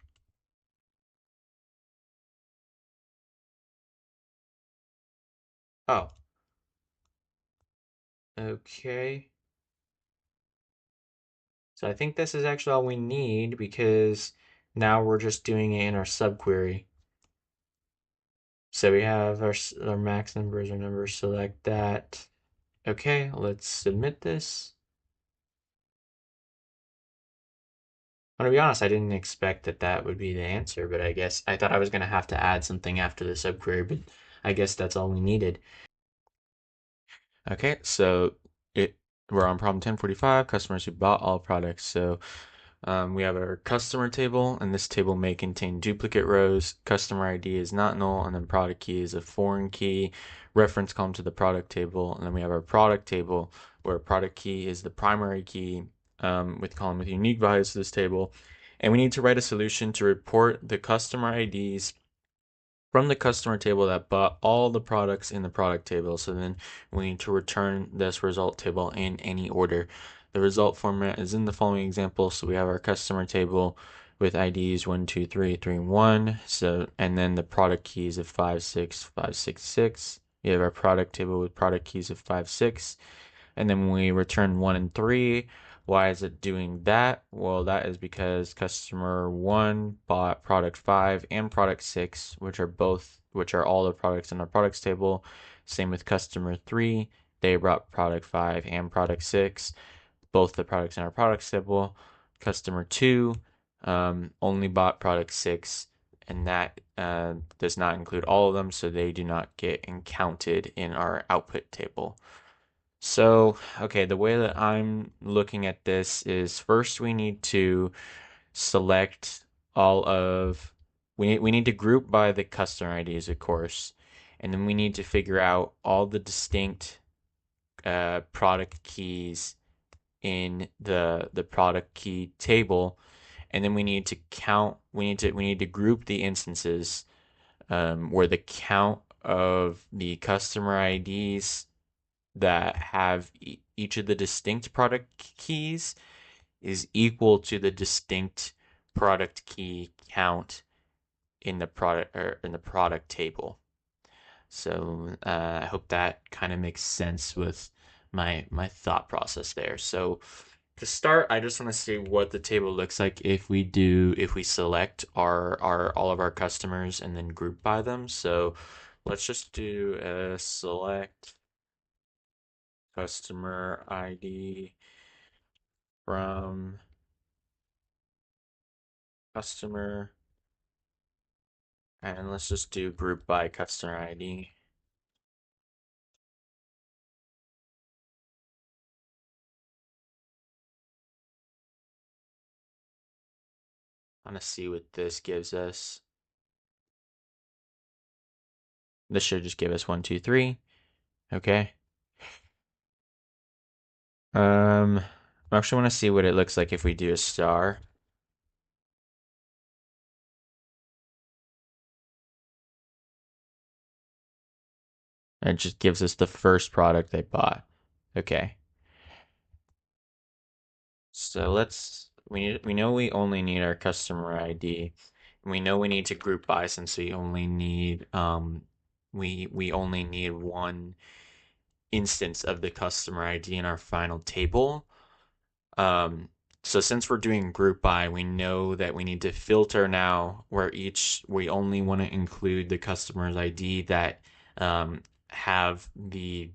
Oh, okay. So I think this is actually all we need because now we're just doing it in our subquery. So we have our max numbers, our numbers, select that. Okay, let's submit this. I'm gonna be honest, I didn't expect that that would be the answer, but I guess I thought I was gonna have to add something after the subquery, but I guess that's all we needed. Okay, so it we're on problem 1045, customers who bought all products. So we have our customer table, and this table may contain duplicate rows. Customer ID is not null, and then product key is a foreign key. Reference column to the product table, and then we have our product table, where product key is the primary key with column with unique values to this table. And we need to write a solution to report the customer IDs from the customer table that bought all the products in the product table. So then we need to return this result table in any order. The result format is in the following example. So we have our customer table with IDs 1, 2, 3, 3, 1. So, and then the product keys of 5, 6, 5, 6, 6. We have our product table with product keys of 5, 6. And then when we return 1 and 3, why is it doing that? Well, that is because customer 1 bought product 5 and product 6, which are all the products in our products table. Same with customer 3, they brought product 5 and product 6, both the products in our products table. Customer 2 only bought product 6, and that does not include all of them, so they do not get counted in our output table. So, okay, the way that I'm looking at this is first we need to select all of we need to group by the customer IDs, of course, and then we need to figure out all the distinct product keys in the product key table, and then we need to count. We need to group the instances where the count of the customer IDs that have each of the distinct product keys is equal to the distinct product key count in the product table. So I hope that kind of makes sense with my thought process there. So to start, I just want to see what the table looks like if we select our all of our customers and then group by them. So let's just do a select customer ID from customer, and let's just do group by customer ID. I want to see what this gives us. This should just give us 1, 2, 3. Okay. I actually want to see what it looks like if we do a star. It just gives us the first product they bought. Okay. So we know we only need our customer ID. And we know we need to group by since we only need one instance of the customer ID in our final table. Um, so since we're doing group by, we know that we need to filter now where we only want to include the customer's ID that um, have the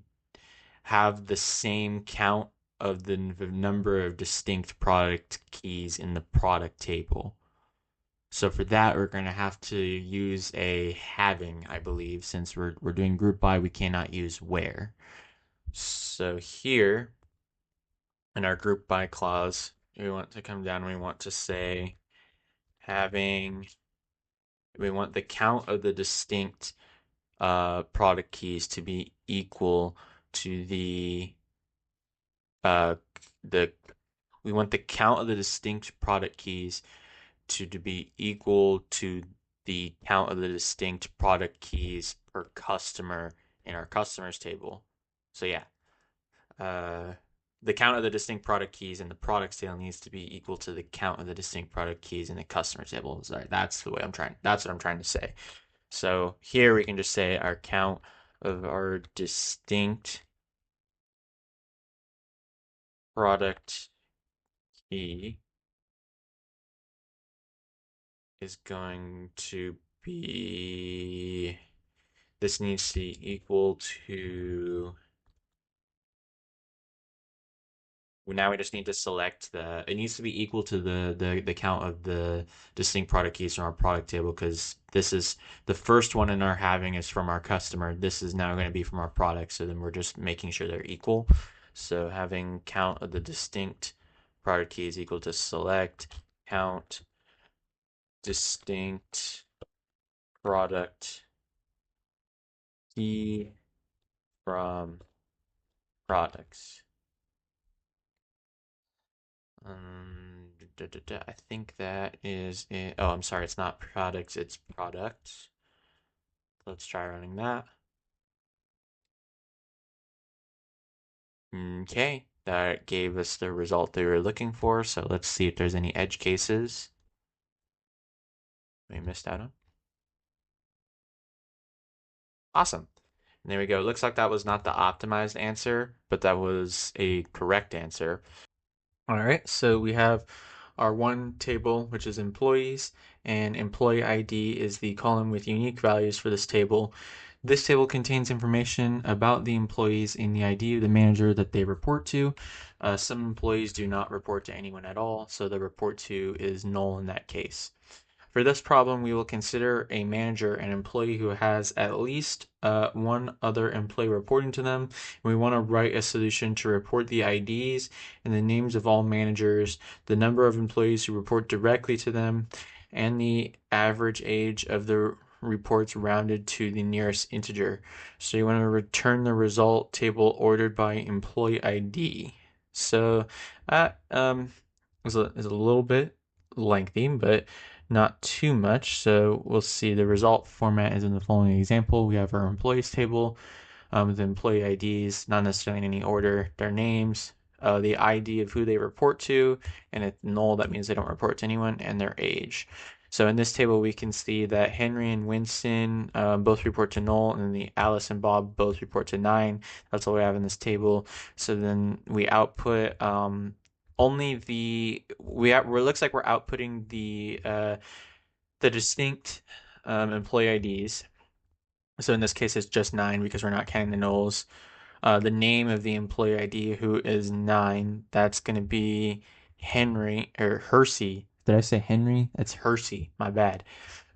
have the same count of the number of distinct product keys in the product table. So for that, we're going to have to use a having, I believe, since we're doing group by, we cannot use where. So here in our group by clause, we want to come down, we want to say having, we want the count of the distinct product keys to be equal to uh, the we want the count of the distinct product keys to be equal to the count of the distinct product keys per customer in our customers table. So yeah, uh, the count of the distinct product keys in the products table needs to be equal to the count of the distinct product keys in the customer table. Sorry, that's the way I'm trying. That's what I'm trying to say. So here we can just say our count of our distinct product key is going to be, this needs to be equal to, now we just need to select it needs to be equal to the count of the distinct product keys from our product table, because this is the first one in our having is from our customer. This is now going to be from our product. So then we're just making sure they're equal. So having count of the distinct product keys equal to select count distinct product key from products. I think that is it. Oh, I'm sorry, it's not products, it's products. Let's try running that. Okay, that gave us the result they were looking for. So let's see if there's any edge cases we missed out on. Awesome. And there we go. Looks like that was not the optimized answer, but that was a correct answer. All right, so we have our one table, which is employees, and employee ID is the column with unique values for this table. This table contains information about the employees in the ID of the manager that they report to. Some employees do not report to anyone at all, so the report to is null in that case. For this problem, we will consider a manager an employee who has at least one other employee reporting to them. And we want to write a solution to report the IDs and the names of all managers, the number of employees who report directly to them, and the average age of the reports rounded to the nearest integer. So you want to return the result table ordered by employee ID. So that is a little bit lengthy, but not too much. So we'll see the result format is in the following example. We have our employees table with employee IDs, not necessarily in any order, their names, the ID of who they report to, and it's null, that means they don't report to anyone, and their age. So in this table, we can see that Henry and Winston both report to null, and then the Alice and Bob both report to 9. That's all we have in this table. So then we output only looks like we're outputting the distinct employee IDs. So in this case, it's just 9 because we're not counting the nulls. The name of the employee ID who is 9, that's going to be Henry or Hersey. Did I say Henry? It's Hersey. My bad.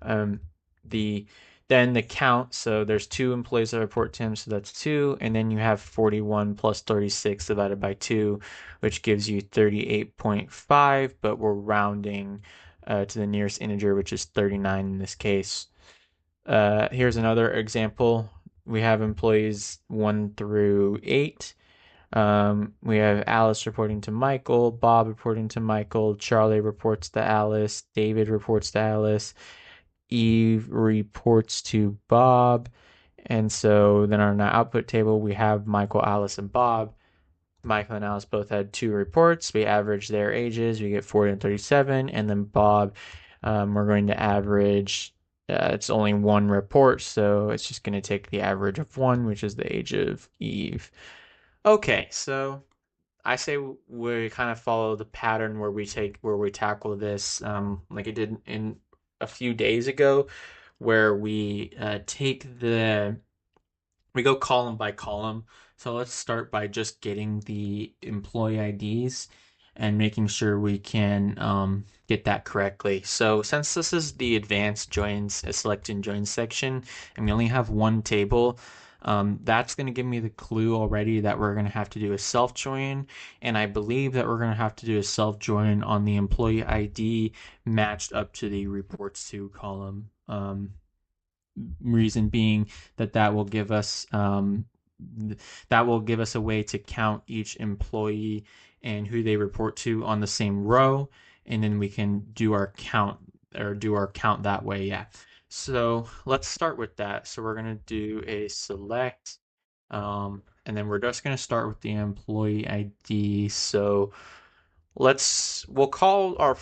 Um, the Then the count. So there's 2 employees that report to him, so that's 2, and then you have 41 plus 36 divided by 2, which gives you 38.5. But we're rounding to the nearest integer, which is 39 in this case. Here's another example. We have employees 1 through 8. We have Alice reporting to Michael, Bob reporting to Michael, Charlie reports to Alice, David reports to Alice, Eve reports to Bob, And so then on our output table, we have Michael, Alice, and Bob. Michael and Alice both had 2 reports. We average their ages. We get 40 and 37. And then Bob, we're going to average, it's only 1 report, so it's just going to take the average of 1, which is the age of Eve. Okay, so I say we kind of follow the pattern where we tackle this, like it did in a few days ago, where we go column by column. So let's start by just getting the employee IDs and making sure we can get that correctly. So since this is the advanced joins, select and join section, and we only have 1 table, that's going to give me the clue already that we're going to have to do a self join, and I believe that we're going to have to do a self join on the employee ID matched up to the reports to column. Reason being that will give us a way to count each employee and who they report to on the same row, and then we can do our count that way. Yeah. So let's start with that. So we're gonna do a select, and then we're just gonna start with the employee ID. So we'll call our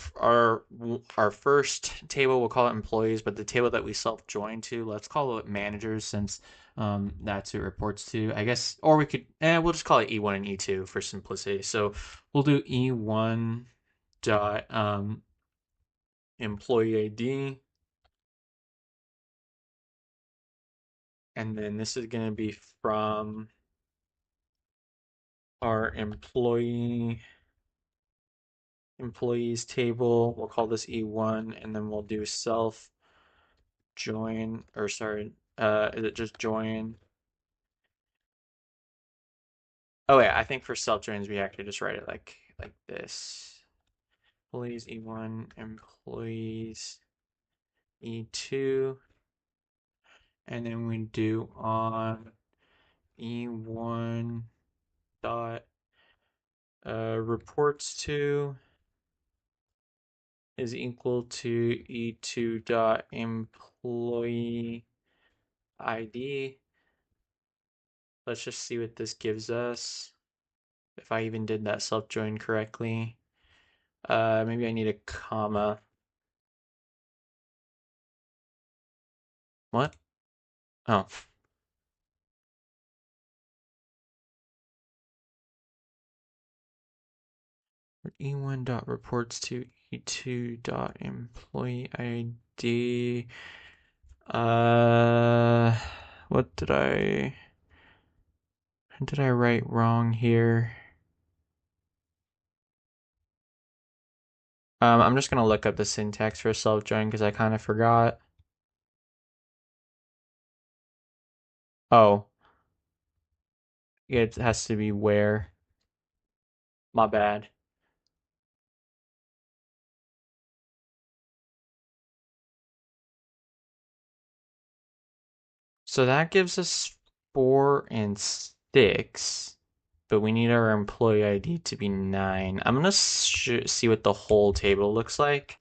first table, we'll call it employees, but the table that we self join to, let's call it managers, since that's who it reports to, I guess. Or we'll just call it E1 and E2 for simplicity. So we'll do E1 dot employee ID, and then this is going to be from our employees table. We'll call this E1, and then we'll do self join, or sorry, is it just join? Oh yeah, I think for self joins we actually just write it like this. Employees E1, employees E2, and then we do on E1 dot reports to is equal to E2 dot employee ID. Let's just see what this gives us. If I even did that self join correctly. Maybe I need a comma. What? Oh. E1 dot reports to E2 dot employee ID. What did I write wrong here? I'm just gonna look up the syntax for self join because I kind of forgot. Oh, it has to be where. My bad. So that gives us 4 and 6, but we need our employee ID to be 9. I'm gonna see what the whole table looks like.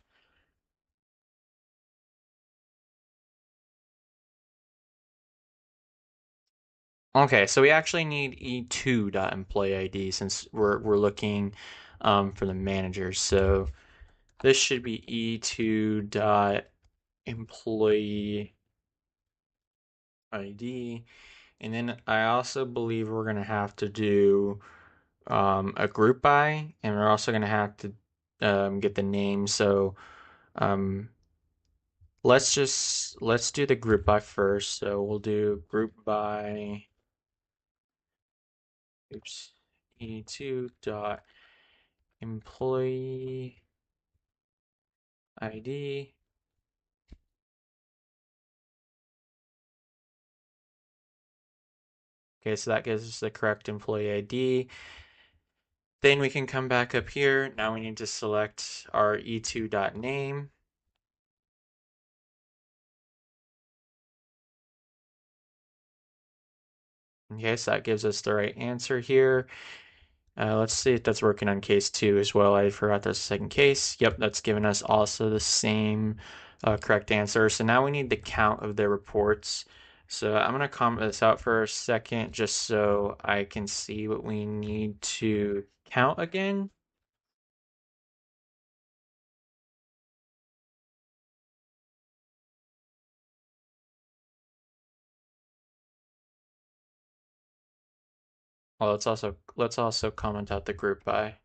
Okay, so we actually need E2 dot employee ID since we're looking for the managers. So this should be E2 dot employee ID, and then I also believe we're gonna have to do a group by, and we're also gonna have to get the name. So um, let's do the group by first. So we'll do group by. Oops. E2 dot employee ID. Okay, so that gives us the correct employee ID. Then we can come back up here. Now we need to select our e2.name. Okay, so that gives us the right answer here. Let's see if that's working on case 2 as well. I forgot there's a second case. Yep, that's given us also the same correct answer. So now we need the count of their reports. So I'm gonna comment this out for a second just so I can see what we need to count again. Well, let's also comment out the group by.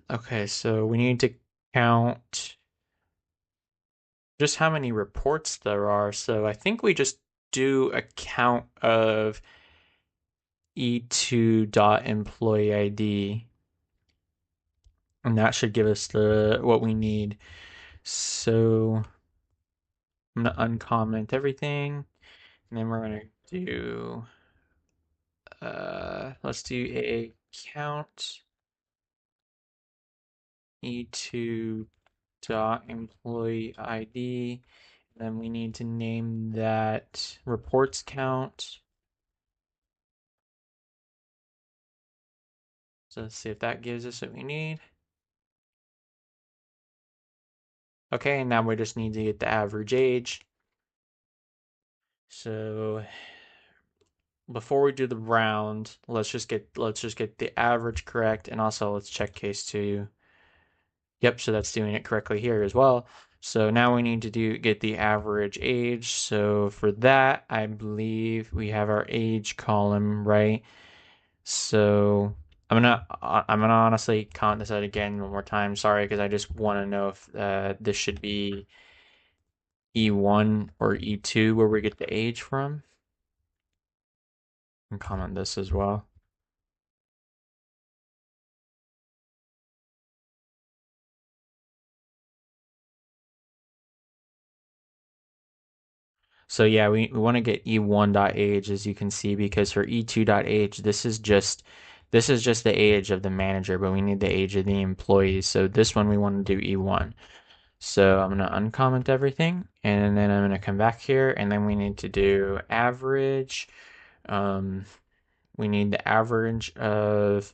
Okay, so we need to count just how many reports there are. So I think we just do a count of e2.employee ID, and that should give us the what we need. So I'm gonna uncomment everything, and then we're gonna do let's do a count e2 dot employee ID. Then we need to name that reports count. So let's see if that gives us what we need. Okay, and now we just need to get the average age. So before we do the round, let's just get the average correct, and also let's check case two. Yep, so that's doing it correctly here as well. So now we need to get the average age. So for that, I believe we have our age column, right? So I'm gonna honestly count this out again one more time. Sorry, because I just want to know if this should be E1 or E2 where we get the age from. And comment this as well. So yeah, we want to get E1.age as you can see, because for E2.age, this is just the age of the manager, but we need the age of the employees. So this one we want to do E1. So I'm gonna uncomment everything, and then I'm gonna come back here, and then we need to do average. Um, we need the average of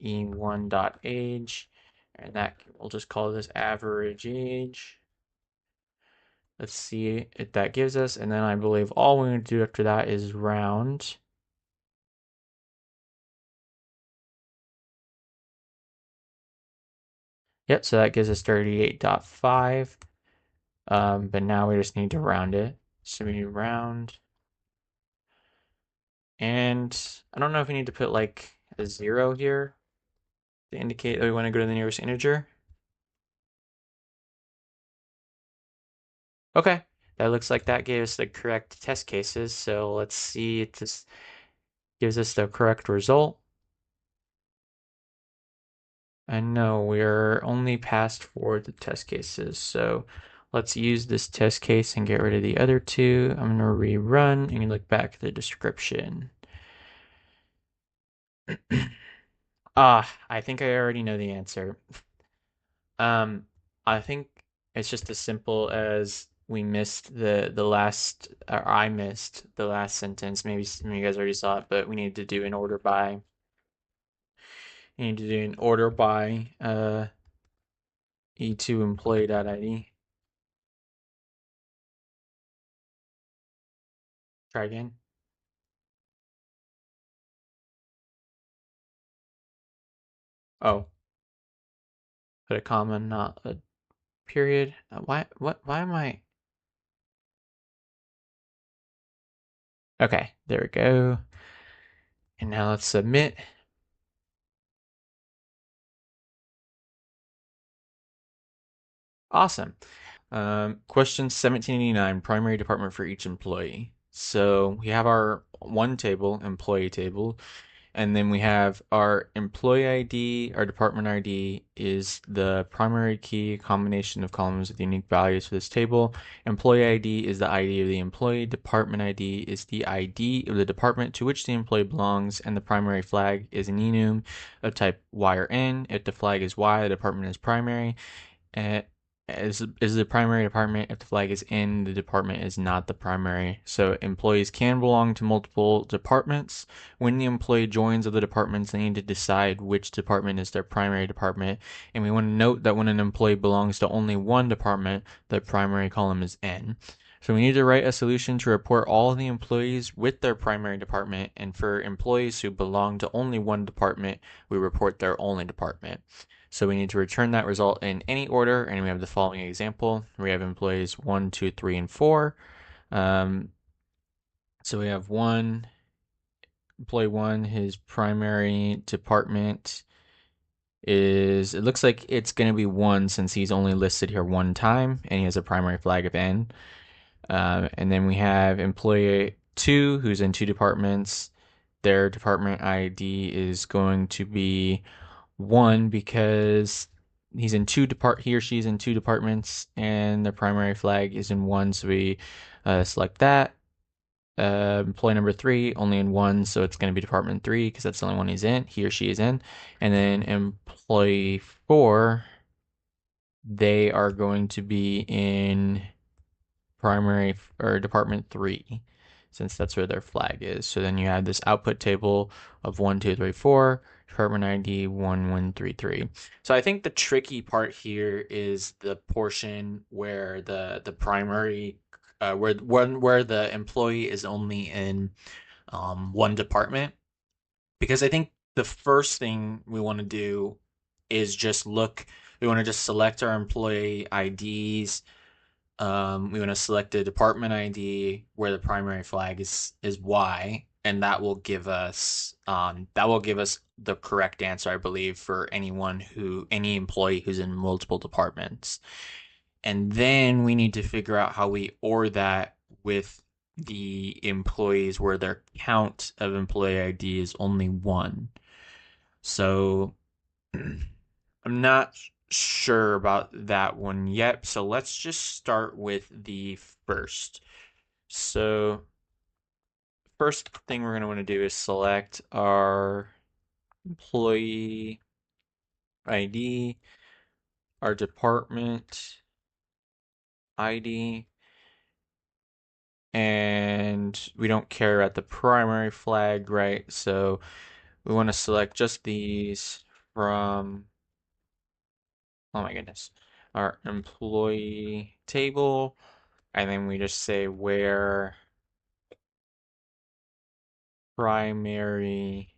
E1.age, and that we'll just call this average age. Let's see if that gives us, and then I believe all we need to do after that is round. Yep, so that gives us 38.5. But now we just need to round it. So we round. And I don't know if we need to put like a 0 here to indicate that we want to go to the nearest integer. Okay, that looks like that gave us the correct test cases. So let's see if this gives us the correct result. And no, we're only passed for the test cases. So let's use this test case and get rid of the other two. I'm going to rerun and look back at the description. I think I already know the answer. Um, I think it's just as simple as we missed the last, or I missed the last sentence. Maybe some of you guys already saw it, but we need to do an order by. You need to do an order by E2 employee.id. Try again. Oh, put a comma, not a period. Why am I? Okay, there we go. And now let's submit. Awesome. Question 1789, primary department for each employee. So we have our one table, employee table, and then we have our employee ID, our department ID is the primary key combination of columns with unique values for this table. Employee ID is the ID of the employee. Department ID is the ID of the department to which the employee belongs, and the primary flag is an enum of type Y or N. If the flag is Y, the department is primary. is the primary department if the flag is in the department is not the primary. So employees can belong to multiple departments. When the employee joins other departments, they need to decide which department is their primary department. And we want to note that when an employee belongs to only one department, the primary column is N. So we need to write a solution to report all of the employees with their primary department, and for employees who belong to only one department, we report their only department. So we need to return that result in any order, and we have the following example. We have employees 1, 2, 3, and 4. So we have employee 1, his primary department is, it looks like it's going to be 1 since he's only listed here one time, and he has a primary flag of N. And then we have employee 2, who's in 2 departments. Their department ID is going to be 1 because he or she's in 2 departments and the primary flag is in 1, so we select that. Employee number 3 only in 1, so it's going to be department 3 because that's the only one he or she is in. And then employee 4, they are going to be in primary or department 3 since that's where their flag is. So then you have this output table of 1, 2, 3, 4, department ID 1133. So I think the tricky part here is the portion where the primary where the employee is only in one department, because I think the first thing we want to do is just look. We want to just select our employee IDs. We want to select a department ID where the primary flag is Y, and that will give us the correct answer, I believe, for any employee who's in multiple departments. And then we need to figure out how we OR that with the employees where their count of employee ID is only 1. So I'm not sure about that one yet. So let's just start with the first. So first thing we're going to want to do is select our employee ID, our department ID, and we don't care at the primary flag, right? So we want to select just these from, oh my goodness, our employee table. And then we just say where primary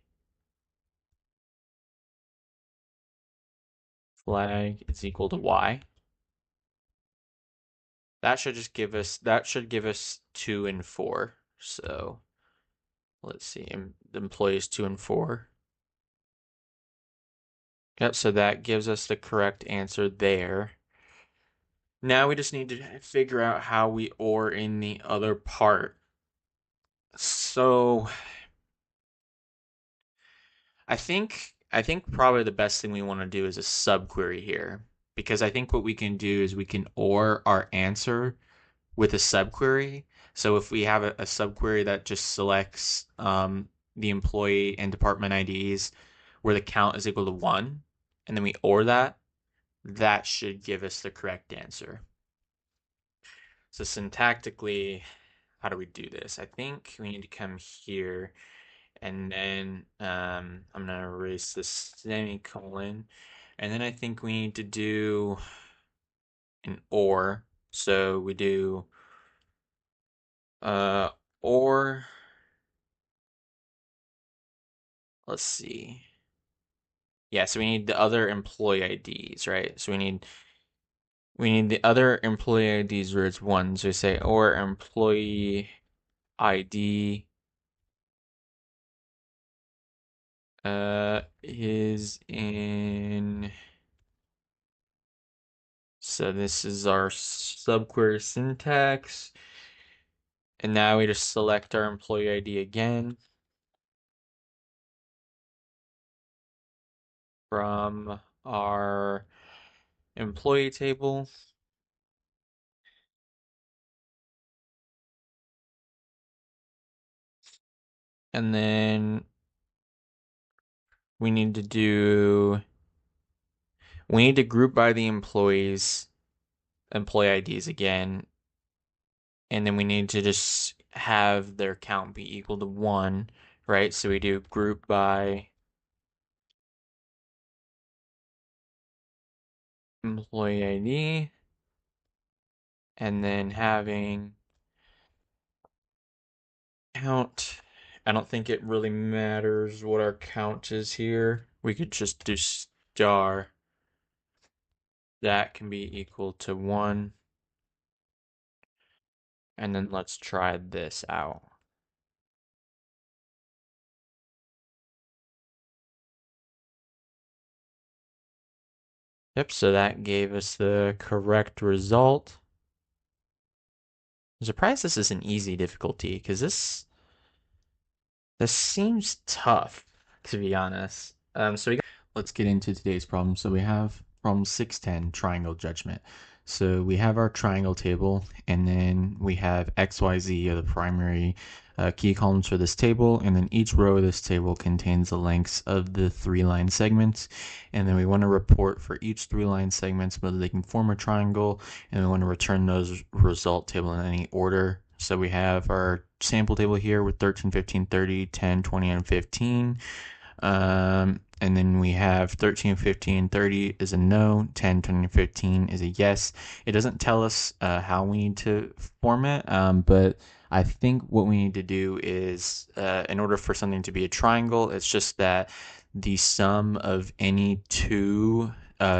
flag is equal to Y. That should give us 2 and 4. So let's see, the employees 2 and 4. Yep, so that gives us the correct answer there. Now we just need to figure out how we OR in the other part. So I think probably the best thing we want to do is a subquery here, because I think what we can do is we can OR our answer with a subquery. So if we have a subquery that just selects the employee and department IDs where the count is equal to 1, and then we OR that, that should give us the correct answer. So syntactically, how do we do this? I think we need to come here, and then I'm gonna erase this semicolon, and then I think we need to do an OR. So we do OR, let's see. Yeah, so we need the other employee IDs, right? So we need the other employee IDs where it's 1. So we say or employee ID is in, so this is our subquery syntax. And now we just select our employee ID again from our employee table. And then we need to group by the employees employee IDs again, and then we need to just have their count be equal to 1, right? So we do group by employee ID, and then having count. I don't think it really matters what our count is here. We could just do star. That can be equal to 1. And then let's try this out. Yep, so that gave us the correct result. I'm surprised this is an easy difficulty, because this seems tough, to be honest. Let's get into today's problem. So we have problem 610, triangle judgment. So we have our triangle table, and then we have X, Y, Z are the primary key columns for this table, and then each row of this table contains the lengths of the 3-line segments, and then we want to report for each 3-line segments whether they can form a triangle, and we want to return those result table in any order. So we have our sample table here with 13, 15, 30, 10, 20, and 15. And then we have 13, 15, 30 is a no, 10, 20, 15 is a yes. It doesn't tell us how we need to form it, but I think what we need to do is, in order for something to be a triangle, it's just that the sum of any two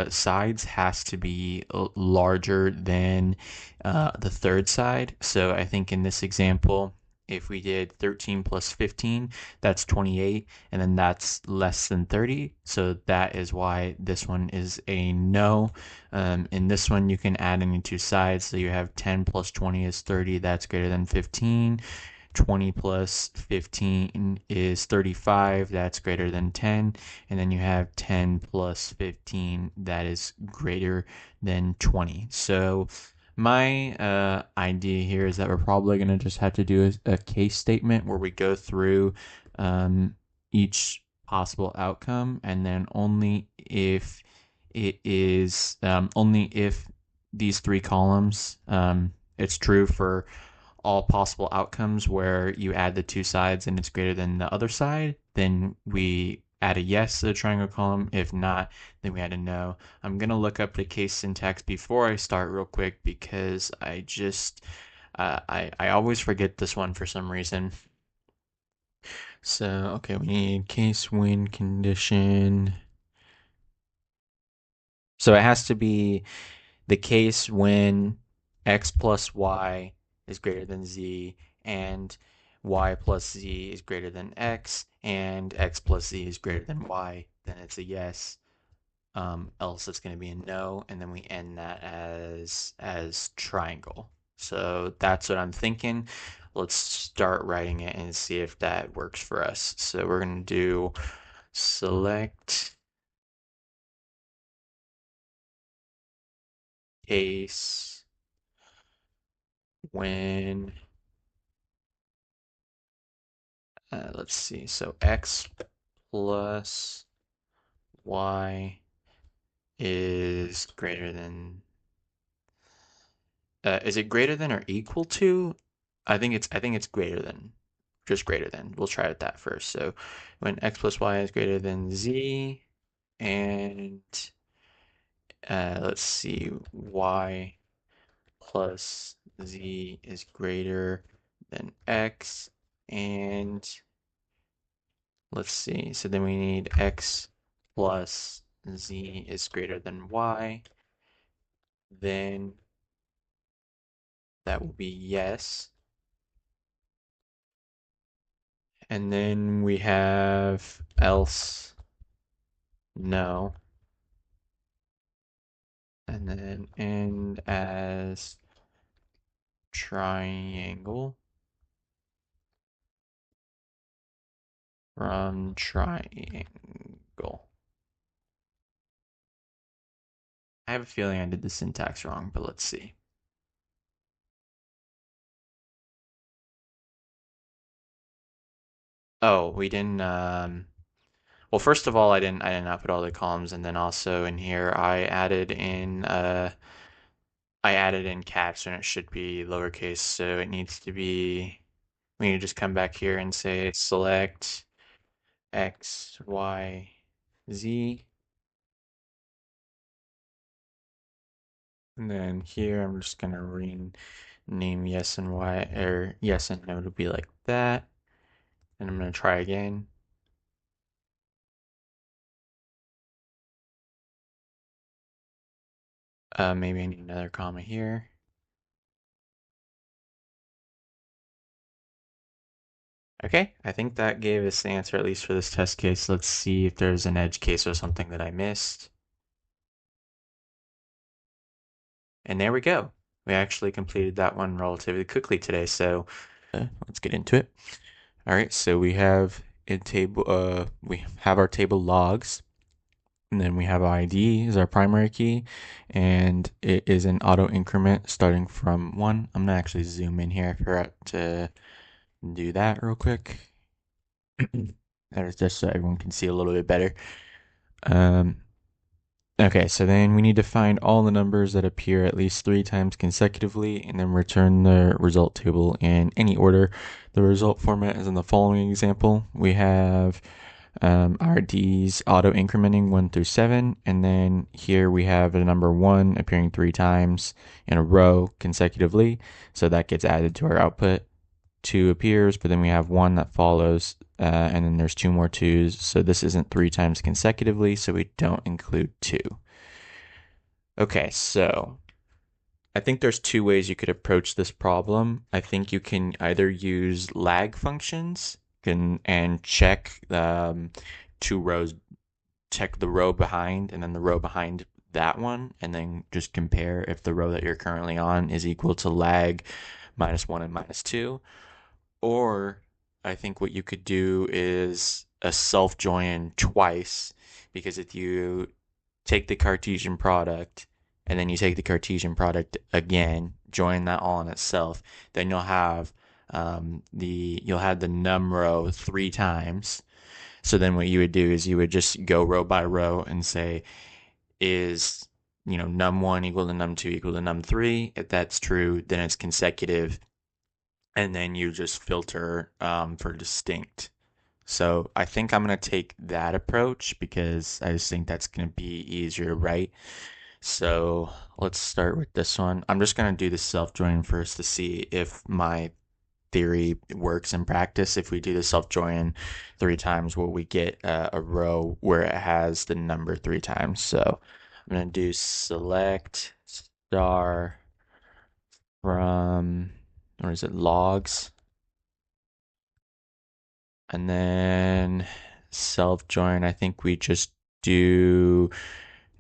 sides has to be larger than the third side. So I think in this example, if we did 13 plus 15, that's 28, and then that's less than 30. So that is why this one is a no. In this one, you can add any two sides. So you have 10 plus 20 is 30. That's greater than 15. 20 plus 15 is 35. That's greater than 10. And then you have 10 plus 15. That is greater than 20. So my idea here is that we're probably going to just have to do a case statement where we go through each possible outcome, and then only if these 3 columns, it's true for all possible outcomes where you add the two sides and it's greater than the other side, then we add a yes to the triangle column. If not, then we add a no. I'm going to look up the case syntax before I start real quick, because I always forget this one for some reason. So, okay, we need case when condition. So it has to be the case when x plus y is greater than z, and y plus z is greater than x, and x plus z is greater than y, then it's a yes. Else it's going to be a no, and then we end that as triangle. So that's what I'm thinking. Let's start writing it and see if that works for us. So we're going to do select case when, let's see, so x plus y is greater than, is it greater than or equal to? I think it's greater than, just greater than. We'll try with that first. So when x plus y is greater than z, and let's see, y plus z is greater than x, and let's see, so then we need x plus z is greater than y, then that will be yes. And then we have else no. And then end as triangle from triangle. I have a feeling I did the syntax wrong, but let's see. Oh, we didn't well, first of all, I did not put all the columns, and then also in here I added in I added in caps when it should be lowercase, so it needs to be, we need to just come back here and say select X, Y, Z. And then here I'm just gonna rename yes and Y, or yes and no to be like that. And I'm gonna try again. Maybe I need another comma here. Okay, I think that gave us the answer, at least for this test case. Let's see if there's an edge case or something that I missed. And there we go. We actually completed that one relatively quickly today, so let's get into it. All right, so we have a table, we have our table logs, and then we have ID as our primary key, and it is an auto increment starting from 1. I'm gonna actually zoom in here. I forgot to do that real quick. That is just so everyone can see a little bit better. Um, okay, so then we need to find all the numbers that appear at least 3 times consecutively and then return the result table in any order. The result format is in the following example. We have our D's auto incrementing 1 through 7, and then here we have the number 1 appearing 3 times in a row consecutively, so that gets added to our output. 2 appears, but then we have 1 that follows, and then there's 2 more 2's, so this isn't 3 times consecutively, so we don't include 2. Okay, so I think there's 2 ways you could approach this problem. I think you can either use lag functions and check 2 rows, check the row behind and then the row behind that one, and then just compare if the row that you're currently on is equal to lag -1 and -2. Or I think what you could do is a self join twice, because if you take the Cartesian product and then you take the Cartesian product again, join that all in itself, then you'll have the num row 3 times. So then what you would do is you would just go row by row and say, is num1 equal to num2 equal to num3? If that's true, then it's consecutive, and then you just filter for distinct. So I think I'm going to take that approach because I just think that's going to be easier to write. So let's start with this one. I'm just going to do the self-join first to see if my theory works in practice. If we do the self-join 3 times, will we get a row where it has the number 3 times? So I'm going to do select star from, or is it logs? And then self-join, I think we just do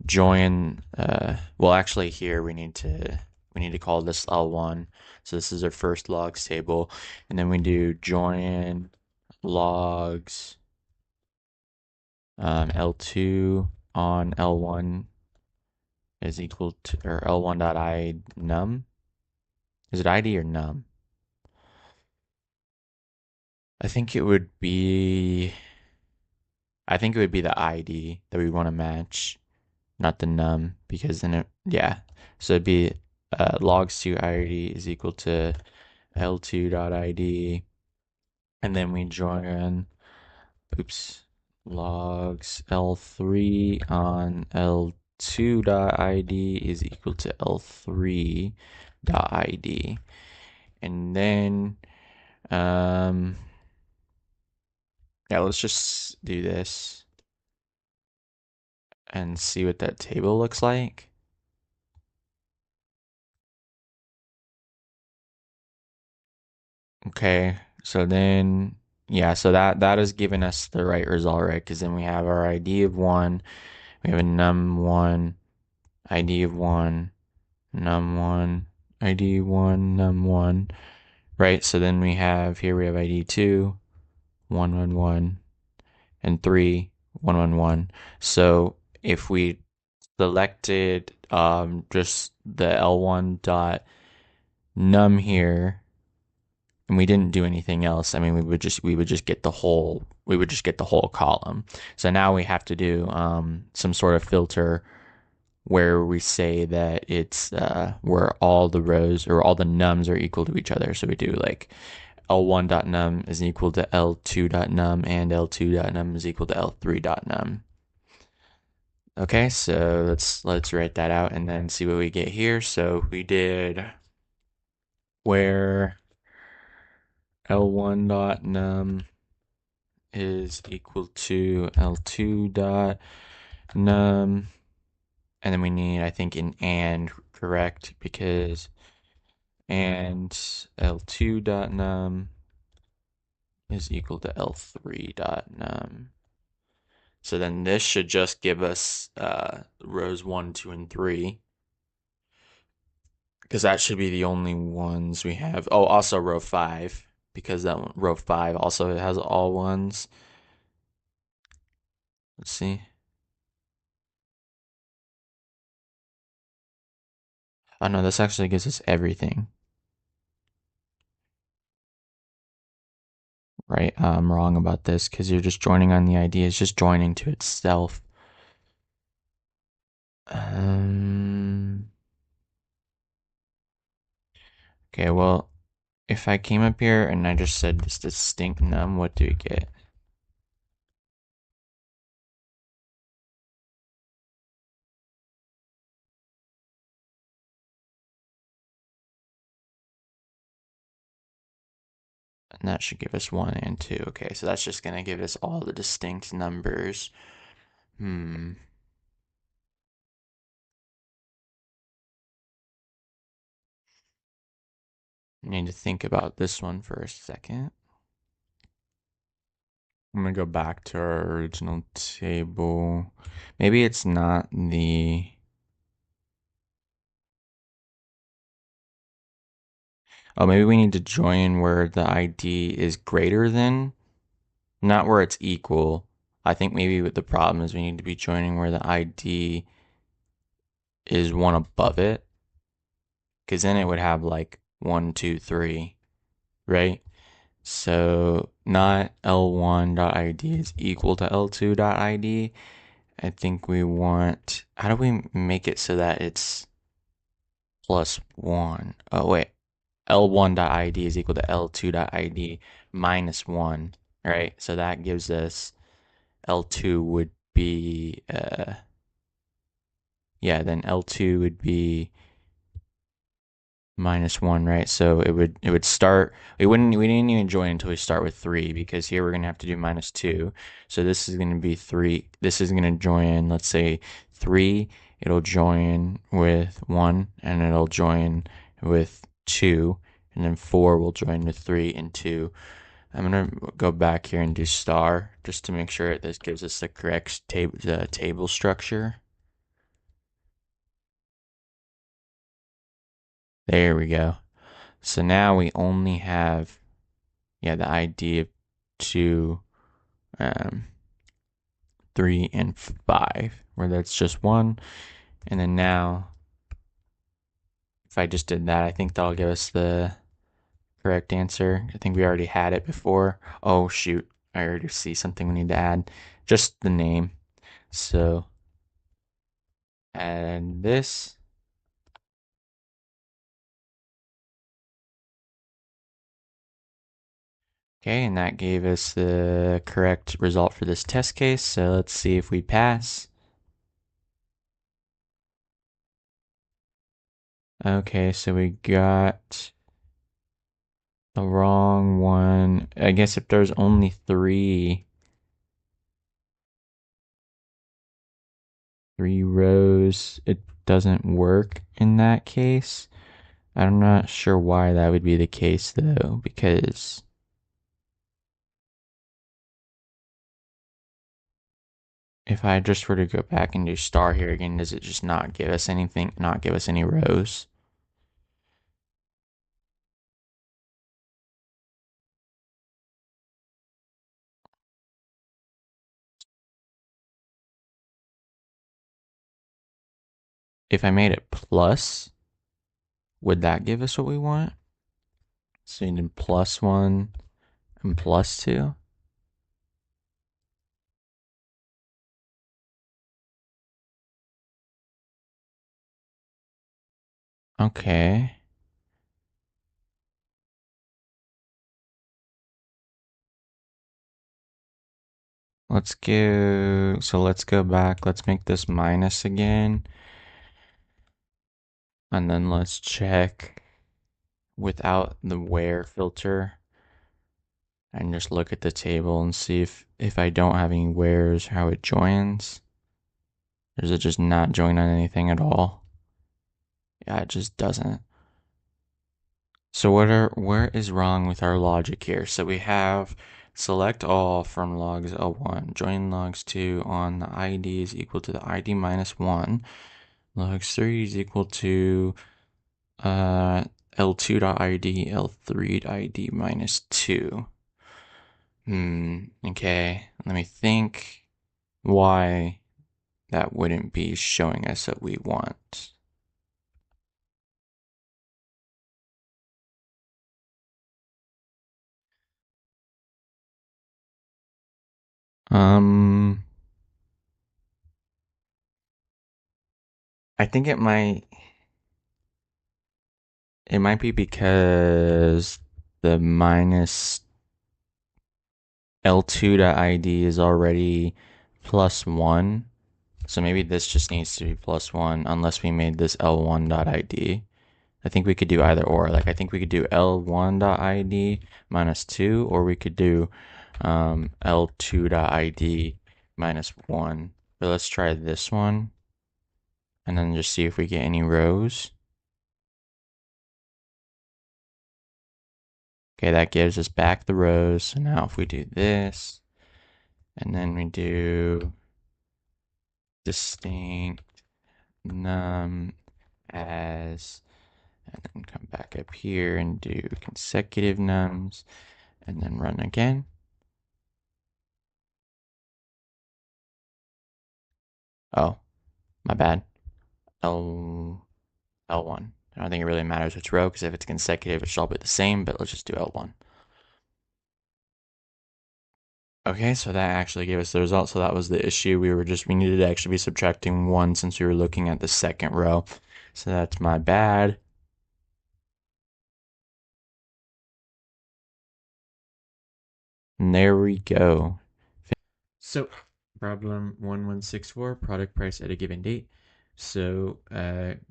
join, well, actually here we need to call this L1. So this is our first logs table, and then we do join logs L2 on L1 is equal to, or L1.I num. Is it ID or num? I think it would be the ID that we want to match, not the num, because then yeah. So it'd be logs2 ID is equal to L2.ID, and then we join, logs L3 on L2.ID is equal to L3.ID. And then, yeah, let's just do this and see what that table looks like. Okay, so then, yeah, so that has given us the right result, right? Because then we have our ID of 1, we have a num1, ID of 1, num1, ID 1, num1, right? So then we have ID 2, 1, 1, 1, and 3, 1, 1, 1. So if we selected just the L1 dot num here, and we didn't do anything else, I mean, we would just get the whole column. So now we have to do some sort of filter where we say that it's where all the rows or all the nums are equal to each other. So we do like L1.num is equal to L2.num and L2.num is equal to L3.num. Okay, so let's write that out and then see what we get here. So we did where L1.num is equal to L2.num, and then we need, I think, an and, correct? Because and L2.num is equal to L3.num. So then this should just give us rows 1, 2, and 3. Because that should be the only ones we have. Oh, also row 5. Because that one, row 5 also has all ones. Let's see. Oh no, this actually gives us everything. Right, I'm wrong about this because you're just joining on the ID. It's just joining to itself. Okay, well, if I came up here and I just said this distinct num, what do we get? And that should give us 1 and 2. Okay, so that's just going to give us all the distinct numbers. I need to think about this one for a second. I'm going to go back to our original table. Maybe it's not the... Oh, maybe we need to join where the ID is greater than, not where it's equal. I think maybe what the problem is we need to be joining where the ID is one above it. Because then it would have like 1, 2, 3, right? So not L1.id is equal to L2.id. I think we want, how do we make it so that it's plus 1? Oh, wait. L1.id is equal to L2.id minus 1, right? So that gives us L2 would be, yeah, then L2 would be minus 1, right? So it would start, we didn't even join until we start with 3 because here we're going to have to do minus 2. So this is going to be 3. This is going to join, let's say 3, it'll join with 1 and it'll join with 2, and then 4 will join with 3 and 2. I'm going to go back here and do star just to make sure this gives us the correct table structure. There we go. So now we only have, yeah, the ID of 2, 3, and 5, where that's just 1. And then now, if I just did that, I think that'll give us the correct answer. I think we already had it before. Oh, shoot. I already see something we need to add. Just the name. So, add this. Okay, and that gave us the correct result for this test case. So let's see if we pass. Okay, so we got the wrong one. I guess if there's only 3 rows, it doesn't work in that case. I'm not sure why that would be the case though, because if I just were to go back and do star here again, does it just not give us anything, not give us any rows? If I made it plus, would that give us what we want? So you did +1 and +2. Okay. Let's go back. Let's make this minus again. And then let's check without the where filter and just look at the table and see if I don't have any wheres, how it joins. Or does it just not join on anything at all? Yeah, it just doesn't. So where is wrong with our logic here? So we have select all from logs L1, join logs 2 on the ID is equal to the ID minus 1. Logs 3 is equal to L2.id, L3.id minus 2. Okay. Let me think why that wouldn't be showing us what we want. Um, I think it might be because the minus L2.id is already plus 1. So maybe this just needs to be plus 1 unless we made this L1.id. I think we could do either or. Like I think we could do L1.id minus 2, or we could do L2.id minus 1. But let's try this one and then just see if we get any rows. Okay, that gives us back the rows. So now if we do this, and then we do distinct num as, and then come back up here and do consecutive nums, and then run again. Oh, my bad. L1. I don't think it really matters which row, because if it's consecutive, it should all be the same, but let's just do L1. Okay, so that actually gave us the result. So that was the issue. We needed to actually be subtracting 1 since we were looking at the second row. So that's my bad. And there we go. So, problem 1164, product price at a given date. So,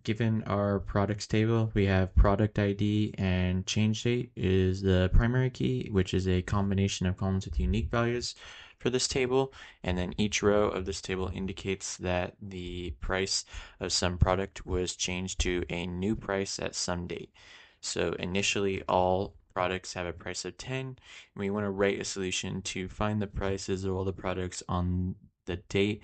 given our products table, we have product ID and change date is the primary key, which is a combination of columns with unique values for this table. And then each row of this table indicates that the price of some product was changed to a new price at some date. So initially, all products have a price of 10, and we want to write a solution to find the prices of all the products on the date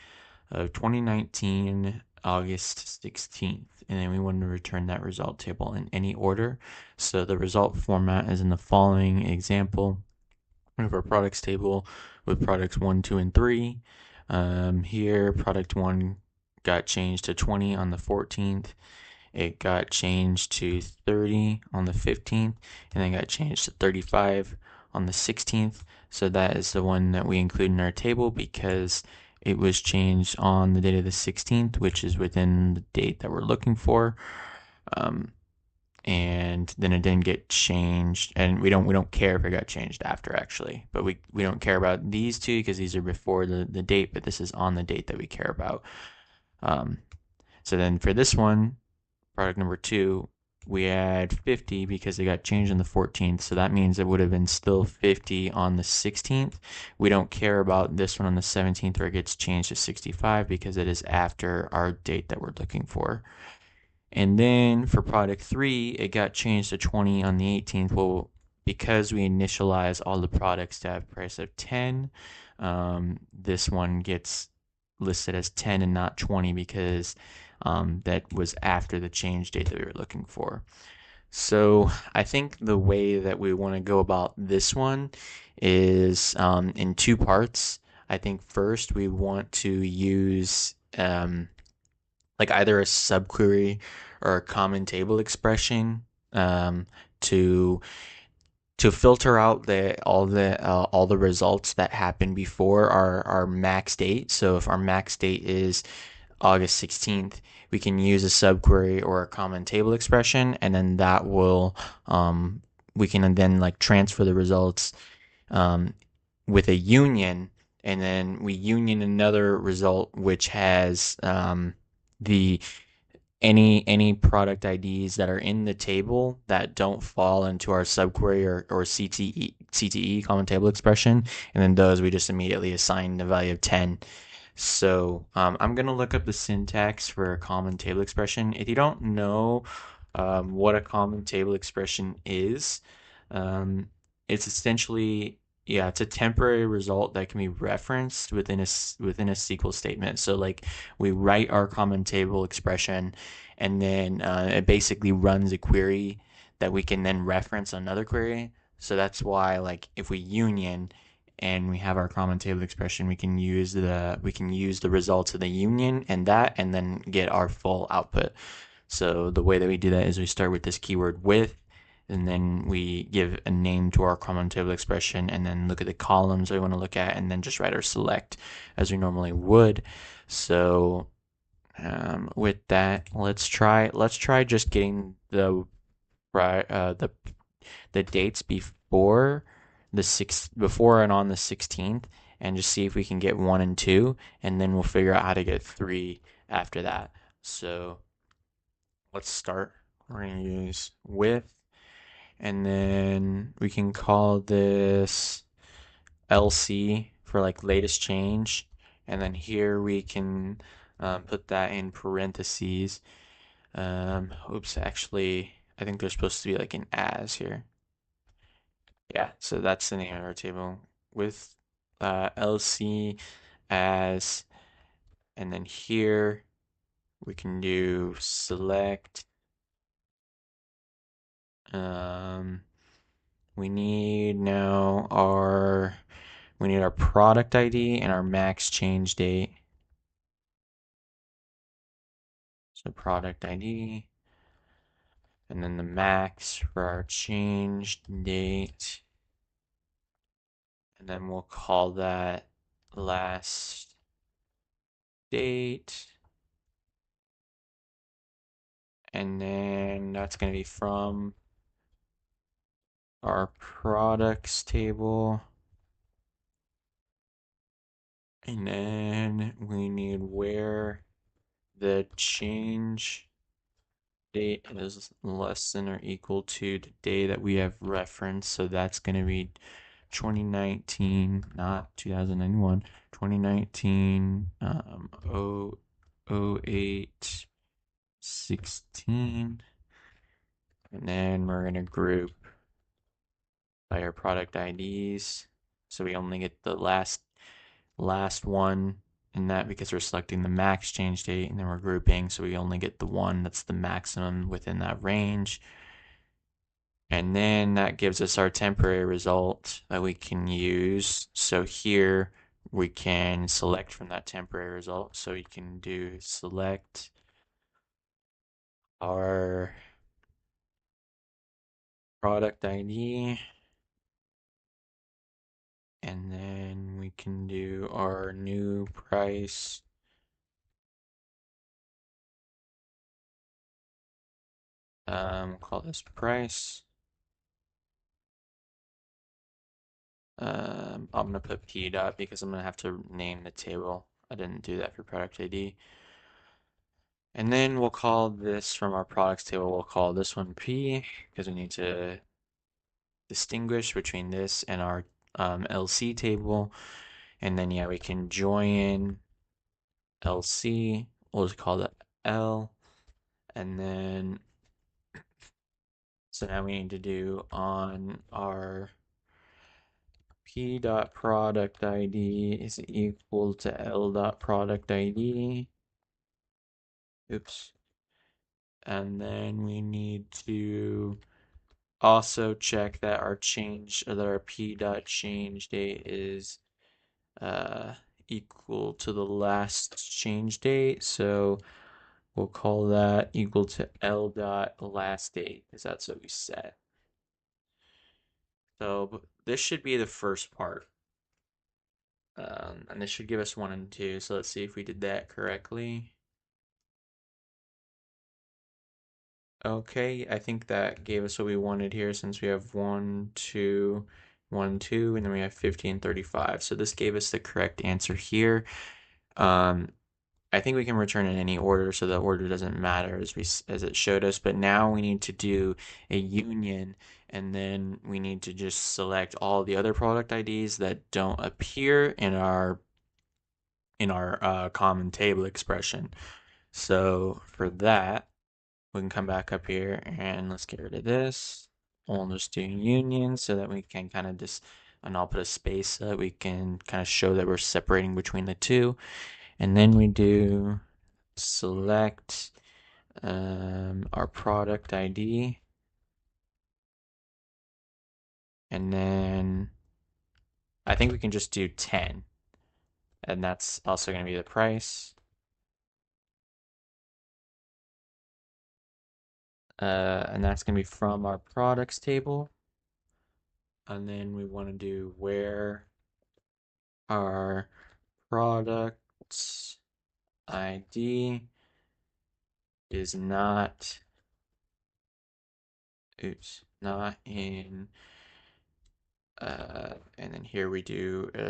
of 2019 August 16th, and then we want to return that result table in any order. So the result format is in the following example. We have our products table with products 1, 2, and 3. Here, product 1 got changed to 20 on the 14th. It got changed to 30 on the 15th, and then got changed to 35 on the 16th. So that is the one that we include in our table because it was changed on the date of the 16th, which is within the date that we're looking for. And then it didn't get changed, and we don't care if it got changed after, actually, but we don't care about these two because these are before the date, but this is on the date that we care about. So then for this one, product number 2, we add 50 because it got changed on the 14th, so that means it would have been still 50 on the 16th. We don't care about this one on the 17th where it gets changed to 65 because it is after our date that we're looking for. And then for product 3, it got changed to 20 on the 18th. Well, because we initialize all the products to have price of 10, this one gets listed as 10 and not 20 because that was after the change date that we were looking for. So I think the way that we want to go about this one is in two parts. I think first we want to use like either a subquery or a common table expression to filter out all the results that happen before our max date. So if our max date is August 16th, we can use a subquery or a common table expression, and then that will we can then like transfer the results um, with a union, and then we union another result which has the any product IDs that are in the table that don't fall into our subquery or CTE common table expression, and then those we just immediately assign the value of 10. So I'm gonna look up the syntax for a common table expression. If you don't know what a common table expression is, um, it's essentially, yeah, it's a temporary result that can be referenced within a SQL statement. So like we write our common table expression, and then it basically runs a query that we can then reference another query. So that's why like if we union and we have our common table expression, we can use the results of the union and that, and then get our full output. So the way that we do that is we start with this keyword with, and then we give a name to our common table expression, and then look at the columns we want to look at, and then just write our select as we normally would. So with that, let's try just getting the dates before and on the 16th, and just see if we can get 1 and 2, and then we'll figure out how to get 3 after that. So let's start. We're going to use with, and then we can call this LC for like latest change, and then here we can put that in parentheses. Oops, actually, I think there's supposed to be like an as here. Yeah, so that's the name of our table with LC as, and then here we can do select. Um, we need now our product ID and our max change date. So product ID, and then the max for our change date, and then we'll call that last date, and then that's going to be from our products table, and then we need where the change date is less than or equal to the day that we have referenced. So that's going to be 2019, not 2091, 2019, 08, 16. And then we're going to group by our product IDs. So we only get the last one in that because we're selecting the max change date, and then we're grouping, so we only get the one that's the maximum within that range. And then that gives us our temporary result that we can use. So here we can select from that temporary result. So we can do select our product ID, and then we can do our new price. Call this price. I'm gonna put p dot because I'm gonna have to name the table. I didn't do that for product ID. And then we'll call this from our products table, we'll call this one p because we need to distinguish between this and our LC table. And then yeah, we can join LC. We'll just call that L. And then so now we need to do on our p dot product ID is equal to L dot product ID. Oops. And then we need to also check that our p dot change date is uh, equal to the last change date. So we'll call that equal to L dot last date because that's what we set. So this should be the first part. And this should give us 1 and 2. So let's see if we did that correctly. Okay, I think that gave us what we wanted here since we have 1, 2, 1, 2, and then we have 50 and 35. So this gave us the correct answer here. Um, I think we can return in any order, so the order doesn't matter as it showed us. But now we need to do a union, and then we need to just select all the other product IDs that don't appear in our common table expression. So for that, we can come back up here and let's get rid of this. We'll just do union so that we can kind of just, and I'll put a space so that we can kind of show that we're separating between the two. And then we do select our product ID, and then I think we can just do 10, and that's also going to be the price. And that's going to be from our products table. And then we want to do where our products ID is not, not in, and then here we do a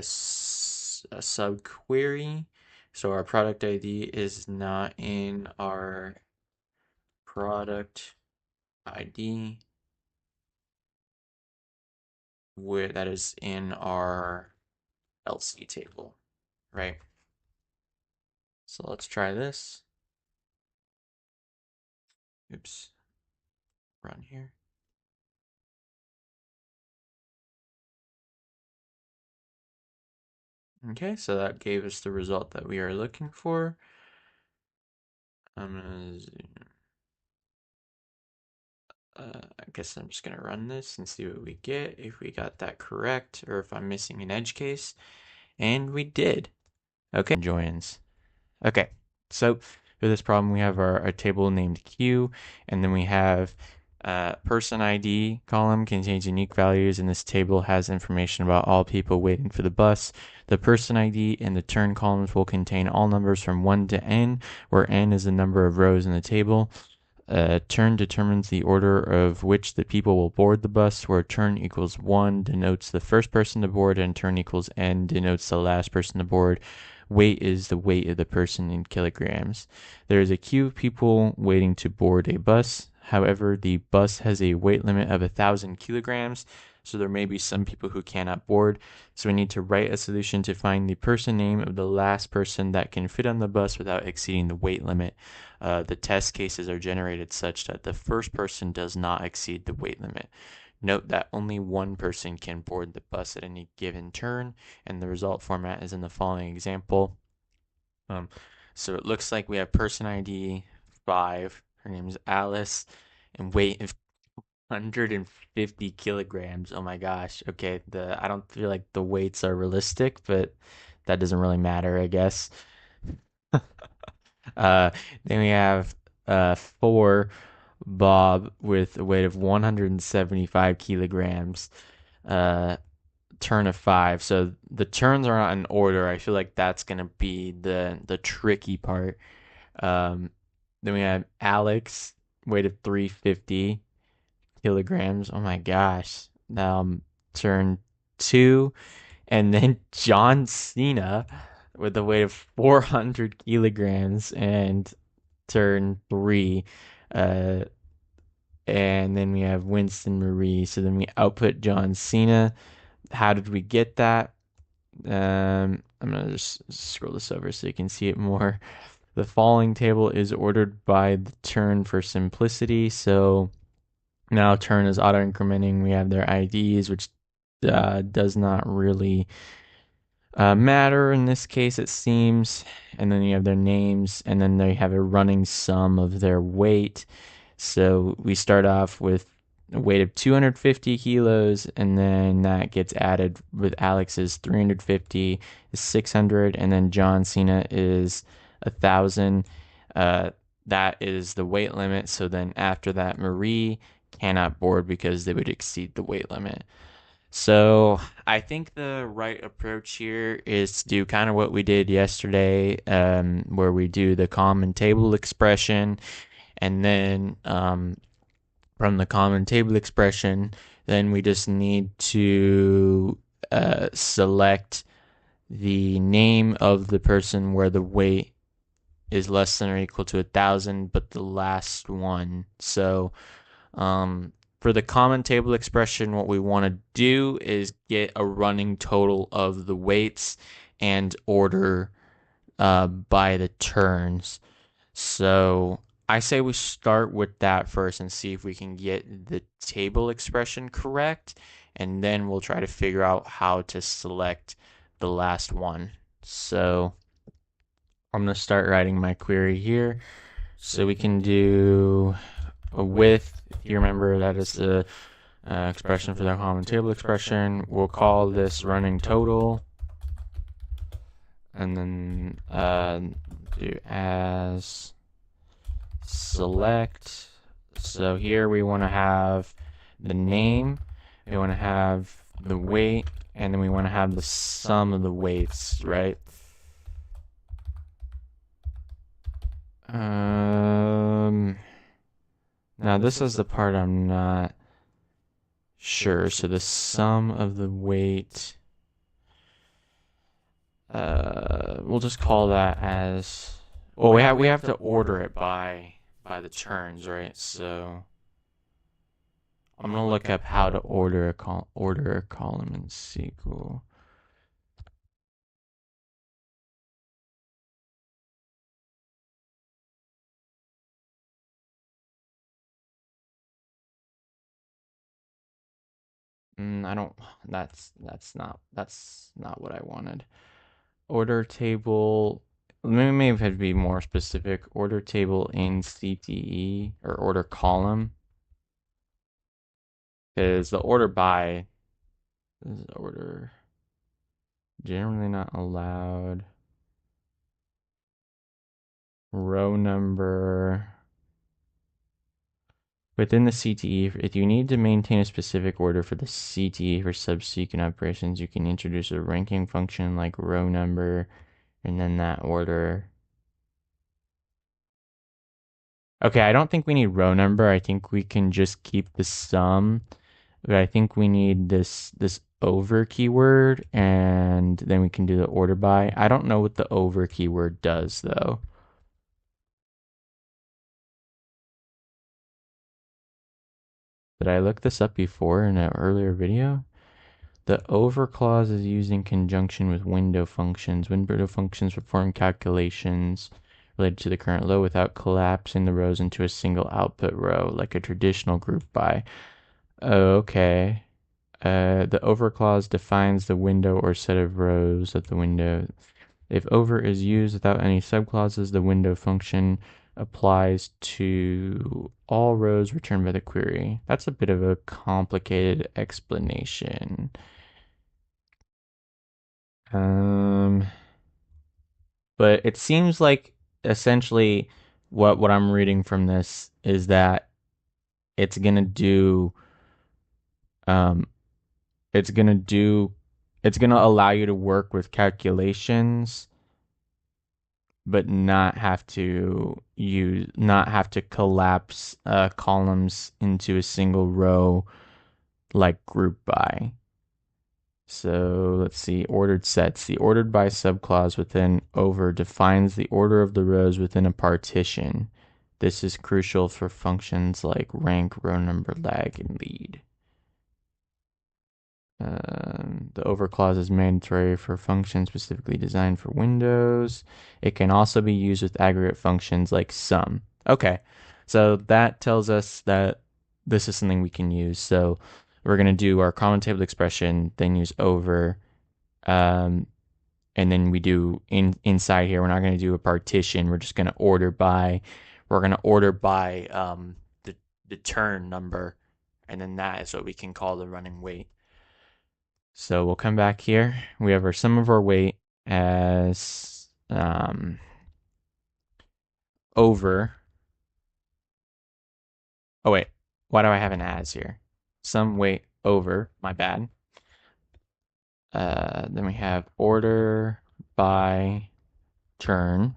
subquery. So our product ID is not in our product ID, where that is in our LC table, right? So let's try this. Oops, run here. Okay, so that gave us the result that we are looking for. I'm gonna I guess I'm just gonna run this and see what we get, if we got that correct, or if I'm missing an edge case. And we did. Okay, joins. Okay, so for this problem, we have our table named Q, and then we have person ID column contains unique values, and this table has information about all people waiting for the bus. The person ID and the turn columns will contain all numbers from 1 to n, where n is the number of rows in the table. Turn determines the order of which the people will board the bus, where turn equals 1 denotes the first person to board, and turn equals n denotes the last person to board. Weight is the weight of the person in kilograms. There is a queue of people waiting to board a bus. However, the bus has a weight limit of 1,000 kilograms, so there may be some people who cannot board. So we need to write a solution to find the person name of the last person that can fit on the bus without exceeding the weight limit. The test cases are generated such that the first person does not exceed the weight limit. Note that only one person can board the bus at any given turn, and the result format is in the following example. So it looks like we have person ID 5. Her name is Alice, and weight of 150 kilograms. Oh my gosh. Okay, I don't feel like the weights are realistic, but that doesn't really matter, I guess. Uh, then we have 4, Bob, with a weight of 175 kilograms. Uh, turn of 5. So the turns are not in order. I feel like that's gonna be the tricky part. Um, then we have Alex, weight of 350 kilograms. Oh my gosh. Turn 2, and then John Cena with a weight of 400 kilograms and turn 3. Uh, and then we have Winston Marie. So then we output John Cena. How did we get that? I'm gonna just scroll this over so you can see it more. The following table is ordered by the turn for simplicity. So now turn is auto incrementing. We have their IDs, which does not really matter in this case, it seems. And then you have their names, and then they have a running sum of their weight. So we start off with a weight of 250 kilos, and then that gets added with Alex's 350 is 600, and then John Cena is 1,000. That is the weight limit. So then after that, Marie cannot board because they would exceed the weight limit. So I think the right approach here is to do kind of what we did yesterday, where we do the common table expression, And then from the common table expression, then we just need to select the name of the person where the weight is less than or equal to 1,000, but the last one. So for the common table expression, what we want to do is get a running total of the weights and order by the turns. So I say we start with that first and see if we can get the table expression correct, and then we'll try to figure out how to select the last one. So I'm going to start writing my query here. So we can do a width. If you remember, that is the expression for the common table expression. We'll call this running total, and then do as select. So here we want to have the name, we want to have the weight, and then we want to have the sum of the weights, right? Now this is the part I'm not sure. So the sum of the weight, we'll just call that as, well, we have to order it by the turns, right? So I'm gonna look up how to order a column in SQL. I don't. That's not what I wanted. Order table. Maybe have to be more specific. Order table in CTE or order column, because the order by is order generally not allowed. Row number. Within the CTE, if you need to maintain a specific order for the CTE for subsequent operations, you can introduce a ranking function like row number and then that order. Okay, I don't think we need row number. I think we can just keep the sum. But I think we need this over keyword, and then we can do the order by. I don't know what the over keyword does though. Did I look this up before in an earlier video? The over clause is used in conjunction with window functions. Window functions perform calculations related to the current low without collapsing the rows into a single output row, like a traditional group by. Okay. The over clause defines the window or set of rows of the window. If over is used without any subclauses, the window function applies to all rows returned by the query. That's a bit of a complicated explanation. But it seems like essentially what I'm reading from this is that it's gonna do um it's gonna do it's gonna allow you to work with calculations but not have to collapse columns into a single row like group by. So let's see, ordered sets. The ordered by subclause within over defines the order of the rows within a partition. This is crucial for functions like rank, row number, lag, and lead. The over clause is mandatory for functions specifically designed for Windows. It can also be used with aggregate functions like sum. Okay, so that tells us that this is something we can use. So we're going to do our common table expression, then use over, and then we do inside here. We're not going to do a partition. We're just going to order by. We're going to order by the turn number, and then that is what we can call the running weight. So we'll come back here. We have our sum of our weight as over. Oh wait, why do I have an as here? Sum weight over, my bad. Then we have order by turn.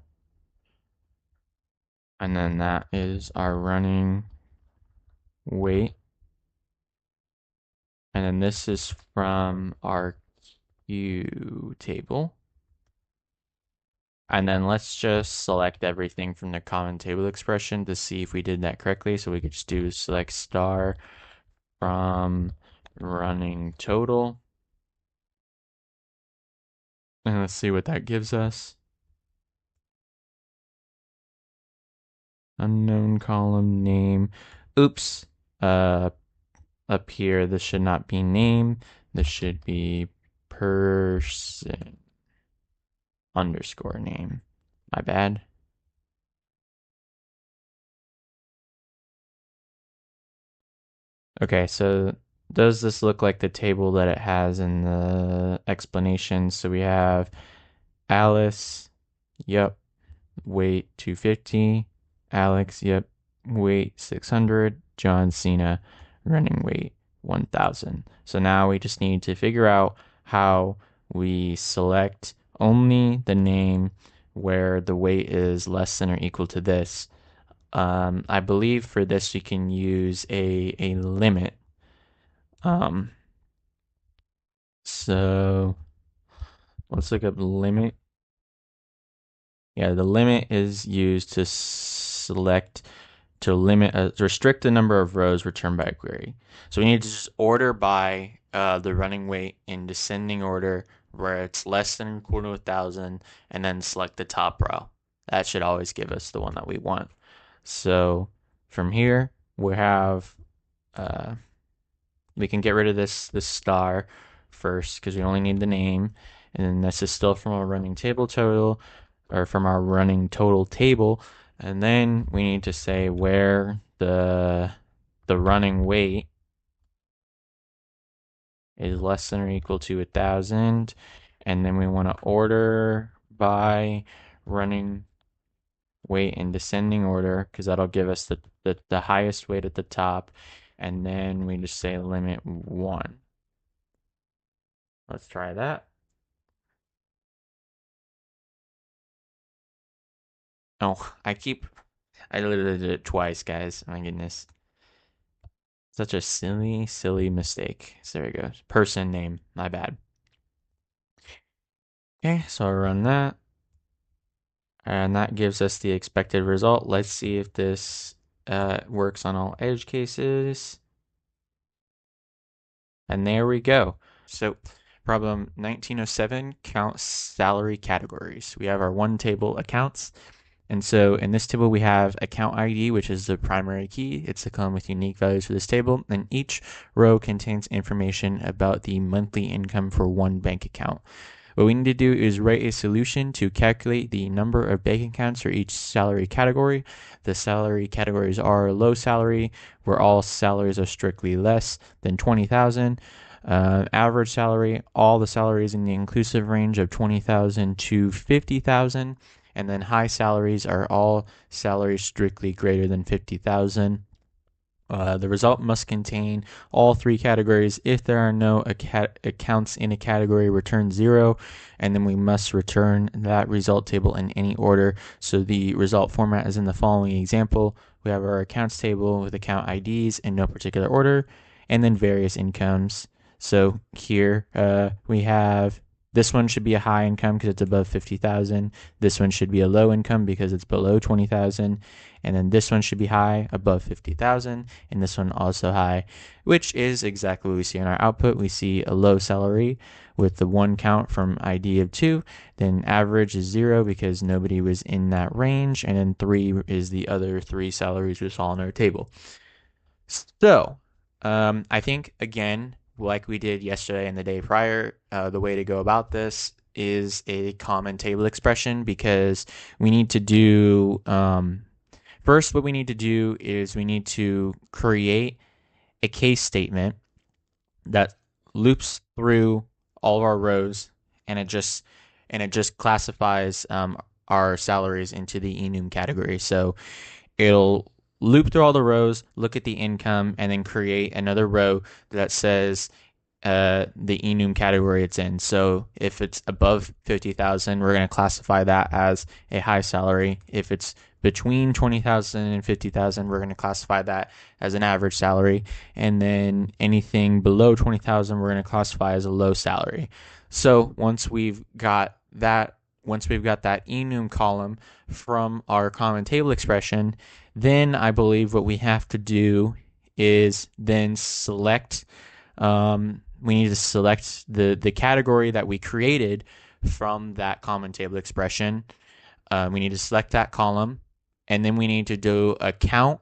And then that is our running weight. And then this is from our Q table. And then let's just select everything from the common table expression to see if we did that correctly. So we could just do select star from running total. And let's see what that gives us. Unknown column name. Oops. Up here, this should not be name. This should be person underscore name. My bad. Okay, so does this look like the table that it has in the explanation? So we have Alice, yep, weight 250, Alex, yep, weight 600, John Cena, running weight 1000. So now we just need to figure out how we select only the name where the weight is less than or equal to this. I believe for this you can use a limit. Um, so let's look up limit. Yeah, the limit is used to restrict the number of rows returned by a query. So we need to just order by the running weight in descending order where it's less than or equal to 1000, and then select the top row. That should always give us the one that we want. So from here we have we can get rid of this star first because we only need the name, and then this is still from our running table total, or from our running total table, and then we need to say where the running weight is less than or equal to 1000, and then we want to order by running weight in descending order because that'll give us the highest weight at the top, and then we just say limit 1. Let's try that. Oh, I literally did it twice, guys. My goodness. Such a silly, silly mistake. So there we go. Person name. My bad. Okay, so I'll run that. And that gives us the expected result. Let's see if this works on all edge cases. And there we go. So problem 1907, count salary categories. We have our one table accounts. And so in this table, we have account ID, which is the primary key. It's the column with unique values for this table. And each row contains information about the monthly income for one bank account. What we need to do is write a solution to calculate the number of bank accounts for each salary category. The salary categories are low salary, where all salaries are strictly less than 20,000. Average salary, all the salaries in the inclusive range of 20,000 to 50,000. And then high salaries are all salaries strictly greater than 50,000. The result must contain all three categories. If there are no accounts in a category, return 0, and then we must return that result table in any order. So the result format is in the following example. We have our accounts table with account IDs in no particular order, and then various incomes. So here we have this one should be a high income because it's above 50,000. This one should be a low income because it's below 20,000. And then this one should be high, above 50,000. And this one also high, which is exactly what we see in our output. We see a low salary with the 1 count from ID of 2. Then average is 0 because nobody was in that range. And then 3 is the other 3 salaries we saw in our table. So I think, again, like we did yesterday and the day prior, the way to go about this is a common table expression, because we need to do first, what we need to do is we need to create a case statement that loops through all of our rows, and it just classifies our salaries into the enum category. So it'll loop through all the rows, look at the income, and then create another row that says the enum category it's in. So if it's above 50,000, we're going to classify that as a high salary. If it's between 20,000 and 50,000, we're going to classify that as an average salary. And then anything below 20,000, we're going to classify as a low salary. So once we've got that enum column from our common table expression, then I believe what we have to do is then select we need to select the category that we created from that common table expression. We need to select that column, and then we need to do a count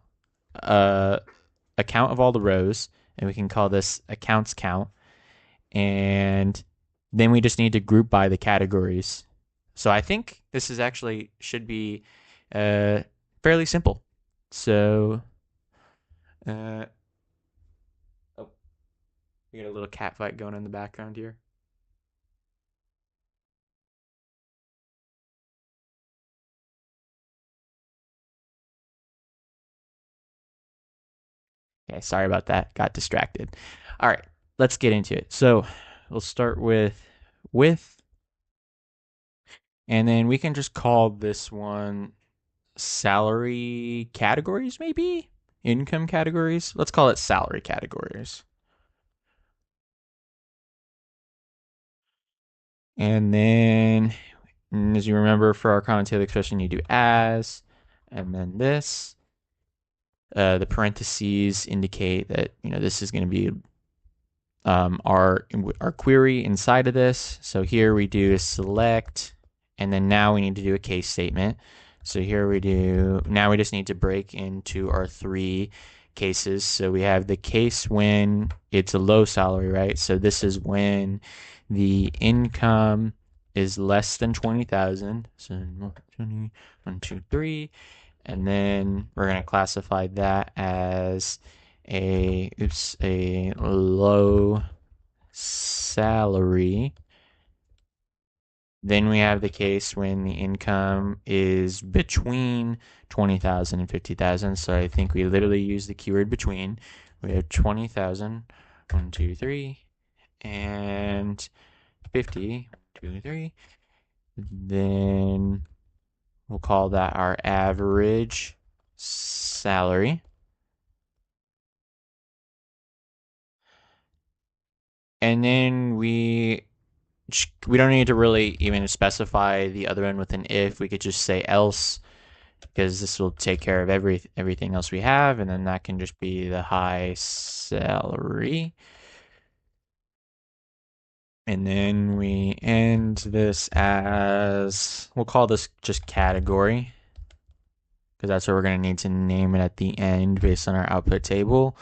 of all the rows, and we can call this accounts count. And then we just need to group by the categories. So I think this is actually should be fairly simple. So we got a little cat fight going in the background here. Okay, sorry about that. Got distracted. All right, let's get into it. So we'll start with width, and then we can just call this one salary categories, maybe? Income categories? Let's call it salary categories. And then, as you remember, for our common table expression, you do as, and then this. The parentheses indicate that this is going to be our query inside of this. So here we do select, and then now we need to do a case statement. So here we just need to break into our three cases. So we have the case when it's a low salary, right? So this is when the income is less than 20,000. So 1, 2, 3. And then we're going to classify that as a low salary. Then we have the case when the income is between 20,000 and 50,000. So I think we literally use the keyword between. We have 20,000, 1, 2, 3, and 50, 1, 2, 3. Then we'll call that our average salary. And then we don't need to really even specify the other one with an if. We could just say else, because this will take care of everything else we have, and then that can just be the high salary. And then we end this as, we'll call this just category, because that's what we're going to need to name it at the end based on our output table.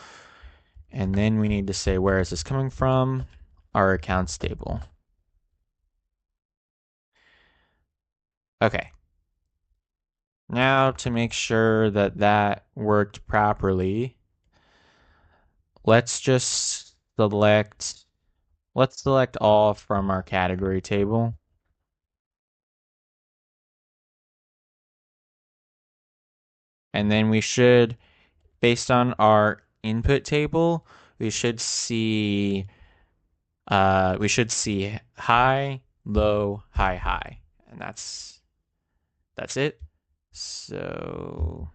And then we need to say, where is this coming from? Our accounts table. Okay. Now to make sure that that worked properly, let's select all from our category table. And then we should, based on our input table, we should see high, low, high, high. And that's it. So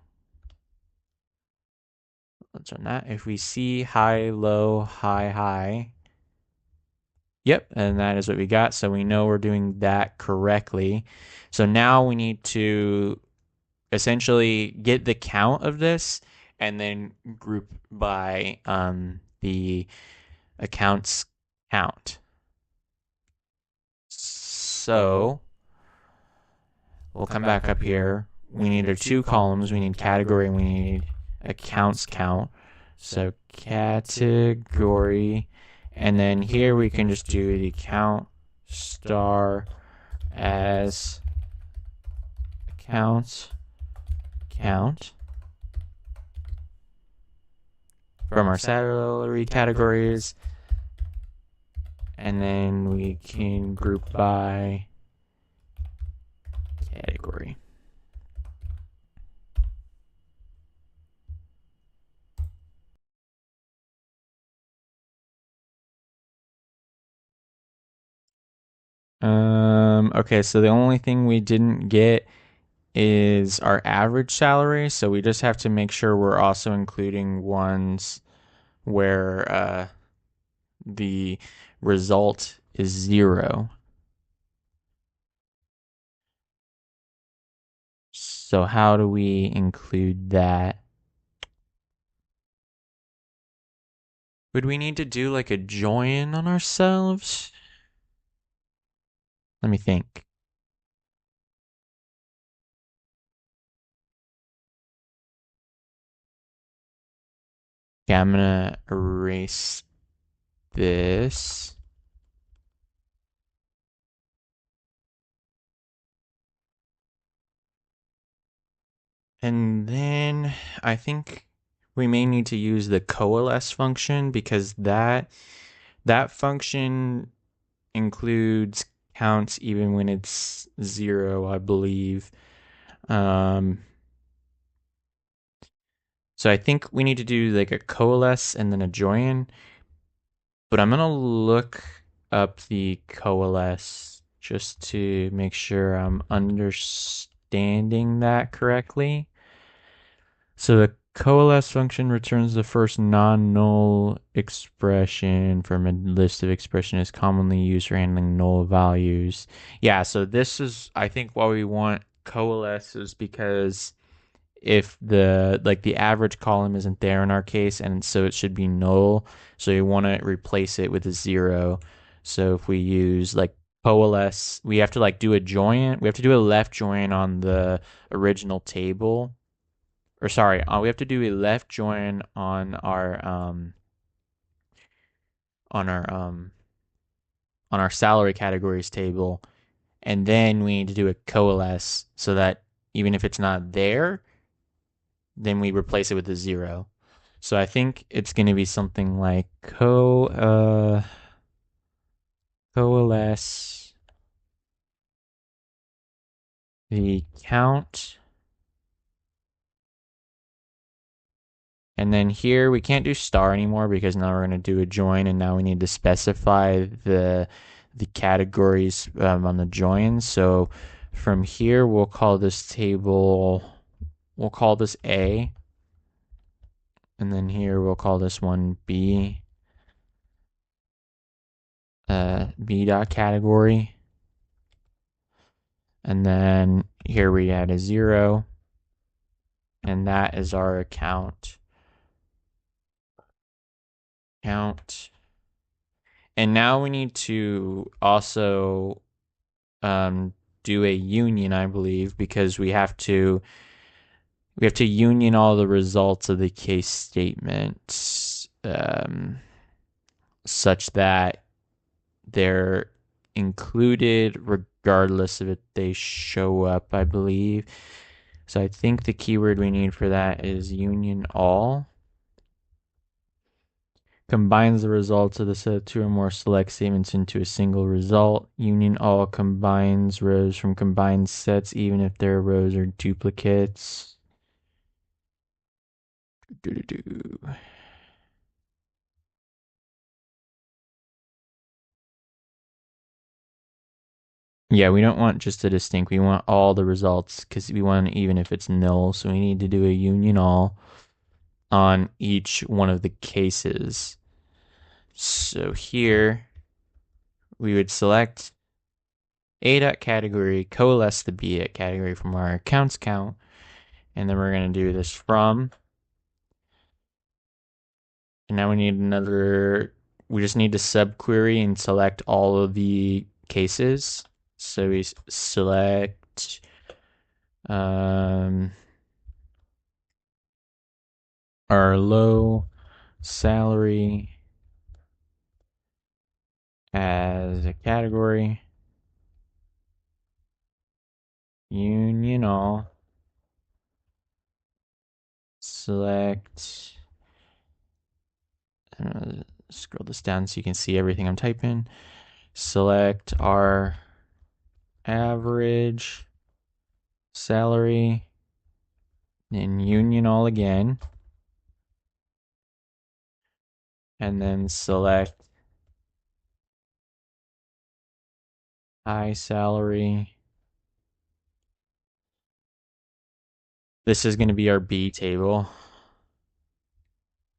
let's run that. If we see high, low, high, high, yep, and that is what we got. So we know we're doing that correctly. So now we need to essentially get the count of this and then group by the accounts count. So we'll come back up here. We need our two columns. We need category and we need accounts count. So category, and then here we can just do the count star as accounts count from our salary categories, and then we can group by category. Okay, so the only thing we didn't get is our average salary. So we just have to make sure we're also including ones where the result is 0. So how do we include that? Would we need to do like a join on ourselves? Let me think. Okay, I'm gonna erase this. And then I think we may need to use the coalesce function because that function includes counts even when it's 0, I believe. So I think we need to do like a coalesce and then a join. But I'm gonna look up the coalesce just to make sure I'm understanding that correctly. So the coalesce function returns the first non-null expression from a list of expressions commonly used for handling null values. Yeah, so this is, I think, why we want coalesce is because if the average column isn't there in our case, and so it should be null, so you want to replace it with a 0. So if we use like coalesce, we have to like do a join, we have to do a left join on the original table, or sorry, we have to do a left join on our um on our salary categories table, and then we need to do a coalesce so that even if it's not there, then we replace it with a 0. So I think it's going to be something like coalesce the count. And then here we can't do star anymore because now we're going to do a join, and now we need to specify the categories on the join. So from here we'll call this table, we'll call this A, and then here we'll call this one B, B dot category. And then here we add a 0, and that is our account. Count. And now we need to also do a union, I believe, because we have to union all the results of the case statement such that they're included regardless of if they show up, I believe. So I think the keyword we need for that is union all. Combines the results of the set of 2 or more select statements into a single result. Union all combines rows from combined sets even if their rows are duplicates. Yeah, we don't want just a distinct. We want all the results because we want even if it's null. So we need to do a union all on each one of the cases. So here we would select A.category, coalesce the B category from our accounts count, and then we're going to do this from. And now we need we just need to subquery and select all of the cases. So we select our low salary as a category, union all, select, scroll this down so you can see everything I'm typing, select our average salary, then union all again, and then select high salary. This is going to be our B table.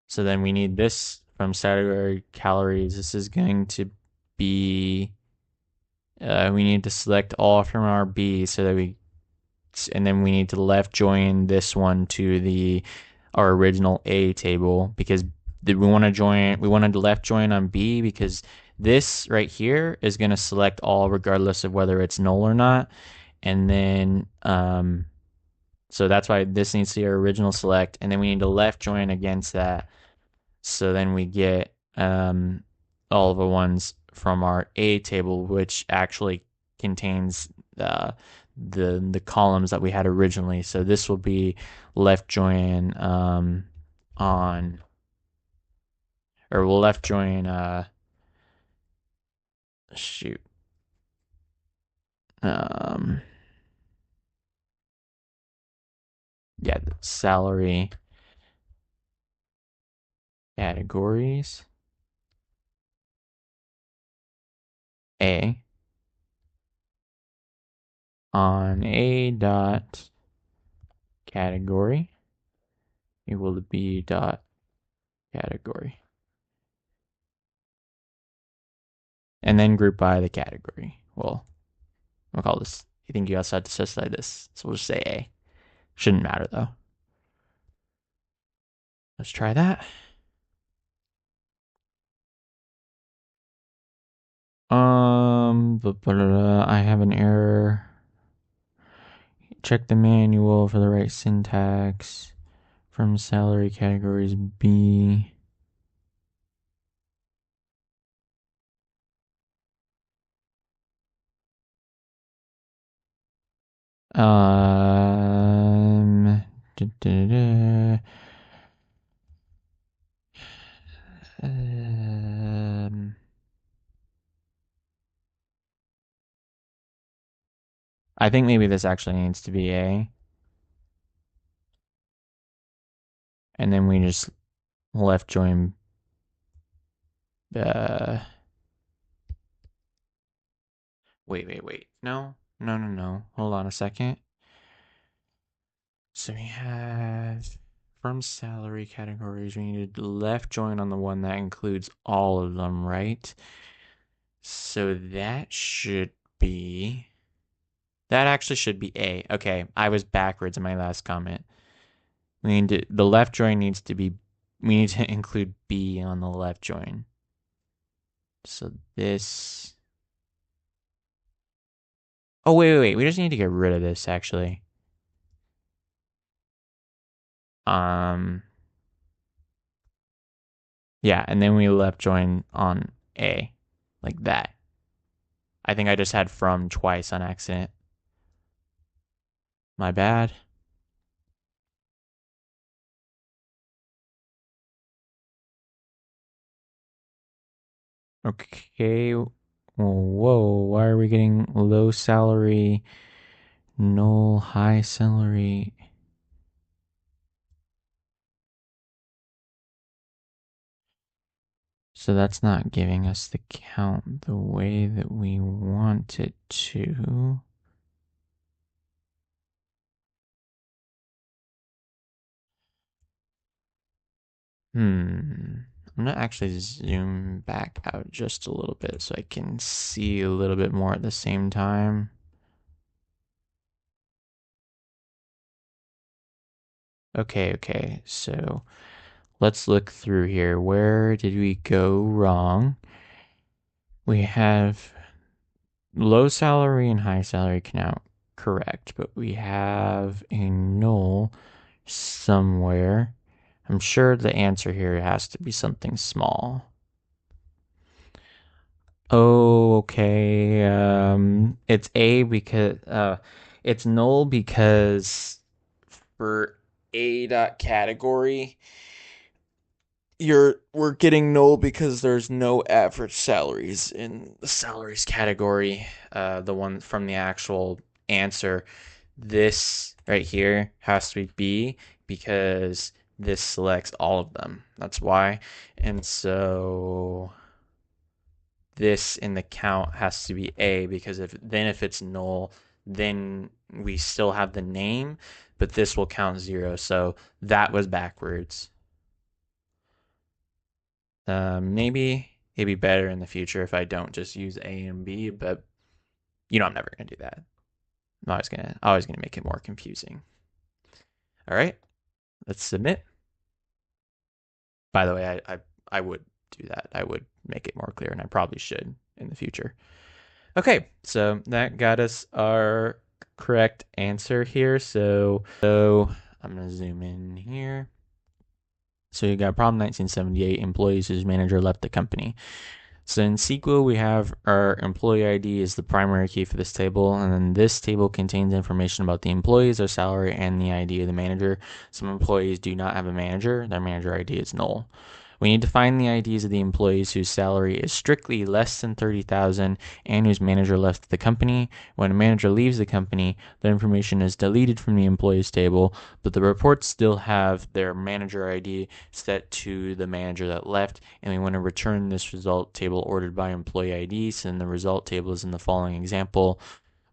So then we need this from salary calories. This is going to be, we need to select all from our B so that and then we need to left join this one to our original A table, because we want to left join on B because this right here is going to select all regardless of whether it's null or not. And then, so that's why this needs to be our original select, and then we need to left join against that. So then we get all of the ones from our A table, which actually contains the columns that we had originally. So this will be left join on, or we'll left join shoot. Yeah, the salary categories A on A dot category equal to B dot category. And then group by the category. Well, we'll call this, I think you also had to specify this. So we'll just say A. Shouldn't matter though. Let's try that. I have an error. Check the manual for the right syntax from salary categories B. Da, da, da. I think maybe this actually needs to be A. And then we just left join wait. No. Hold on a second. So we have from salary categories, we need to left join on the one that includes all of them, right? So that actually should be A. Okay, I was backwards in my last comment. The left join we need to include B on the left join. So this, oh, wait. We just need to get rid of this, actually. Yeah, and then we left join on A, like that. I think I just had from twice on accident. My bad. Okay. Whoa, why are we getting low salary, null, high salary? So that's not giving us the count the way that we want it to. I'm gonna actually zoom back out just a little bit so I can see a little bit more at the same time. Okay, so let's look through here. Where did we go wrong? We have low salary and high salary count correct, but we have a null somewhere. I'm sure the answer here has to be something small. Oh, okay. It's A because it's null because for A dot category, we're getting null because there's no average salaries in the salaries category. The one from the actual answer. This right here has to be B because this selects all of them. That's why. And so this in the count has to be A, because if it's null, then we still have the name, but this will count 0. So that was backwards. Maybe it'd be better in the future if I don't just use A and B, but I'm never gonna do that. I'm always gonna make it more confusing. All right, let's submit. By the way, I would do that. I would make it more clear, and I probably should in the future. Okay, so that got us our correct answer here. So I'm gonna zoom in here. So you got problem 1978, employees whose manager left the company. So in SQL, we have our employee ID is the primary key for this table, and then this table contains information about the employees, their salary, and the ID of the manager. Some employees do not have a manager. Their manager ID is null. We need to find the IDs of the employees whose salary is strictly less than 30,000 and whose manager left the company. When a manager leaves the company, the information is deleted from the employees table, but the reports still have their manager ID set to the manager that left, and we want to return this result table ordered by employee IDs, and the result table is in the following example.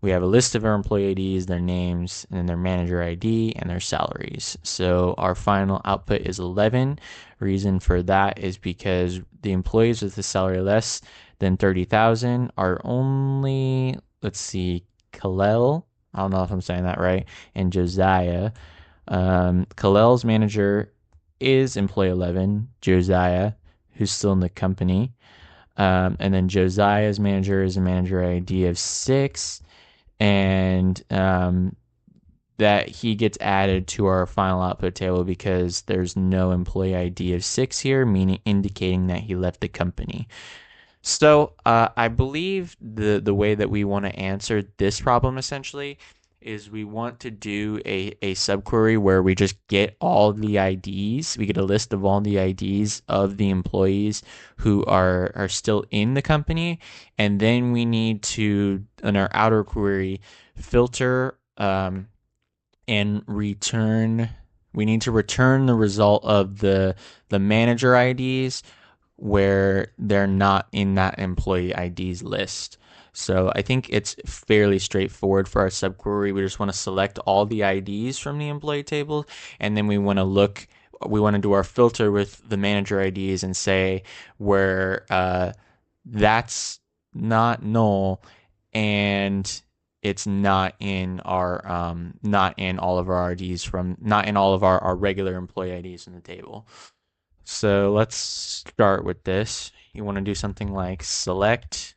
We have a list of our employee IDs, their names, and then their manager ID, and their salaries. So our final output is 11. Reason for that is because the employees with the salary less than 30,000 are only, let's see, Kalel, I don't know if I'm saying that right, and Josiah. Kalel's manager is employee 11, Josiah, who's still in the company. And then Josiah's manager is a manager ID of 6, and that he gets added to our final output table because there's no employee ID of 6 here, meaning indicating that he left the company. So I believe the way that we want to answer this problem essentially is we want to do a subquery where we just get all the IDs. We get a list of all the IDs of the employees who are still in the company. And then we need to, in our outer query, filter and return. We need to return the result of the manager IDs where they're not in that employee IDs list. So I think it's fairly straightforward for our subquery. We just want to select all the IDs from the employee table, and then we want to do our filter with the manager IDs and say where that's not null and it's not in not in all of our IDs not in all of our regular employee IDs in the table. So let's start with this. You want to do something like select.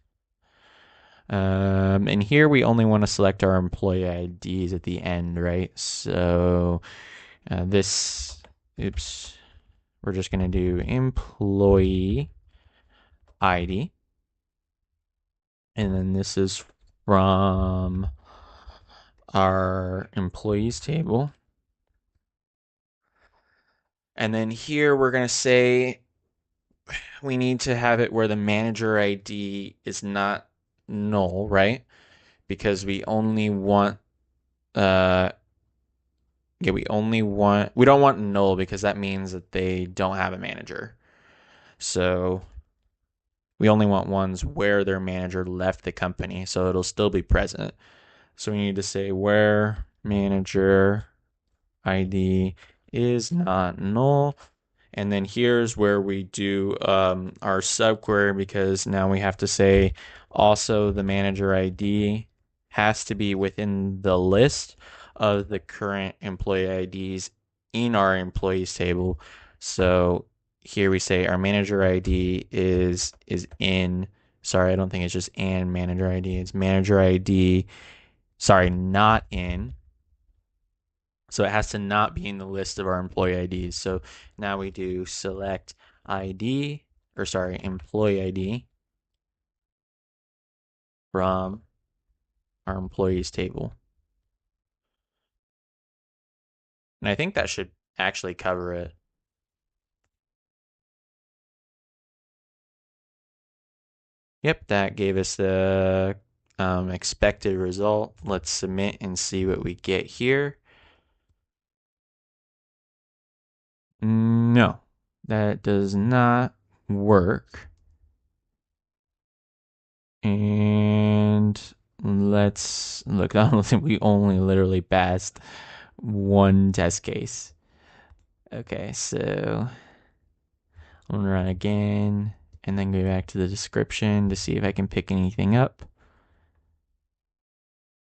And here we only want to select our employee IDs at the end, right? So we're just going to do employee ID. And then this is from our employees table. And then here we're going to say we need to have it where the manager ID is not null, right? Because we only want we don't want null because that means that they don't have a manager. So we only want ones where their manager left the company, so it'll still be present. So we need to say where manager ID is not null. And then here's where we do our subquery, because now we have to say also the manager ID has to be within the list of the current employee IDs in our employees table. So here we say our manager ID is in, sorry, I don't think it's just and manager ID. It's manager ID, sorry, not in. So it has to not be in the list of our employee IDs. So now we do select ID, or sorry, employee ID from our employees table. And I think that should actually cover it. Yep, that gave us the expected result. Let's submit and see what we get here. No, that does not work. And let's look. We only literally passed one test case. Okay, so I'm gonna run again and then go back to the description to see if I can pick anything up.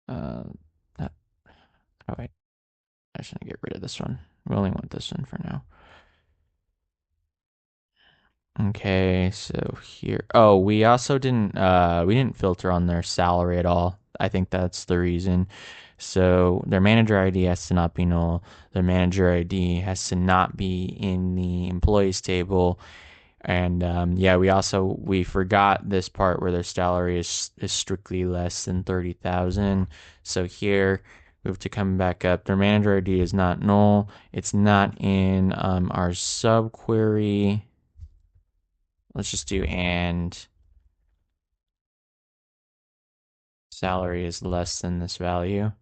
Uh, that, oh wait, I should get rid of this one. We only want this one for now. Okay, so here. Oh, we also didn't filter on their salary at all. I think that's the reason. So their manager ID has to not be null. Their manager ID has to not be in the employees table. And yeah, we forgot this part where their salary is strictly less than 30,000. So here we have to come back up. Their manager ID is not null. It's not in our subquery. Let's just do and salary is less than this value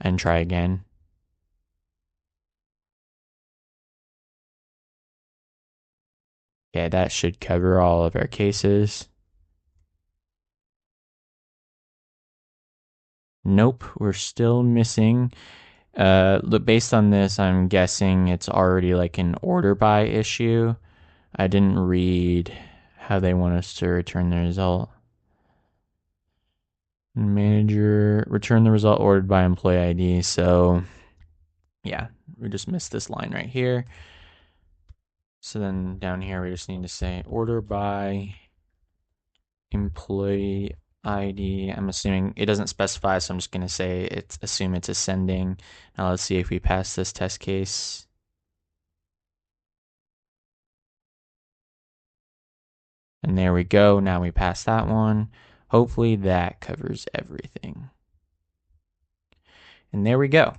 and try again. Okay, that should cover all of our cases. Nope, we're still missing. Based on this, I'm guessing it's already like an order by issue. I didn't read how they want us to return the result. Manager, return the result ordered by employee ID. So yeah, we just missed this line right here. So then down here, we just need to say order by employee ID. I'm assuming it doesn't specify, so I'm just going to say assume it's ascending. Now let's see if we pass this test case. And there we go. Now we pass that one. Hopefully that covers everything. And there we go.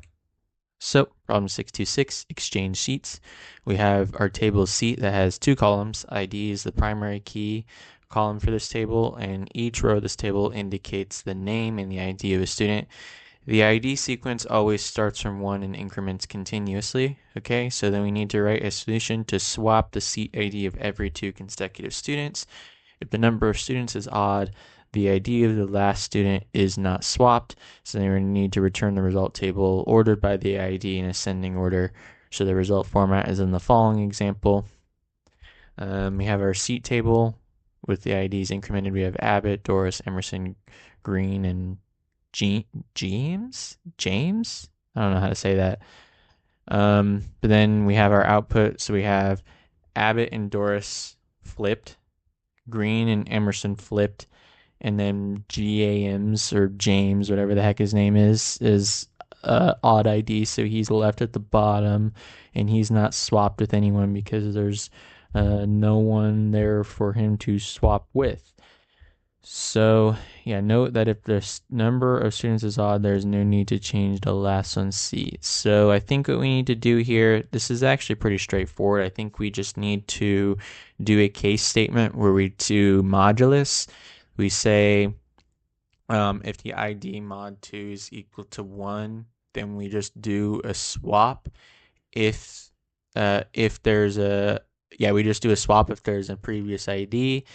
So problem 626, exchange seats. We have our table seat that has two columns. ID is the primary key column for this table, and each row of this table indicates the name and the ID of a student. The ID sequence always starts from 1 and increments continuously. Okay, so then we need to write a solution to swap the seat ID of every 2 consecutive students. If the number of students is odd, the ID of the last student is not swapped, so then we need to return the result table ordered by the ID in ascending order. So the result format is in the following example. We have our seat table with the IDs incremented. We have Abbott, Doris, Emerson, Green, and James? I don't know how to say that. But then we have our output. So we have Abbott and Doris flipped, Green and Emerson flipped, and then GAM's or James, whatever the heck his name is odd ID. So he's left at the bottom, and he's not swapped with anyone because there's no one there for him to swap with. So yeah, note that if the number of students is odd, there's no need to change the last one's seat. So I think what we need to do here, this is actually pretty straightforward. I think we just need to do a case statement where we do modulus. We say if the ID mod 2 is equal to 1, then we just do a swap. If there's a, yeah, we just do a swap if there's a previous ID.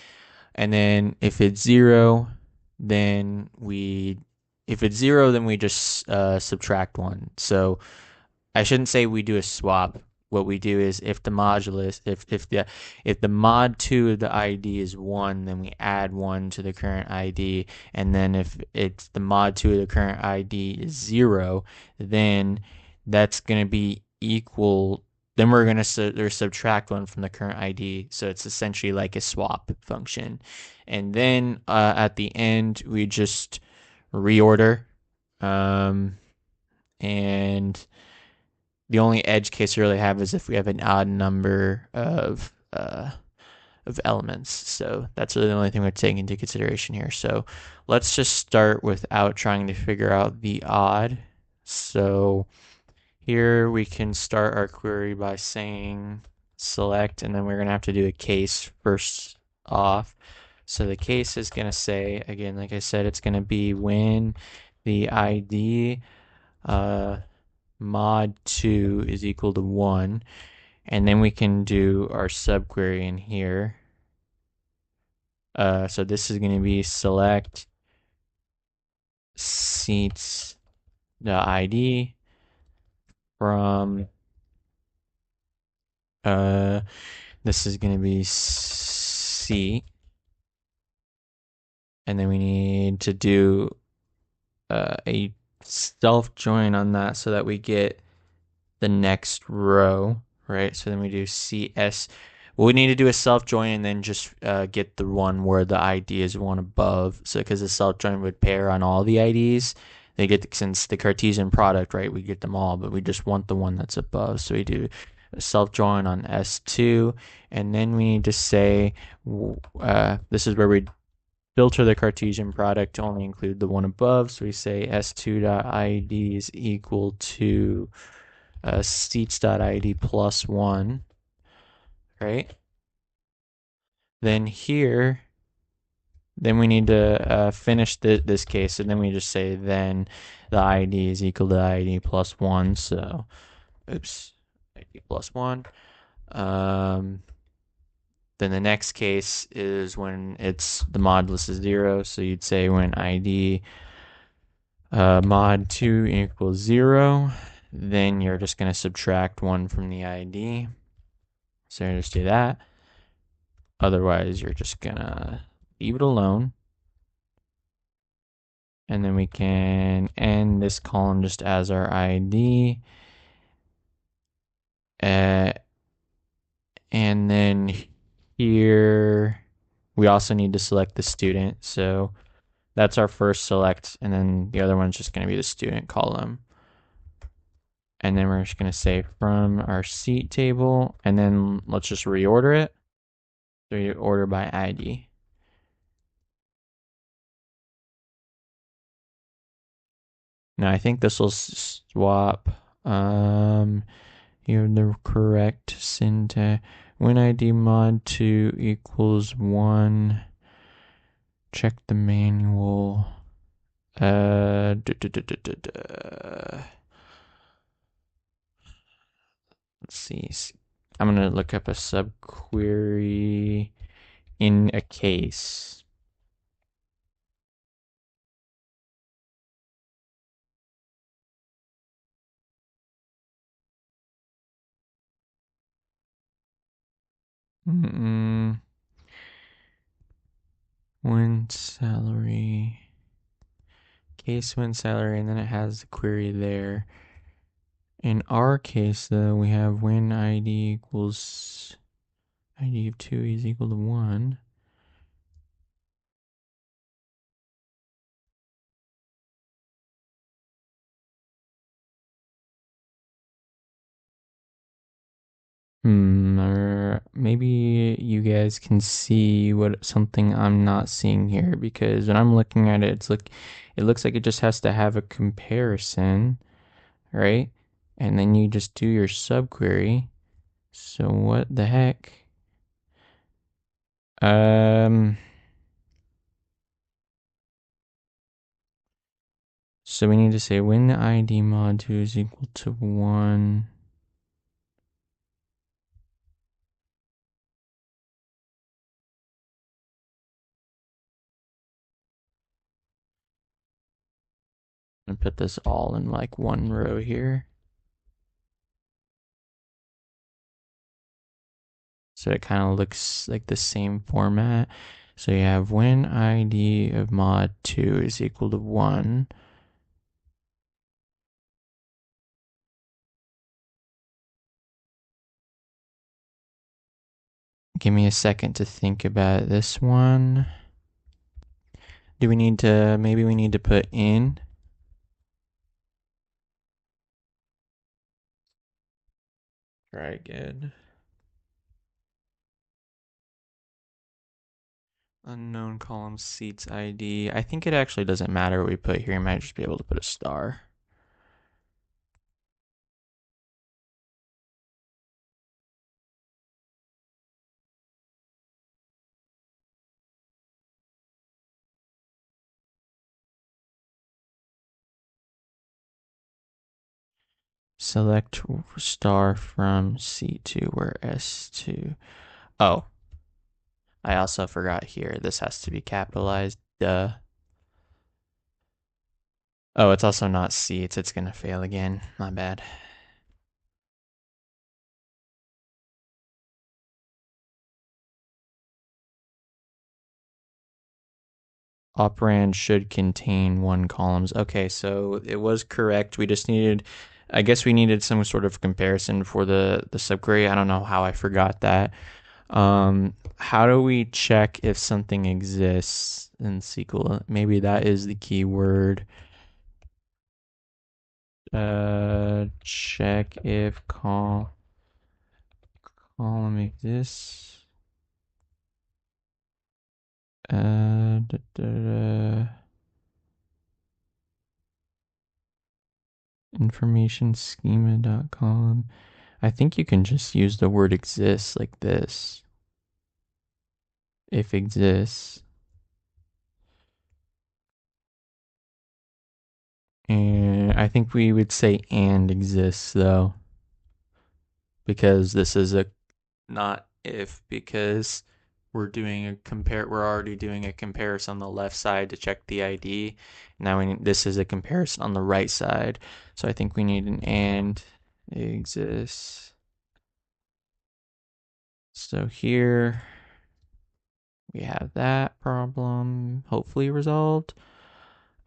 And then if it's 0, then we just subtract 1. So I shouldn't say we do a swap. What we do is if the modulus, if the mod 2 of the ID is 1, then we add 1 to the current ID. And then if it's the mod 2 of the current ID is 0, then that's going to be equal. Then we're going to subtract 1 from the current ID. So it's essentially like a swap function. And then at the end, we just reorder. And the only edge case we really have is if we have an odd number of elements. So that's really the only thing we're taking into consideration here. So let's just start without trying to figure out the odd. So here we can start our query by saying select, and then we're going to have to do a case first off. So the case is going to say, again, like I said, it's going to be when the ID mod 2 is equal to 1, and then we can do our subquery in here. So this is going to be select seats the ID from this is going to be C, and then we need to do a self join on that so that we get the next row, right? So then we do CS. Well, we need to do a self join and then just get the one where the ID is one above. So because the self join would pair on all the IDs, they get since the Cartesian product, right? We get them all, but we just want the one that's above. So we do a self join on S2, and then we need to say this is where we filter the Cartesian product to only include the one above. So we say s2.id is equal to seats.id plus 1, right? Then here, then we need to finish this case, and then we just say then the ID is equal to ID plus 1. So, oops, ID plus 1. Then the next case is when it's the modulus is 0. So you'd say when ID mod 2 equals 0, then you're just going to subtract 1 from the ID. So just do that. Otherwise, you're just going to leave it alone. And then we can end this column just as our ID. And then here, we also need to select the student. So that's our first select, and then the other one's just going to be the student column. And then we're just going to say from our seat table, and then let's just reorder it. So you order by ID. Now I think this will swap. You have the correct syntax. When ID mod 2 equals 1, check the manual. Let's see. I'm going to look up a subquery in a case. When salary. Case when salary, and then it has the query there. In our case, though, we have when ID equals ID of 2 is equal to 1. Or maybe you guys can see what something I'm not seeing here, because when I'm looking at it, it looks like it just has to have a comparison, right? And then you just do your subquery. So what the heck? So we need to say when the ID mod 2 is equal to 1. And put this all in like one row here. So it kind of looks like the same format. So you have when ID of mod 2 is equal to 1. Give me a second to think about this one. Do we need to, maybe we need to put in? Try again. Unknown column seats ID. I think it actually doesn't matter what we put here. You might just be able to put a star. Select star from C2 where S2. Oh, I also forgot here, this has to be capitalized, duh. Oh, it's also not C, it's gonna fail again, my bad. Operand should contain one columns. Okay, so it was correct. We just needed, I guess we needed some sort of comparison for the subquery. I don't know how I forgot that. How do we check if something exists in SQL? Maybe that is the keyword. Check if column exists. Information schema.column. I think you can just use the word exists like this. If exists. And I think we would say and exists though. Because this is a not if, because we're already doing a comparison on the left side to check the ID. Now this is a comparison on the right side. So I think we need an and exists. So here we have that problem hopefully resolved.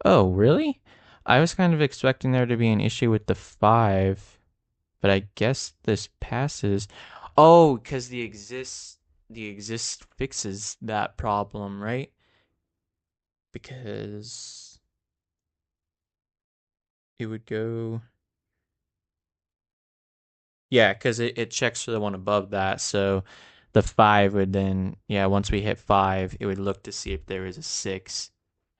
Oh, really? I was kind of expecting there to be an issue with the 5, but I guess this passes. Oh, because the exist fixes that problem, right? Because it would go, yeah, because it checks for the one above that. So the 5 would then, yeah, once we hit 5, it would look to see if there was a 6,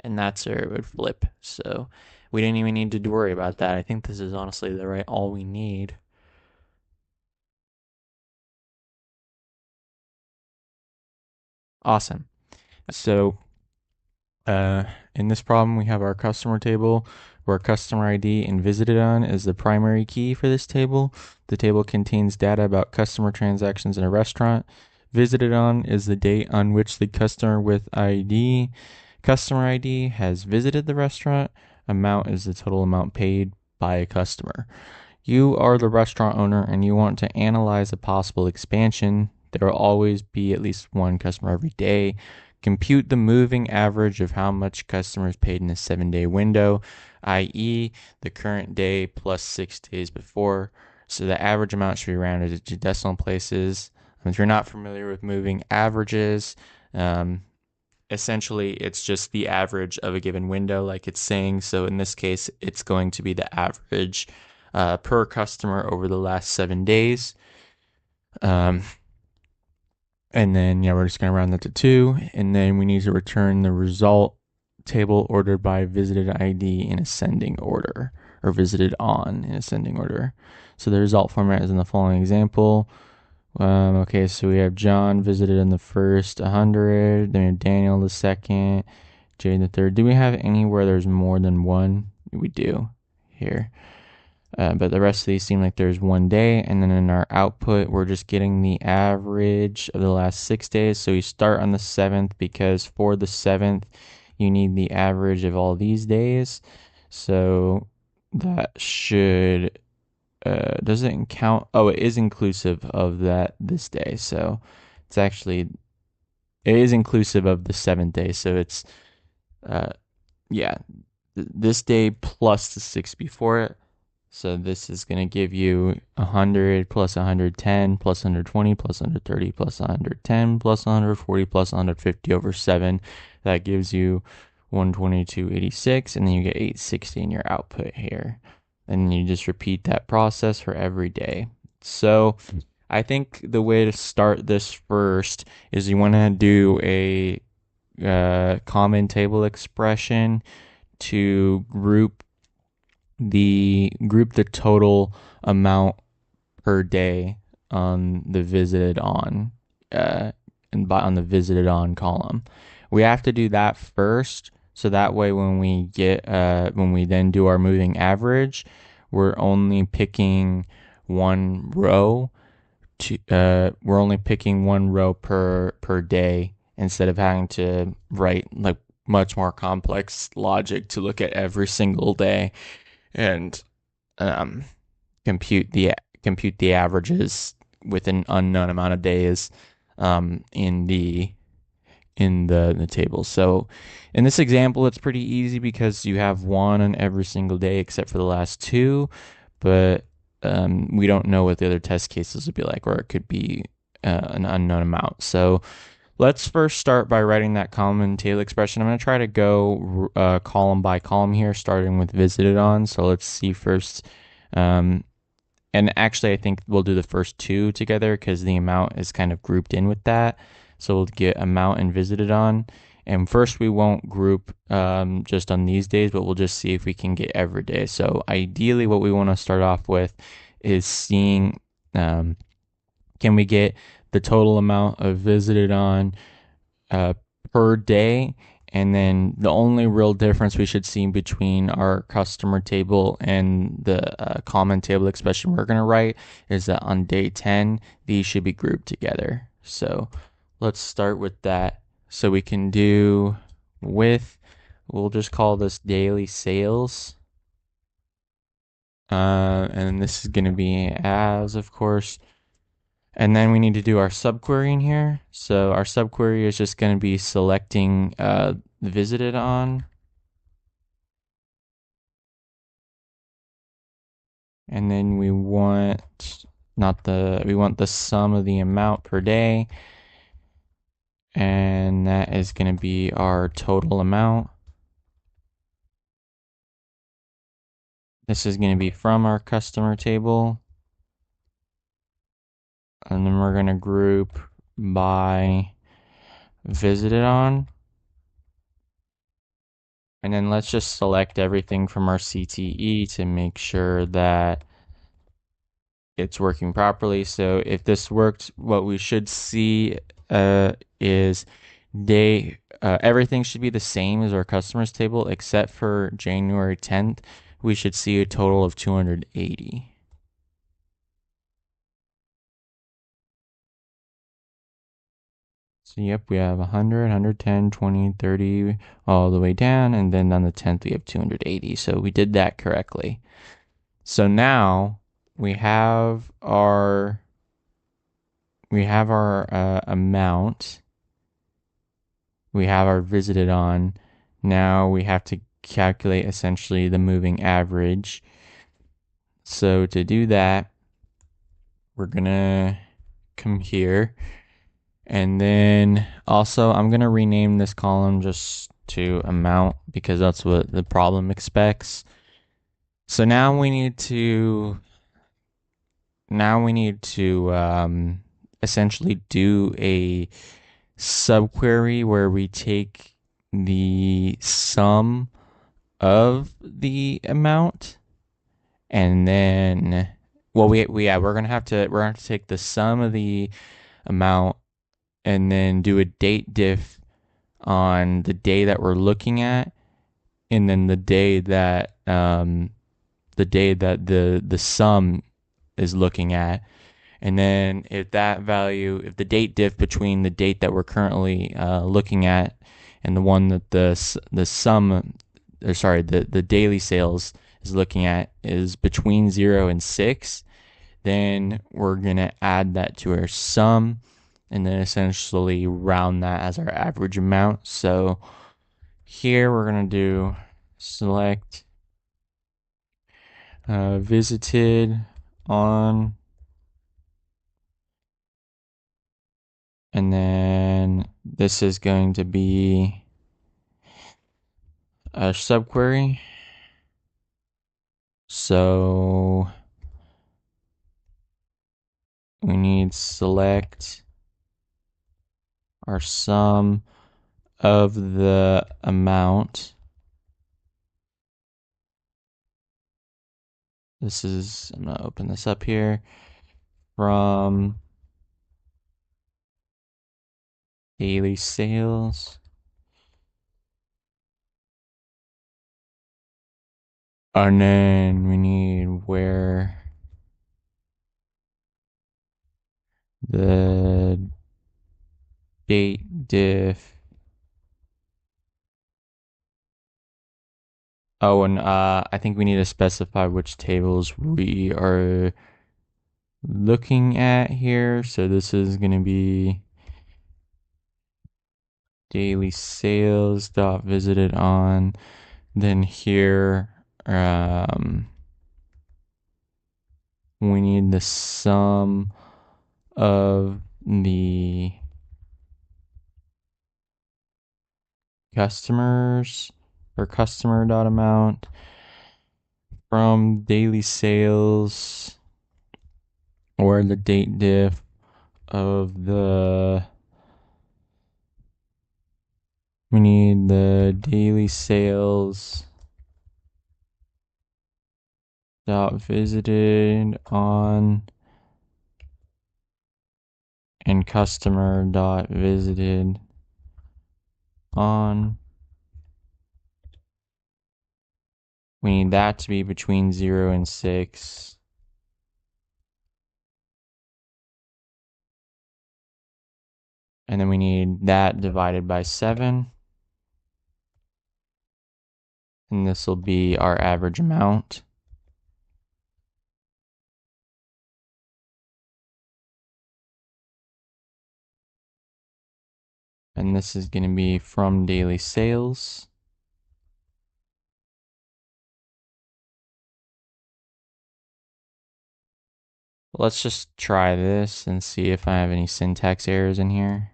and that's where it would flip. So we didn't even need to worry about that. I think this is honestly all we need. Awesome. So in this problem, we have our customer table where customer ID and visited on is the primary key for this table. The table contains data about customer transactions in a restaurant. Visited on is the date on which the customer with customer ID has visited the restaurant. Amount is the total amount paid by a customer. You are the restaurant owner and you want to analyze a possible expansion. There will always be at least one customer every day. Compute the moving average of how much customers paid in a 7-day window, i.e., the current day plus 6 days before. So the average amount should be rounded to decimal places. If you're not familiar with moving averages, essentially it's just the average of a given window, like it's saying. So in this case, it's going to be the average per customer over the last 7 days. And then, yeah, we're just going to round that to 2. And then we need to return the result table ordered by visited ID in ascending order, or visited on in ascending order. So the result format is in the following example. Okay, so we have John visited in the first 100, then we have Daniel the second, Jade the third. Do we have anywhere there's more than one? We do here. But the rest of these seem like there's 1 day. And then in our output, we're just getting the average of the last 6 days. So we start on the 7th because for the 7th, you need the average of all these days. So that should, does it count? Oh, it is inclusive of this day. So it's actually, it is inclusive of the 7th day. So it's, yeah, this day plus the 6 before it. So this is going to give you 100 plus 110 plus 120 plus 130 plus 110 plus 140 plus 150 over 7. That gives you 122.86, and then you get 860 in your output here. And you just repeat that process for every day. So I think the way to start this first is you want to do a common table expression to group the total amount per day on the visited on on the visited on column. We have to do that first, so that way when we then do our moving average, we're only picking one row per day instead of having to write like much more complex logic to look at every single day and um, compute the averages with an unknown amount of days in the table. So in this example, it's pretty easy because you have one on every single day except for the last two, but we don't know what the other test cases would be like, or it could be an unknown amount. So let's first start by writing that column and table expression. I'm going to try to go column by column here, starting with visited on. So let's see first. And actually, I think we'll do the first two together because the amount is kind of grouped in with that. So we'll get amount and visited on. And first, we won't group just on these days, but we'll just see if we can get every day. So ideally, what we want to start off with is seeing can we get the total amount of visited on per day. And then the only real difference we should see between our customer table and the common table expression we're going to write is that on day 10, these should be grouped together. So let's start with that. So we can do with, we'll just call this daily sales. And this is going to be as, of course. And then we need to do our subquery in here. So our subquery is just going to be selecting visited on. And then we want we want the sum of the amount per day. And that is going to be our total amount. This is going to be from our customer table. And then we're going to group by visited on. And then let's just select everything from our CTE to make sure that it's working properly. So if this worked, what we should see is everything should be the same as our customers table, except for January 10th. We should see a total of 280. So yep, we have 100, 110, 20, 30, all the way down. And then on the 10th, we have 280. So we did that correctly. So now we have our amount. We have our visited on. Now we have to calculate essentially the moving average. So to do that, we're gonna come here. And then also I'm going to rename this column just to amount because that's what the problem expects. So now we need to essentially do a subquery where we take the sum of the amount and then we're going to have to take the sum of the amount and then do a date diff on the day that we're looking at, and then the day that the sum is looking at, and then if the date diff between the date that we're currently looking at and the one that the daily sales is looking at is between 0 and 6, then we're gonna add that to our sum and then essentially round that as our average amount. So here we're going to do select visited on, and then this is going to be a subquery. So we need select our sum of the amount. I'm going to open this up here from daily sales. And then we need where the date diff. Oh, and I think we need to specify which tables we are looking at here. So this is going to be daily sales dot visited on. Then here, we need the sum of the customers or customer dot amount from daily sales or the date diff of we need the daily sales dot visited on and customer dot visited on. We need that to be between 0 and 6. And then we need that divided by 7. And this will be our average amount. And this is going to be from daily sales. Let's just try this and see if I have any syntax errors in here.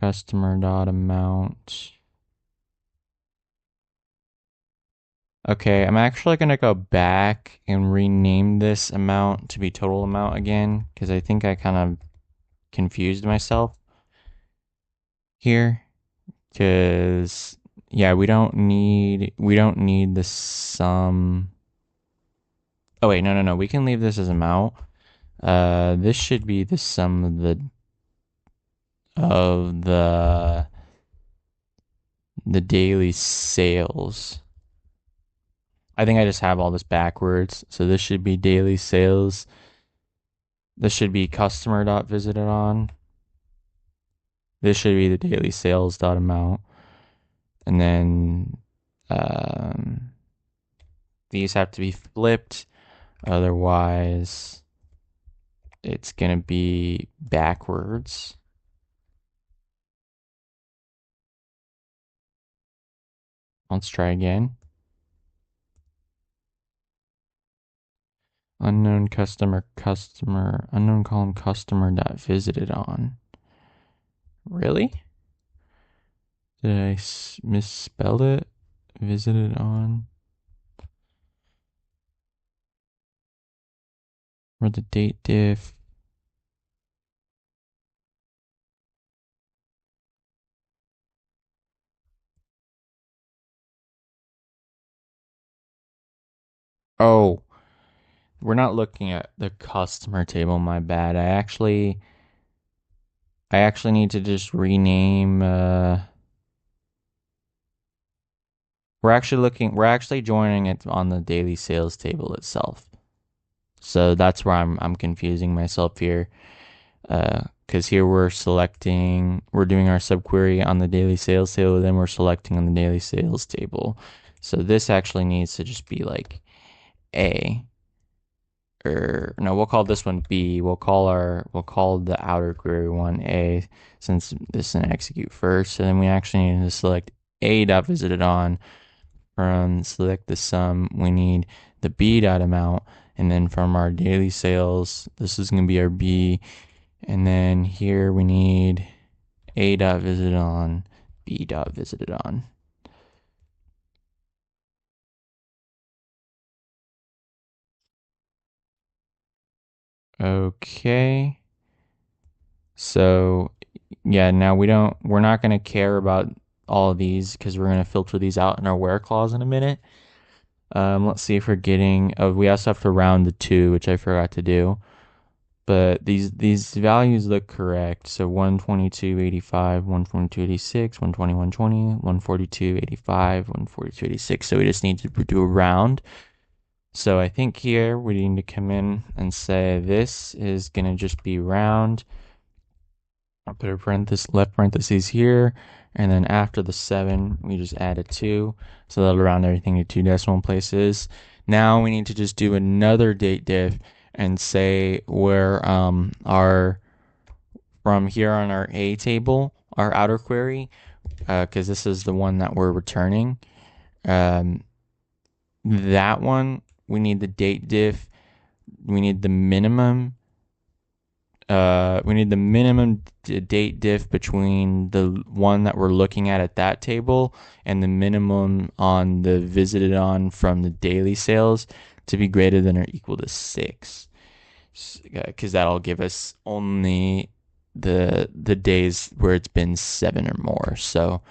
Customer dot amount. Okay, I'm actually going to go back and rename this amount to be total amount again, because I think I kind of confused myself here. Because, yeah, we don't need the sum. Oh, wait, no. We can leave this as amount. This should be the sum of the daily sales. I think I just have all this backwards. So this should be daily sales. This should be customer dot visited on. This should be the daily sales dot amount. And then these have to be flipped. Otherwise, it's going to be backwards. Let's try again. Unknown customer, unknown column customer dot visited on. Really? Did I misspell it? Visited on. Or the date diff. Oh, we're not looking at the customer table, my bad. I actually need to just rename we're actually joining it on the daily sales table itself. So that's where I'm confusing myself here. Because here we're doing our subquery on the daily sales table, then we're selecting on the daily sales table. So this actually needs to just be like A. Or no, we'll call this one B. We'll call the outer query one A, since this is an execute first. So then we actually need to select A dot visited on. From select the sum, we need the B dot amount, and then from our daily sales, this is going to be our B, and then here we need A dot visited on, B dot visited on. Okay. So yeah, now we're not going to care about all of these because we're going to filter these out in our where clause in a minute. Let's see if we're getting, we also have to round the 2, which I forgot to do. But these values look correct. So 122.85, 122.86, 121.20, 142.85, 142.86. So we just need to do a round. So I think here we need to come in and say this is going to just be round. I'll put a left parentheses here, and then after the 7, we just add a 2, so that'll round everything to 2 decimal places. Now we need to just do another date diff and say where our from here on our A table, our outer query, because this is the one that we're returning. That one, we need the date diff. We need the minimum. We need the minimum date diff between the one that we're looking at that table and the minimum on the visited on from the daily sales to be greater than or equal to 6, because that'll give us only the days where it's been 7 or more. So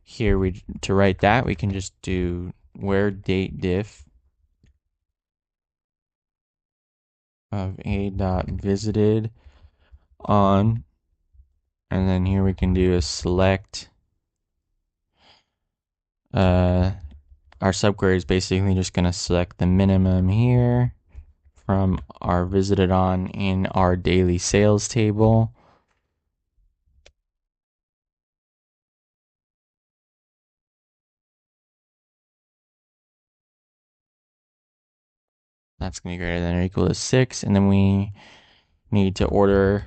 here to write that, we can just do where date diff of a dot visited on, and then here we can do a select. Our subquery is basically just going to select the minimum here from our visited on in our daily sales table. That's going to be greater than or equal to 6, and then we need to order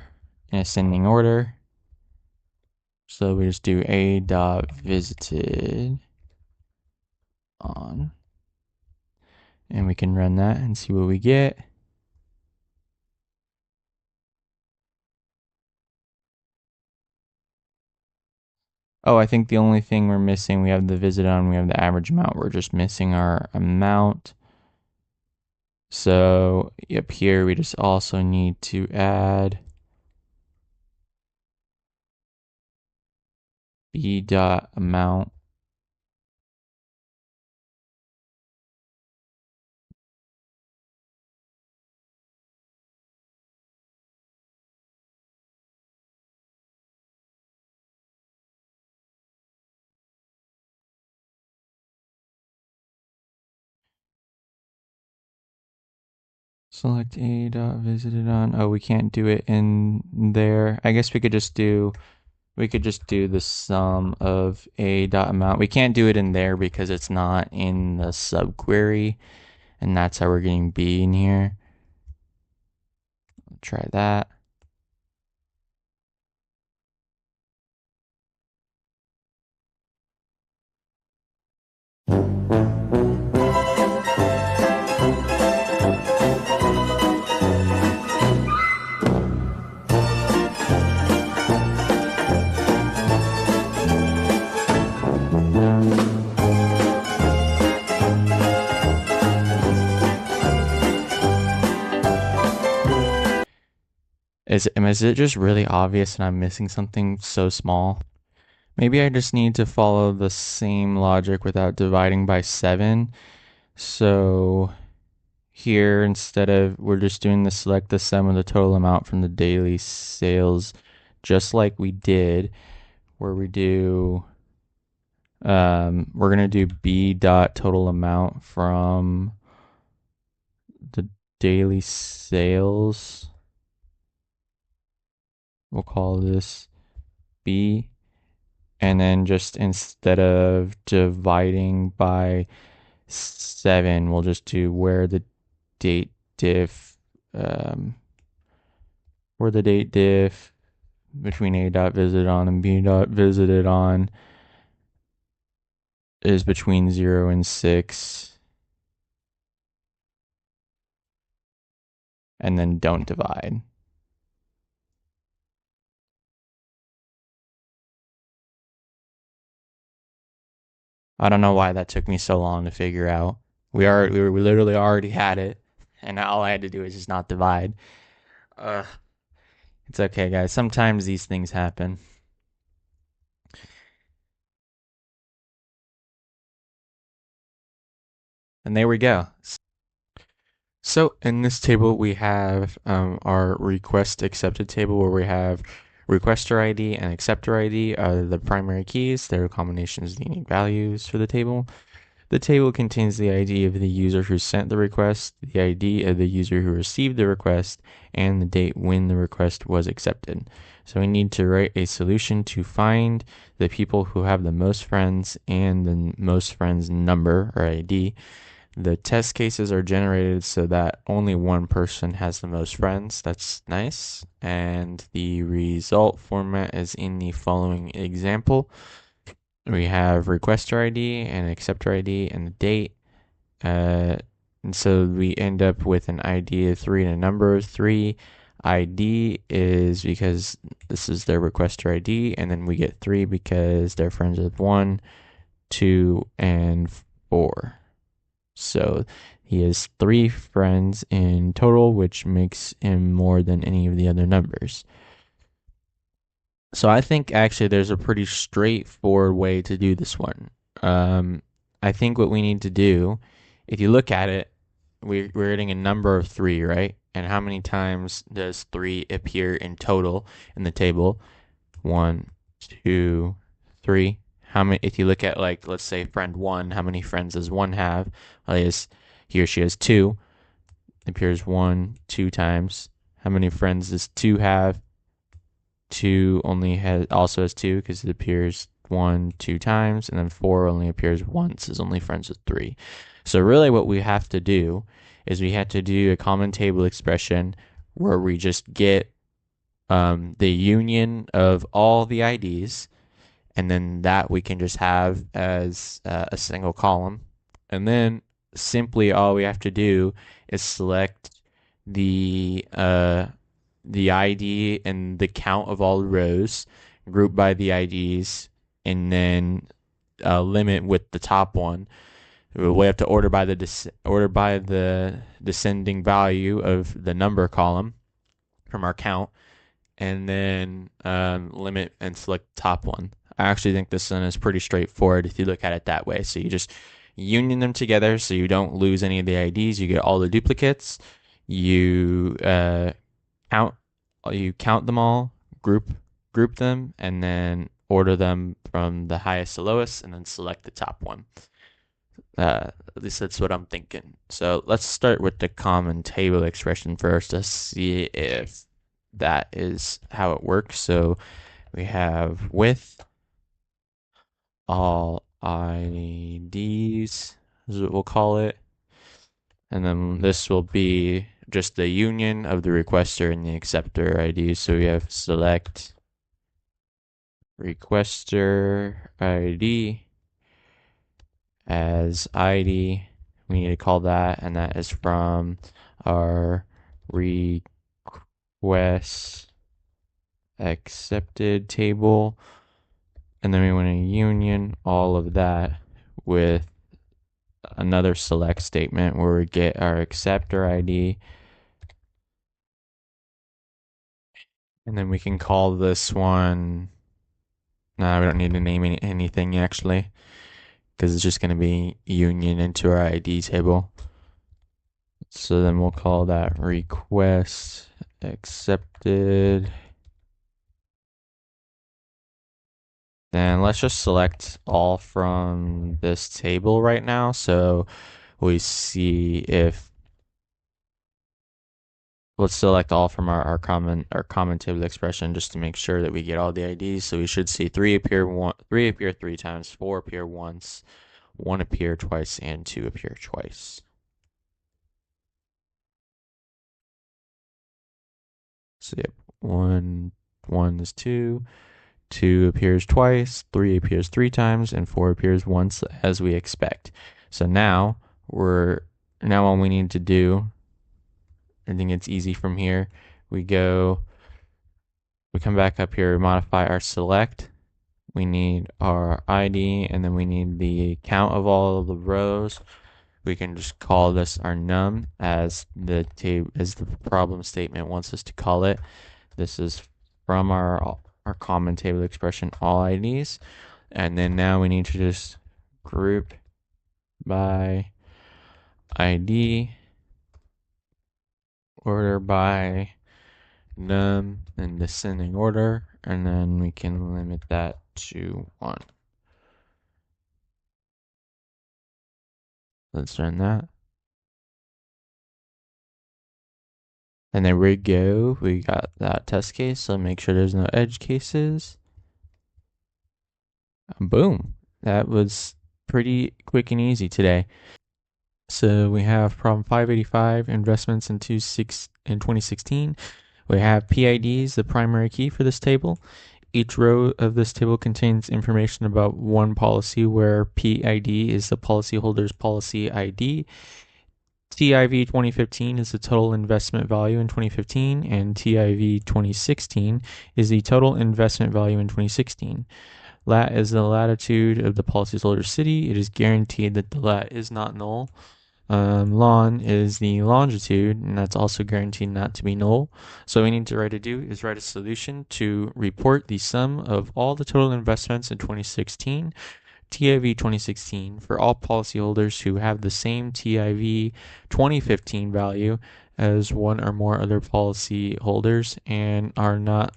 in ascending order. So we just do a dot visited on, and we can run that and see what we get. Oh, I think the only thing we're missing, we have the visit on, we have the average amount. We're just missing our amount. So up here, we just also need to add b dot amount. Select a dot visited on. Oh, we can't do it in there. I guess we could just do the sum of a dot amount. We can't do it in there because it's not in the subquery, and that's how we're getting b in here. Try that. Is it just really obvious and I'm missing something so small? Maybe I just need to follow the same logic without dividing by 7. So here, instead of, we're just doing the select the sum of the total amount from the daily sales, just like we did, where we do, we're going to do b dot total amount from the daily sales. We'll call this b, and then just instead of dividing by 7, we'll just do where the date diff between a dot visited on and b dot visited on is between 0 and 6, and then don't divide. I don't know why that took me so long to figure out. We literally already had it, and all I had to do is just not divide. It's okay, guys. Sometimes these things happen. And there we go. So in this table, we have our request accepted table, where we have requester ID and acceptor ID are the primary keys. They're combinations of the unique values for the table. The table contains the ID of the user who sent the request, the ID of the user who received the request, and the date when the request was accepted. So we need to write a solution to find the people who have the most friends and the most friends number or ID. The test cases are generated so that only one person has the most friends. That's nice. And the result format is in the following example. We have requester ID and acceptor ID and the date. And so we end up with an ID of 3 and a number of 3. ID is because this is their requester ID, and then we get 3 because they're friends with 1, 2, and 4. So he has 3 friends in total, which makes him more than any of the other numbers. So I think actually there's a pretty straightforward way to do this one. I think what we need to do, if you look at it, we're getting a number of 3, right? And how many times does 3 appear in total in the table? 1, 2, 3. How many? If you look at, like, let's say friend 1, how many friends does 1 have? Well, he or she has 2. It appears 1, 2 times. How many friends does 2 have? 2 also has 2 because it appears 1, 2 times, and then 4 only appears once, is only friends with 3. So really what we have to do is we have to do a common table expression where we just get the union of all the IDs, and then that we can just have as a single column. And then simply all we have to do is select the ID and the count of all the rows, group by the IDs, and then limit with the top one. We have to order by the descending value of the number column from our count, and then limit and select the top one. I actually think this one is pretty straightforward if you look at it that way. So you just union them together so you don't lose any of the IDs. You get all the duplicates. You count them all, group them, and then order them from the highest to lowest, and then select the top one. At least that's what I'm thinking. So let's start with the common table expression first to see if that is how it works. So we have with all IDs, is what we'll call it. And then this will be just the union of the requester and the acceptor ID. So we have select requester ID as ID. We need to call that, and that is from our request accepted table. And then we want to union all of that with another select statement where we get our acceptor ID. And then we can call this one. No, we don't need to name anything actually, because it's just going to be union into our ID table. So then we'll call that request accepted. Then let's just select all from this table right now. So we see if, let's select all from our common table expression just to make sure that we get all the IDs. So we should see 3 appear 3 times, 4 appear once, 1 appear twice, and 2 appear twice. So yep, 1 is 2, 2 appears twice, 3 appears 3 times, and 4 appears once, as we expect. So now all we need to do, I think it's easy from here. We come back up here, we modify our select. We need our ID, and then we need the count of all of the rows. We can just call this our num as the problem statement wants us to call it. This is from our common table expression, all IDs. And then now we need to just group by ID, order by num in descending order, and then we can limit that to 1. Let's run that. And there we go. We got that test case. So make sure there's no edge cases. Boom. That was pretty quick and easy today. So we have problem 585, investments in 2016. We have PIDs, the primary key for this table. Each row of this table contains information about one policy, where PID is the policyholder's policy ID. TIV 2015 is the total investment value in 2015, and TIV 2016 is the total investment value in 2016. Lat is the latitude of the policyholder's city. It is guaranteed that the lat is not null. Lon is the longitude, and that's also guaranteed not to be null. So what we need to write a solution to report the sum of all the total investments in 2016, TIV 2016, for all policyholders who have the same TIV 2015 value as one or more other policyholders and are not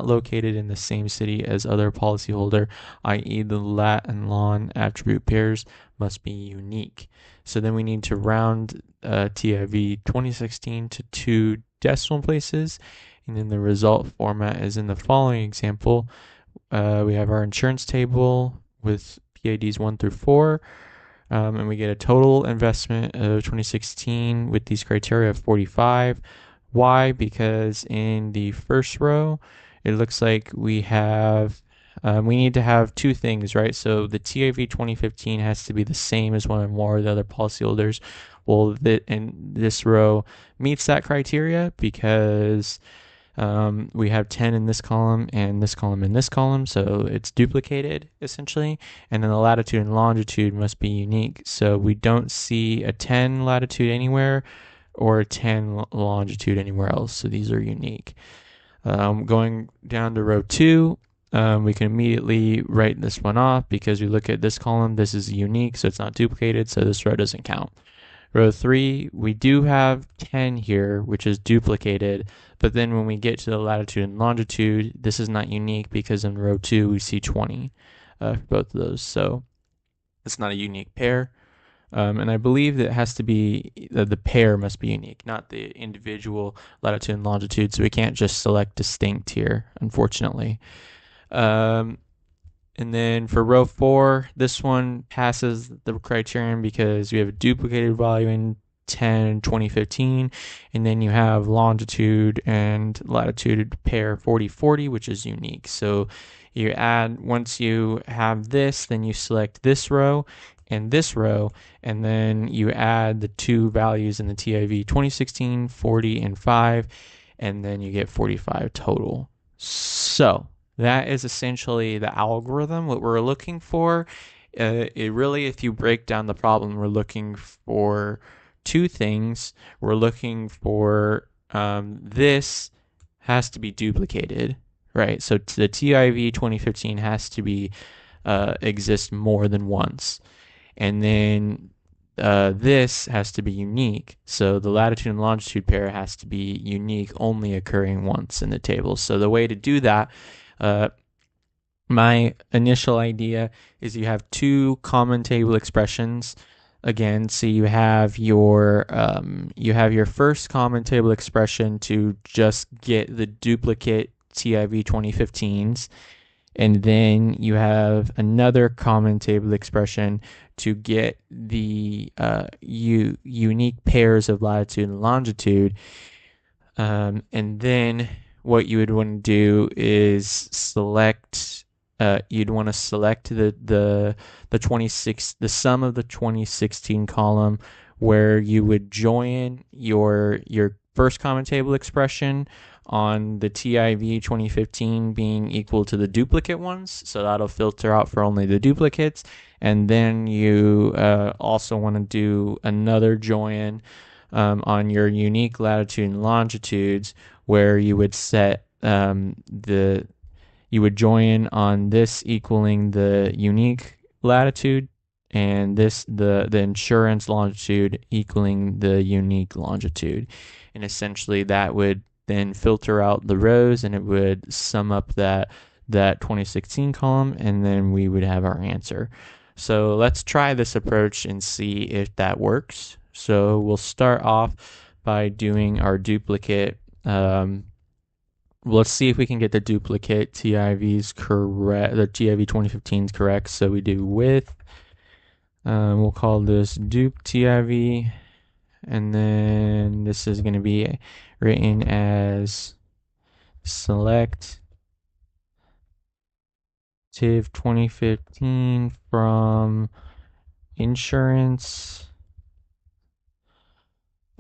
located in the same city as other policyholder, i.e. the lat and lon attribute pairs must be unique. So then we need to round TIV 2016 to 2 decimal places, and then the result format is in the following example. We have our insurance table with PIDs 1 through 4, and we get a total investment of 2016 with these criteria of 45. Why? Because in the first row, it looks like we need to have two things, right? So the TIV 2015 has to be the same as one or more of the other policyholders. Well, and this row meets that criteria because we have 10 in this column and this column in this column, so it's duplicated essentially. And then the latitude and longitude must be unique. So we don't see a 10 latitude anywhere or a 10 longitude anywhere else. So these are unique. Going down to row 2, we can immediately write this one off because we look at this column. This is unique, so it's not duplicated, so this row doesn't count. Row 3, we do have 10 here, which is duplicated, but then when we get to the latitude and longitude, this is not unique because in row 2 we see 20 for both of those, so it's not a unique pair. And I believe that it has to be, the pair must be unique, not the individual latitude and longitude, so we can't just select distinct here, unfortunately. And then for row 4, this one passes the criterion because we have a duplicated value in 2015, and then you have longitude and latitude pair 40-40, which is unique. So you add, once you have this, then you select this row, and then you add the two values in the TIV 2016, 40 and 5, and then you get 45 total. So that is essentially the algorithm, what we're looking for. It really, if you break down the problem, we're looking for two things. We're looking for this has to be duplicated, right? So the TIV 2015 has to be exist more than once. And then this has to be unique. So the latitude and longitude pair has to be unique, only occurring once in the table. So the way to do that, my initial idea is you have two common table expressions. Again, so you have your first common table expression to just get the duplicate TIV 2015s, and then you have another common table expression to get the unique pairs of latitude and longitude. And then what you would want to do is select. You'd want to select the sum of the 2016 column, where you would join your first common table expression on the TIV 2015 being equal to the duplicate ones, so that'll filter out for only the duplicates. And then you also want to do another join on your unique latitude and longitudes, where you would set you would join on this equaling the unique latitude, and this the insurance longitude equaling the unique longitude. And essentially that would then filter out the rows, and it would sum up that 2016 column, and then we would have our answer. So let's try this approach and see if that works. So we'll start off by doing our duplicate. Let's see if we can get the duplicate TIVs correct, the TIV 2015s correct. So we do with, we'll call this dupe TIV, and then this is going to be written as select TIV 2015 from insurance,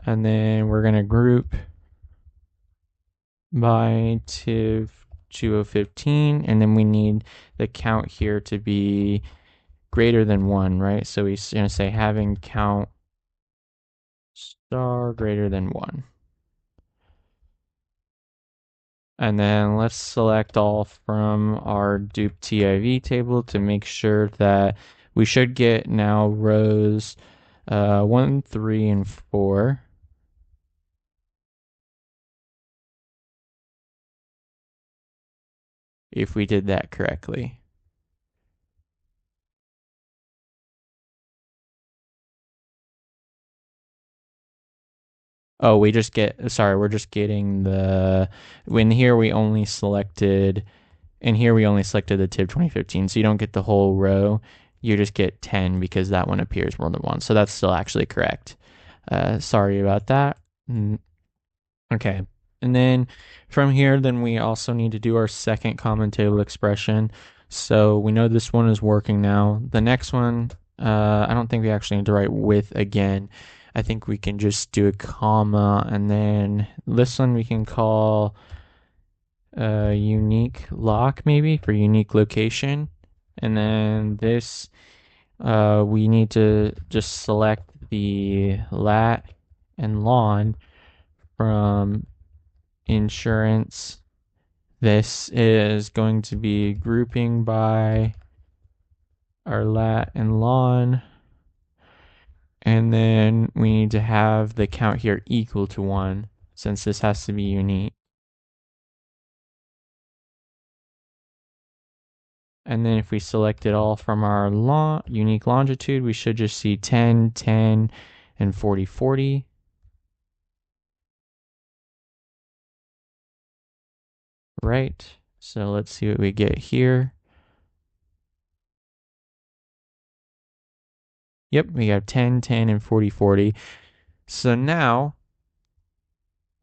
and then we're going to group by TIV 2015, and then we need the count here to be greater than 1, right? So we're going to say having count star greater than 1. And then let's select all from our dupe TIV table to make sure that we should get now rows 1, 3, and 4. If we did that correctly. Oh, we're just getting when here we only selected, and here we only selected the TIB 2015, so you don't get the whole row. You just get 10 because that one appears more than once. So that's still actually correct. Sorry about that. Okay. And then from here, then we also need to do our second common table expression. So we know this one is working now. The next one, I don't think we actually need to write with again. I think we can just do a comma, and then this one we can call unique lock, maybe, for unique location. And then this, we need to just select the lat and lon from insurance. This is going to be grouping by our lat and lon, and then we need to have the count here equal to 1 since this has to be unique. And then if we select it all from our unique longitude, we should just see 10, 10, and 40, 40. Right, so let's see what we get here. Yep, we have 10, 10, and 40, 40. So now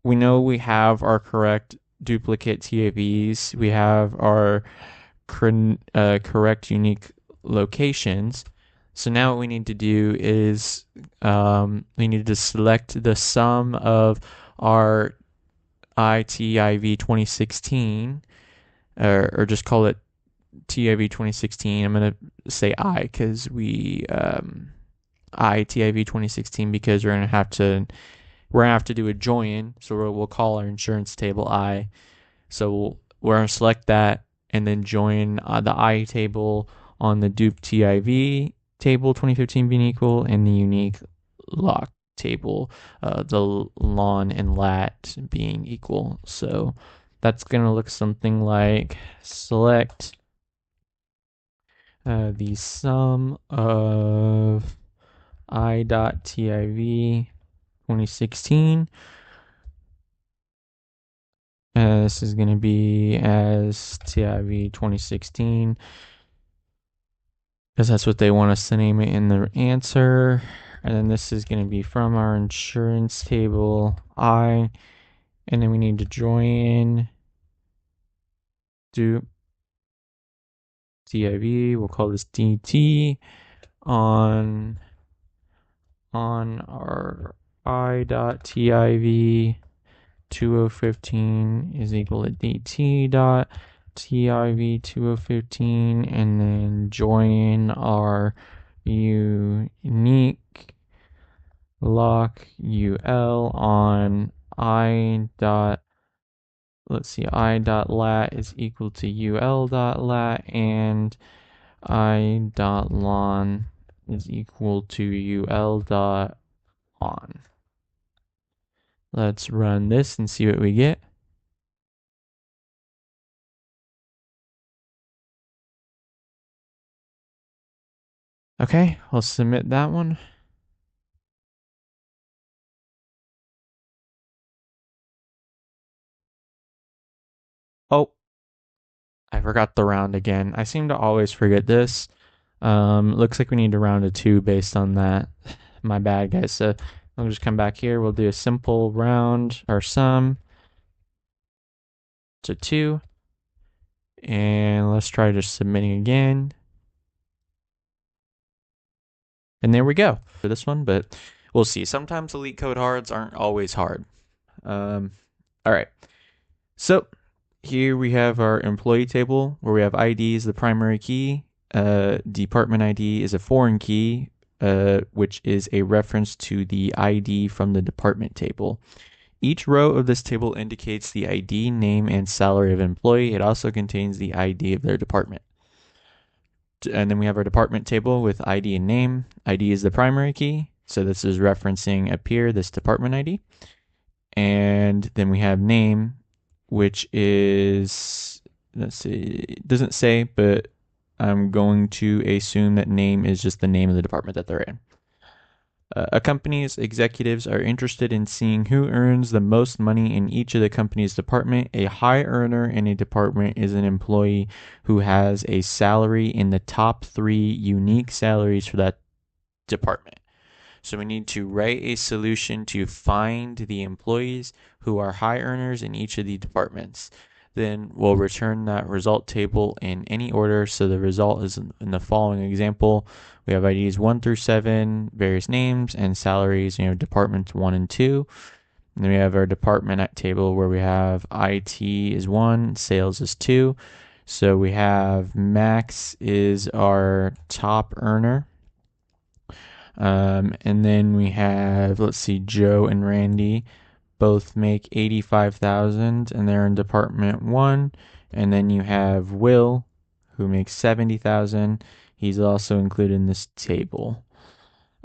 we know we have our correct duplicate TAVs. We have our correct unique locations. So now what we need to do is we need to select the sum of our ITIV 2016, or just call it TIV 2016. I'm going to say I because ITIV 2016 because we're going to have to do a join. So we'll call our insurance table I. So we're going to select that and then join the I table on the dupe TIV table 2015 being equal, and the unique lock table, the lon and lat being equal. So that's going to look something like select the sum of I.tiv 2016. This is going to be as TIV 2016 because that's what they want us to name it in the answer. And then this is going to be from our insurance table I, and then we need to join do TIV. We'll call this DT on our I.tiv 2015 is equal to DT dot TIV 2015, and then join our unique lock UL on I dot lat is equal to UL dot lat, and I dot lon is equal to UL dot on. Let's run this and see what we get. Okay, I'll submit that one. Oh, I forgot the round again. I seem to always forget this. Looks like we need to round to 2 based on that. My bad, guys. So I'll just come back here. We'll do a simple round or sum to 2. And let's try just submitting again. And there we go for this one, but we'll see. Sometimes elite code hards aren't always hard. All right. So here we have our employee table where we have ID is the primary key. Department ID is a foreign key, which is a reference to the ID from the department table. Each row of this table indicates the ID, name, and salary of an employee. It also contains the ID of their department. And then we have our department table with ID and name. ID is the primary key, so this is referencing up here, this department ID. And then we have name, which is, let's see, it doesn't say, but I'm going to assume that name is just the name of the department that they're in. A company's executives are interested in seeing who earns the most money in each of the company's department. A high earner in a department is an employee who has a salary in the top 3 unique salaries for that department. So we need to write a solution to find the employees who are high earners in each of the departments. Then we'll return that result table in any order. So the result is in the following example. We have IDs 1 through 7, various names, and salaries, departments 1 and 2. And then we have our department table where we have IT is 1, sales is 2. So we have Max is our top earner. And then we have, let's see, Joe and Randy both make 85,000 and they're in department 1. And then you have Will who makes 70,000. He's also included in this table.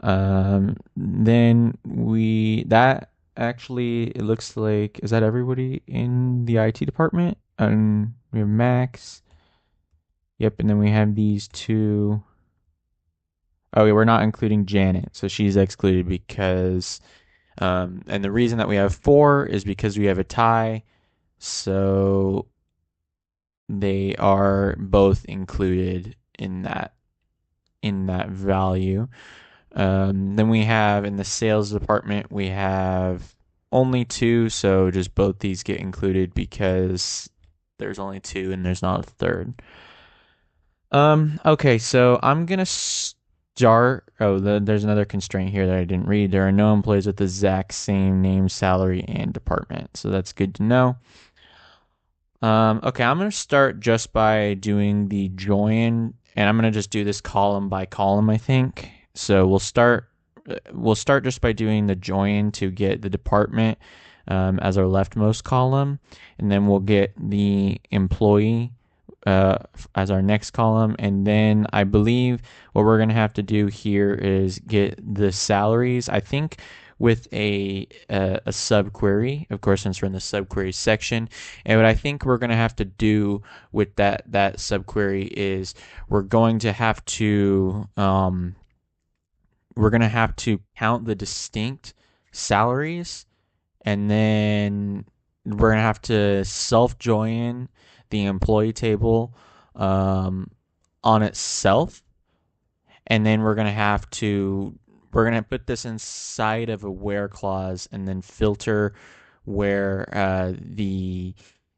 Then that actually, it looks like, is that everybody in the IT department? And we have Max. Yep, and then we have these two. Oh, we're not including Janet, so she's excluded because, and the reason that we have 4 is because we have a tie, so they are both included in that value. Then we have in the sales department we have only 2, so just both these get included because there's only 2 and there's not a third. Okay, so I'm gonna start. Oh, there's another constraint here that I didn't read. There are no employees with the exact same name, salary, and department, so that's good to know. Okay, I'm gonna start just by doing the join, and I'm gonna just do this column by column, I think. So we'll start just by doing the join to get the department as our leftmost column, and then we'll get the employee as our next column. And then I believe what we're going to have to do here is get the salaries, I think, with a subquery, of course, since we're in the subquery section. And what I think we're going to have to do with that subquery is we're going to have to count the distinct salaries, and then we're going to have to self-join the employee table on itself, and then we're going to put this inside of a where clause and then filter where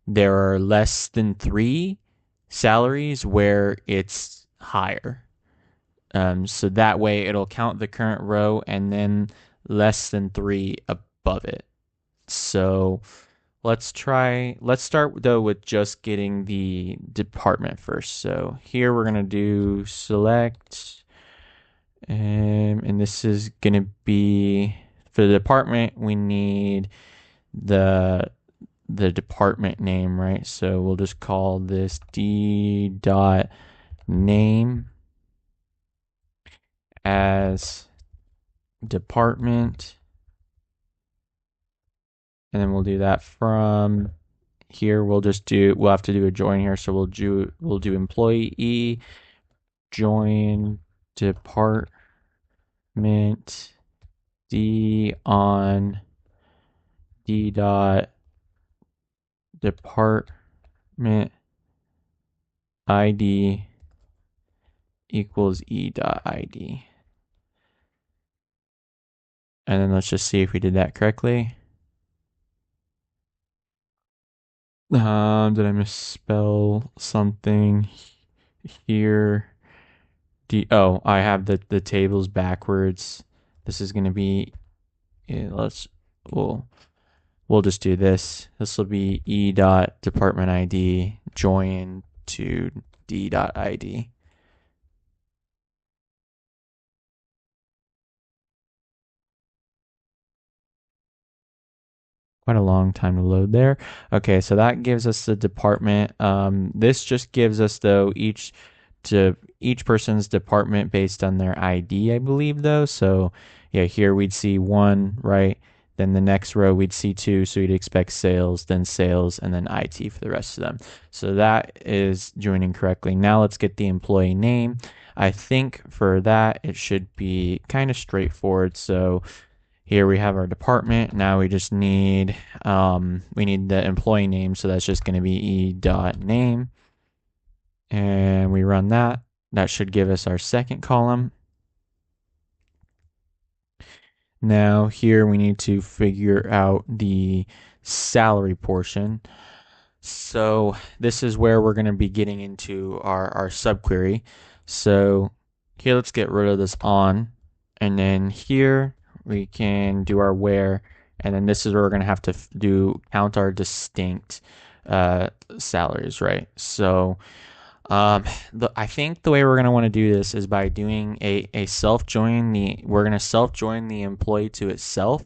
there are less than 3 salaries where it's higher. So that way it'll count the current row and then less than 3 above it. So let's start though with just getting the department first. So here we're going to do select, and this is going to be for the department. We need the department name, right? So we'll just call this d.name as department. And then we'll do that from here. We'll have to do a join here. So we'll do employee join department D on D dot department ID equals E dot ID. And then let's just see if we did that correctly. Did I misspell something here? I have the tables backwards. This is going to be, we'll just do this. This will be E dot department ID join to D dot ID. Quite a long time to load there. Okay, so that gives us the department. This just gives us though each person's department based on their ID, I believe though. So yeah, here we'd see 1, right? Then the next row we'd see 2, so we'd expect sales, then sales, and then IT for the rest of them. So that is joining correctly. Now let's get the employee name. I think for that it should be kind of straightforward. So here we have our department. Now we just need we need the employee name, so that's just going to be e.name, and we run that. That should give us our second column. Now here we need to figure out the salary portion. So this is where we're going to be getting into our subquery. So here let's get rid of this on, and then here we can do our where, and then this is where we're going to have to count our distinct salaries, right? So I think the way we're going to want to do this is by doing a self join. We're going to self join the employee to itself,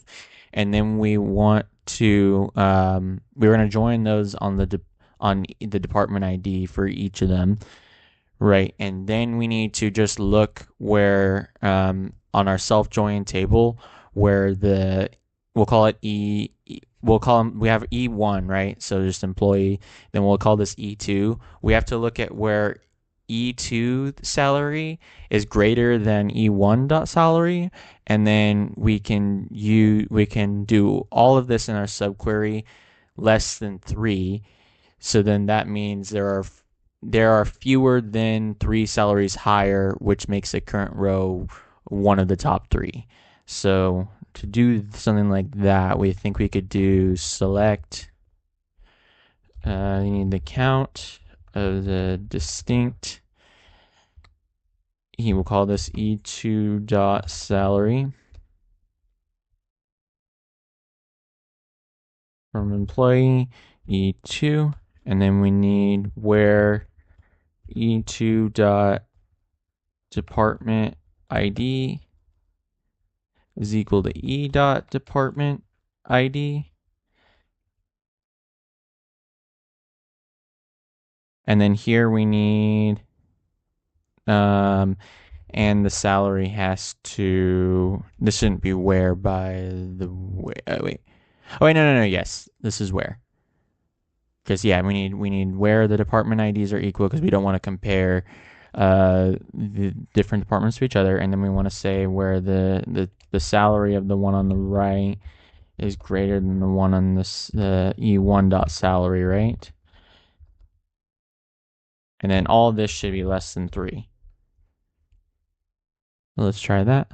and then we're going to join those on the department ID for each of them, right? And then we need to just look where on our self join table where we'll call it we have E1, right? So just employee, then we'll call this E2. We have to look at where E2 salary is greater than E1 dot salary, and then we can do all of this in our subquery less than 3. So then that means there are fewer than 3 salaries higher, which makes the current row one of the top 3. So to do something like that, we think we could do select. You need the count of the distinct. He will call this E2 dot salary from employee E2, and then we need where E2 dot department ID is equal to E dot department ID. And then here we need, and the salary has to, this shouldn't be where by the way, wait. Oh, wait, no, yes, this is where. Because, yeah, we need where the department IDs are equal because we don't want to compare the different departments to each other. And then we want to say where the salary of the one on the right is greater than the one on this the E1 dot salary, right? And then all this should be less than 3. Let's try that.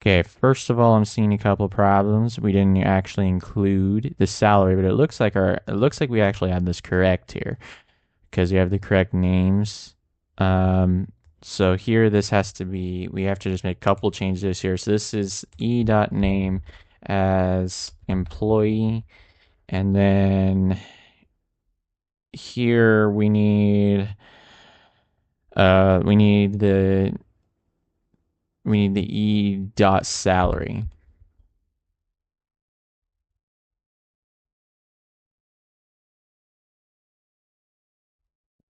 Okay, first of all, I'm seeing a couple problems. We didn't actually include the salary, but it looks like we actually had this correct here because we have the correct names. So here this has to be, we have to just make a couple changes here. So this is e.name as employee, and then here we need the e dot salary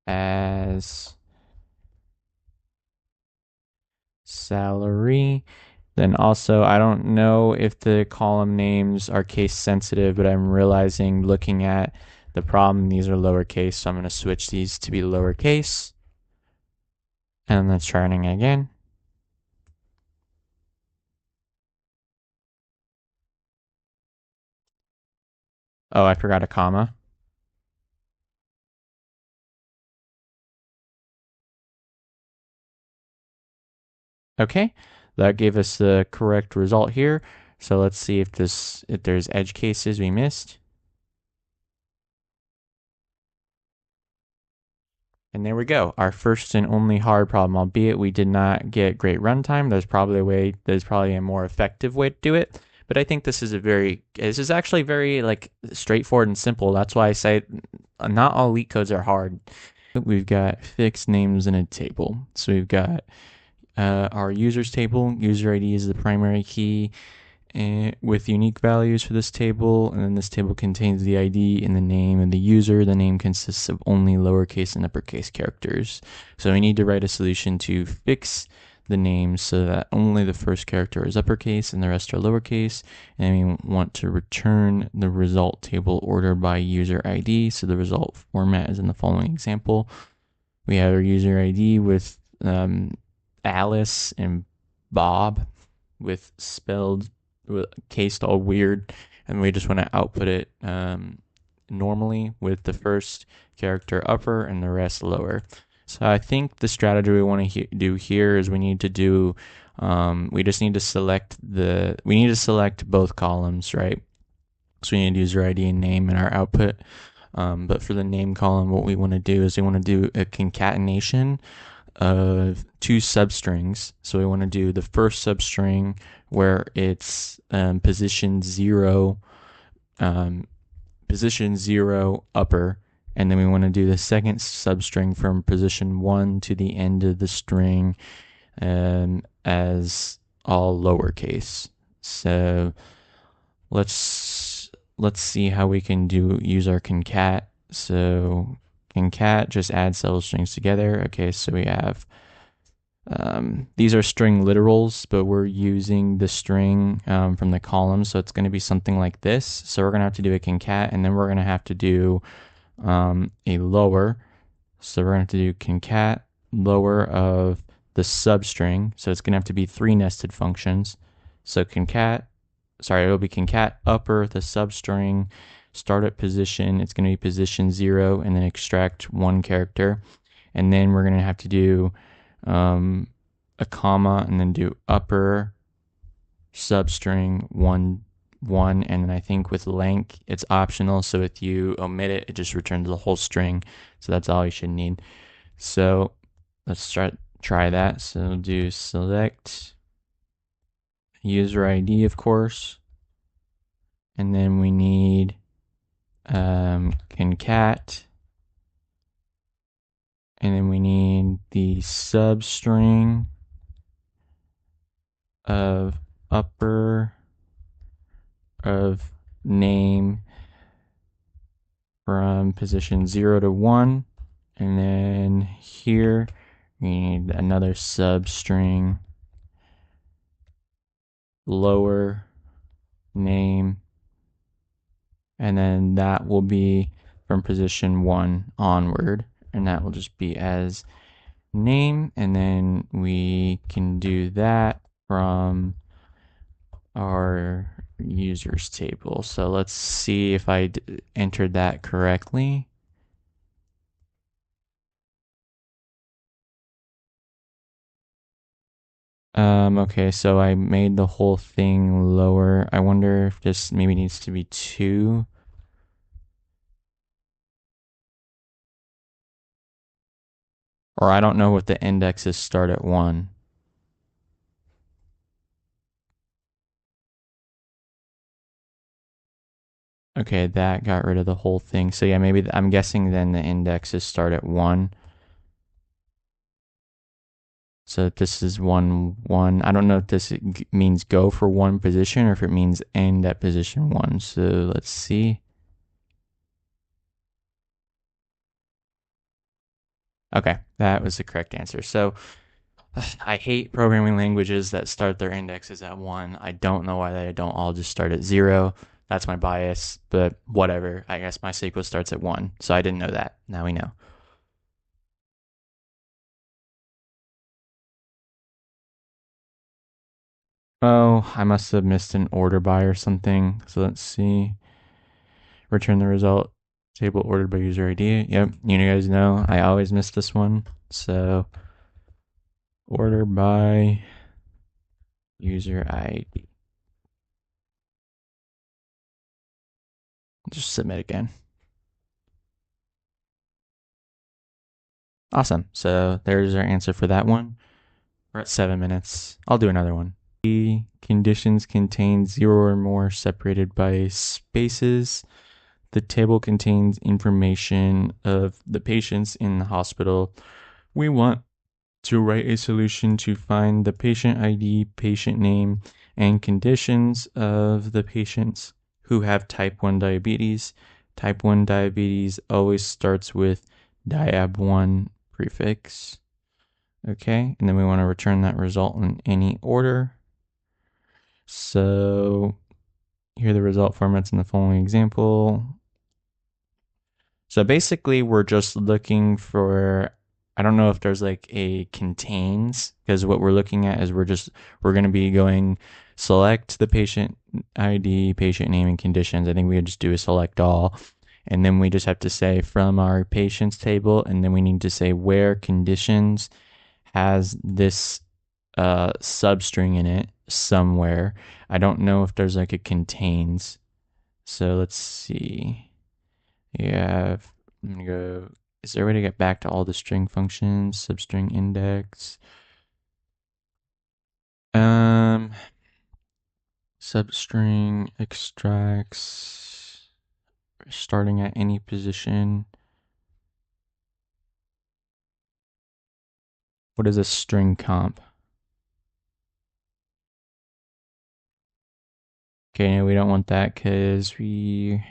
as salary, Then also, I don't know if the column names are case sensitive, but I'm realizing looking at the problem, these are lowercase, so I'm going to switch these to be lowercase. And let's try running again. Oh, I forgot a comma. Okay, that gave us the correct result here. So let's see if there's edge cases we missed. And there we go, our first and only hard problem. Albeit we did not get great runtime, there's probably a more effective way to do it. But I think this is actually very like straightforward and simple. That's why I say not all LeetCodes are hard. We've got fixed names in a table. So we've got our users table. User ID is the primary key with unique values for this table, and then this table contains the ID and the name of the user. The name consists of only lowercase and uppercase characters. So we need to write a solution to fix the names so that only the first character is uppercase and the rest are lowercase. And we want to return the result table order by user ID. So the result format is in the following example. We have our user ID with Alice and Bob with spelled cased all weird, and we just want to output it normally with the first character upper and the rest lower. So I think the strategy we want to do here is we need to select both columns, right? So we need user ID and name in our output. But for the name column, what we want to do is we want to do a concatenation of two substrings. So we want to do the first substring where it's position 0 upper, and then we want to do the second substring from position 1 to the end of the string as all lowercase. So let's see how we can use our concat. So concat just adds several strings together. Okay, so we have these are string literals, but we're using the string from the column, so it's going to be something like this. So we're going to have to do a concat, and then we're going to have to do a lower. So we're going to have to do concat lower of the substring. So it's going to have to be 3 nested functions. So it'll be concat upper the substring, start at position. It's going to be position 0, and then extract 1 character. And then we're going to have to do a comma, and then do upper substring 1, and then I think with length it's optional, so if you omit it, it just returns the whole string. So that's all you should need. So let's try that. So we'll do select user ID, of course, and then we need concat, and then we need the substring of upper of name from position 0 to 1, and then here we need another substring lower name, and then that will be from position 1 onward, and that will just be as name. And then we can do that from our users table. So let's see if I entered that correctly. Okay, so I made the whole thing lower. I wonder if this maybe needs to be 2. Or I don't know what the indexes start at 1. Okay, that got rid of the whole thing. So yeah, maybe I'm guessing then the indexes start at 1. So this is 1, 1. I don't know if this means go for 1 position or if it means end at position 1. So let's see. Okay, that was the correct answer. So I hate programming languages that start their indexes at 1. I don't know why they don't all just start at 0. That's my bias, but whatever. I guess MySQL starts at 1, so I didn't know that. Now we know. Oh, I must have missed an order by or something. So let's see. Return the result. Table ordered by user ID. Yep, you guys know I always miss this one. So order by user ID. Just submit again. Awesome. So there's our answer for that one. We're at 7 minutes. I'll do another one. The conditions contain 0 or more separated by spaces. The table contains information of the patients in the hospital. We want to write a solution to find the patient ID, patient name, and conditions of the patients who have type 1 diabetes. Type 1 diabetes always starts with diab1 prefix. Okay, and then we want to return that result in any order. So here are the result formats in the following example. So basically, we're just looking for, I don't know if there's like a contains, because what we're looking at is we're going to be going select the patient ID, patient name, and conditions. I think we would just do a select all. And then we just have to say from our patients table, and then we need to say where conditions has this substring in it somewhere. I don't know if there's like a contains. So let's see. Yeah, I'm gonna go. Is there a way to get back to all the string functions? Substring index. Um, Substring extracts starting at any position. What is a string comp? Okay, no, we don't want that because we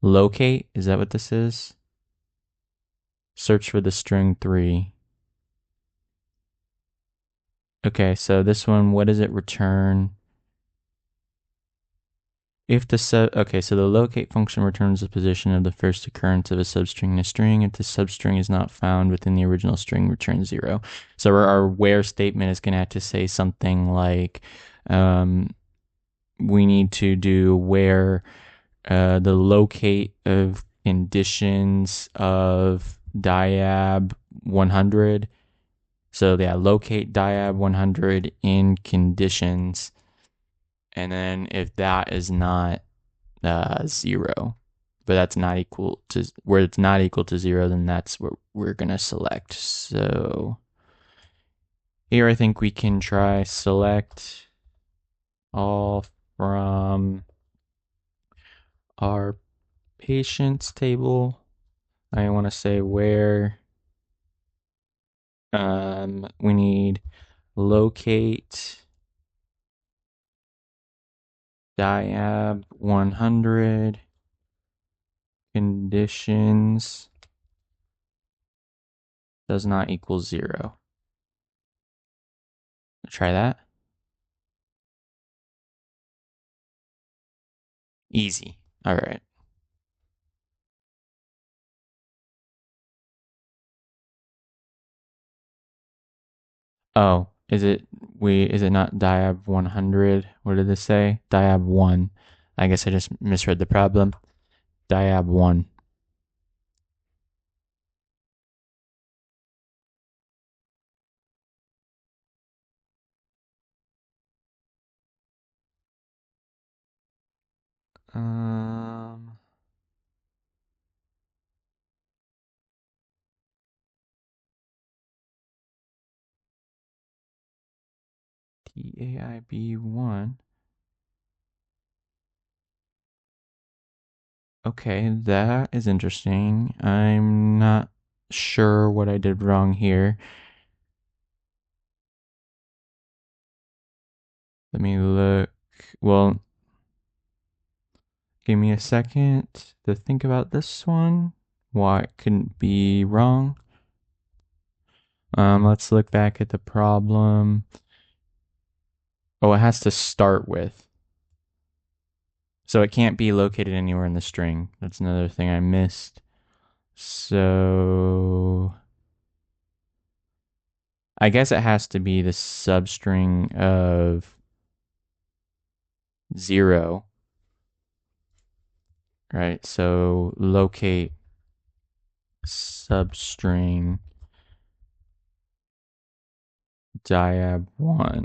locate. Is that what this is? Search for the string 3. Okay, so this one, what does it return? If the okay, so the locate function returns the position of the first occurrence of a substring in a string. If the substring is not found within the original string, return 0. So our where statement is going to have to say something like, we need to do where the locate of conditions of diab 100. So yeah, locate diab 100 in conditions. And then if that is not 0, but that's not equal to, where it's not equal to 0, then that's what we're going to select. So here I think we can try select all from our patients table. I want to say where we need locate diab 100 conditions does not equal 0. Try that. Easy. All right. Oh, is it not diab 100? What did this say? Diab 1. I guess I just misread the problem. Diab 1. Um TAIB1. Okay, that is interesting. I'm not sure what I did wrong here. Let me look. Well, give me a second to think about this one. Why it couldn't be wrong. Let's look back at the problem. Oh, it has to start with. So it can't be located anywhere in the string. That's another thing I missed. So I guess it has to be the substring of 0, right? So locate substring diab1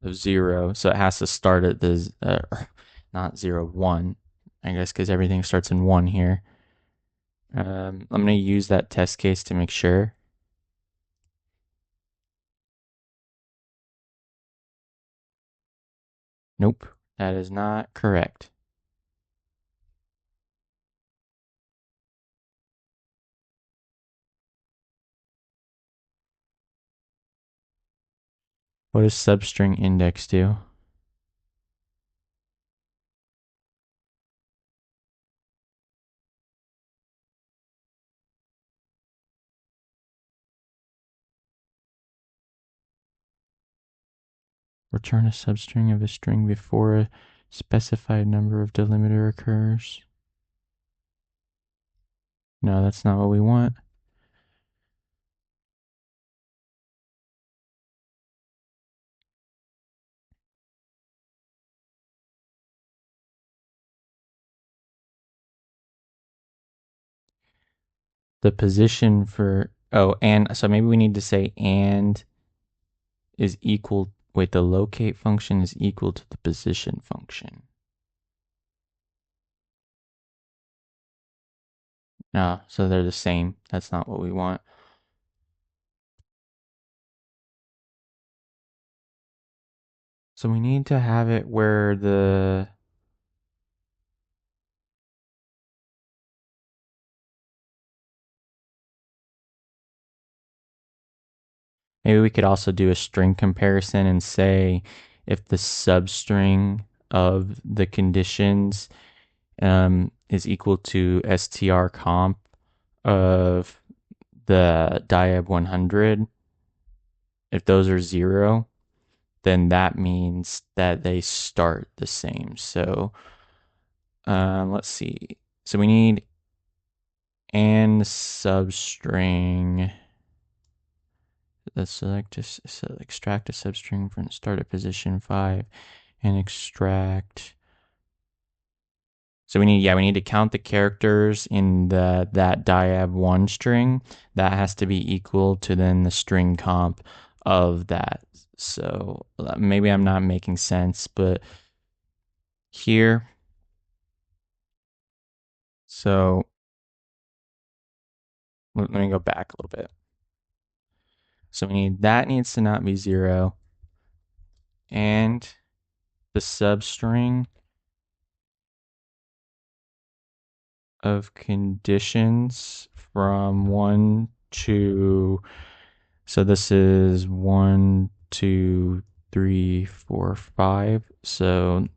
of 0. So it has to start at the, not 0, 1, I guess, because everything starts in 1 here. I'm going to use that test case to make sure. Nope, that is not correct. What does substring index do? Return a substring of a string before a specified number of delimiter occurs. No, that's not what we want. The position for, oh, and so maybe we need to say and is equal, wait, the locate function is equal to the position function. No, so they're the same. That's not what we want. So we need to have it where the, maybe we could also do a string comparison and say if the substring of the conditions is equal to str comp of the diab 100, if those are 0, then that means that they start the same. So let's see. So we need and substring. Let's extract a substring from start at position 5 and extract. So we need to count the characters in that diab1 string. That has to be equal to then the string comp of that. So maybe I'm not making sense, but here, so let me go back a little bit. So we need, that needs to not be 0, and the substring of conditions from 1 to, so this is 1, 2, 3, 4, 5. So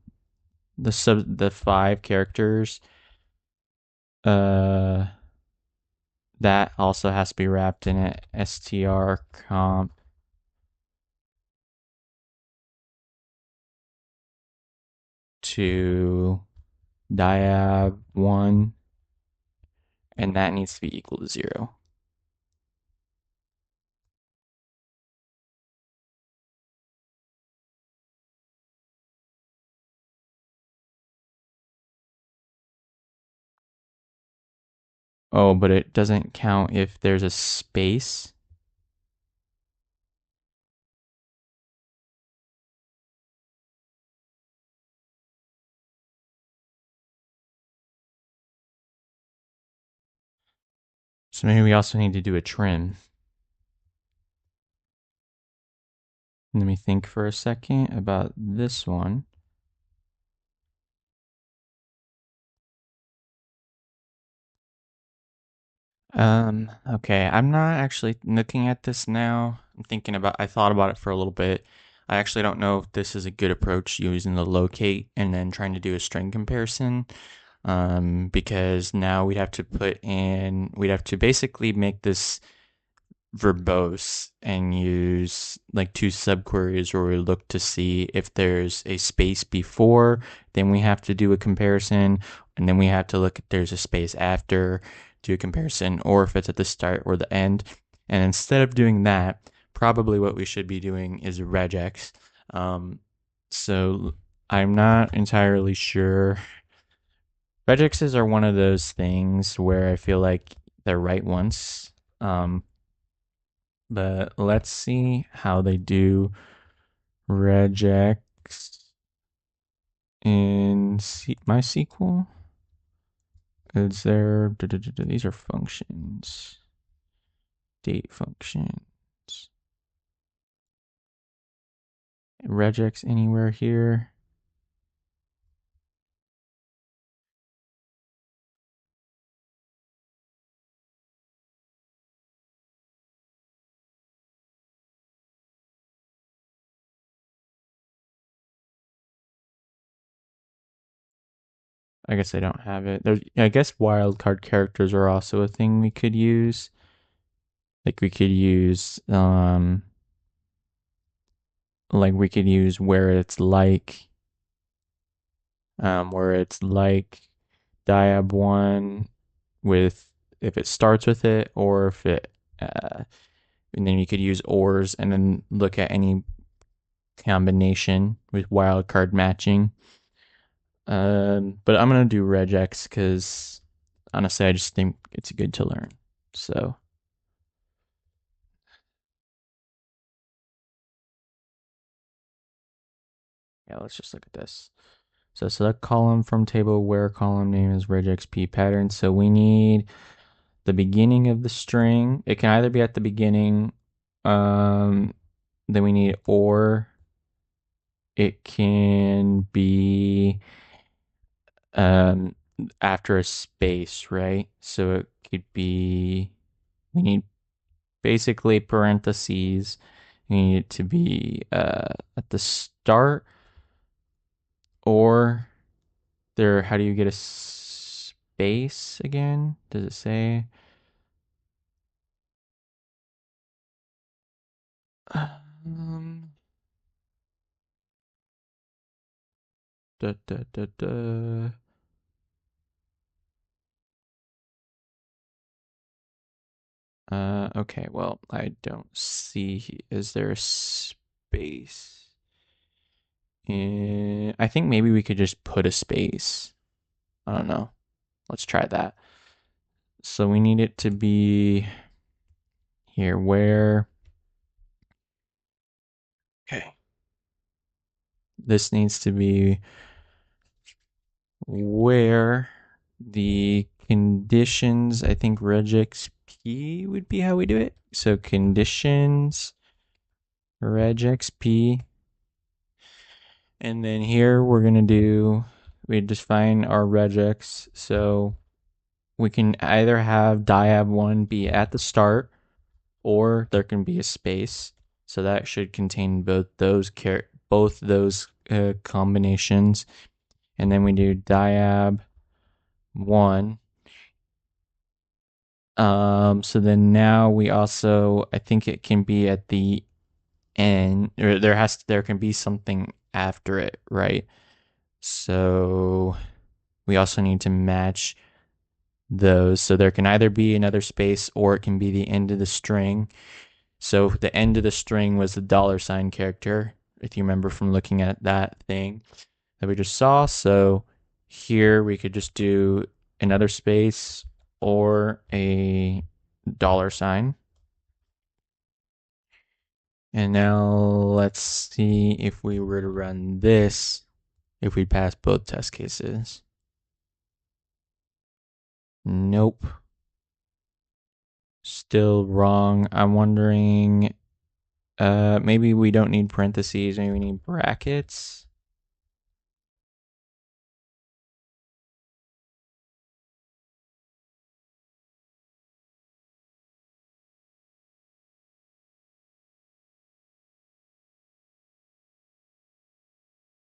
the 5 characters, that also has to be wrapped in a str comp to diab1, and that needs to be equal to 0. Oh, but it doesn't count if there's a space. So maybe we also need to do a trim. Let me think for a second about this one. Okay, I'm not actually looking at this now. I thought about it for a little bit. I actually don't know if this is a good approach using the locate and then trying to do a string comparison. Because now we'd have to basically make this verbose and use like two subqueries where we look to see if there's a space before, then we have to do a comparison, and then we have to look if there's a space after, do a comparison, or if it's at the start or the end. And instead of doing that, probably what we should be doing is regex. So I'm not entirely sure. Regexes are one of those things where I feel like they're right once. But let's see how they do regex in MySQL. Is there, these are functions, date functions. Regex anywhere here? I guess I don't have it. I guess wildcard characters are also a thing we could use. Like we could use where it's like diab one with if it starts with it, or if it and then you could use ors and then look at any combination with wildcard matching. But I'm gonna do regex because honestly I just think it's good to learn. So yeah, let's just look at this. So select column from table where column name is regex p pattern. So we need the beginning of the string. It can either be at the beginning, then we need, or it can be after a space, right? So it could be, we need basically parentheses. We need it to be at the start, or there, how do you get a space again? Does it say? Um, da, da, da, da. Okay, well, I don't see, is there a space? I think maybe we could just put a space. I don't know. Let's try that. So we need it to be here, where, okay. This needs to be where the conditions, I think regex p would be how we do it. So conditions, regex p. And then here we're going to we define our regex. So we can either have diab1 be at the start, or there can be a space. So that should contain both those combinations. And then we do diab1. So then now we also, I think it can be at the end, or there can be something after it, right? So we also need to match those. So there can either be another space, or it can be the end of the string. So the end of the string was the $sign character, if you remember from looking at that thing that we just saw. So here we could just do another space or a $sign. And now let's see if we were to run this, if we pass both test cases. Nope. Still wrong. I'm wondering, maybe we don't need parentheses, maybe we need brackets.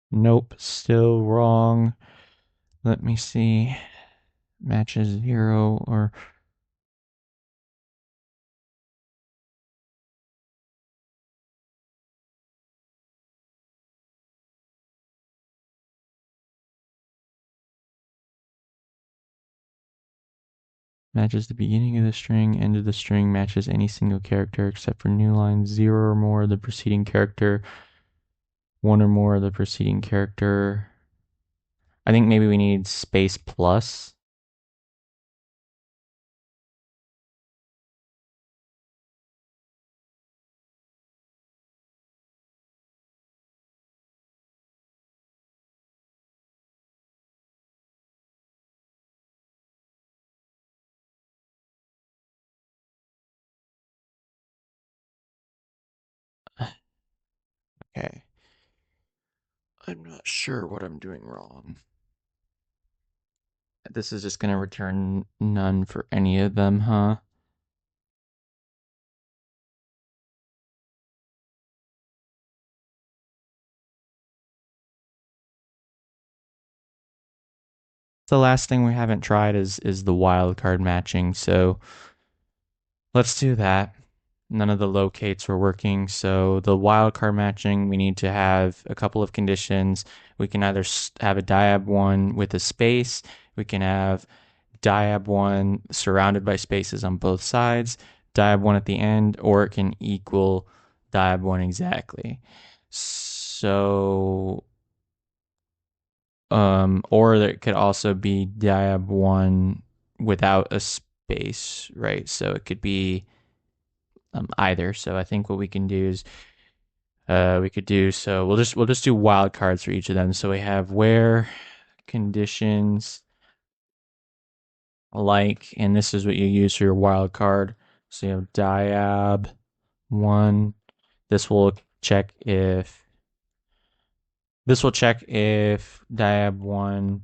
Nope, still wrong. Let me see. Matches 0 or matches the beginning of the string, end of the string matches any single character except for new line 0 or more of the preceding character, 1 or more of the preceding character. I think maybe we need space plus. Okay. I'm not sure what I'm doing wrong. This is just going to return none for any of them, huh? The last thing we haven't tried is the wildcard matching, so let's do that. None of the locates were working, so the wildcard matching, we need to have a couple of conditions. We can either have a diab1 with a space, we can have diab1 surrounded by spaces on both sides, diab1 at the end, or it can equal diab1 exactly. So or it could also be diab1 without a space, right? So it could be either. So I think what we can do is we could do so we'll just do wildcards for each of them. So we have where conditions like, and this is what you use for your wildcard. So you have diab1. This will check if diab1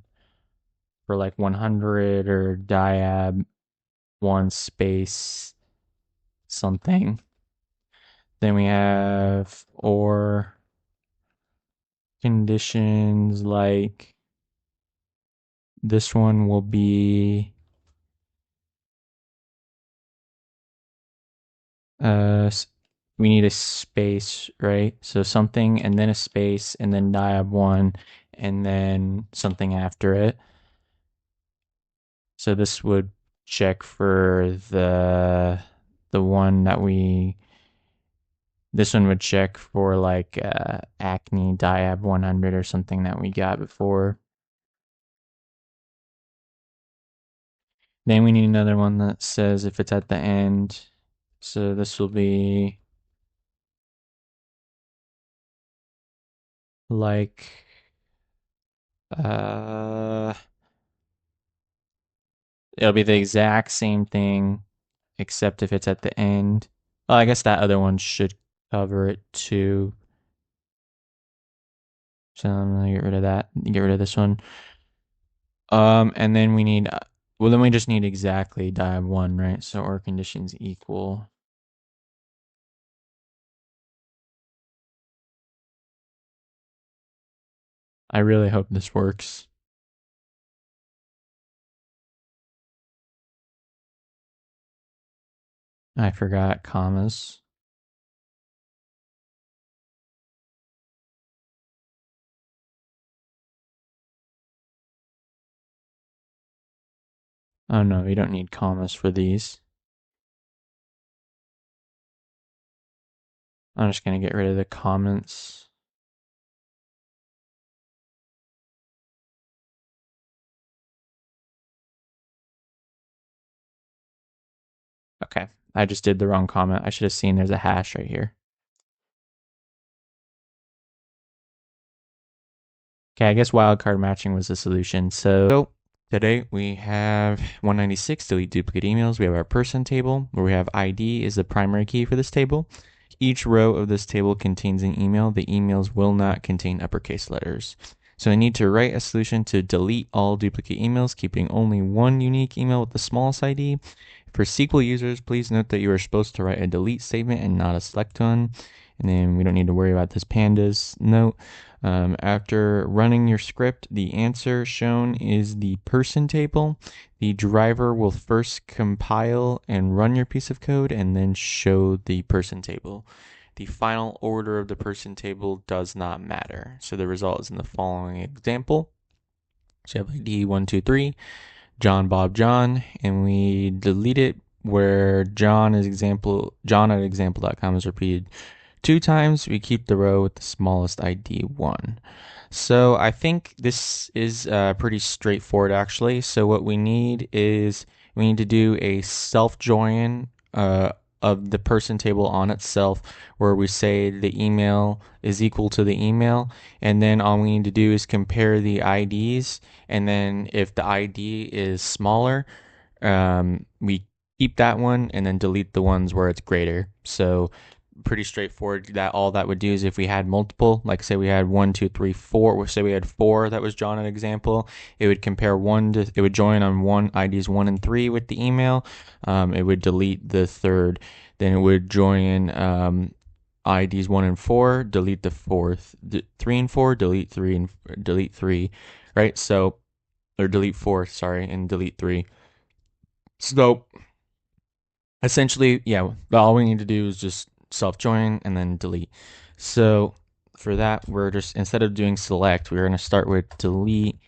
for like 100 or diab1 space something. Then we have or conditions like this one will be we need a space, right? So something and then a space and then diab1 and then something after it. So this would check for the one that this one would check for like acne diab 100 or something that we got before. Then we need another one that says if it's at the end. So this will be like uh it'll be the exact same thing except if it's at the end. Well, I guess that other one should cover it too. So I'm gonna get rid of that. Get rid of this one. And then we need well then we just need exactly diab1, right? So or conditions equal. I really hope this works. I forgot commas. Oh no, you don't need commas for these. I'm just gonna get rid of the comments. Okay, I just did the wrong comment. I should have seen there's a hash right here. Okay, I guess wildcard matching was the solution. So today we have 196 delete duplicate emails. We have our person table where we have ID is the primary key for this table. Each row of this table contains an email. The emails will not contain uppercase letters. So I need to write a solution to delete all duplicate emails, keeping only one unique email with the smallest ID. For SQL users, please note that you are supposed to write a delete statement and not a select one. And then we don't need to worry about this pandas note. After running your script, the answer shown is the person table. The driver will first compile and run your piece of code and then show the person table. The final order of the person table does not matter. So the result is in the following example. So you have ID 1, 2, 3. John, Bob, John, and we delete it where John at example.com is repeated 2 times. We keep the row with the smallest ID 1. So I think this is pretty straightforward actually. So what we need is we need to do a self join of the person table on itself, where we say the email is equal to the email, and then all we need to do is compare the IDs, and then if the ID is smaller, we keep that one and then delete the ones where it's greater. So pretty straightforward. That all that would do is if we had multiple, like say we had 1, 2, 3, 4, say we had 4, that was John an example, it would compare it would join on one IDs 1 and 3 with the email. It would delete the third. Then it would join IDs 1 and 4, delete the fourth, 3 and 4, delete 3 and delete 3, right? So, or delete 4, sorry, and delete 3. So essentially, yeah, all we need to do is just self join and then delete. So for that, we're just, instead of doing select, we're going to start with delete.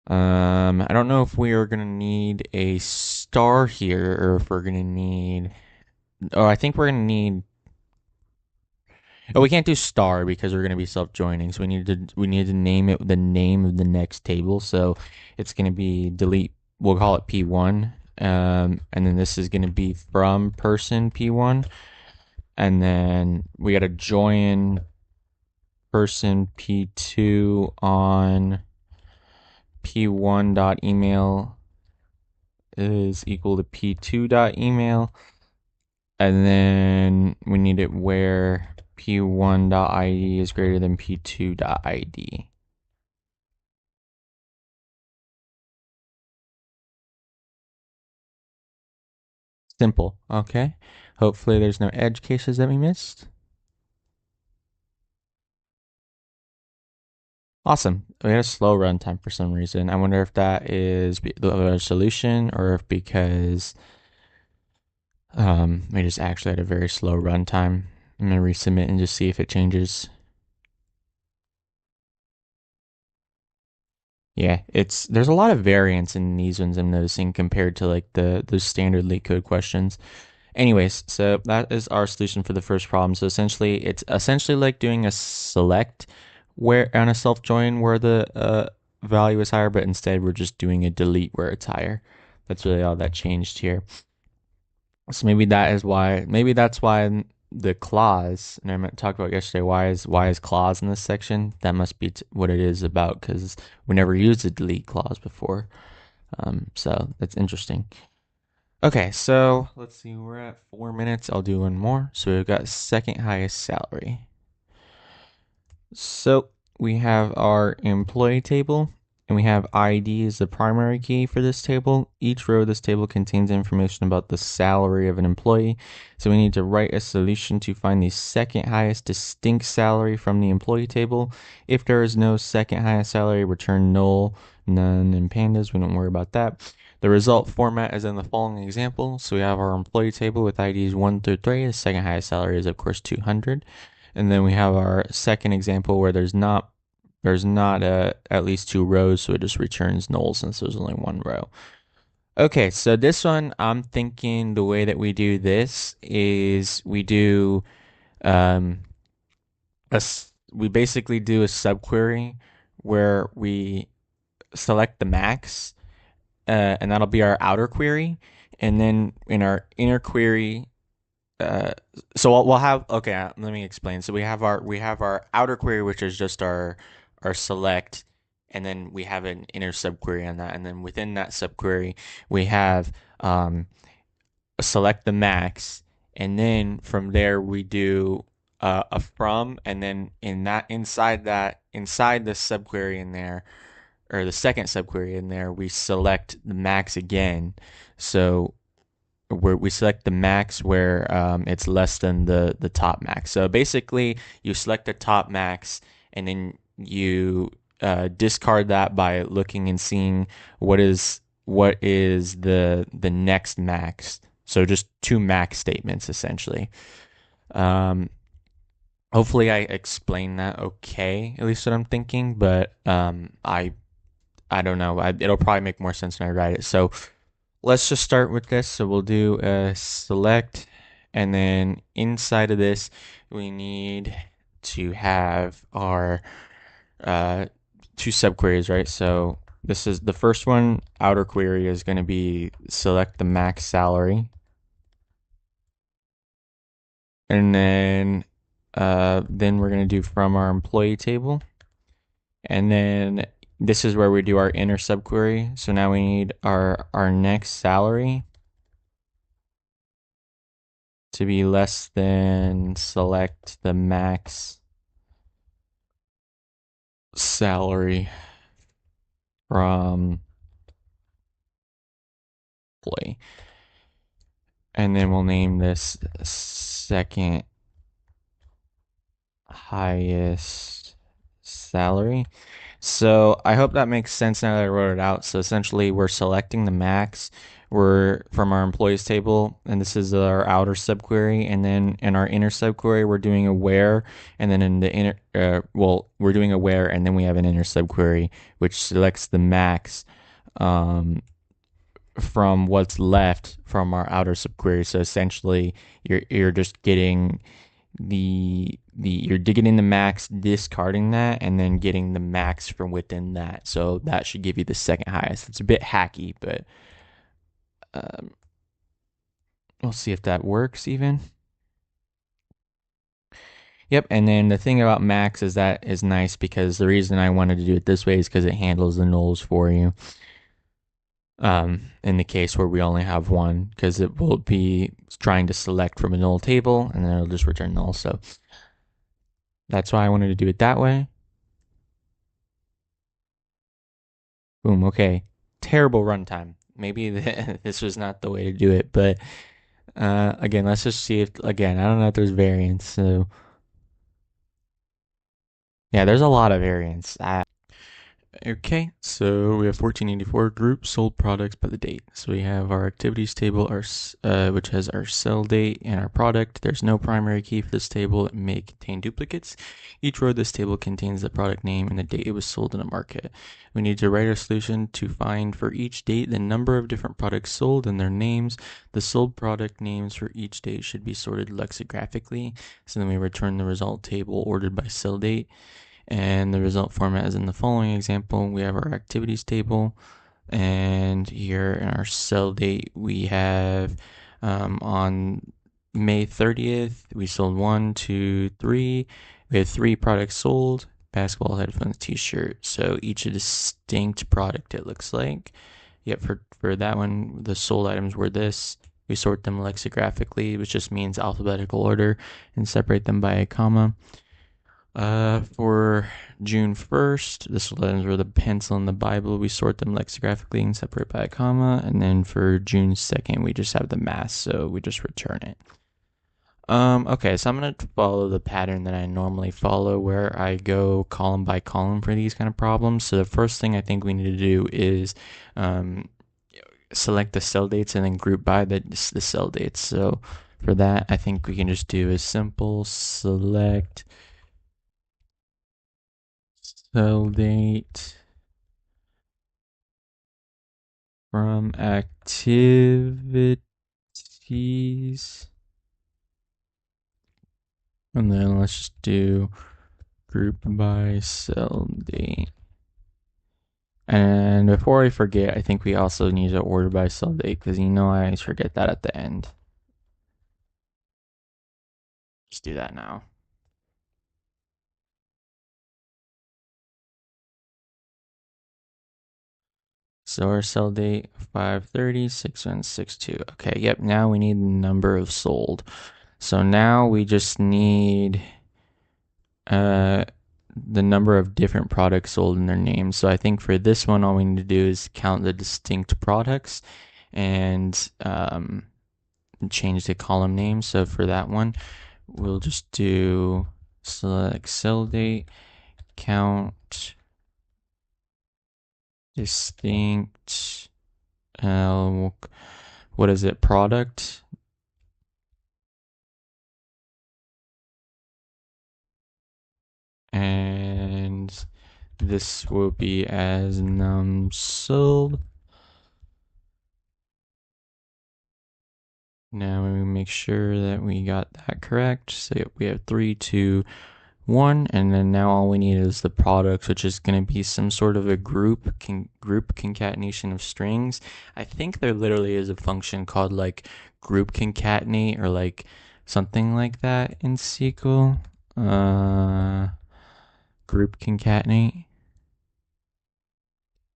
I don't know if we are going to need a star here, or if we're going to need, I think we're going to need, we can't do star because we're going to be self joining. So we need to name it the name of the next table. So it's going to be delete, we'll call it P1. And then this is going to be from person P1. And then we got to join person P2 on P1.email is equal to P2.email. And then we need it where P1.id is greater than P2.id. Simple, okay? Hopefully there's no edge cases that we missed. Awesome. We had a slow runtime for some reason. I wonder if that is the solution, or if because we just actually had a very slow runtime. I'm gonna resubmit and just see if it changes. Yeah, there's a lot of variance in these ones I'm noticing compared to like the standard LeetCode questions. Anyways, so that is our solution for the first problem. So essentially, it's essentially like doing a select where on a self join where the value is higher, but instead we're just doing a delete where it's higher. That's really all that changed here. So maybe that's why the clause, and I talked about yesterday, why is clause in this section? That must be what it is about, because we never used a delete clause before. So that's interesting. Okay, so let's see, we're at 4 minutes. I'll do one more. So we've got second highest salary. So we have our employee table, and we have ID as the primary key for this table. Each row of this table contains information about the salary of an employee. So we need to write a solution to find the second highest distinct salary from the employee table. If there is no second highest salary, return null, none, and pandas. We don't worry about that. The result format is in the following example. So we have our employee table with IDs 1 through 3. The second highest salary is, of course, 200. And then we have our second example where there's not at least 2 rows, so it just returns null since there's only 1 row. Okay, so this one, I'm thinking the way that we do this is we do we basically do a subquery where we select the max, and that'll be our outer query. And then in our inner query, so we'll have, okay, let me explain. So we have our outer query, which is just our select, and then we have an inner subquery on that. And then within that subquery, we have select the max, and then from there we do a from, and then inside the subquery in there, or the second subquery in there, we select the max again. So where we select the max where it's less than the top max. So basically, you select the top max, and then you discard that by looking and seeing what is the next max. So just 2 max statements essentially. Hopefully I explained that okay, at least what I'm thinking, but I don't know. It'll probably make more sense when I write it. So let's just start with this. So we'll do a select, and then inside of this, we need to have our uh, two subqueries, right? So this is the first one. Outer query is going to be select the max salary, and then we're going to do from our employee table, and then this is where we do our inner subquery. So now we need our next salary to be less than select the max salary from employee. And then we'll name this second highest salary. So I hope that makes sense now that I wrote it out. So essentially we're selecting the max. We're from our employees table, and this is our outer subquery. And then in our inner subquery, we're doing a where, and then in the inner, we're doing a where, and then we have an inner subquery which selects the max from what's left from our outer subquery. So essentially, you're just getting you're digging in the max, discarding that, and then getting the max from within that. So that should give you the second highest. It's a bit hacky, but um, we'll see if that works even. Yep, and then the thing about max is that is nice because the reason I wanted to do it this way is because it handles the nulls for you. In the case where we only have one, because it will be trying to select from a null table, and then it'll just return null. So that's why I wanted to do it that way. Boom, okay. Terrible runtime. Maybe this was not the way to do it, but again, let's just see if, again, I don't know if there's variance. So yeah, there's a lot of variance. Okay, so we have 1484 group sold products by the date. So we have our activities table, which has our sell date and our product. There's no primary key for this table. It may contain duplicates. Each row of this table contains the product name and the date it was sold in the market. We need to write a solution to find for each date the number of different products sold and their names. The sold product names for each date should be sorted lexigraphically. So then we return the result table ordered by sell date. And the result format is in the following example. We have our activities table, and here in our sell date, we have on May 30th, we sold 1, 2, 3. We had 3 products sold: basketball, headphones, t-shirt. So each a distinct product, it looks like. Yep, for that one, the sold items were this. We sort them lexigraphically, which just means alphabetical order, and separate them by a comma. For June 1st, this letters were the pencil and the Bible. We sort them lexigraphically and separate by a comma. And then for June 2nd, we just have the mass, so we just return it. Okay, so I'm going to follow the pattern that I normally follow where I go column by column for these kind of problems. So the first thing I think we need to do is select the cell dates and then group by the cell dates. So for that, I think we can just do a simple select cell date from activities, and then let's just do group by cell date. And before I forget, I think we also need to order by cell date because I always forget that at the end. Just do that now. So our cell date 530, 6162. Okay, yep, now we need the number of sold. So now we just need the number of different products sold in their names. So I think for this one, all we need to do is count the distinct products and change the column name. So for that one, we'll just do select sell date, count distinct, what is it, product? And this will be as num sold. Now we make sure that we got that correct. So we have 3, 2, 1, and then now all we need is the products, which is going to be some sort of a group concatenation of strings. I think there literally is a function called like group concatenate or like something like that in SQL. Group concatenate.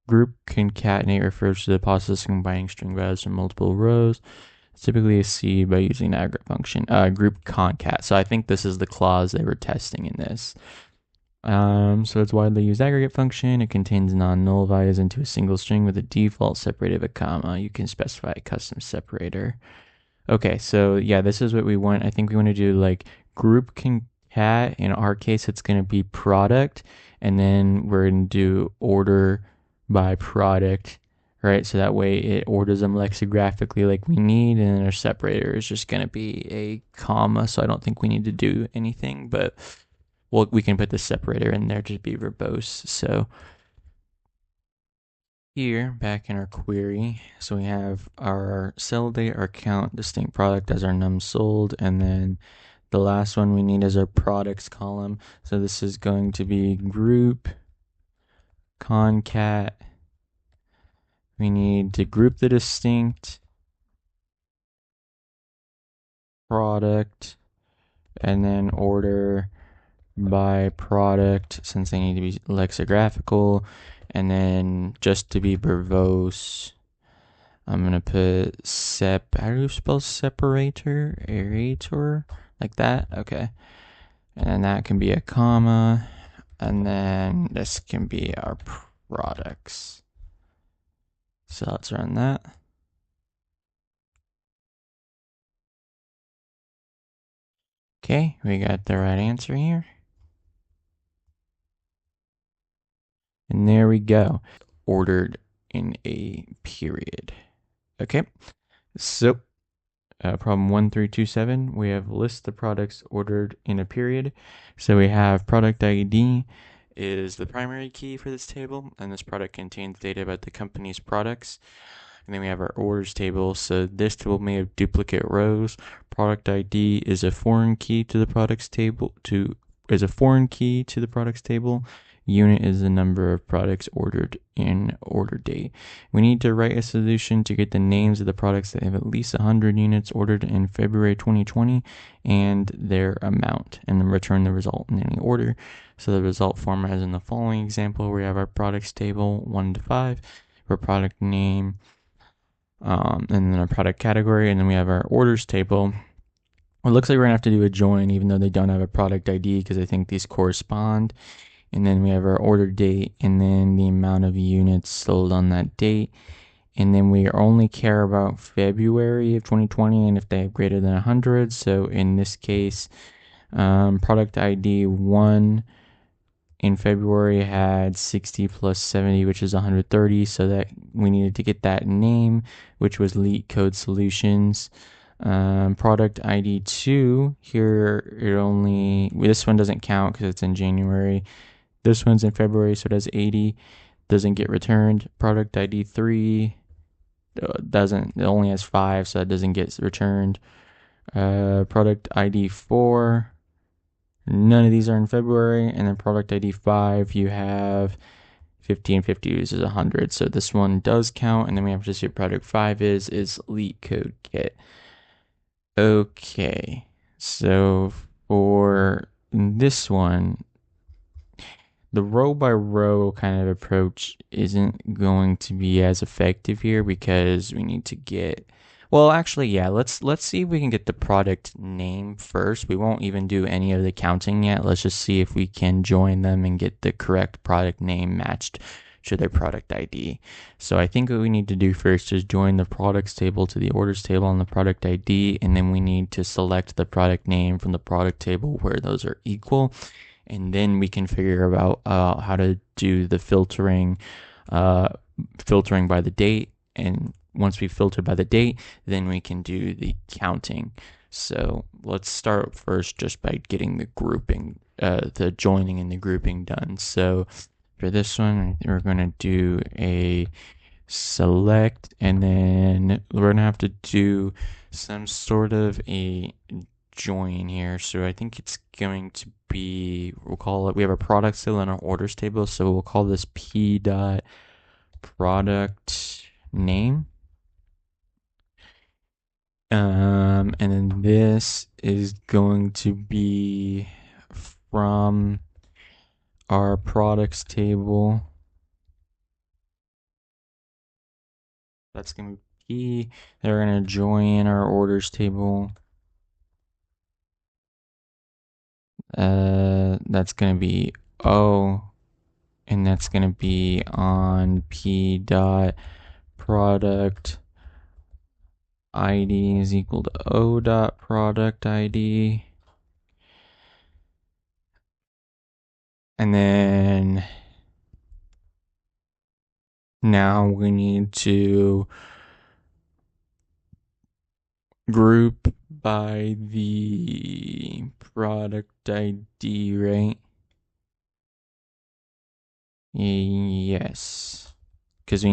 Group concatenate refers to the process of combining string values from multiple rows. It's typically achieved by using an aggregate function. Group concat. So I think this is the clause they were testing in this. So it's widely used aggregate function. It contains non-null values into a single string with a default separator of a comma. You can specify a custom separator. Okay, so yeah, this is what we want. I think we want to do like group concat. In our case, it's going to be product, and then we're going to do order by product, right? So that way it orders them lexigraphically like we need, and then our separator is just going to be a comma. So I don't think we need to do anything, but well, we can put the separator in there to be verbose. So here, back in our query, so we have our sell date, our count, distinct product as our num sold, and then the last one we need is our products column. So this is going to be group concat. We need to group the distinct product and then order by product since they need to be lexicographical. And then just to be verbose, I'm going to put how do you spell separator? Aerator? Like that? Okay. And then that can be a comma. And then this can be our products. So let's run that. Okay, we got the right answer here. And there we go. Ordered in a period. Okay, so problem 1327, we have list the products ordered in a period. So we have product ID is the primary key for this table, and this product contains data about the company's products. And then we have our orders table. So this table may have duplicate rows. Product ID is a foreign key to the products table. Unit is the number of products ordered in order date. We need to write a solution to get the names of the products that have at least 100 units ordered in February 2020 and their amount, and then return the result in any order. So the result format is in the following example. We have our products table 1 to 5 for product name, and then our product category, and then we have our orders table. It looks like we're gonna have to do a join even though they don't have a product ID because I think these correspond. And then we have our order date and then the amount of units sold on that date. And then we only care about February of 2020 and if they have greater than 100. So in this case, product ID 1 in February had 60 plus 70, which is 130. So that we needed to get that name, which was LeetCode Solutions. Product ID 2 here, this one doesn't count because it's in January. This one's in February, so it has 80, doesn't get returned. Product ID 3 it only has 5, so that doesn't get returned. Product ID 4, none of these are in February. And then product ID 5, you have 50 and 50 is 100, so this one does count. And then we have to see what product 5 is LeetCode Kit. Okay, so for this one, the row by row kind of approach isn't going to be as effective here because we need to get, well, actually, yeah, let's see if we can get the product name first. We won't even do any of the counting yet. Let's just see if we can join them and get the correct product name matched to their product ID. So I think what we need to do first is join the products table to the orders table on the product ID, and then we need to select the product name from the product table where those are equal. And then we can figure out how to do the filtering by the date. And once we filter by the date, then we can do the counting. So let's start first just by getting the grouping, the joining and the grouping done. So for this one, we're going to do a select, and then we're going to have to do some sort of a join here. So I think it's going to be, we'll call it, we have a product still in our orders table, so we'll call this p dot product name. And then this is going to be from our products table. That's going to be P. They're going to join our orders table. That's going to be O, and that's going to be on P dot product ID is equal to O dot product ID. And then now we need to group by the product ID, right? Yes. Because we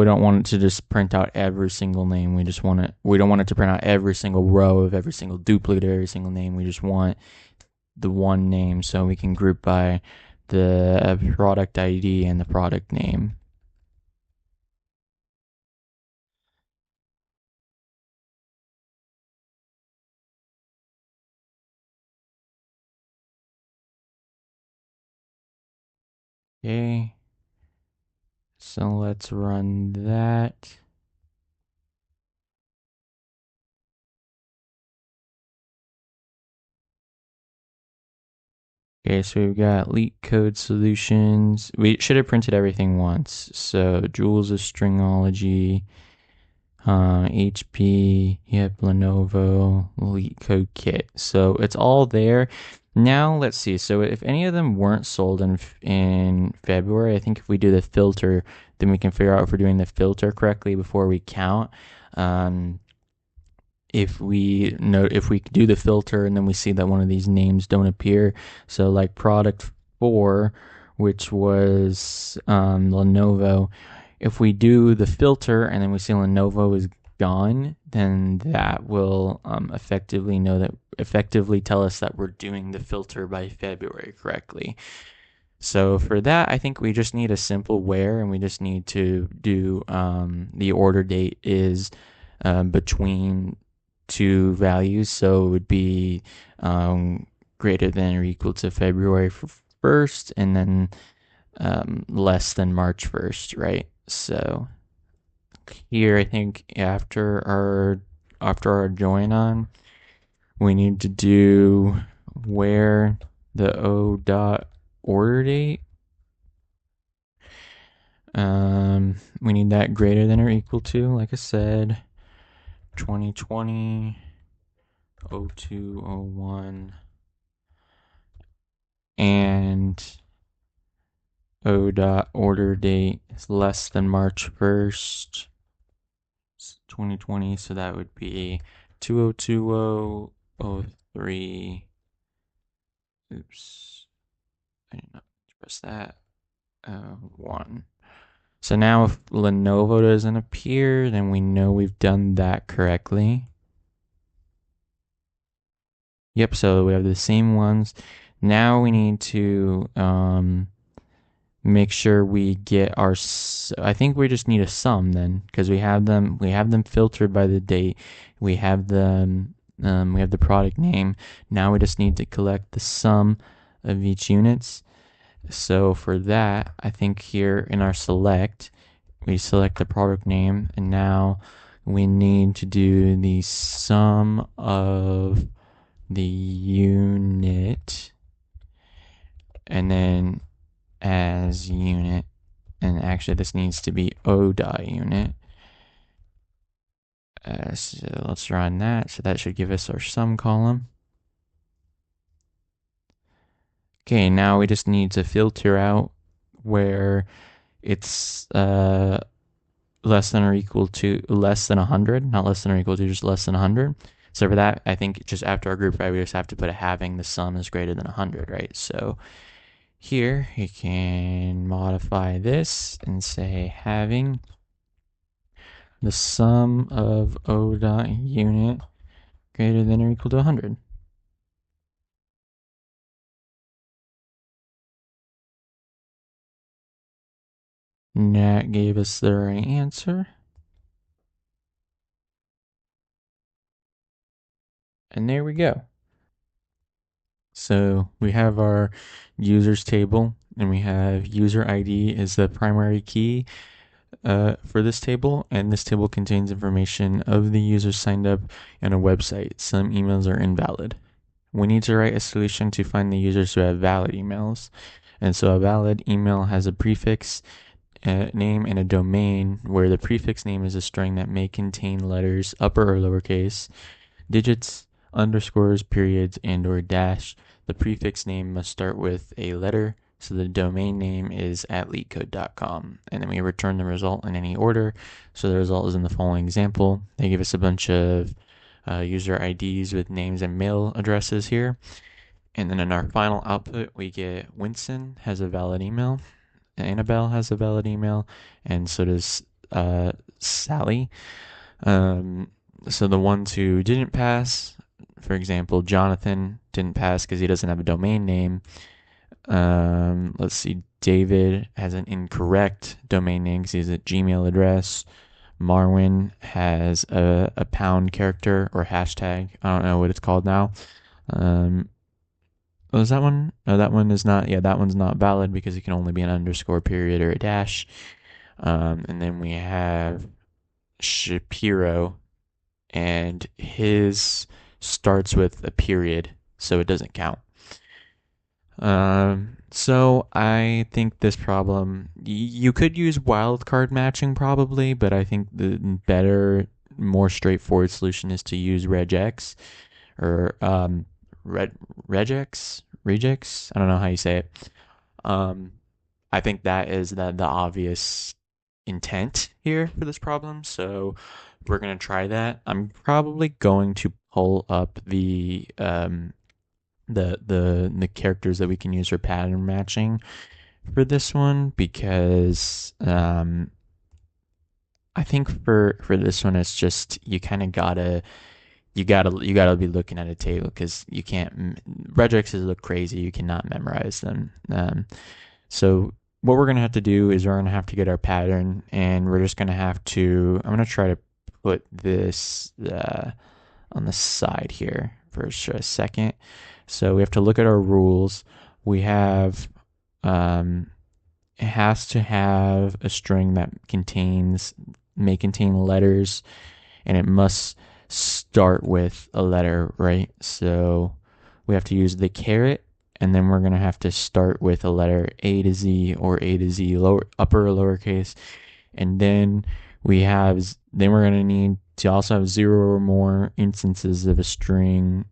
don't want it to just print out every single name. We don't want it to print out every single row of every single duplicate of every single name. We just want the one name, so we can group by the product ID and the product name. Okay. So let's run that. Okay, so we've got LeetCode solutions. We should have printed everything once. So Joules of Stringology, HP, yep, Lenovo, LeetCode kit. So it's all there. Now let's see. So if any of them weren't sold in February, I think if we do the filter, then we can figure out if we're doing the filter correctly before we count. If we do the filter and then we see that one of these names don't appear, so like product 4, which was Lenovo, if we do the filter and then we see Lenovo is gone, then that will effectively tell us that we're doing the filter by February correctly. So for that, I think we just need a simple where, and we just need to do the order date is between two values, so it would be greater than or equal to February 1st, and then less than March 1st, right? So here, I think after our join on, we need to do where the O dot order date. We need that greater than or equal to, like I said, 2020 0201, and O dot order date is less than March 1st 2020, so that would be 202003. Oops, I did not press that. 1. So now if Lenovo doesn't appear, then we know we've done that correctly. Yep, so we have the same ones. Now we need to make sure we get our, I think we just need a sum then, because we have them filtered by the date. We have the product name. Now we just need to collect the sum of each units. So for that, I think here in our select, we select the product name, and now we need to do the sum of the unit, and then as unit, and actually this needs to be O dot unit. So let's run that. So that should give us our sum column. Okay, now we just need to filter out where it's less than or equal to less than 100, not less than or equal to, just less than 100. So for that, I think just after our group by, we just have to put a having the sum is greater than 100, right? So here you can modify this and say having the sum of O dot unit greater than or equal to 100. And that gave us the right answer. And there we go. So we have our users table, and we have user ID is the primary key for this table, and this table contains information of the users signed up and a website. Some emails are invalid. We need to write a solution to find the users who have valid emails. And so a valid email has a prefix name and a domain, where the prefix name is a string that may contain letters, upper or lowercase, digits, underscores, periods, and or dash. The prefix name must start with a letter, so the domain name is at leetcode.com. And then we return the result in any order. So the result is in the following example. They give us a bunch of user IDs with names and mail addresses here. And then in our final output, we get Winston has a valid email, Annabelle has a valid email, and so does Sally. So the ones who didn't pass, for example, Jonathan didn't pass because he doesn't have a domain name. Let's see, David has an incorrect domain name because he has a Gmail address. Marwin has a pound character or hashtag. I don't know what it's called now. Was that one? No, that one is not. Yeah, that one's not valid because it can only be an underscore, period, or a dash. And then we have Shapiro, and his starts with a period, so it doesn't count. So I think this problem, you could use wildcard matching probably, but I think the better, more straightforward solution is to use regex or regex. I don't know how you say it. I think that is the obvious intent here for this problem. So we're gonna try that. I'm probably going to pull up the characters that we can use for pattern matching for this one, because I think for this one it's just you kind of gotta be looking at a table, because you can't, regexes look crazy, you cannot memorize them. So what we're gonna have to do is we're gonna have to get our pattern, and we're just gonna have to, I'm gonna try to put this on the side here for a second. So we have to look at our rules. We have it has to have a string that may contain letters, and it must start with a letter, right? So we have to use the caret, and then we're going to have to start with a letter A to Z, or A to Z, upper or lowercase. And then we're going to need to also have 0 or more instances of a string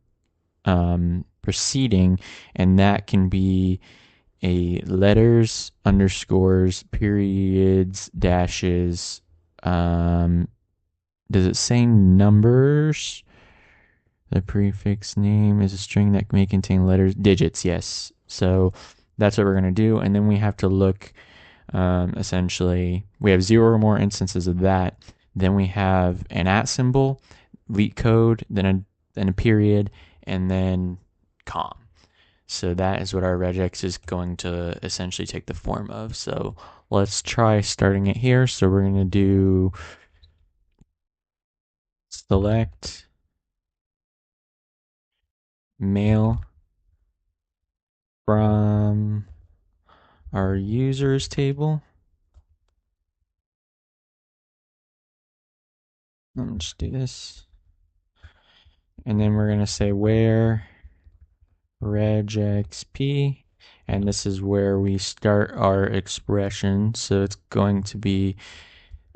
preceding, and that can be a letters, underscores, periods, dashes. Does it say numbers? The prefix name is a string that may contain letters, digits, yes. So that's what we're going to do. And then we have to look, essentially, we have 0 or more instances of that. Then we have an @ symbol, LeetCode, then a period, and then com. So that is what our regex is going to essentially take the form of. So let's try starting it here. So we're going to do select mail from our users table. Let me just do this. And then we're going to say where regexp, and this is where we start our expression. So it's going to be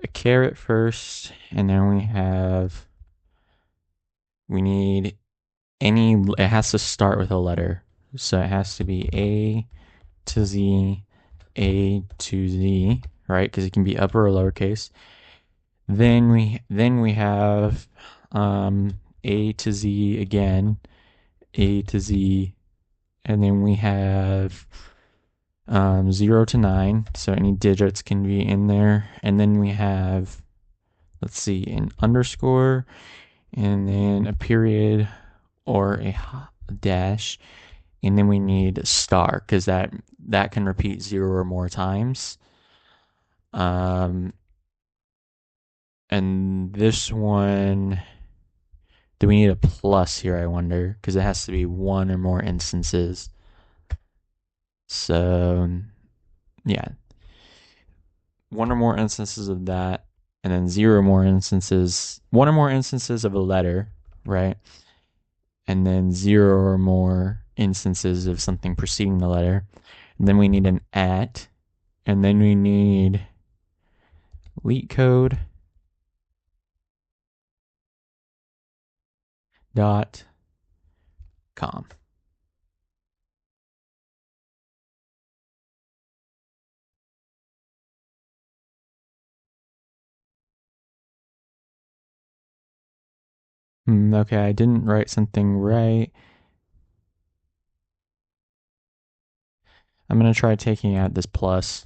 a caret first, and then we need it has to start with a letter. So it has to be A to Z, A to Z, right? Because it can be upper or lowercase. Then we have A to Z again, A to Z, and then we have 0 to 9, so any digits can be in there. And then we have, let's see, an underscore, and then a period or a dash, and then we need a star because that can repeat 0 or more times. And this one, do we need a plus here, I wonder? Because it has to be one or more instances. So, yeah. One or more instances of that, and then 0 more instances, one or more instances of a letter, right? And then 0 or more instances of something preceding the letter. And then we need an at, and then we need LeetCode dot com. Okay, I didn't write something right. I'm going to try taking out this plus.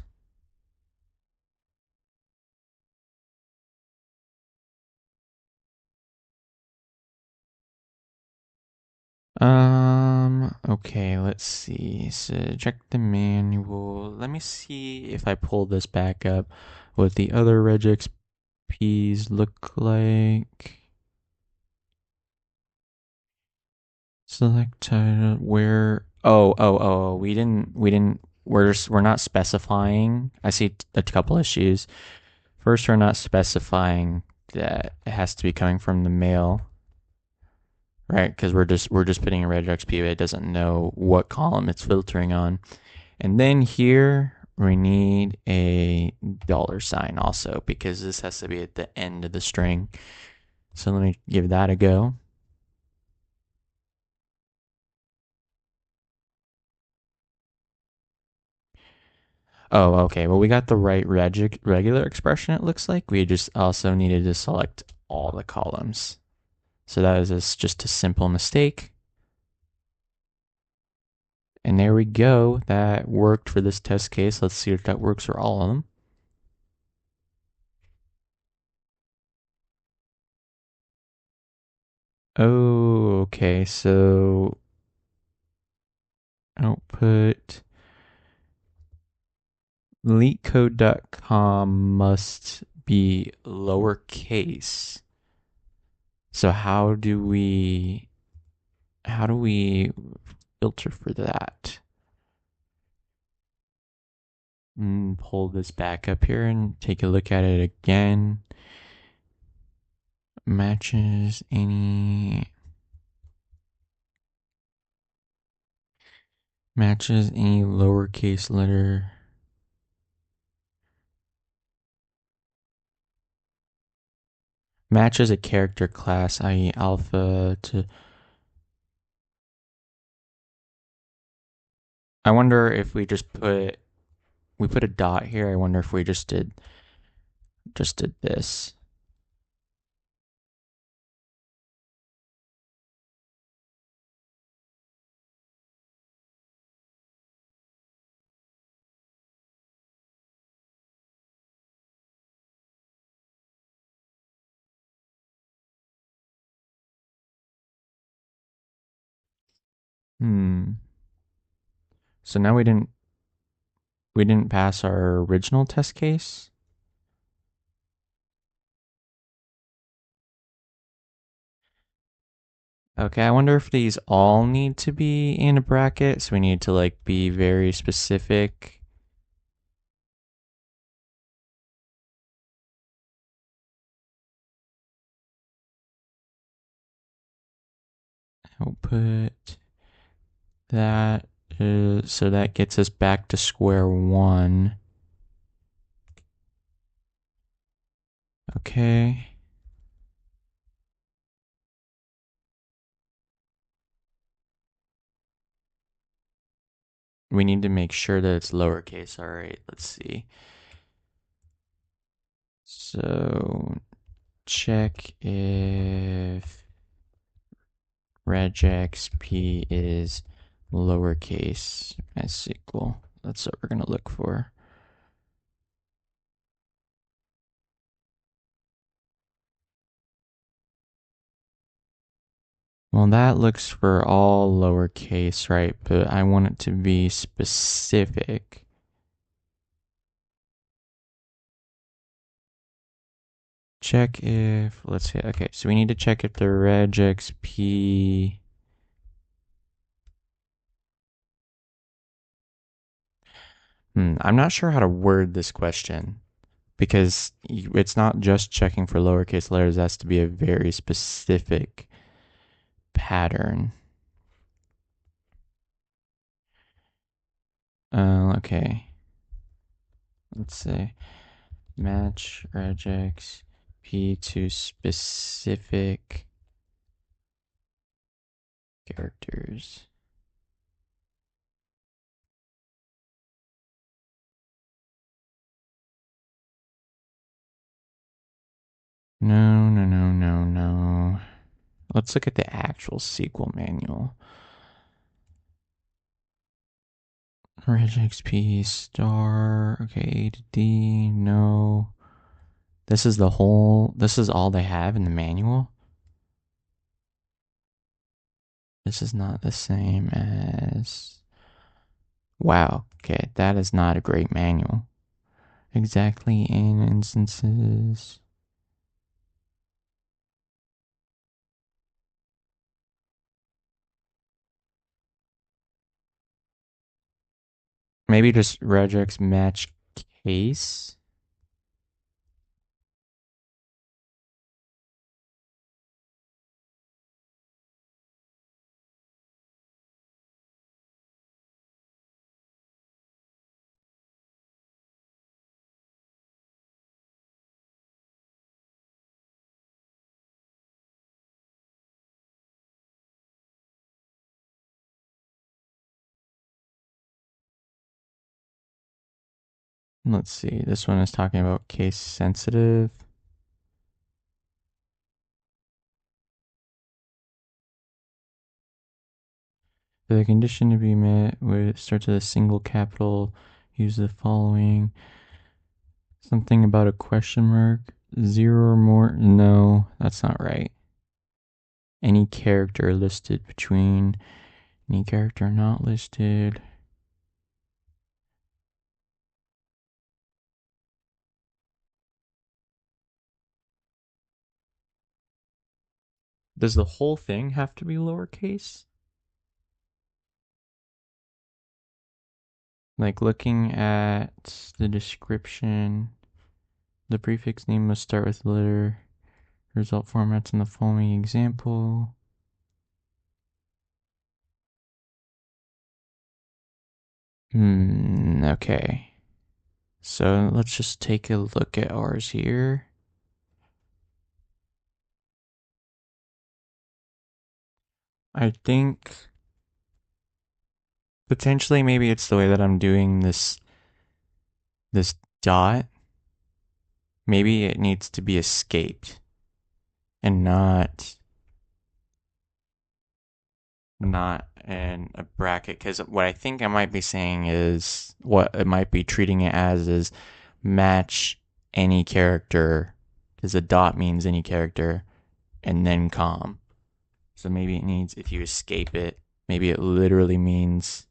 Okay, let's see. So check the manual. Let me see if I pull this back up, what the other regexps look like. Select title, where, we're not specifying. I see a couple issues. First, we're not specifying that it has to be coming from the mail, right? Because we're just putting a regex but it doesn't know what column it's filtering on. And then here we need a $sign also because this has to be at the end of the string. So let me give that a go. Oh, okay. Well, we got the right regular expression, it looks like. We just also needed to select all the columns. So that is just a simple mistake. And there we go. That worked for this test case. Let's see if that works for all of them. Oh, okay. So output LeetCode.com must be lowercase. So how do we filter for that? Pull this back up here and take a look at it again. Matches any lowercase letter. Matches a character class, i.e. alpha to. I wonder if we put a dot here. I wonder if we just did this. So now we didn't pass our original test case. Okay, I wonder if these all need to be in a bracket. So we need to like be very specific. Output that is, so that gets us back to square one. Okay. We need to make sure that it's lowercase. All right, let's see. So check if regexp is lowercase SQL. That's what we're going to look for. Well, that looks for all lowercase, right? But I want it to be specific. Check if, let's see, okay, so we need to check if the regex p I'm not sure how to word this question because it's not just checking for lowercase letters. It has to be a very specific pattern. Okay. Let's say match regex p to specific characters. No, no, no, no, no. Let's look at the actual SQL manual. regexp star. Okay, A to D. No. This is all they have in the manual. This is not the same as. Wow. Okay, that is not a great manual. Exactly in instances. Maybe just regex match case. Let's see. This one is talking about case sensitive. For the condition to be met, it starts with a single capital. Use the following. Something about a question mark. 0 or more. No, that's not right. Any character listed between. Any character not listed. Does the whole thing have to be lowercase? Like looking at the description, the prefix name must start with the letter. Result formats in the following example. Okay. So let's just take a look at ours here. I think potentially maybe it's the way that I'm doing this dot. Maybe it needs to be escaped and not in a bracket, because what I think I might be saying is what it might be treating it as is match any character, because a dot means any character, and then com. So maybe it needs, if you escape it, maybe it literally means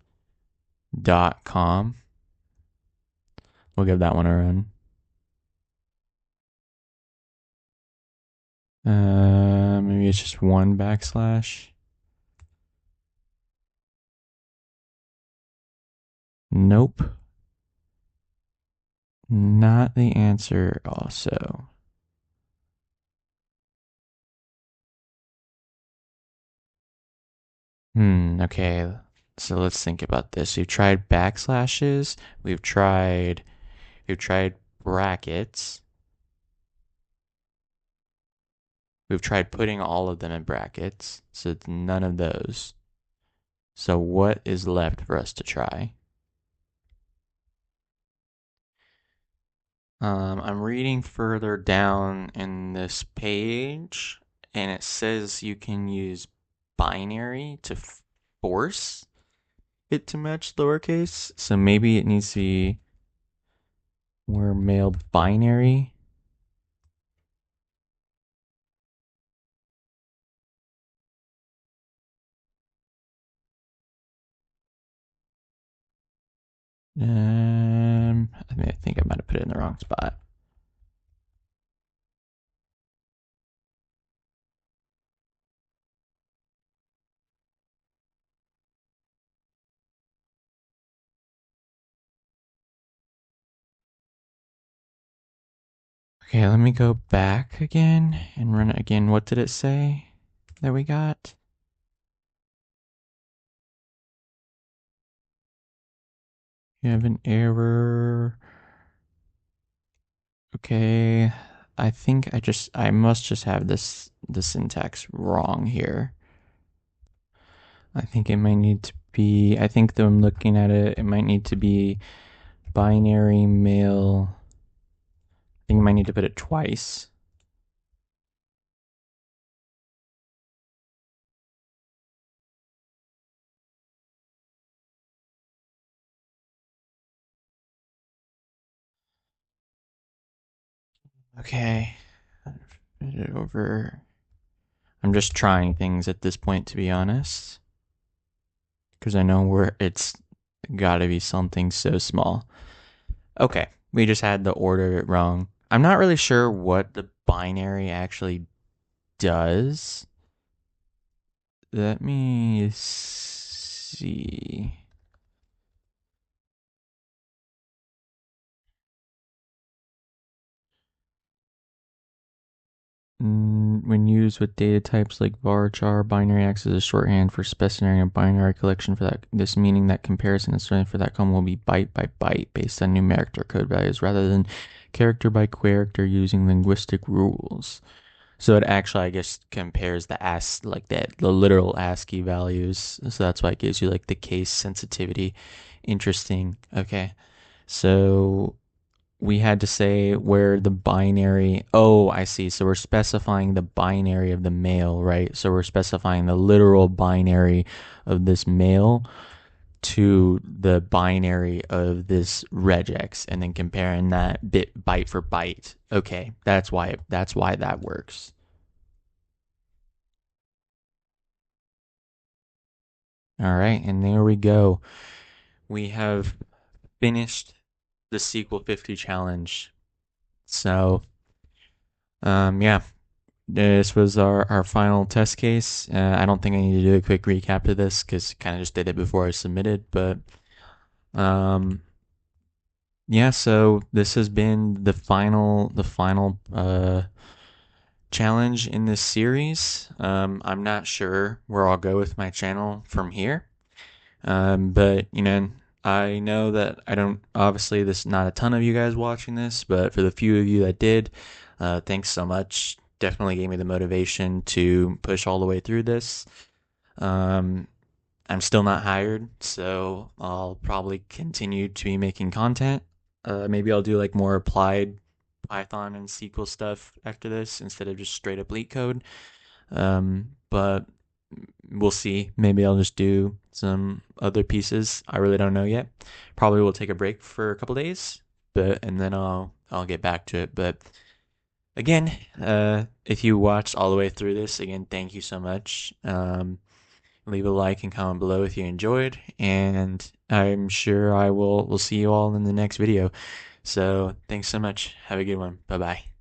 .com. We'll give that one a run. Maybe it's just one backslash. Nope. Not the answer also. Okay. So let's think about this. We've tried backslashes. We've tried brackets. We've tried putting all of them in brackets. So it's none of those. So what is left for us to try? I'm reading further down in this page, and it says you can use binary to force it to match lowercase. So maybe it needs to be more male binary. I think I might have put it in the wrong spot. Okay, let me go back again and run it again. What did it say that we got? You have an error. Okay, I think I must just have the syntax wrong here. I think it might need to be, I think that I'm looking at it, it might need to be binary male. I think I might need to put it twice. Okay, put it over. I'm just trying things at this point, to be honest, because I know where it's got to be something so small. Okay, we just had the order it wrong. I'm not really sure what the binary actually does. Let me see. When used with data types like varchar, binary acts as a shorthand for specifying a binary collection for that. This meaning that comparison and for that column will be byte by byte based on numeric or code values rather than character by character using linguistic rules. So it actually, I guess, compares the literal ASCII values. So that's why it gives you like the case sensitivity. Interesting. Okay. So we had to say where the binary. Oh, I see. So we're specifying the binary of the male, right? So we're specifying the literal binary of this male to the binary of this regex and then comparing that bit byte for byte. Okay, that's why that works. All right, and there we go. We have finished the SQL 50 challenge. So, yeah, this was our final test case. I don't think I need to do a quick recap of this because kind of just did it before I submitted. But, um, yeah, so this has been the final challenge in this series. I'm not sure where I'll go with my channel from here. But I know that I don't, obviously there's not a ton of you guys watching this, but for the few of you that did, thanks so much. Definitely gave me the motivation to push all the way through this. Um, I'm still not hired, so I'll probably continue to be making content. Maybe I'll do like more applied Python and SQL stuff after this instead of just straight up LeetCode. But we'll see. Maybe I'll just do some other pieces. I really don't know yet. Probably will take a break for a couple days, and then I'll get back to it. But again, if you watched all the way through this, again, thank you so much. Leave a like and comment below if you enjoyed, and I'm sure we'll see you all in the next video. So thanks so much. Have a good one. Bye bye.